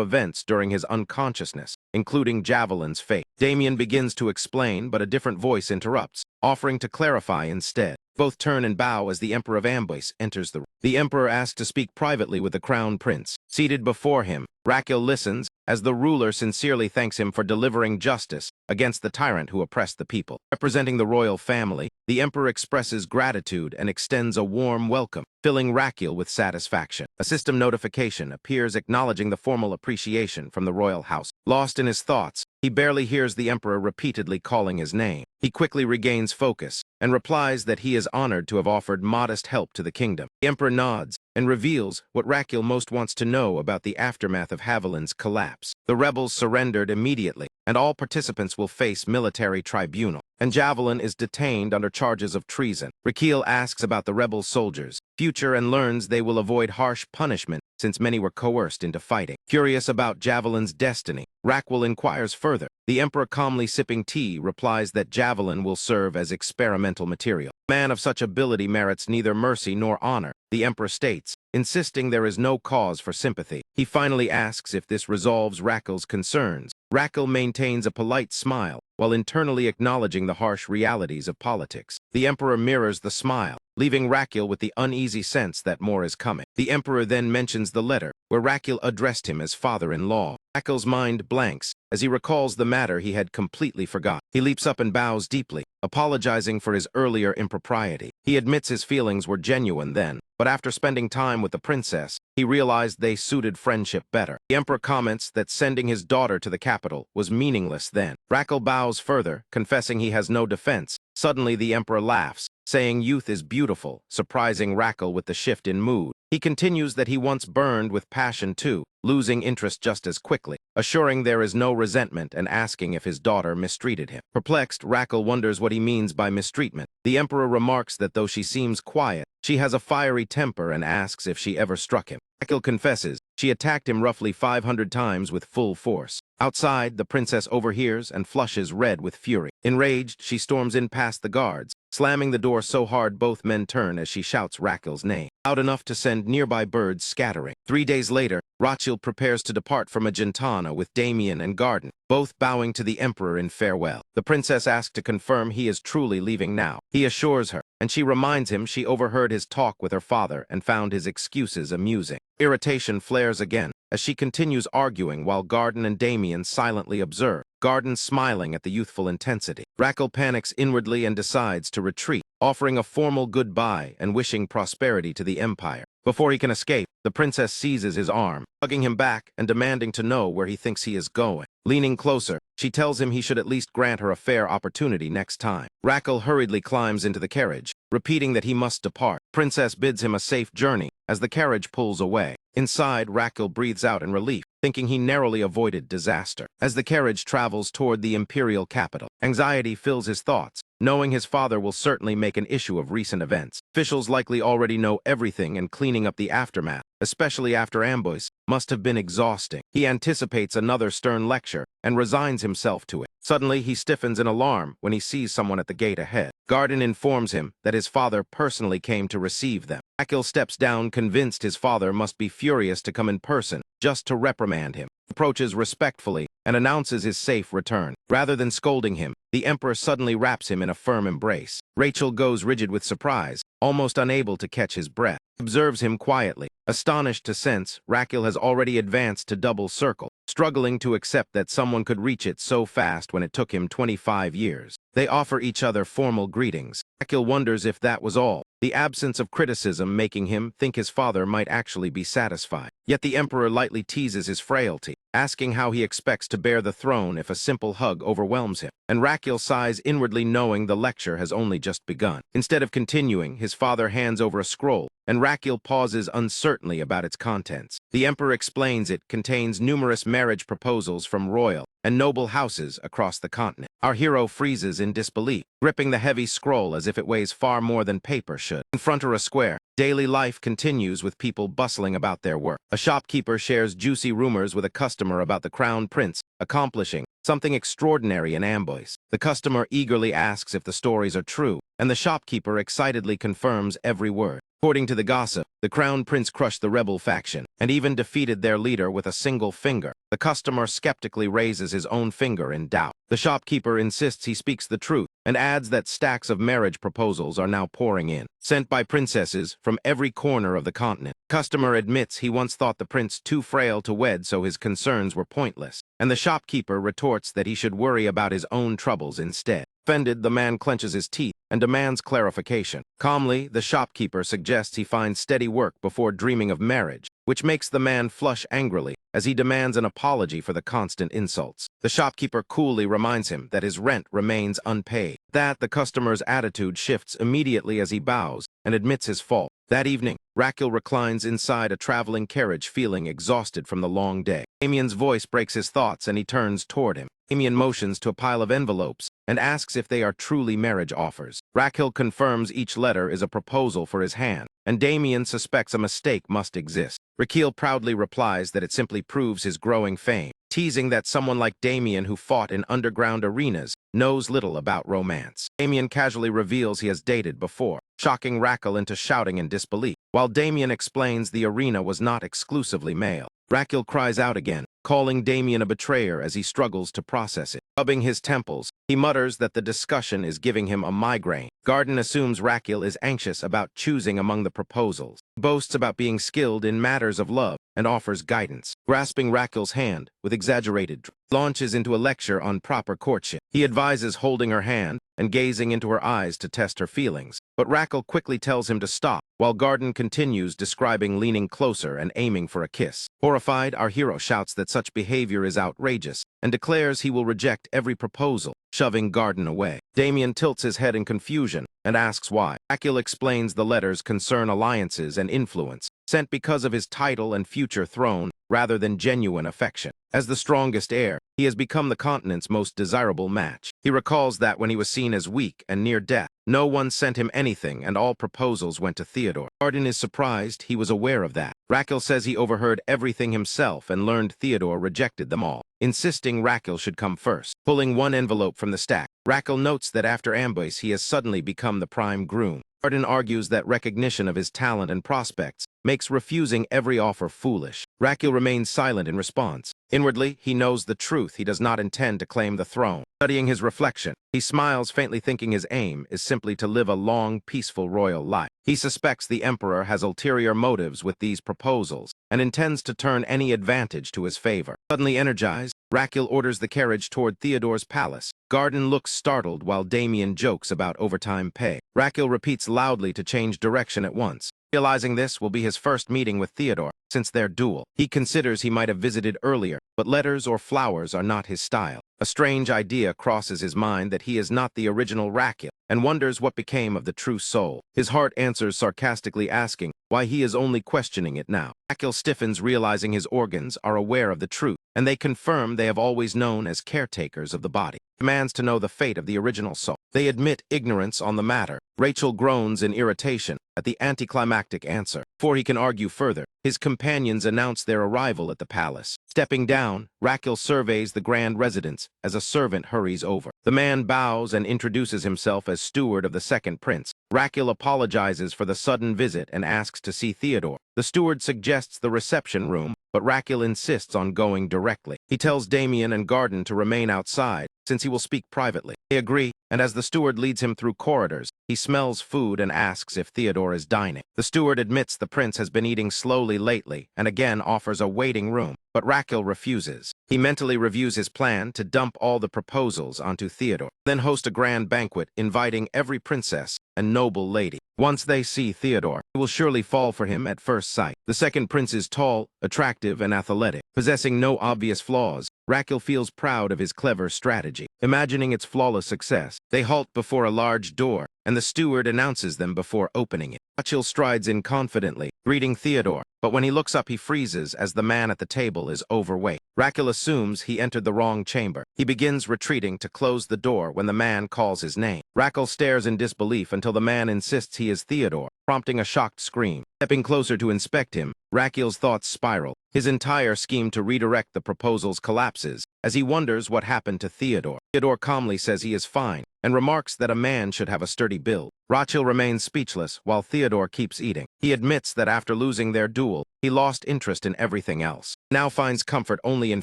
events during his unconsciousness, including Javelin's fate. Damien begins to explain, but a different voice interrupts, offering to clarify instead. Both turn and bow as the Emperor of Ambush enters the room. The Emperor asks to speak privately with the Crown Prince. Seated before him, Raquel listens as the ruler sincerely thanks him for delivering justice against the tyrant who oppressed the people. Representing the royal family, the Emperor expresses gratitude and extends a warm welcome, filling Raquel with satisfaction. A system notification appears acknowledging the formal appreciation from the royal house. Lost in his thoughts, he barely hears the Emperor repeatedly calling his name. He quickly regains focus and replies that he is honored to have offered modest help to the kingdom. The Emperor nods and reveals what Raquel most wants to know about the aftermath of Haviland's collapse. collapse. The rebels surrendered immediately, and all participants will face military tribunal. And Javelin is detained under charges of treason. Rakil asks about the rebel soldiers' future and learns they will avoid harsh punishment since many were coerced into fighting. Curious about Javelin's destiny, Raquel inquires further. The Emperor, calmly sipping tea, replies that Javelin will serve as experimental material. A man of such ability merits neither mercy nor honor, the Emperor states, insisting there is no cause for sympathy. He finally asks if this resolves Raquel's concerns. Raquel maintains a polite smile, while internally acknowledging the harsh realities of politics. The Emperor mirrors the smile, leaving Raquel with the uneasy sense that more is coming. The Emperor then mentions the letter, where Raquel addressed him as father-in-law. Raquel's mind blanks, as he recalls the matter he had completely forgot. He leaps up and bows deeply, apologizing for his earlier impropriety. He admits his feelings were genuine then, but after spending time with the princess, he realized they suited friendship better. The Emperor comments that sending his daughter to the capital was meaningless then. Raquel bows further, confessing he has no defense. Suddenly the Emperor laughs, saying youth is beautiful, surprising Raquel with the shift in mood. He continues that he once burned with passion too, losing interest just as quickly, assuring there is no resentment and asking if his daughter mistreated him. Perplexed, Raquel wonders what he means by mistreatment. The Emperor remarks that though she seems quiet, she has a fiery temper and asks if she ever struck him. Raquel confesses she attacked him roughly 500 times with full force. Outside, the princess overhears and flushes red with fury. Enraged, she storms in past the guards, slamming the door so hard both men turn as she shouts Raquel's name, loud enough to send nearby birds scattering. 3 days later, Rothschild prepares to depart from a gintana with Damien and Garden, both bowing to the Emperor in farewell. The princess asks to confirm he is truly leaving now. He assures her, and she reminds him she overheard his talk with her father and found his excuses amusing. Irritation flares again, as she continues arguing while Garden and Damien silently observe, Garden smiling at the youthful intensity. Raquel panics inwardly and decides to retreat, offering a formal goodbye and wishing prosperity to the Empire. Before he can escape, the princess seizes his arm, hugging him back and demanding to know where he thinks he is going. Leaning closer, she tells him he should at least grant her a fair opportunity next time. Raquel hurriedly climbs into the carriage, repeating that he must depart. Princess bids him a safe journey as the carriage pulls away. Inside, Raquel breathes out in relief, thinking he narrowly avoided disaster. As the carriage travels toward the imperial capital, anxiety fills his thoughts, knowing his father will certainly make an issue of recent events. Officials likely already know everything, and cleaning up the aftermath, especially after ambush, must have been exhausting. He anticipates another stern lecture and resigns himself to it. Suddenly, he stiffens in alarm when he sees someone at the gate ahead. Garden informs him that his father personally came to receive them. Raquel steps down, convinced his father must be furious to come in person, just to reprimand him. Approaches respectfully and announces his safe return. Rather than scolding him, the Emperor suddenly wraps him in a firm embrace. Rachel goes rigid with surprise, almost unable to catch his breath. Observes him quietly, astonished to sense Raquel has already advanced to double circle, struggling to accept that someone could reach it so fast when it took him 25 years. They offer each other formal greetings. Raquel wonders if that was all, the absence of criticism making him think his father might actually be satisfied. Yet the Emperor lightly teases his frailty, asking how he expects to bear the throne if a simple hug overwhelms him. And Raquel sighs inwardly, knowing the lecture has only just begun. Instead of continuing, his father hands over a scroll, and Raquel pauses uncertainly about its contents. The Emperor explains it contains numerous marriage proposals from royal and noble houses across the continent. Our hero freezes in disbelief, gripping the heavy scroll as if it weighs far more than paper should. In front of a square, daily life continues with people bustling about their work. A shopkeeper shares juicy rumors with a customer about the crown prince accomplishing something extraordinary in ambush. The customer eagerly asks if the stories are true, and the shopkeeper excitedly confirms every word. According to the gossip, the crown prince crushed the rebel faction and even defeated their leader with a single finger. The customer skeptically raises his own finger in doubt. The shopkeeper insists he speaks the truth and adds that stacks of marriage proposals are now pouring in, sent by princesses from every corner of the continent. Customer admits he once thought the prince too frail to wed, so his concerns were pointless, and the shopkeeper retorts that he should worry about his own troubles instead. Offended, the man clenches his teeth and demands clarification. Calmly, the shopkeeper suggests he finds steady work before dreaming of marriage, which makes the man flush angrily as he demands an apology for the constant insults. The shopkeeper coolly reminds him that his rent remains unpaid. The customer's attitude shifts immediately as he bows and admits his fault. That evening, Raquel reclines inside a traveling carriage feeling exhausted from the long day. Damien's voice breaks his thoughts and he turns toward him. Damien motions to a pile of envelopes and asks if they are truly marriage offers. Raquel confirms each letter is a proposal for his hand, and Damien suspects a mistake must exist. Raquel proudly replies that it simply proves his growing fame, teasing that someone like Damien who fought in underground arenas knows little about romance. Damien casually reveals he has dated before, shocking Raquel into shouting in disbelief. While Damien explains the arena was not exclusively male, Raquel cries out again, calling Damien a betrayer as he struggles to process it. Rubbing his temples, he mutters that the discussion is giving him a migraine. Garden assumes Raquel is anxious about choosing among the proposals, boasts about being skilled in matters of love, and offers guidance. Grasping Raquel's hand with exaggerated, launches into a lecture on proper courtship. He advises holding her hand and gazing into her eyes to test her feelings, but Raquel quickly tells him to stop, while Garden continues describing leaning closer and aiming for a kiss. Horrified, our hero shouts that such behavior is outrageous and declares he will reject every proposal, shoving Garden away. Damien tilts his head in confusion and asks why. Raquel explains the letters concern alliances and influence, sent because of his title and future throne rather than genuine affection. As the strongest heir, he has become the continent's most desirable match. He recalls that when he was seen as weak and near death, no one sent him anything and all proposals went to Theodore. Garden is surprised he was aware of that. Raquel says he overheard everything himself and learned Theodore rejected them all, insisting Raquel should come first. Pulling one envelope from the stack, Raquel notes that after Amboise he has suddenly become the prime groom. Garden argues that recognition of his talent and prospects makes refusing every offer foolish. Raquel remains silent in response. Inwardly, he knows the truth. He does not intend to claim the throne. Studying his reflection, he smiles, faintly thinking his aim is simply to live a long, peaceful royal life. He suspects the emperor has ulterior motives with these proposals and intends to turn any advantage to his favor. Suddenly energized, Raquel orders the carriage toward Theodore's palace. Garden looks startled while Damien jokes about overtime pay. Raquel repeats loudly to change direction at once. Realizing this will be his first meeting with Theodore since their duel, he considers he might have visited earlier, but letters or flowers are not his style. A strange idea crosses his mind that he is not the original Raquel, and wonders what became of the true soul. His heart answers sarcastically, asking why he is only questioning it now. Raquel stiffens, realizing his organs are aware of the truth, and they confirm they have always known as caretakers of the body. Demands to know the fate of the original soul. They admit ignorance on the matter. Rachel groans in irritation at the anticlimactic answer. Before he can argue further, his companions announce their arrival at the palace. Stepping down, Raquel surveys the grand residence as a servant hurries over. The man bows and introduces himself as steward of the second prince. Raquel apologizes for the sudden visit and asks to see Theodore. The steward suggests the reception room, but Raquel insists on going directly. He tells Damien and Garden to remain outside, since he will speak privately. They agree, and as the steward leads him through corridors, he smells food and asks if Theodore is dining. The steward admits the prince has been eating slowly lately and again offers a waiting room, but Raquel refuses. He mentally reviews his plan to dump all the proposals onto Theodore, then host a grand banquet inviting every princess and noble lady. Once they see Theodore, they will surely fall for him at first sight. The second prince is tall, attractive, and athletic. Possessing no obvious flaws, Raquel feels proud of his clever strategy. Imagining its flawless success, they halt before a large door, and the steward announces them before opening it. Raquel strides in confidently, greeting Theodore, but when he looks up he freezes as the man at the table is overweight. Raquel assumes he entered the wrong chamber. He begins retreating to close the door when the man calls his name. Raquel stares in disbelief until the man insists he is Theodore, prompting a shocked scream. Stepping closer to inspect him, Raquel's thoughts spiral. His entire scheme to redirect the proposals collapses as he wonders what happened to Theodore. Theodore calmly says he is fine and remarks that a man should have a sturdy build. Raquel remains speechless while Theodore keeps eating. He admits that after losing their duel, he lost interest in everything else. Now finds comfort only in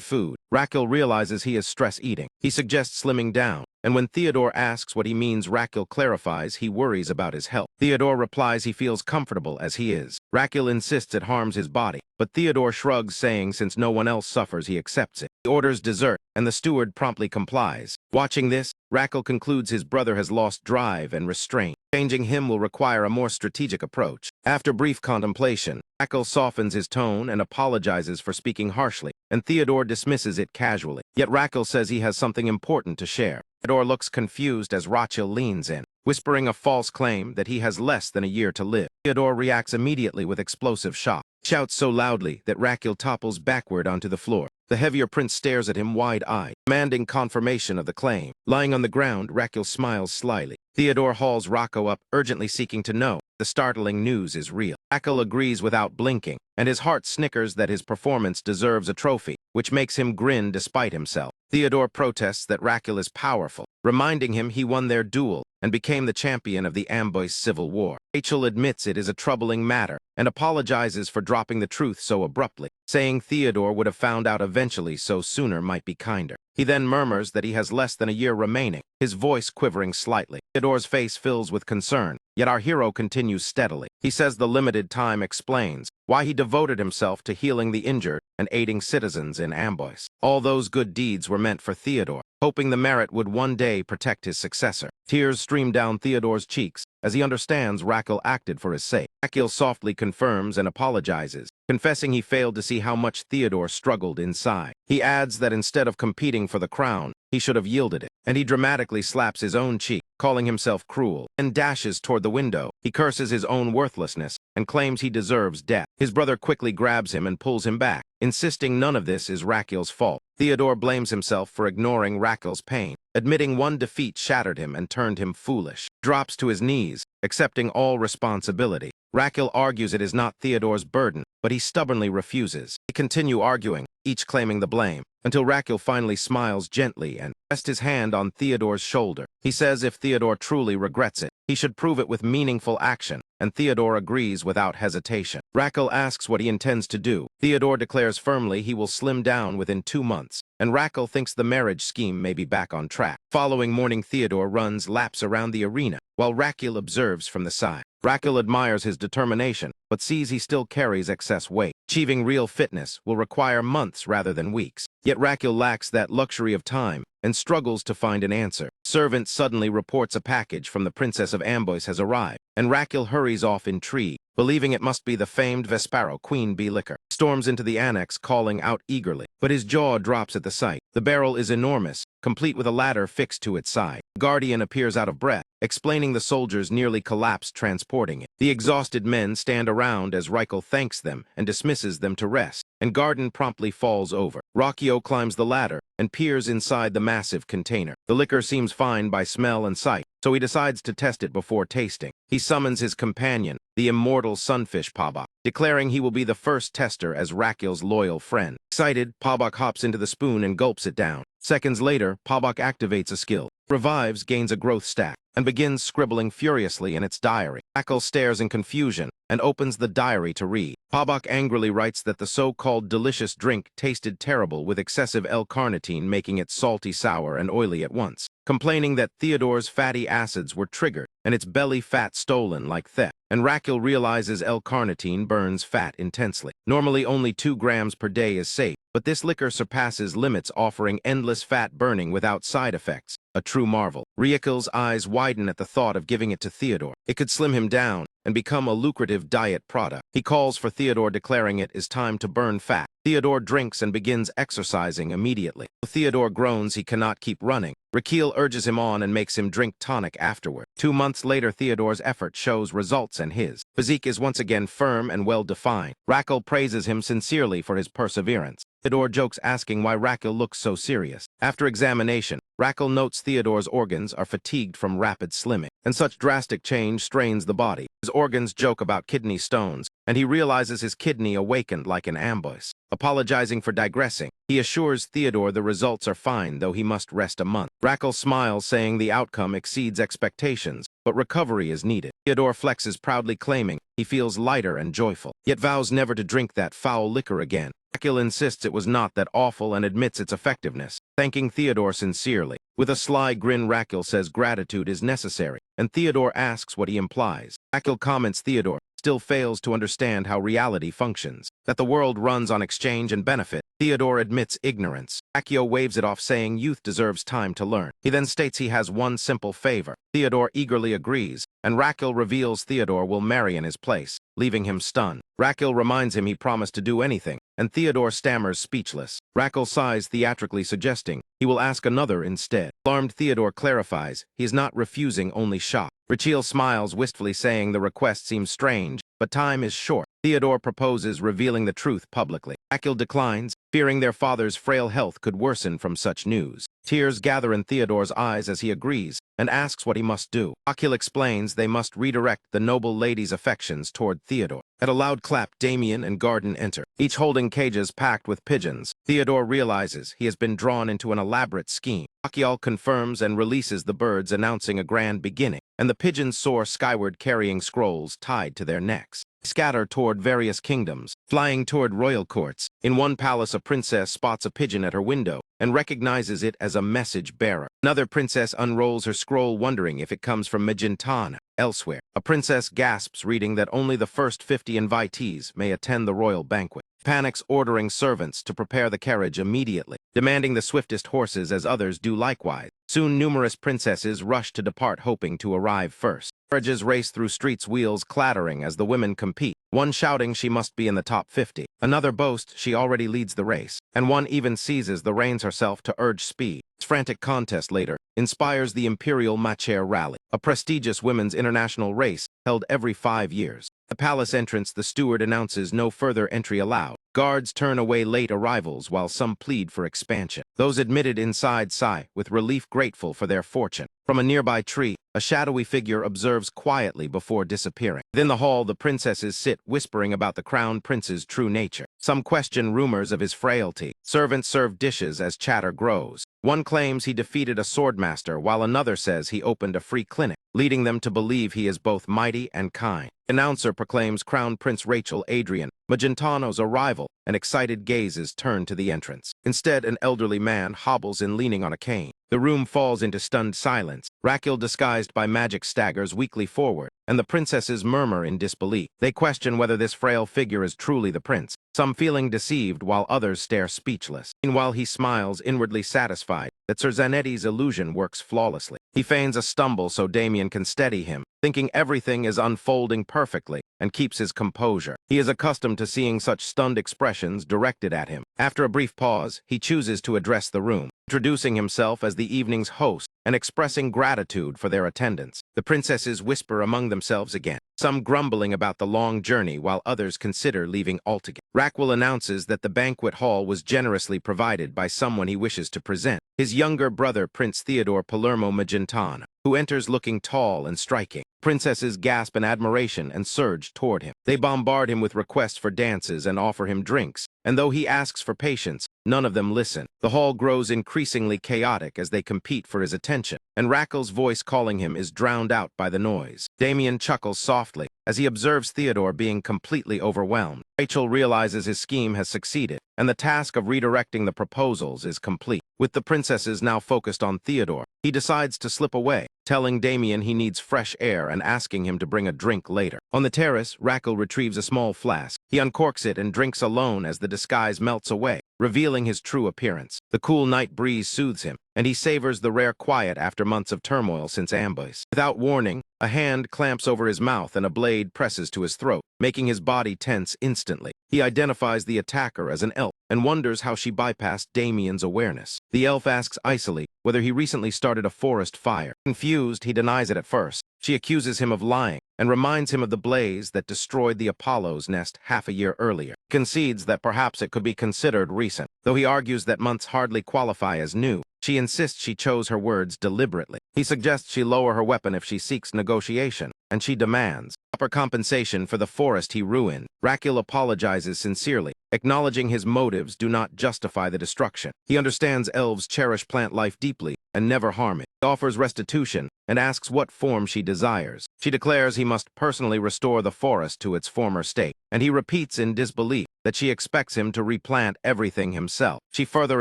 food. Raquel realizes he is stress eating. He suggests slimming down, and when Theodore asks what he means, Raquel clarifies he worries about his health. Theodore replies he feels comfortable as he is. Raquel insists it harms his body, but Theodore shrugs, saying since no one else suffers he accepts it. He orders dessert, and the steward promptly complies. Watching this, Raquel concludes his brother has lost drive and restraint. Changing him will require a more strategic approach. After brief contemplation, Raquel softens his tone and apologizes for speaking harshly, and Theodore dismisses it casually. Yet Raquel says he has something important to share. Theodore looks confused as Raquel leans in, whispering a false claim that he has less than a year to live. Theodore reacts immediately with explosive shock. He shouts so loudly that Raquel topples backward onto the floor. The heavier prince stares at him wide-eyed, demanding confirmation of the claim. Lying on the ground, Raquel smiles slyly. Theodore hauls Rocco up, urgently seeking to know the startling news is real. Raquel agrees without blinking, and his heart snickers that his performance deserves a trophy, which makes him grin despite himself. Theodore protests that Raquel is powerful, reminding him he won their duel and became the champion of the Amboise Civil War. Rachel admits it is a troubling matter and apologizes for dropping the truth so abruptly, saying Theodore would have found out eventually, so sooner might be kinder. He then murmurs that he has less than a year remaining, his voice quivering slightly. Theodore's face fills with concern, yet our hero continues steadily. He says the limited time explains why he devoted himself to healing the injured and aiding citizens in Amboise. All those good deeds were meant for Theodore, hoping the merit would one day protect his successor. Tears stream down Theodore's cheeks as he understands Raquel acted for his sake. Raquel softly confirms and apologizes, confessing he failed to see how much Theodore struggled inside. He adds that instead of competing for the crown, he should have yielded it, and he dramatically slaps his own cheek, calling himself cruel, and dashes toward the window. He curses his own worthlessness and claims he deserves death. His brother quickly grabs him and pulls him back, insisting none of this is Raquel's fault. Theodore blames himself for ignoring Raquel's pain, admitting one defeat shattered him and turned him foolish. Drops to his knees, accepting all responsibility. Raquel argues it is not Theodore's burden, but he stubbornly refuses. They continue arguing, each claiming the blame, until Raquel finally smiles gently and rests his hand on Theodore's shoulder. He says if Theodore truly regrets it, he should prove it with meaningful action, and Theodore agrees without hesitation. Raquel asks what he intends to do. Theodore declares firmly he will slim down within 2 months, and Raquel thinks the marriage scheme may be back on track. Following morning, Theodore runs laps around the arena, while Raquel observes from the side. Raquel admires his determination, but sees he still carries excess weight. Achieving real fitness will require months rather than weeks. Yet Raquel lacks that luxury of time and struggles to find an answer. Servant suddenly reports a package from the Princess of Amboise has arrived, and Raquel hurries off intrigued, believing it must be the famed Vesparo Queen Bee liquor. Storms into the annex, calling out eagerly, but his jaw drops at the sight. The barrel is enormous, complete with a ladder fixed to its side. The guardian appears out of breath, explaining the soldiers nearly collapsed transporting it. The exhausted men stand around as Raquel thanks them and dismisses them to rest, and Garden promptly falls over. Rocchio climbs the ladder and peers inside the massive container. The liquor seems fine by smell and sight, so he decides to test it before tasting. He summons his companion, the immortal sunfish Pabak, declaring he will be the first tester as Raquel's loyal friend. Excited, Pabak hops into the spoon and gulps it down. Seconds later, Pabak activates a skill, revives, gains a growth stack, and begins scribbling furiously in its diary. Raquel stares in confusion and opens the diary to read. Pabak angrily writes that the so-called delicious drink tasted terrible with excessive L-carnitine, making it salty, sour, and oily at once, complaining that Theodore's fatty acids were triggered and its belly fat stolen like theft. And Raquel realizes L-carnitine burns fat intensely. Normally only 2 grams per day is safe, but this liquor surpasses limits, offering endless fat burning without side effects. A true marvel. Raquel's eyes widen at the thought of giving it to Theodore. It could slim him down and become a lucrative diet product. He calls for Theodore, declaring it is time to burn fat. Theodore drinks and begins exercising immediately. Theodore groans he cannot keep running. Raquel urges him on and makes him drink tonic afterward. 2 months later, Theodore's effort shows results, and his physique is once again firm and well-defined. Raquel praises him sincerely for his perseverance. Theodore jokes, asking why Raquel looks so serious. After examination, Raquel notes Theodore's organs are fatigued from rapid slimming, and such drastic change strains the body. His organs joke about kidney stones, and he realizes his kidney awakened like an Amboise. Apologizing for digressing, he assures Theodore the results are fine, though he must rest a month. Raquel smiles, saying the outcome exceeds expectations, but recovery is needed. Theodore flexes proudly, claiming he feels lighter and joyful, yet vows never to drink that foul liquor again. Raquel insists it was not that awful and admits its effectiveness, thanking Theodore sincerely. With a sly grin, Raquel says gratitude is necessary, and Theodore asks what he implies. Raquel comments Theodore still fails to understand how reality functions, that the world runs on exchange and benefit, Theodore admits ignorance. Akio waves it off, saying youth deserves time to learn. He then states he has one simple favor. Theodore eagerly agrees, and Raquel reveals Theodore will marry in his place, leaving him stunned. Raquel reminds him he promised to do anything, and Theodore stammers speechless. Raquel sighs theatrically, suggesting he will ask another instead. Alarmed, Theodore clarifies he is not refusing, only shocked. Raquel smiles wistfully, saying the request seems strange, but time is short. Theodore proposes revealing the truth publicly. Raquel declines, fearing their father's frail health could worsen from such news. Tears gather in Theodore's eyes as he agrees and asks what he must do. Raquel explains they must redirect the noble lady's affections toward Theodore. At a loud clap, Damien and Garden enter, each holding cages packed with pigeons. Theodore realizes he has been drawn into an elaborate scheme. Raquel confirms and releases the birds, announcing a grand beginning, and the pigeons soar skyward carrying scrolls tied to their necks. Scatter toward various kingdoms, flying toward royal courts. In one palace, a princess spots a pigeon at her window and recognizes it as a message bearer. Another princess unrolls her scroll, wondering if it comes from Magentana. Elsewhere, a princess gasps, reading that only the first 50 invitees may attend the royal banquet. Panics, ordering servants to prepare the carriage immediately, demanding the swiftest horses as others do likewise. Soon numerous princesses rush to depart, hoping to arrive first. Carriages race through streets, wheels clattering as the women compete, one shouting she must be in the top 50, another boasts she already leads the race, and one even seizes the reins herself to urge speed. This frantic contest later inspires the Imperial Machair Rally, a prestigious women's international race held every 5 years. At the palace entrance, the steward announces no further entry allowed. Guards turn away late arrivals while some plead for expansion. Those admitted inside sigh with relief, grateful for their fortune. From a nearby tree, a shadowy figure observes quietly before disappearing. Within the hall, the princesses sit, whispering about the crown prince's true nature. Some question rumors of his frailty. Servants serve dishes as chatter grows. One claims he defeated a swordmaster, while another says he opened a free clinic, leading them to believe he is both mighty and kind. Announcer proclaims Crown Prince Rachel Adrian Magentano's arrival, and excited gazes turn to the entrance. Instead, an elderly man hobbles in, leaning on a cane. The room falls into stunned silence. Raquel, disguised by magic, staggers weakly forward, and the princesses murmur in disbelief. They question whether this frail figure is truly the prince, some feeling deceived while others stare speechless. Meanwhile, he smiles, inwardly satisfied that Sir Zanetti's illusion works flawlessly. He feigns a stumble so Damien can steady him, thinking everything is unfolding perfectly, and keeps his composure. He is accustomed to seeing such stunned expressions directed at him. After a brief pause, he chooses to address the room, introducing himself as the evening's host and expressing gratitude for their attendance. The princesses whisper among themselves again, some grumbling about the long journey while others consider leaving altogether. Raquel announces that the banquet hall was generously provided by someone he wishes to present, his younger brother, Prince Theodore Palermo Magentana, who enters looking tall and striking. Princesses gasp in admiration and surge toward him. They bombard him with requests for dances and offer him drinks, and though he asks for patience, none of them listen. The hall grows increasingly chaotic as they compete for his attention, and Raquel's voice calling him is drowned out by the noise. Damien chuckles softly as he observes Theodore being completely overwhelmed. Rachel realizes his scheme has succeeded, and the task of redirecting the proposals is complete. With the princesses now focused on Theodore, he decides to slip away, telling Damien he needs fresh air and asking him to bring a drink later. On the terrace, Raquel retrieves a small flask. He uncorks it and drinks alone as the disguise melts away, revealing his true appearance. The cool night breeze soothes him, and he savors the rare quiet after months of turmoil since ambush. Without warning, a hand clamps over his mouth and a blade presses to his throat, making his body tense instantly. He identifies the attacker as an elf and wonders how she bypassed Damien's awareness. The elf asks icily whether he recently started a forest fire. Confused, he denies it at first. She accuses him of lying and reminds him of the blaze that destroyed the Apollo's nest half a year earlier. Concedes that perhaps it could be considered recent, though he argues that months hardly qualify as new. She insists she chose her words deliberately. He suggests she lower her weapon if she seeks negotiation, and she demands proper compensation for the forest he ruined. Raquel apologizes sincerely, acknowledging his motives do not justify the destruction. He understands elves cherish plant life deeply and never harm it. He offers restitution and asks what form she desires. She declares he must personally restore the forest to its former state, and he repeats in disbelief that she expects him to replant everything himself. She further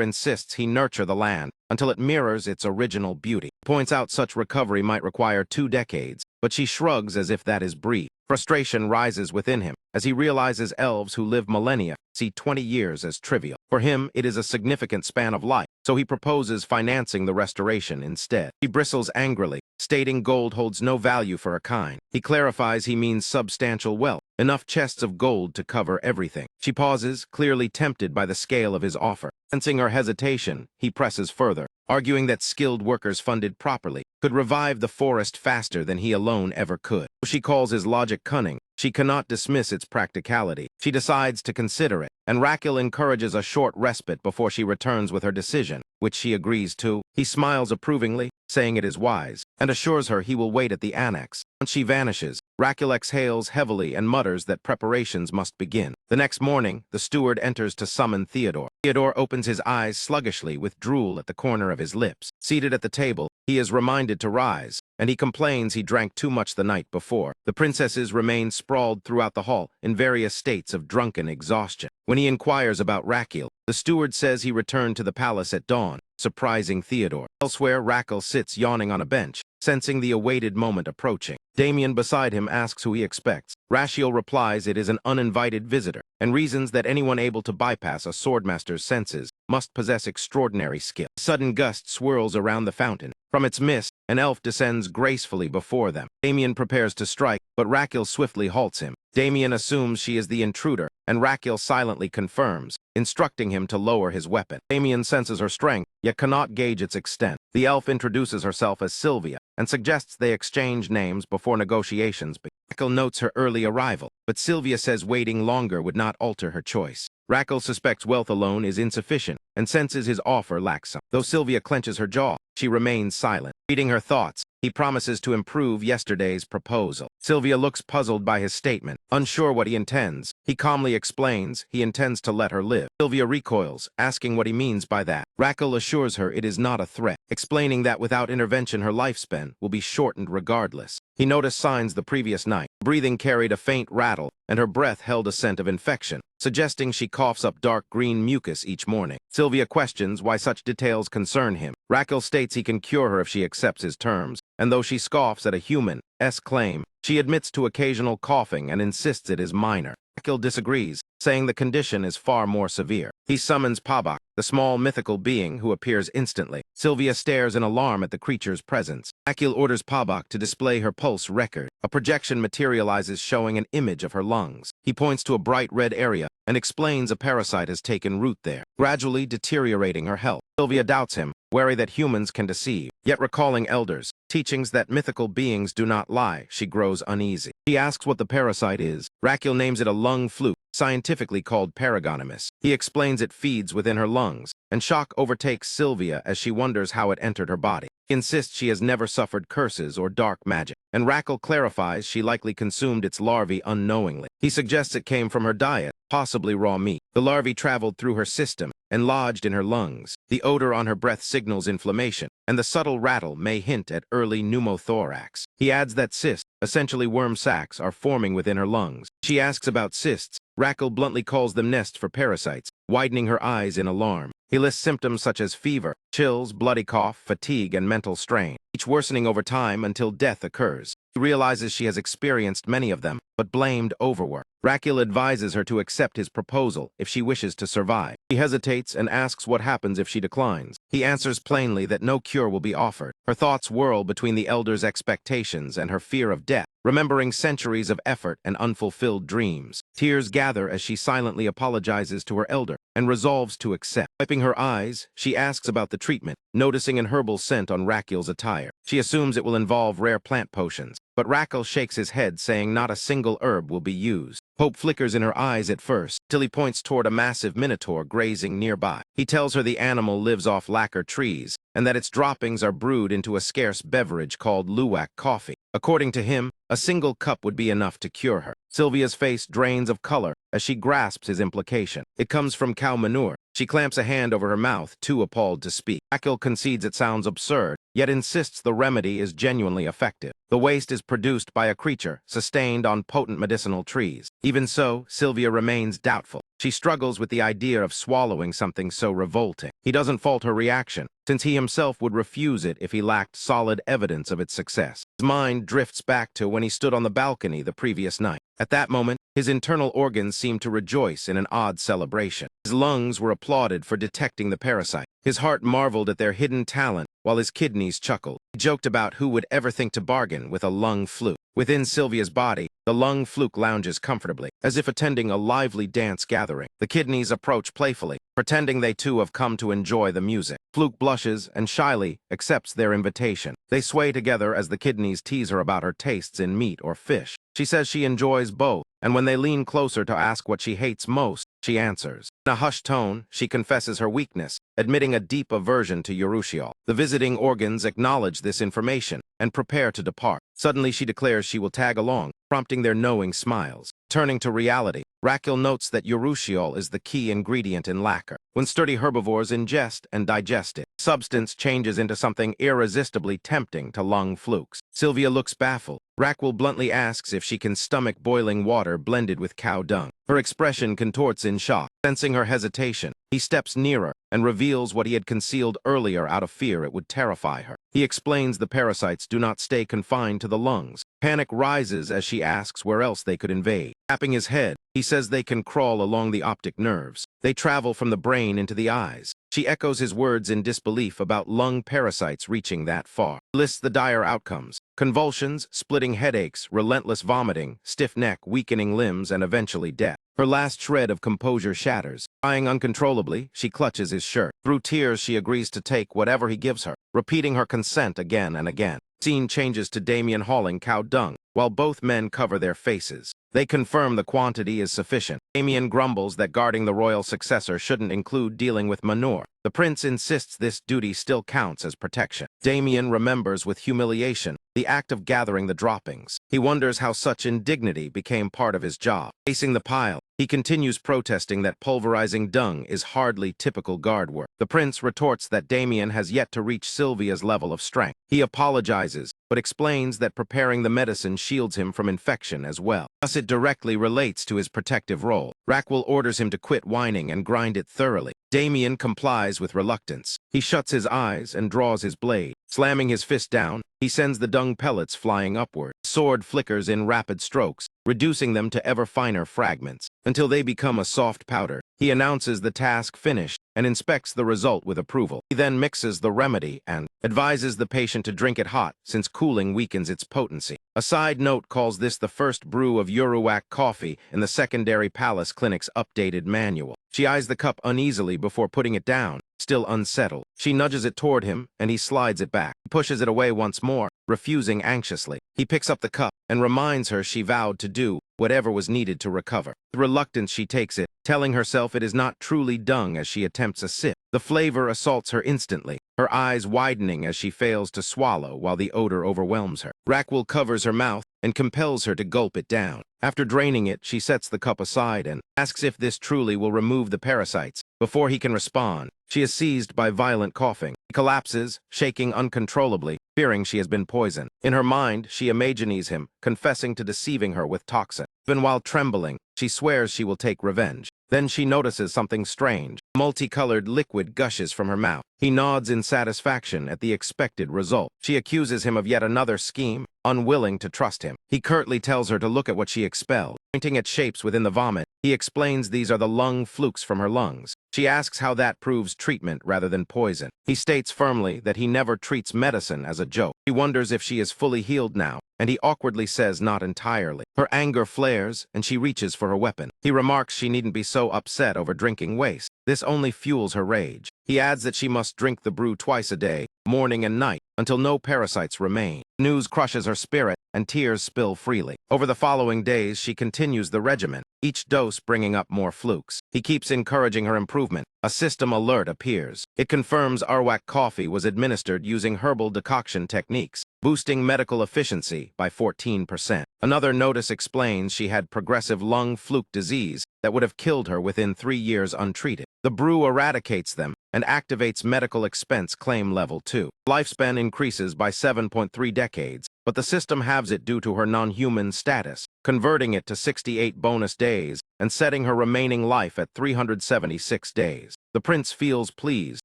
insists he nurture the land until it mirrors its original beauty. Points out such recovery might require 2 decades, but she shrugs as if that is brief. Frustration rises within him as he realizes elves who live millennia see 20 years as trivial. For him, it is a significant span of life, so he proposes financing the restoration instead. He bristles angrily, stating gold holds no value for a kind. He clarifies he means substantial wealth, enough chests of gold to cover everything. She pauses, clearly tempted by the scale of his offer. Sensing her hesitation, he presses further, arguing that skilled workers funded properly could revive the forest faster than he alone ever could. She calls his logic cunning. She cannot dismiss its practicality. She decides to consider it, and Raquel encourages a short respite before she returns with her decision, which she agrees to. He smiles approvingly, saying it is wise, and assures her he will wait at the annex. Once she vanishes, Raquel exhales heavily and mutters that preparations must begin. The next morning, the steward enters to summon Theodore. Theodore opens his eyes sluggishly with drool at the corner of his lips. Seated at the table, he is reminded to rise, and he complains he drank too much the night before. The princesses remain sprawled throughout the hall in various states of drunken exhaustion. When he inquires about Raquel, the steward says he returned to the palace at dawn, surprising Theodore. Elsewhere, Raquel sits yawning on a bench, sensing the awaited moment approaching. Damien beside him asks who he expects. Rachiel replies it is an uninvited visitor, and reasons that anyone able to bypass a swordmaster's senses must possess extraordinary skill. A sudden gust swirls around the fountain. From its mist, an elf descends gracefully before them. Damien prepares to strike, but Raquel swiftly halts him. Damien assumes she is the intruder, and Raquel silently confirms, instructing him to lower his weapon. Damien senses her strength, yet cannot gauge its extent. The elf introduces herself as Sylvia, and suggests they exchange names before negotiations begin. Raquel notes her early arrival, but Sylvia says waiting longer would not alter her choice. Raquel suspects wealth alone is insufficient, and senses his offer lacks some. Though Sylvia clenches her jaw, she remains silent. Reading her thoughts, he promises to improve yesterday's proposal. Sylvia looks puzzled by his statement. Unsure what he intends, he calmly explains he intends to let her live. Sylvia recoils, asking what he means by that. Raquel assures her it is not a threat, explaining that without intervention her lifespan will be shortened regardless. He noticed signs the previous night. Breathing carried a faint rattle, and her breath held a scent of infection, suggesting she coughs up dark green mucus each morning. Sylvia questions why such details concern him. Raquel states he can cure her if she accepts his terms, and though she scoffs at a human's claim, she admits to occasional coughing and insists it is minor. Raquel disagrees, saying the condition is far more severe. He summons Pabak, the small mythical being who appears instantly. Sylvia stares in alarm at the creature's presence. Raquel orders Pabak to display her pulse record. A projection materializes showing an image of her lungs. He points to a bright red area and explains a parasite has taken root there, gradually deteriorating her health. Sylvia doubts him, wary that humans can deceive. Yet recalling elders' teachings that mythical beings do not lie, she grows uneasy. She asks what the parasite is. Raquel names it a lung fluke, scientifically called paragonimus. He explains it feeds within her lungs, and shock overtakes Sylvia as she wonders how it entered her body. He insists she has never suffered curses or dark magic, and Raquel clarifies she likely consumed its larvae unknowingly. He suggests it came from her diet, possibly raw meat. The larvae traveled through her system and lodged in her lungs. The odor on her breath signals inflammation, and the subtle rattle may hint at early pneumothorax. He adds that cysts, essentially worm sacs, are forming within her lungs. She asks about cysts. Raquel bluntly calls them nests for parasites, widening her eyes in alarm. He lists symptoms such as fever, chills, bloody cough, fatigue, and mental strain, each worsening over time until death occurs. He realizes she has experienced many of them, but blamed overwork. Raquel advises her to accept his proposal if she wishes to survive. She hesitates and asks what happens if she declines. He answers plainly that no cure will be offered. Her thoughts whirl between the elder's expectations and her fear of death, remembering centuries of effort and unfulfilled dreams. Tears gather as she silently apologizes to her elder and resolves to accept. Wiping her eyes, she asks about the treatment, noticing an herbal scent on Raquel's attire. She assumes it will involve rare plant potions, but Raquel shakes his head, saying not a single herb will be used. Hope flickers in her eyes at first, till he points toward a massive minotaur grazing nearby. He tells her the animal lives off lacquer trees, and that its droppings are brewed into a scarce beverage called luwak coffee. According to him, a single cup would be enough to cure her. Sylvia's face drains of color as she grasps his implication. It comes from cow manure. She clamps a hand over her mouth, too appalled to speak. Raquel concedes it sounds absurd, yet insists the remedy is genuinely effective. The waste is produced by a creature sustained on potent medicinal trees. Even so, Sylvia remains doubtful. She struggles with the idea of swallowing something so revolting. He doesn't fault her reaction, since he himself would refuse it if he lacked solid evidence of its success. His mind drifts back to when he stood on the balcony the previous night. At that moment, his internal organs seemed to rejoice in an odd celebration. His lungs were applauded for detecting the parasite. His heart marveled at their hidden talent, while his kidneys chuckled. He joked about who would ever think to bargain with a lung fluke. Within Sylvia's body, the lung fluke lounges comfortably, as if attending a lively dance gathering. The kidneys approach playfully, pretending they too have come to enjoy the music. Fluke blushes and shyly accepts their invitation. They sway together as the kidneys tease her about her tastes in meat or fish. She says she enjoys both, and when they lean closer to ask what she hates most, she answers. In a hushed tone, she confesses her weakness, admitting a deep aversion to urushiol. The visiting organs acknowledge this information and prepare to depart. Suddenly she declares she will tag along, prompting their knowing smiles. Turning to reality, Raquel notes that urushiol is the key ingredient in lacquer. When sturdy herbivores ingest and digest it, substance changes into something irresistibly tempting to lung flukes. Sylvia looks baffled. Raquel bluntly asks if she can stomach boiling water blended with cow dung. Her expression contorts in shock. Sensing her hesitation, he steps nearer and reveals what he had concealed earlier out of fear it would terrify her. He explains the parasites do not stay confined to the lungs. Panic rises as she asks where else they could invade. Tapping his head, he says they can crawl along the optic nerves. They travel from the brain into the eyes. She echoes his words in disbelief about lung parasites reaching that far. He lists the dire outcomes: convulsions, splitting headaches, relentless vomiting, stiff neck, weakening limbs, and eventually death. Her last shred of composure shatters. Crying uncontrollably, she clutches his shirt. Through tears, she agrees to take whatever he gives her, repeating her consent again and again. Scene changes to Damien hauling cow dung, while both men cover their faces. They confirm the quantity is sufficient. Damien grumbles that guarding the royal successor shouldn't include dealing with manure. The prince insists this duty still counts as protection. Damien remembers with humiliation the act of gathering the droppings. He wonders how such indignity became part of his job. Facing the pile, he continues protesting that pulverizing dung is hardly typical guard work. The prince retorts that Damien has yet to reach Sylvia's level of strength. He apologizes, but explains that preparing the medicine shields him from infection as well. Thus it directly relates to his protective role. Raquel orders him to quit whining and grind it thoroughly. Damien complies with reluctance. He shuts his eyes and draws his blade. Slamming his fist down, he sends the dung pellets flying upward. The sword flickers in rapid strokes, reducing them to ever finer fragments, until they become a soft powder. He announces the task finished and inspects the result with approval. He then mixes the remedy and advises the patient to drink it hot, since cooling weakens its potency. A side note calls this the first brew of Uruak coffee in the Secondary Palace Clinic's updated manual. She eyes the cup uneasily before putting it down, still unsettled. She nudges it toward him, and he slides it back. He pushes it away once more, refusing anxiously. He picks up the cup and reminds her she vowed to do whatever was needed to recover. With reluctance, she takes it, telling herself it is not truly dung as she attempts a sip. The flavor assaults her instantly, her eyes widening as she fails to swallow while the odor overwhelms her. Raquel covers her mouth and compels her to gulp it down. After draining it, she sets the cup aside and asks if this truly will remove the parasites. Before he can respond, she is seized by violent coughing. He collapses, shaking uncontrollably, fearing she has been poisoned. In her mind, she imagines him confessing to deceiving her with toxin. Even while trembling, she swears she will take revenge. Then she notices something strange. Multicolored liquid gushes from her mouth. He nods in satisfaction at the expected result. She accuses him of yet another scheme, unwilling to trust him. He curtly tells her to look at what she expelled. Pointing at shapes within the vomit, he explains these are the lung flukes from her lungs. She asks how that proves treatment rather than poison. He states firmly that he never treats medicine as a joke. She wonders if she is fully healed now, and he awkwardly says not entirely. Her anger flares, and she reaches for her weapon. He remarks she needn't be so upset over drinking waste. This only fuels her rage. He adds that she must drink the brew twice a day, morning and night, until no parasites remain. News crushes her spirit, and tears spill freely. Over the following days, she continues the regimen, each dose bringing up more flukes. He keeps encouraging her improvement. A system alert appears. It confirms Uruak coffee was administered using herbal decoction techniques, boosting medical efficiency by 14%. Another notice explains she had progressive lung fluke disease that would have killed her within 3 years untreated. The brew eradicates them and activates medical expense claim level 2. Lifespan increases by 7.3 decades, but the system halves it due to her non-human status, converting it to 68 bonus days and setting her remaining life at 376 days. The prince feels pleased,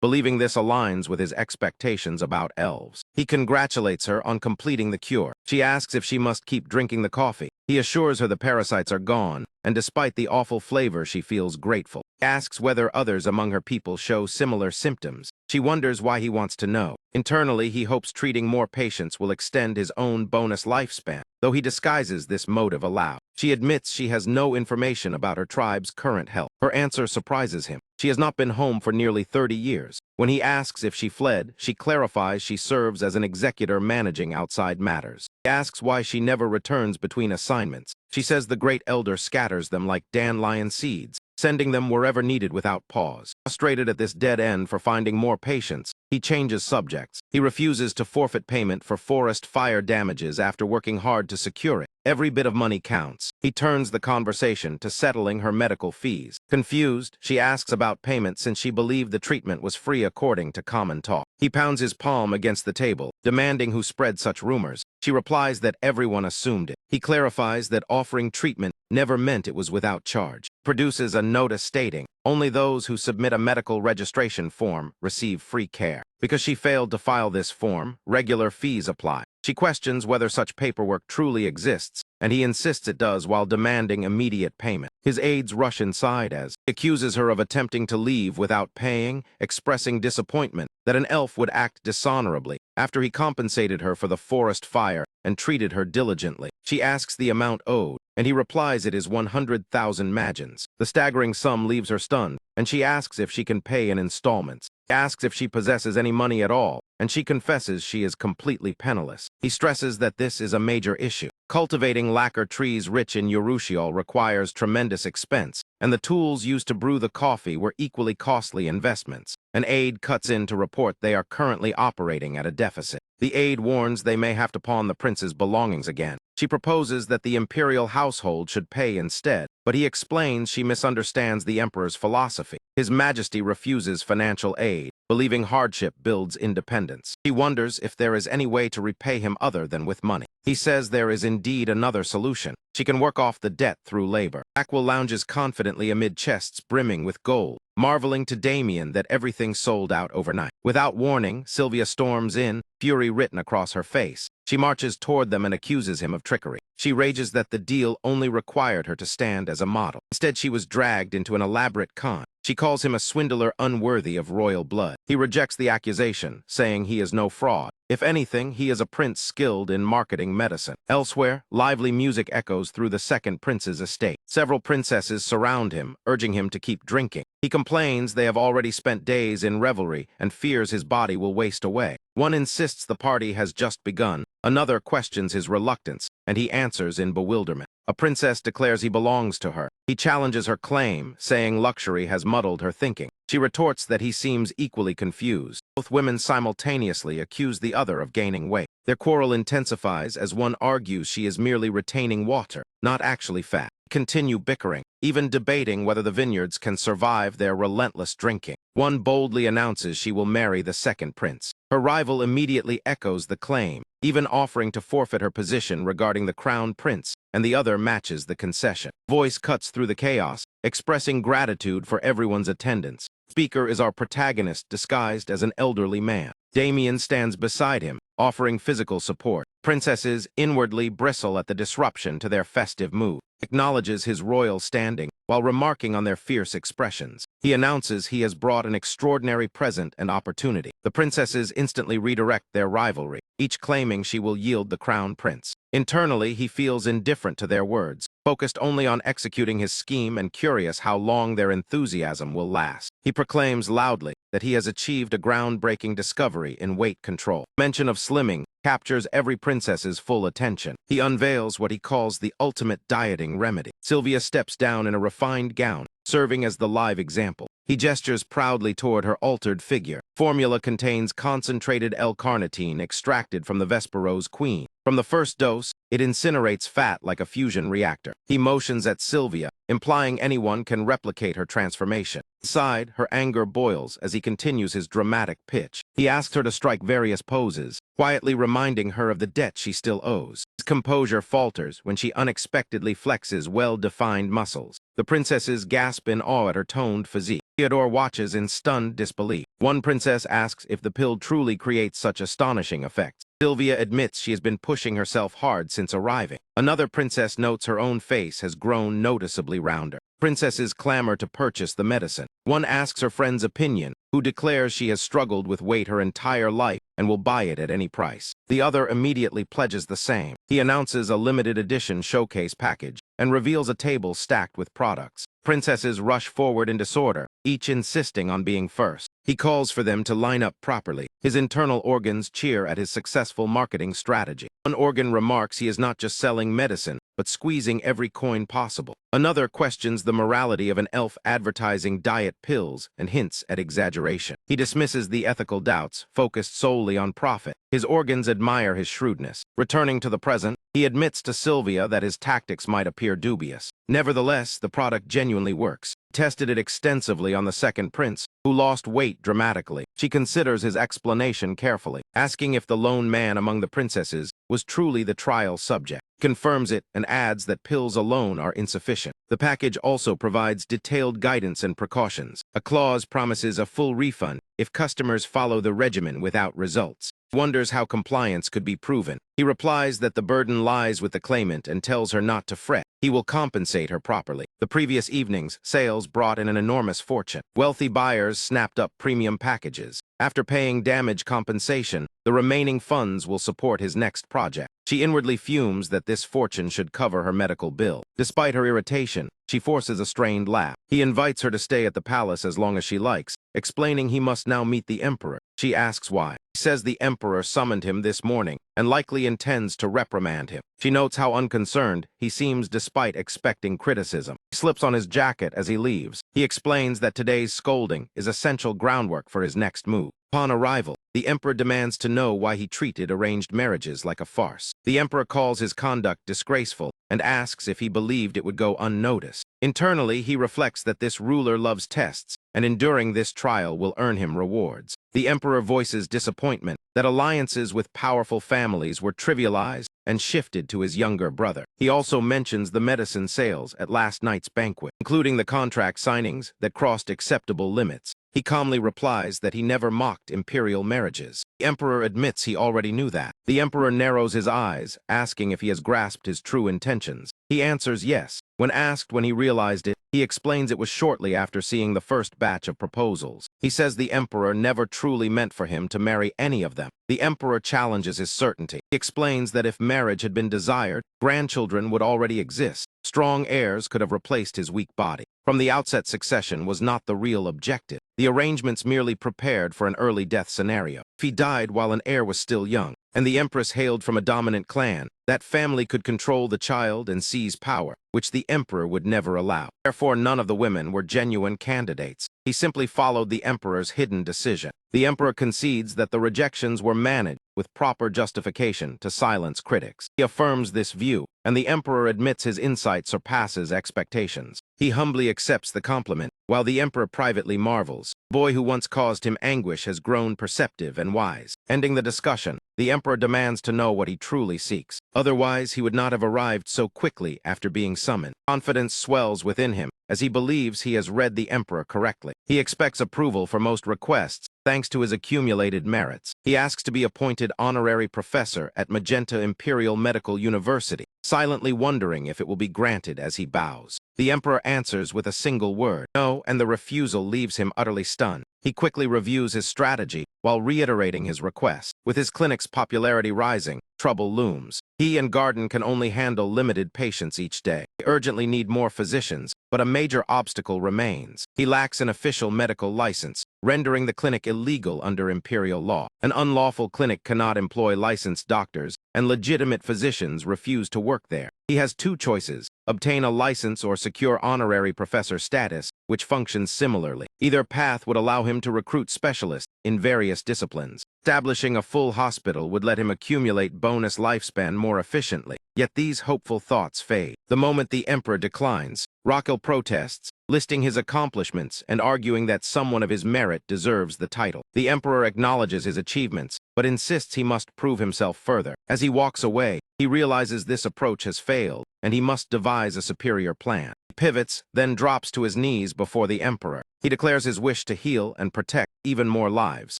believing this aligns with his expectations about elves. He congratulates her on completing the cure. She asks if she must keep drinking the coffee. He assures her the parasites are gone, and despite the awful flavor, she feels grateful. He asks whether others among her people show similar symptoms. She wonders why he wants to know. Internally, he hopes treating more patients will extend his own bonus lifespan, though he disguises this motive aloud. She admits she has no information about her tribe's current health. Her answer surprises him. She has not been home for nearly 30 years. When he asks if she fled, she clarifies she serves as an executor managing outside matters. He asks why she never returns between assignments. She says the Great Elder scatters them like dandelion seeds, sending them wherever needed without pause. Frustrated at this dead end for finding more patients, he changes subjects. He refuses to forfeit payment for forest fire damages after working hard to secure it. Every bit of money counts. He turns the conversation to settling her medical fees. Confused, she asks about payment since she believed the treatment was free according to common talk. He pounds his palm against the table, demanding who spread such rumors. She replies that everyone assumed it. He clarifies that offering treatment never meant it was without charge. Produces a notice stating, only those who submit a medical registration form receive free care. Because she failed to file this form, regular fees apply. She questions whether such paperwork truly exists, and he insists it does while demanding immediate payment. His aides rush inside as he accuses her of attempting to leave without paying, expressing disappointment that an elf would act dishonorably after he compensated her for the forest fire and treated her diligently. She asks the amount owed, and he replies it is 100,000 magins. The staggering sum leaves her stunned, and she asks if she can pay in installments. He asks if she possesses any money at all, and she confesses she is completely penniless. He stresses that this is a major issue. Cultivating lacquer trees rich in urushiol requires tremendous expense, and the tools used to brew the coffee were equally costly investments. An aide cuts in to report they are currently operating at a deficit. The aide warns they may have to pawn the prince's belongings again. She proposes that the imperial household should pay instead, but he explains she misunderstands the emperor's philosophy. His Majesty refuses financial aid, believing hardship builds independence. He wonders if there is any way to repay him other than with money. He says there is indeed another solution. She can work off the debt through labor. Aqua lounges confidently amid chests brimming with gold, marveling to Damien that everything sold out overnight. Without warning, Sylvia storms in, fury written across her face. She marches toward them and accuses him of trickery. She rages that the deal only required her to stand as a model. Instead, she was dragged into an elaborate con. She calls him a swindler unworthy of royal blood. He rejects the accusation, saying he is no fraud. If anything, he is a prince skilled in marketing medicine. Elsewhere, lively music echoes through the second prince's estate. Several princesses surround him, urging him to keep drinking. He complains they have already spent days in revelry and fears his body will waste away. One insists the party has just begun. Another questions his reluctance, and he answers in bewilderment. A princess declares he belongs to her. He challenges her claim, saying luxury has muddled her thinking. She retorts that he seems equally confused. Both women simultaneously accuse the other of gaining weight. Their quarrel intensifies as one argues she is merely retaining water, not actually fat. Continue bickering, even debating whether the vineyards can survive their relentless drinking. One boldly announces she will marry the second prince. Her rival immediately echoes the claim, even offering to forfeit her position regarding the crown prince, and the other matches the concession. Voice cuts through the chaos, expressing gratitude for everyone's attendance. Speaker is our protagonist disguised as an elderly man. Damien stands beside him, offering physical support. Princesses inwardly bristle at the disruption to their festive mood. Acknowledges his royal standing while remarking on their fierce expressions. He announces he has brought an extraordinary present and opportunity. The princesses instantly redirect their rivalry, each claiming she will yield the crown prince. Internally, he feels indifferent to their words, focused only on executing his scheme and curious how long their enthusiasm will last. He proclaims loudly that he has achieved a groundbreaking discovery in weight control. Mention of slimming captures every princess's full attention. He unveils what he calls the ultimate dieting remedy. Sylvia steps down in a refined gown, serving as the live example. He gestures proudly toward her altered figure. Formula contains concentrated L-carnitine extracted from the Vespero's queen. From the first dose, it incinerates fat like a fusion reactor. He motions at Sylvia, implying anyone can replicate her transformation. Inside, her anger boils as he continues his dramatic pitch. He asks her to strike various poses, quietly reminding her of the debt she still owes. His composure falters when she unexpectedly flexes well-defined muscles. The princesses gasp in awe at her toned physique. Theodore watches in stunned disbelief. One princess asks if the pill truly creates such astonishing effects. Sylvia admits she has been pushing herself hard since arriving. Another princess notes her own face has grown noticeably rounder. Princesses clamor to purchase the medicine. One asks her friend's opinion, who declares she has struggled with weight her entire life and will buy it at any price. The other immediately pledges the same. He announces a limited edition showcase package and reveals a table stacked with products. Princesses rush forward in disorder, each insisting on being first. He calls for them to line up properly. His internal organs cheer at his successful marketing strategy. One organ remarks he is not just selling medicine, but squeezing every coin possible. Another questions the morality of an elf advertising diet pills and hints at exaggeration. He dismisses the ethical doubts, focused solely on profit. His organs admire his shrewdness. Returning to the present, he admits to Sylvia that his tactics might appear dubious. Nevertheless, the product genuinely works. Tested it extensively on the second prince, who lost weight dramatically. She considers his explanation carefully, asking if the lone man among the princesses was truly the trial subject. Confirms it and adds that pills alone are insufficient. The package also provides detailed guidance and precautions. A clause promises a full refund if customers follow the regimen without results. Wonders how compliance could be proven. He replies that the burden lies with the claimant and tells her not to fret. He will compensate her properly. The previous evening's sales brought in an enormous fortune. Wealthy buyers snapped up premium packages. After paying damage compensation, the remaining funds will support his next project. She inwardly fumes that this fortune should cover her medical bill. Despite her irritation, she forces a strained laugh. He invites her to stay at the palace as long as she likes, explaining he must now meet the emperor. She asks why. He says the emperor summoned him this morning and likely intends to reprimand him. She notes how unconcerned he seems despite expecting criticism. He slips on his jacket as he leaves. He explains that today's scolding is essential groundwork for his next move. Upon arrival, the emperor demands to know why he treated arranged marriages like a farce. The emperor calls his conduct disgraceful and asks if he believed it would go unnoticed. Internally, he reflects that this ruler loves tests, and enduring this trial will earn him rewards. The emperor voices disappointment that alliances with powerful families were trivialized and shifted to his younger brother. He also mentions the medicine sales at last night's banquet, including the contract signings that crossed acceptable limits. He calmly replies that he never mocked imperial marriages. The emperor admits he already knew that. The emperor narrows his eyes, asking if he has grasped his true intentions. He answers yes. When asked when he realized it, he explains it was shortly after seeing the first batch of proposals. He says the emperor never truly meant for him to marry any of them. The emperor challenges his certainty. He explains that if marriage had been desired, grandchildren would already exist. Strong heirs could have replaced his weak body. From the outset, succession was not the real objective. The arrangements merely prepared for an early death scenario. If he died while an heir was still young, and the empress hailed from a dominant clan, that family could control the child and seize power, which the emperor would never allow. Therefore, none of the women were genuine candidates. He simply followed the emperor's hidden decision. The emperor concedes that the rejections were managed with proper justification to silence critics. He affirms this view, and the emperor admits his insight surpasses expectations. He humbly accepts the compliment, while the emperor privately marvels. The boy who once caused him anguish has grown perceptive and wise. Ending the discussion, the emperor demands to know what he truly seeks. Otherwise, he would not have arrived so quickly after being summoned. Confidence swells within him, as he believes he has read the emperor correctly. He expects approval for most requests, thanks to his accumulated merits. He asks to be appointed honorary professor at Magenta Imperial Medical University, silently wondering if it will be granted as he bows. The emperor answers with a single word, no, and the refusal leaves him utterly stunned. He quickly reviews his strategy while reiterating his request. With his clinic's popularity rising, trouble looms. He and Garden can only handle limited patients each day. They urgently need more physicians, but a major obstacle remains. He lacks an official medical license, rendering the clinic illegal under imperial law. An unlawful clinic cannot employ licensed doctors, and legitimate physicians refuse to work there. He has two choices: obtain a license or secure honorary professor status, which functions similarly. Either path would allow him to recruit specialists in various disciplines. Establishing a full hospital would let him accumulate bonus lifespan more efficiently. Yet these hopeful thoughts fade. The moment the emperor declines, Raquel protests, listing his accomplishments and arguing that someone of his merit deserves the title. The emperor acknowledges his achievements, but insists he must prove himself further. As he walks away, he realizes this approach has failed, and he must devise a superior plan. He pivots, then drops to his knees before the emperor. He declares his wish to heal and protect even more lives.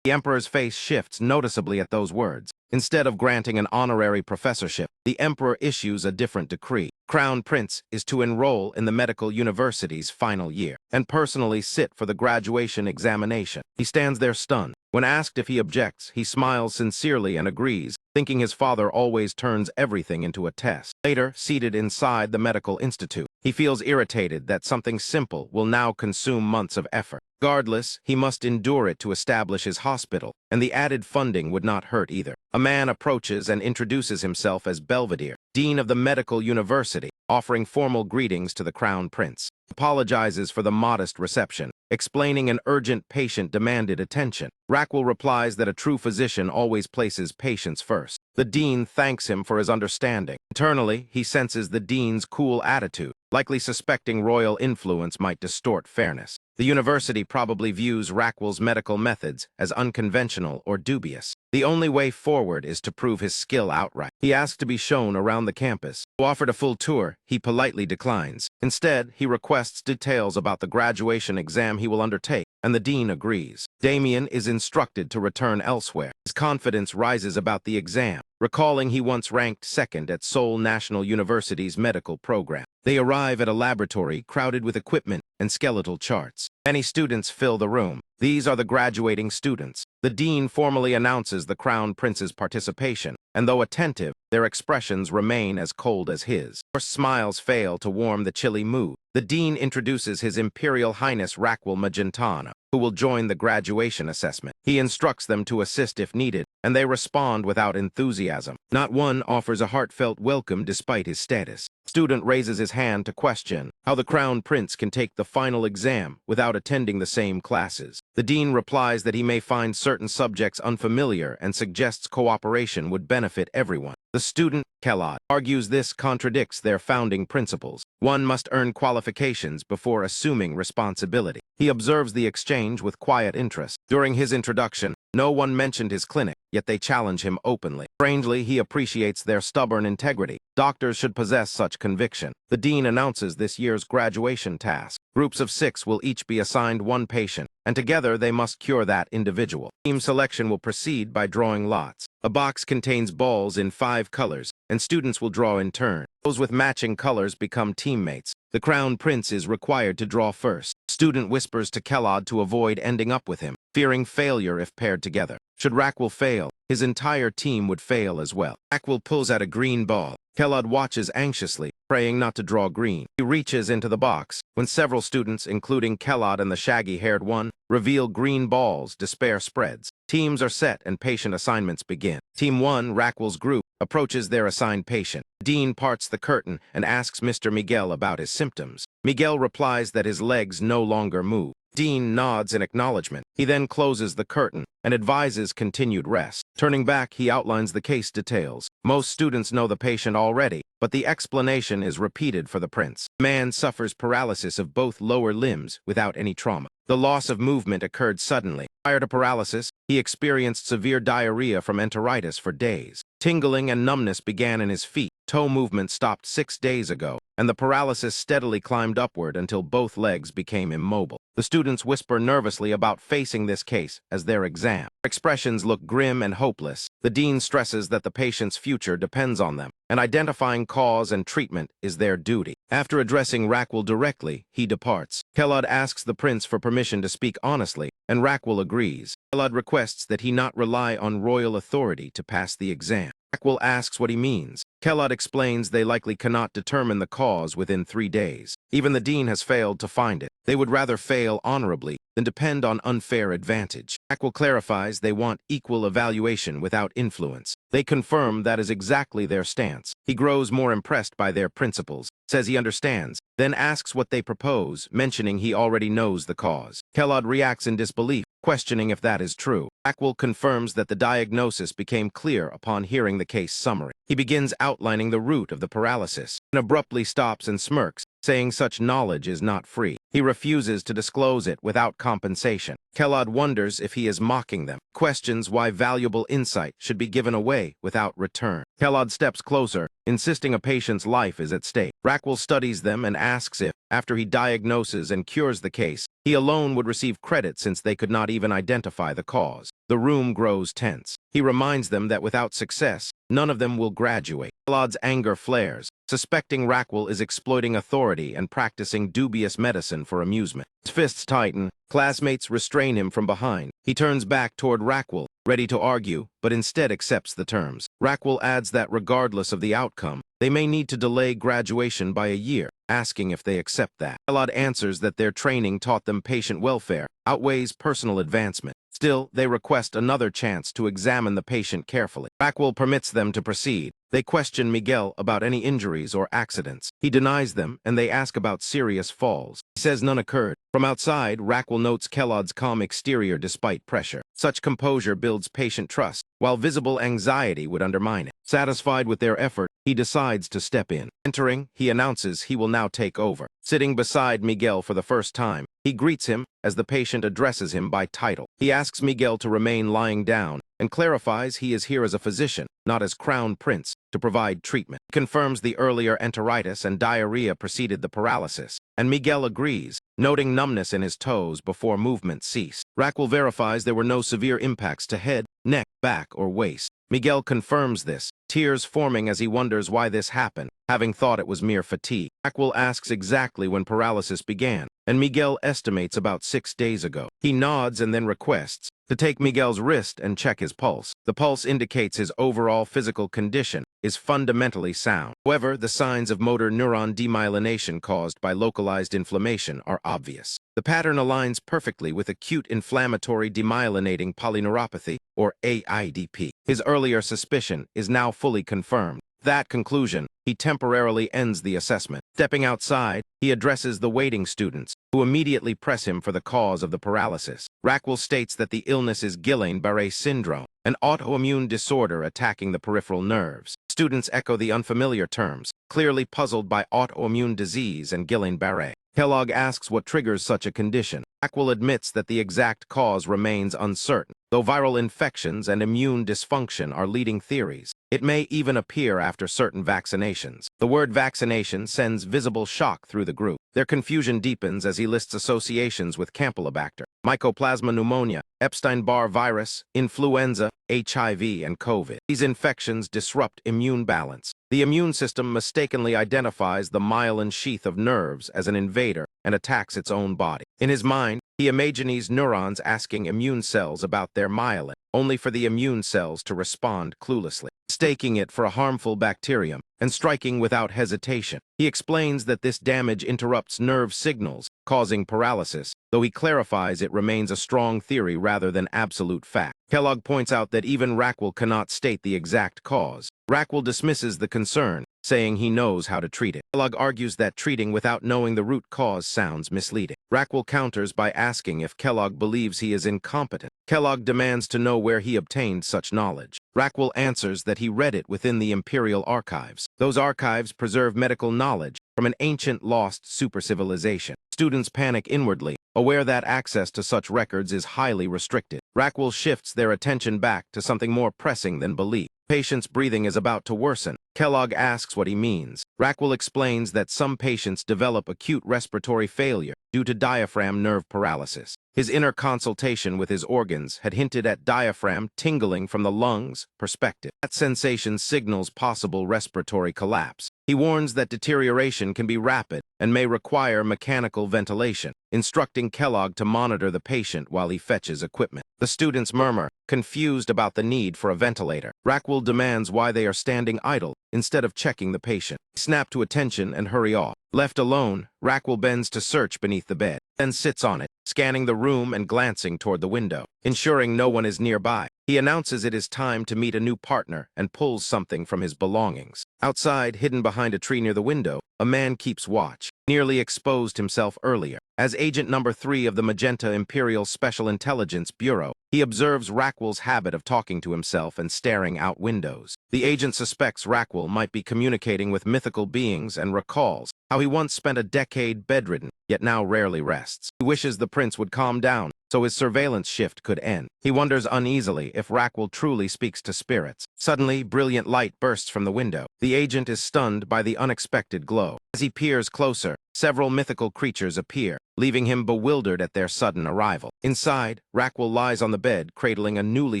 The emperor's face shifts noticeably at those words. Instead of granting an honorary professorship, the emperor issues a different decree. Crown Prince is to enroll in the medical university's final year and personally sit for the graduation examination. He stands there stunned. When asked if he objects, he smiles sincerely and agrees, thinking his father always turns everything into a test. Later, seated inside the medical institute, he feels irritated that something simple will now consume months of effort. Regardless, he must endure it to establish his hospital, and the added funding would not hurt either. A man approaches and introduces himself as Belvedere, dean of the medical university, offering formal greetings to the Crown Prince. He apologizes for the modest reception, explaining an urgent patient demanded attention. Rackwell replies that a true physician always places patients first. The dean thanks him for his understanding. Internally, he senses the dean's cool attitude, likely suspecting royal influence might distort fairness. The university probably views Rackwell's medical methods as unconventional or dubious. The only way forward is to prove his skill outright. He asks to be shown around the campus. Offered a full tour, he politely declines. Instead, he requests details about the graduation exam he will undertake, and the dean agrees. Damien is instructed to return elsewhere. His confidence rises about the exam, recalling he once ranked second at Seoul National University's medical program. They arrive at a laboratory crowded with equipment and skeletal charts. Many students fill the room. These are the graduating students. The dean formally announces the Crown Prince's participation, and though attentive, their expressions remain as cold as his. Forced smiles fail to warm the chilly mood. The dean introduces His Imperial Highness Rackwell Magentana, who will join the graduation assessment. He instructs them to assist if needed, and they respond without enthusiasm. Not one offers a heartfelt welcome despite his status. Student raises his hand to question how the Crown Prince can take the final exam without attending the same classes. The dean replies that he may find certain subjects unfamiliar and suggests cooperation would benefit everyone. The student, Kellogg, argues this contradicts their founding principles. One must earn qualifications before assuming responsibility. He observes the exchange with quiet interest. During his introduction, no one mentioned his clinic, yet they challenge him openly. Strangely, he appreciates their stubborn integrity. Doctors should possess such conviction. The dean announces this year's graduation task. Groups of 6 will each be assigned one patient, and together they must cure that individual. Team selection will proceed by drawing lots. A box contains balls in 5 colors, and students will draw in turn. Those with matching colors become teammates. The Crown Prince is required to draw first. Student whispers to Kellogg to avoid ending up with him, fearing failure if paired together. Should Rackwell fail, his entire team would fail as well. Rackwell pulls out a green ball. Kellogg watches anxiously, praying not to draw green. He reaches into the box. When several students, including Kellogg and the shaggy-haired one, reveal green balls, despair spreads. Teams are set and patient assignments begin. Team 1, Rackwell's group, approaches their assigned patient. Dean parts the curtain and asks Mr. Miguel about his symptoms. Miguel replies that his legs no longer move. Dean nods in acknowledgement. He then closes the curtain and advises continued rest. Turning back, he outlines the case details. Most students know the patient already, but the explanation is repeated for the prince. The man suffers paralysis of both lower limbs without any trauma. The loss of movement occurred suddenly. Prior to paralysis, he experienced severe diarrhea from enteritis for days. Tingling and numbness began in his feet. Toe movement stopped 6 days ago, and the paralysis steadily climbed upward until both legs became immobile. The students whisper nervously about facing this case as their exam. Expressions look grim and hopeless. The dean stresses that the patient's future depends on them, and identifying cause and treatment is their duty. After addressing Rackwell directly, he departs. Kellogg asks the prince for permission to speak honestly, and Rackwell agrees. Kellogg requests that he not rely on royal authority to pass the exam. Rackwell asks what he means. Kellogg explains they likely cannot determine the cause within 3 days. Even the dean has failed to find it. They would rather fail honorably than depend on unfair advantage. Rackwell clarifies they want equal evaluation without influence. They confirm that is exactly their stance. He grows more impressed by their principles, says he understands, then asks what they propose, mentioning he already knows the cause. Kellogg reacts in disbelief, questioning if that is true. Rackwell confirms that the diagnosis became clear upon hearing the case summary. He begins outlining the root of the paralysis, and abruptly stops and smirks, saying such knowledge is not free. He refuses to disclose it without compensation. Kellogg wonders if he is mocking them, questions why valuable insight should be given away without return. Kellogg steps closer, insisting a patient's life is at stake. Rackwell studies them and asks if, after he diagnoses and cures the case, He alone would receive credit since they could not even identify the cause. The room grows tense. He reminds them that without success, none of them will graduate. Kellogg's anger flares, suspecting Rackwell is exploiting authority and practicing dubious medicine for amusement. His fists tighten. Classmates restrain him from behind. He turns back toward Rackwell, ready to argue, but instead accepts the terms. Rackwell adds that regardless of the outcome, they may need to delay graduation by a year, asking if they accept that. Kellogg answers that their training taught them patient welfare outweighs personal advancement. Still, they request another chance to examine the patient carefully. Rackwell permits them to proceed. They question Miguel about any injuries or accidents. He denies them, and they ask about serious falls. He says none occurred. From outside, Rackwell notes Kellogg's calm exterior despite pressure. Such composure builds patient trust, while visible anxiety would undermine it. Satisfied with their effort, he decides to step in. Entering, he announces he will now take over. Sitting beside Miguel for the first time, he greets him as the patient addresses him by title. He asks Miguel to remain lying down and clarifies he is here as a physician, not as crown prince, to provide treatment. He confirms the earlier enteritis and diarrhea preceded the paralysis, and Miguel agrees, noting numbness in his toes before movement ceased. Rackwell verifies there were no severe impacts to head, neck, back, or waist. Miguel confirms this, tears forming as he wonders why this happened, having thought it was mere fatigue. Rackwell asks exactly when paralysis began, and Miguel estimates about 6 days ago. He nods and then requests to take Miguel's wrist and check his pulse. The pulse indicates his overall physical condition is fundamentally sound. However, the signs of motor neuron demyelination caused by localized inflammation are obvious. The pattern aligns perfectly with acute inflammatory demyelinating polyneuropathy, or AIDP. His earlier suspicion is now fully confirmed. That conclusion, he temporarily ends the assessment. Stepping outside, he addresses the waiting students, who immediately press him for the cause of the paralysis. Rackwell states that the illness is Guillain-Barré syndrome, an autoimmune disorder attacking the peripheral nerves. Students echo the unfamiliar terms, clearly puzzled by autoimmune disease and Guillain-Barré. Kellogg asks what triggers such a condition. Rackwell admits that the exact cause remains uncertain. Though viral infections and immune dysfunction are leading theories, it may even appear after certain vaccinations. The word vaccination sends visible shock through the group. Their confusion deepens as he lists associations with Campylobacter, Mycoplasma pneumonia, Epstein-Barr virus, influenza, HIV, and COVID. These infections disrupt immune balance. The immune system mistakenly identifies the myelin sheath of nerves as an invader and attacks its own body. In his mind, he imagines neurons asking immune cells about their myelin, only for the immune cells to respond cluelessly, mistaking it for a harmful bacterium and striking without hesitation. He explains that this damage interrupts nerve signals, causing paralysis, though he clarifies it remains a strong theory rather than absolute fact. Kellogg points out that even Rackwell cannot state the exact cause. Rackwell dismisses the concern, saying he knows how to treat it. Kellogg argues that treating without knowing the root cause sounds misleading. Rackwell counters by asking if Kellogg believes he is incompetent. Kellogg demands to know where he obtained such knowledge. Rackwell answers that he read it within the Imperial Archives. Those archives preserve medical knowledge from an ancient lost supercivilization. Students panic inwardly, aware that access to such records is highly restricted. Rackwell shifts their attention back to something more pressing than belief. Patient's breathing is about to worsen. Kellogg asks what he means. Rackwell explains that some patients develop acute respiratory failure due to diaphragm nerve paralysis. His inner consultation with his organs had hinted at diaphragm tingling from the lungs perspective. That sensation signals possible respiratory collapse. He warns that deterioration can be rapid and may require mechanical ventilation, instructing Kellogg to monitor the patient while he fetches equipment. The students murmur, confused about the need for a ventilator. Rackwell demands why they are standing idle instead of checking the patient. They snap to attention and hurry off. Left alone, Rackwell bends to search beneath the bed, then sits on it, scanning the room and glancing toward the window, ensuring no one is nearby. He announces it is time to meet a new partner and pulls something from his belongings. Outside, hidden behind a tree near the window, a man keeps watch. Nearly exposed himself earlier. As Agent Number 3 of the Magenta Imperial Special Intelligence Bureau, he observes Rackwell's habit of talking to himself and staring out windows. The agent suspects Rackwell might be communicating with mythical beings and recalls how he once spent a decade bedridden, yet now rarely rests. He wishes the prince would calm down, so his surveillance shift could end. He wonders uneasily if Rackwell truly speaks to spirits. Suddenly, brilliant light bursts from the window. The agent is stunned by the unexpected glow. As he peers closer, Several mythical creatures appear, leaving him bewildered at their sudden arrival. Inside, Rakwell lies on the bed, cradling a newly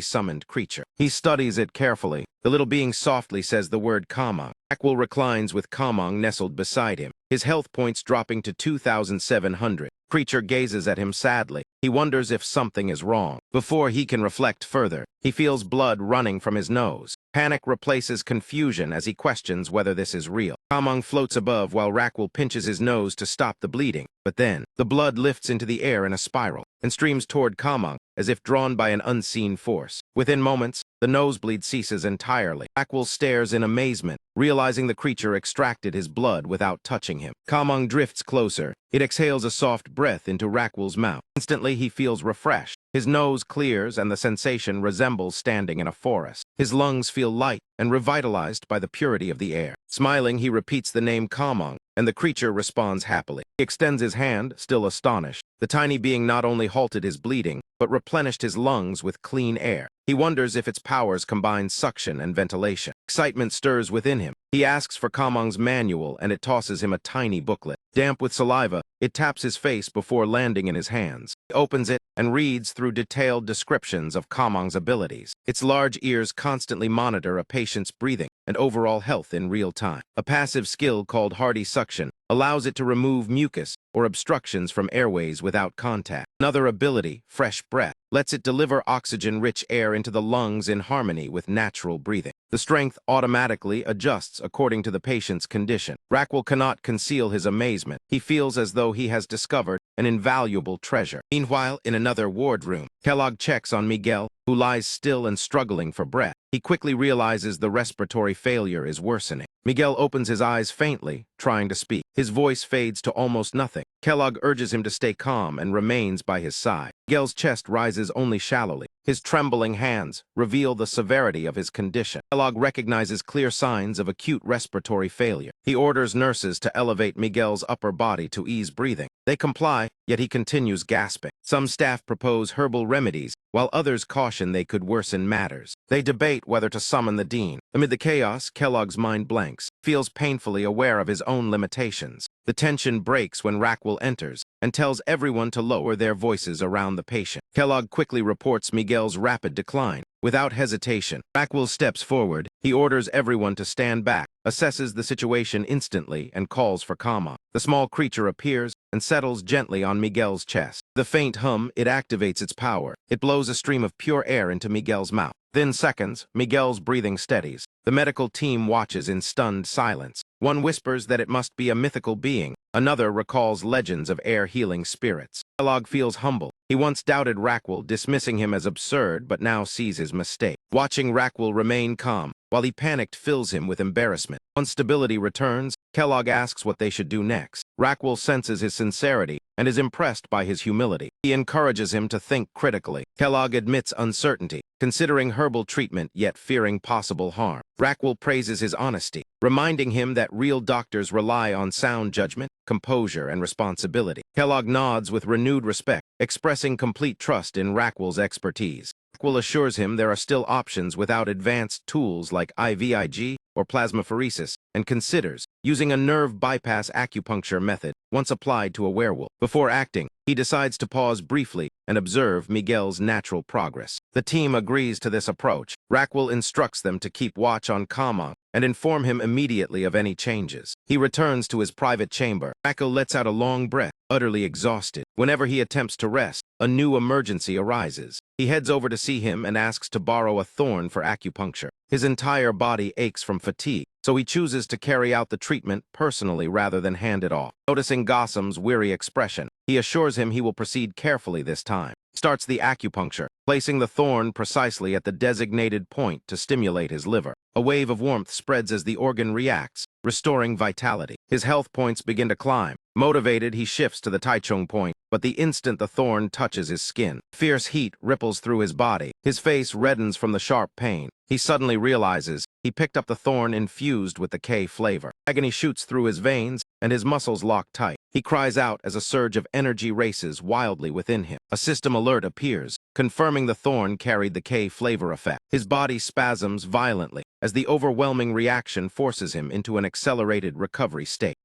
summoned creature. He studies it carefully. The little being softly says the word Kamang. Rakwell reclines with Kamang nestled beside him, his health points dropping to 2,700. Creature gazes at him sadly. He wonders if something is wrong. Before he can reflect further, he feels blood running from his nose. Panic replaces confusion as he questions whether this is real. Kamang floats above while Rakwell pinches his nose to stop the bleeding. But then, the blood lifts into the air in a spiral and streams toward Kamang as if drawn by an unseen force. Within moments, the nosebleed ceases entirely. Rakwell stares in amazement, realizing the creature extracted his blood without touching him. Kamang drifts closer. It exhales a soft breath into Rakwell's mouth. Instantly, he feels refreshed. His nose clears and the sensation resembles standing in a forest. His lungs feel light and revitalized by the purity of the air. Smiling, he repeats the name Kamang, and the creature responds happily. He extends his hand, still astonished. The tiny being not only halted his bleeding, but replenished his lungs with clean air. He wonders if its powers combine suction and ventilation. Excitement stirs within him. He asks for Kamang's manual, and it tosses him a tiny booklet. Damp with saliva, it taps his face before landing in his hands. He opens it and reads through detailed descriptions of Kamang's abilities. Its large ears constantly monitor a patient's breathing and overall health in real time. A passive skill called hardy suction allows it to remove mucus or obstructions from airways without contact. Another ability, fresh breath, lets it deliver oxygen-rich air into the lungs in harmony with natural breathing. The strength automatically adjusts according to the patient's condition. Rakwell cannot conceal his amazement. He feels as though he has discovered an invaluable treasure. Meanwhile, in another wardroom, Kellogg checks on Miguel, who lies still and struggling for breath. He quickly realizes the respiratory failure is worsening. Miguel opens his eyes faintly, trying to speak. His voice fades to almost nothing. Kellogg urges him to stay calm and remains by his side. Miguel's chest rises only shallowly. His trembling hands reveal the severity of his condition. Kellogg recognizes clear signs of acute respiratory failure. He orders nurses to elevate Miguel's upper body to ease breathing. They comply, yet he continues gasping. Some staff propose herbal remedies, while others caution they could worsen matters. They debate whether to summon the dean. Amid the chaos, Kellogg's mind blanks, feels painfully aware of his own limitations. The tension breaks when Rakwell enters and tells everyone to lower their voices around the patient. Kellogg quickly reports Miguel's rapid decline. Without hesitation, Rakwell steps forward. He orders everyone to stand back, assesses the situation instantly, and calls for Kamang. The small creature appears and settles gently on Miguel's chest. The faint hum, it activates its power. It blows a stream of pure air into Miguel's mouth. Within seconds, Miguel's breathing steadies. The medical team watches in stunned silence. One whispers that it must be a mythical being. Another recalls legends of air-healing spirits. Kellogg feels humble. He once doubted Rakwell, dismissing him as absurd, but now sees his mistake. Watching Rakwell remain calm, while he panicked, fills him with embarrassment. Once stability returns, Kellogg asks what they should do next. Rakwell senses his sincerity and is impressed by his humility. He encourages him to think critically. Kellogg admits uncertainty, considering herbal treatment yet fearing possible harm. Rakwell praises his honesty, reminding him that real doctors rely on sound judgment, composure, and responsibility. Kellogg nods with renewed respect, expressing complete trust in Rakwell's expertise. Rakwell assures him there are still options without advanced tools like IVIG or plasmapheresis, and considers using a nerve bypass acupuncture method once applied to a werewolf. Before acting, he decides to pause briefly and observe Miguel's natural progress. The team agrees to this approach. Rakwell instructs them to keep watch on Kamang and inform him immediately of any changes. He returns to his private chamber. Rakwell lets out a long breath, utterly exhausted. Whenever he attempts to rest, a new emergency arises. He heads over to see him and asks to borrow a thorn for acupuncture. His entire body aches from fatigue, so he chooses to carry out the treatment personally rather than hand it off. Noticing Gossam's weary expression, he assures him he will proceed carefully this time. He starts the acupuncture, placing the thorn precisely at the designated point to stimulate his liver. A wave of warmth spreads as the organ reacts, restoring vitality. His health points begin to climb. Motivated, he shifts to the Taichung point, but the instant the thorn touches his skin, fierce heat ripples through his body. His face reddens from the sharp pain. He suddenly realizes he picked up the thorn infused with the K flavor. Agony shoots through his veins, and his muscles lock tight. He cries out as a surge of energy races wildly within him. A system alert appears, confirming the thorn carried the K flavor effect. His body spasms violently as the overwhelming reaction forces him into an accelerated recovery state.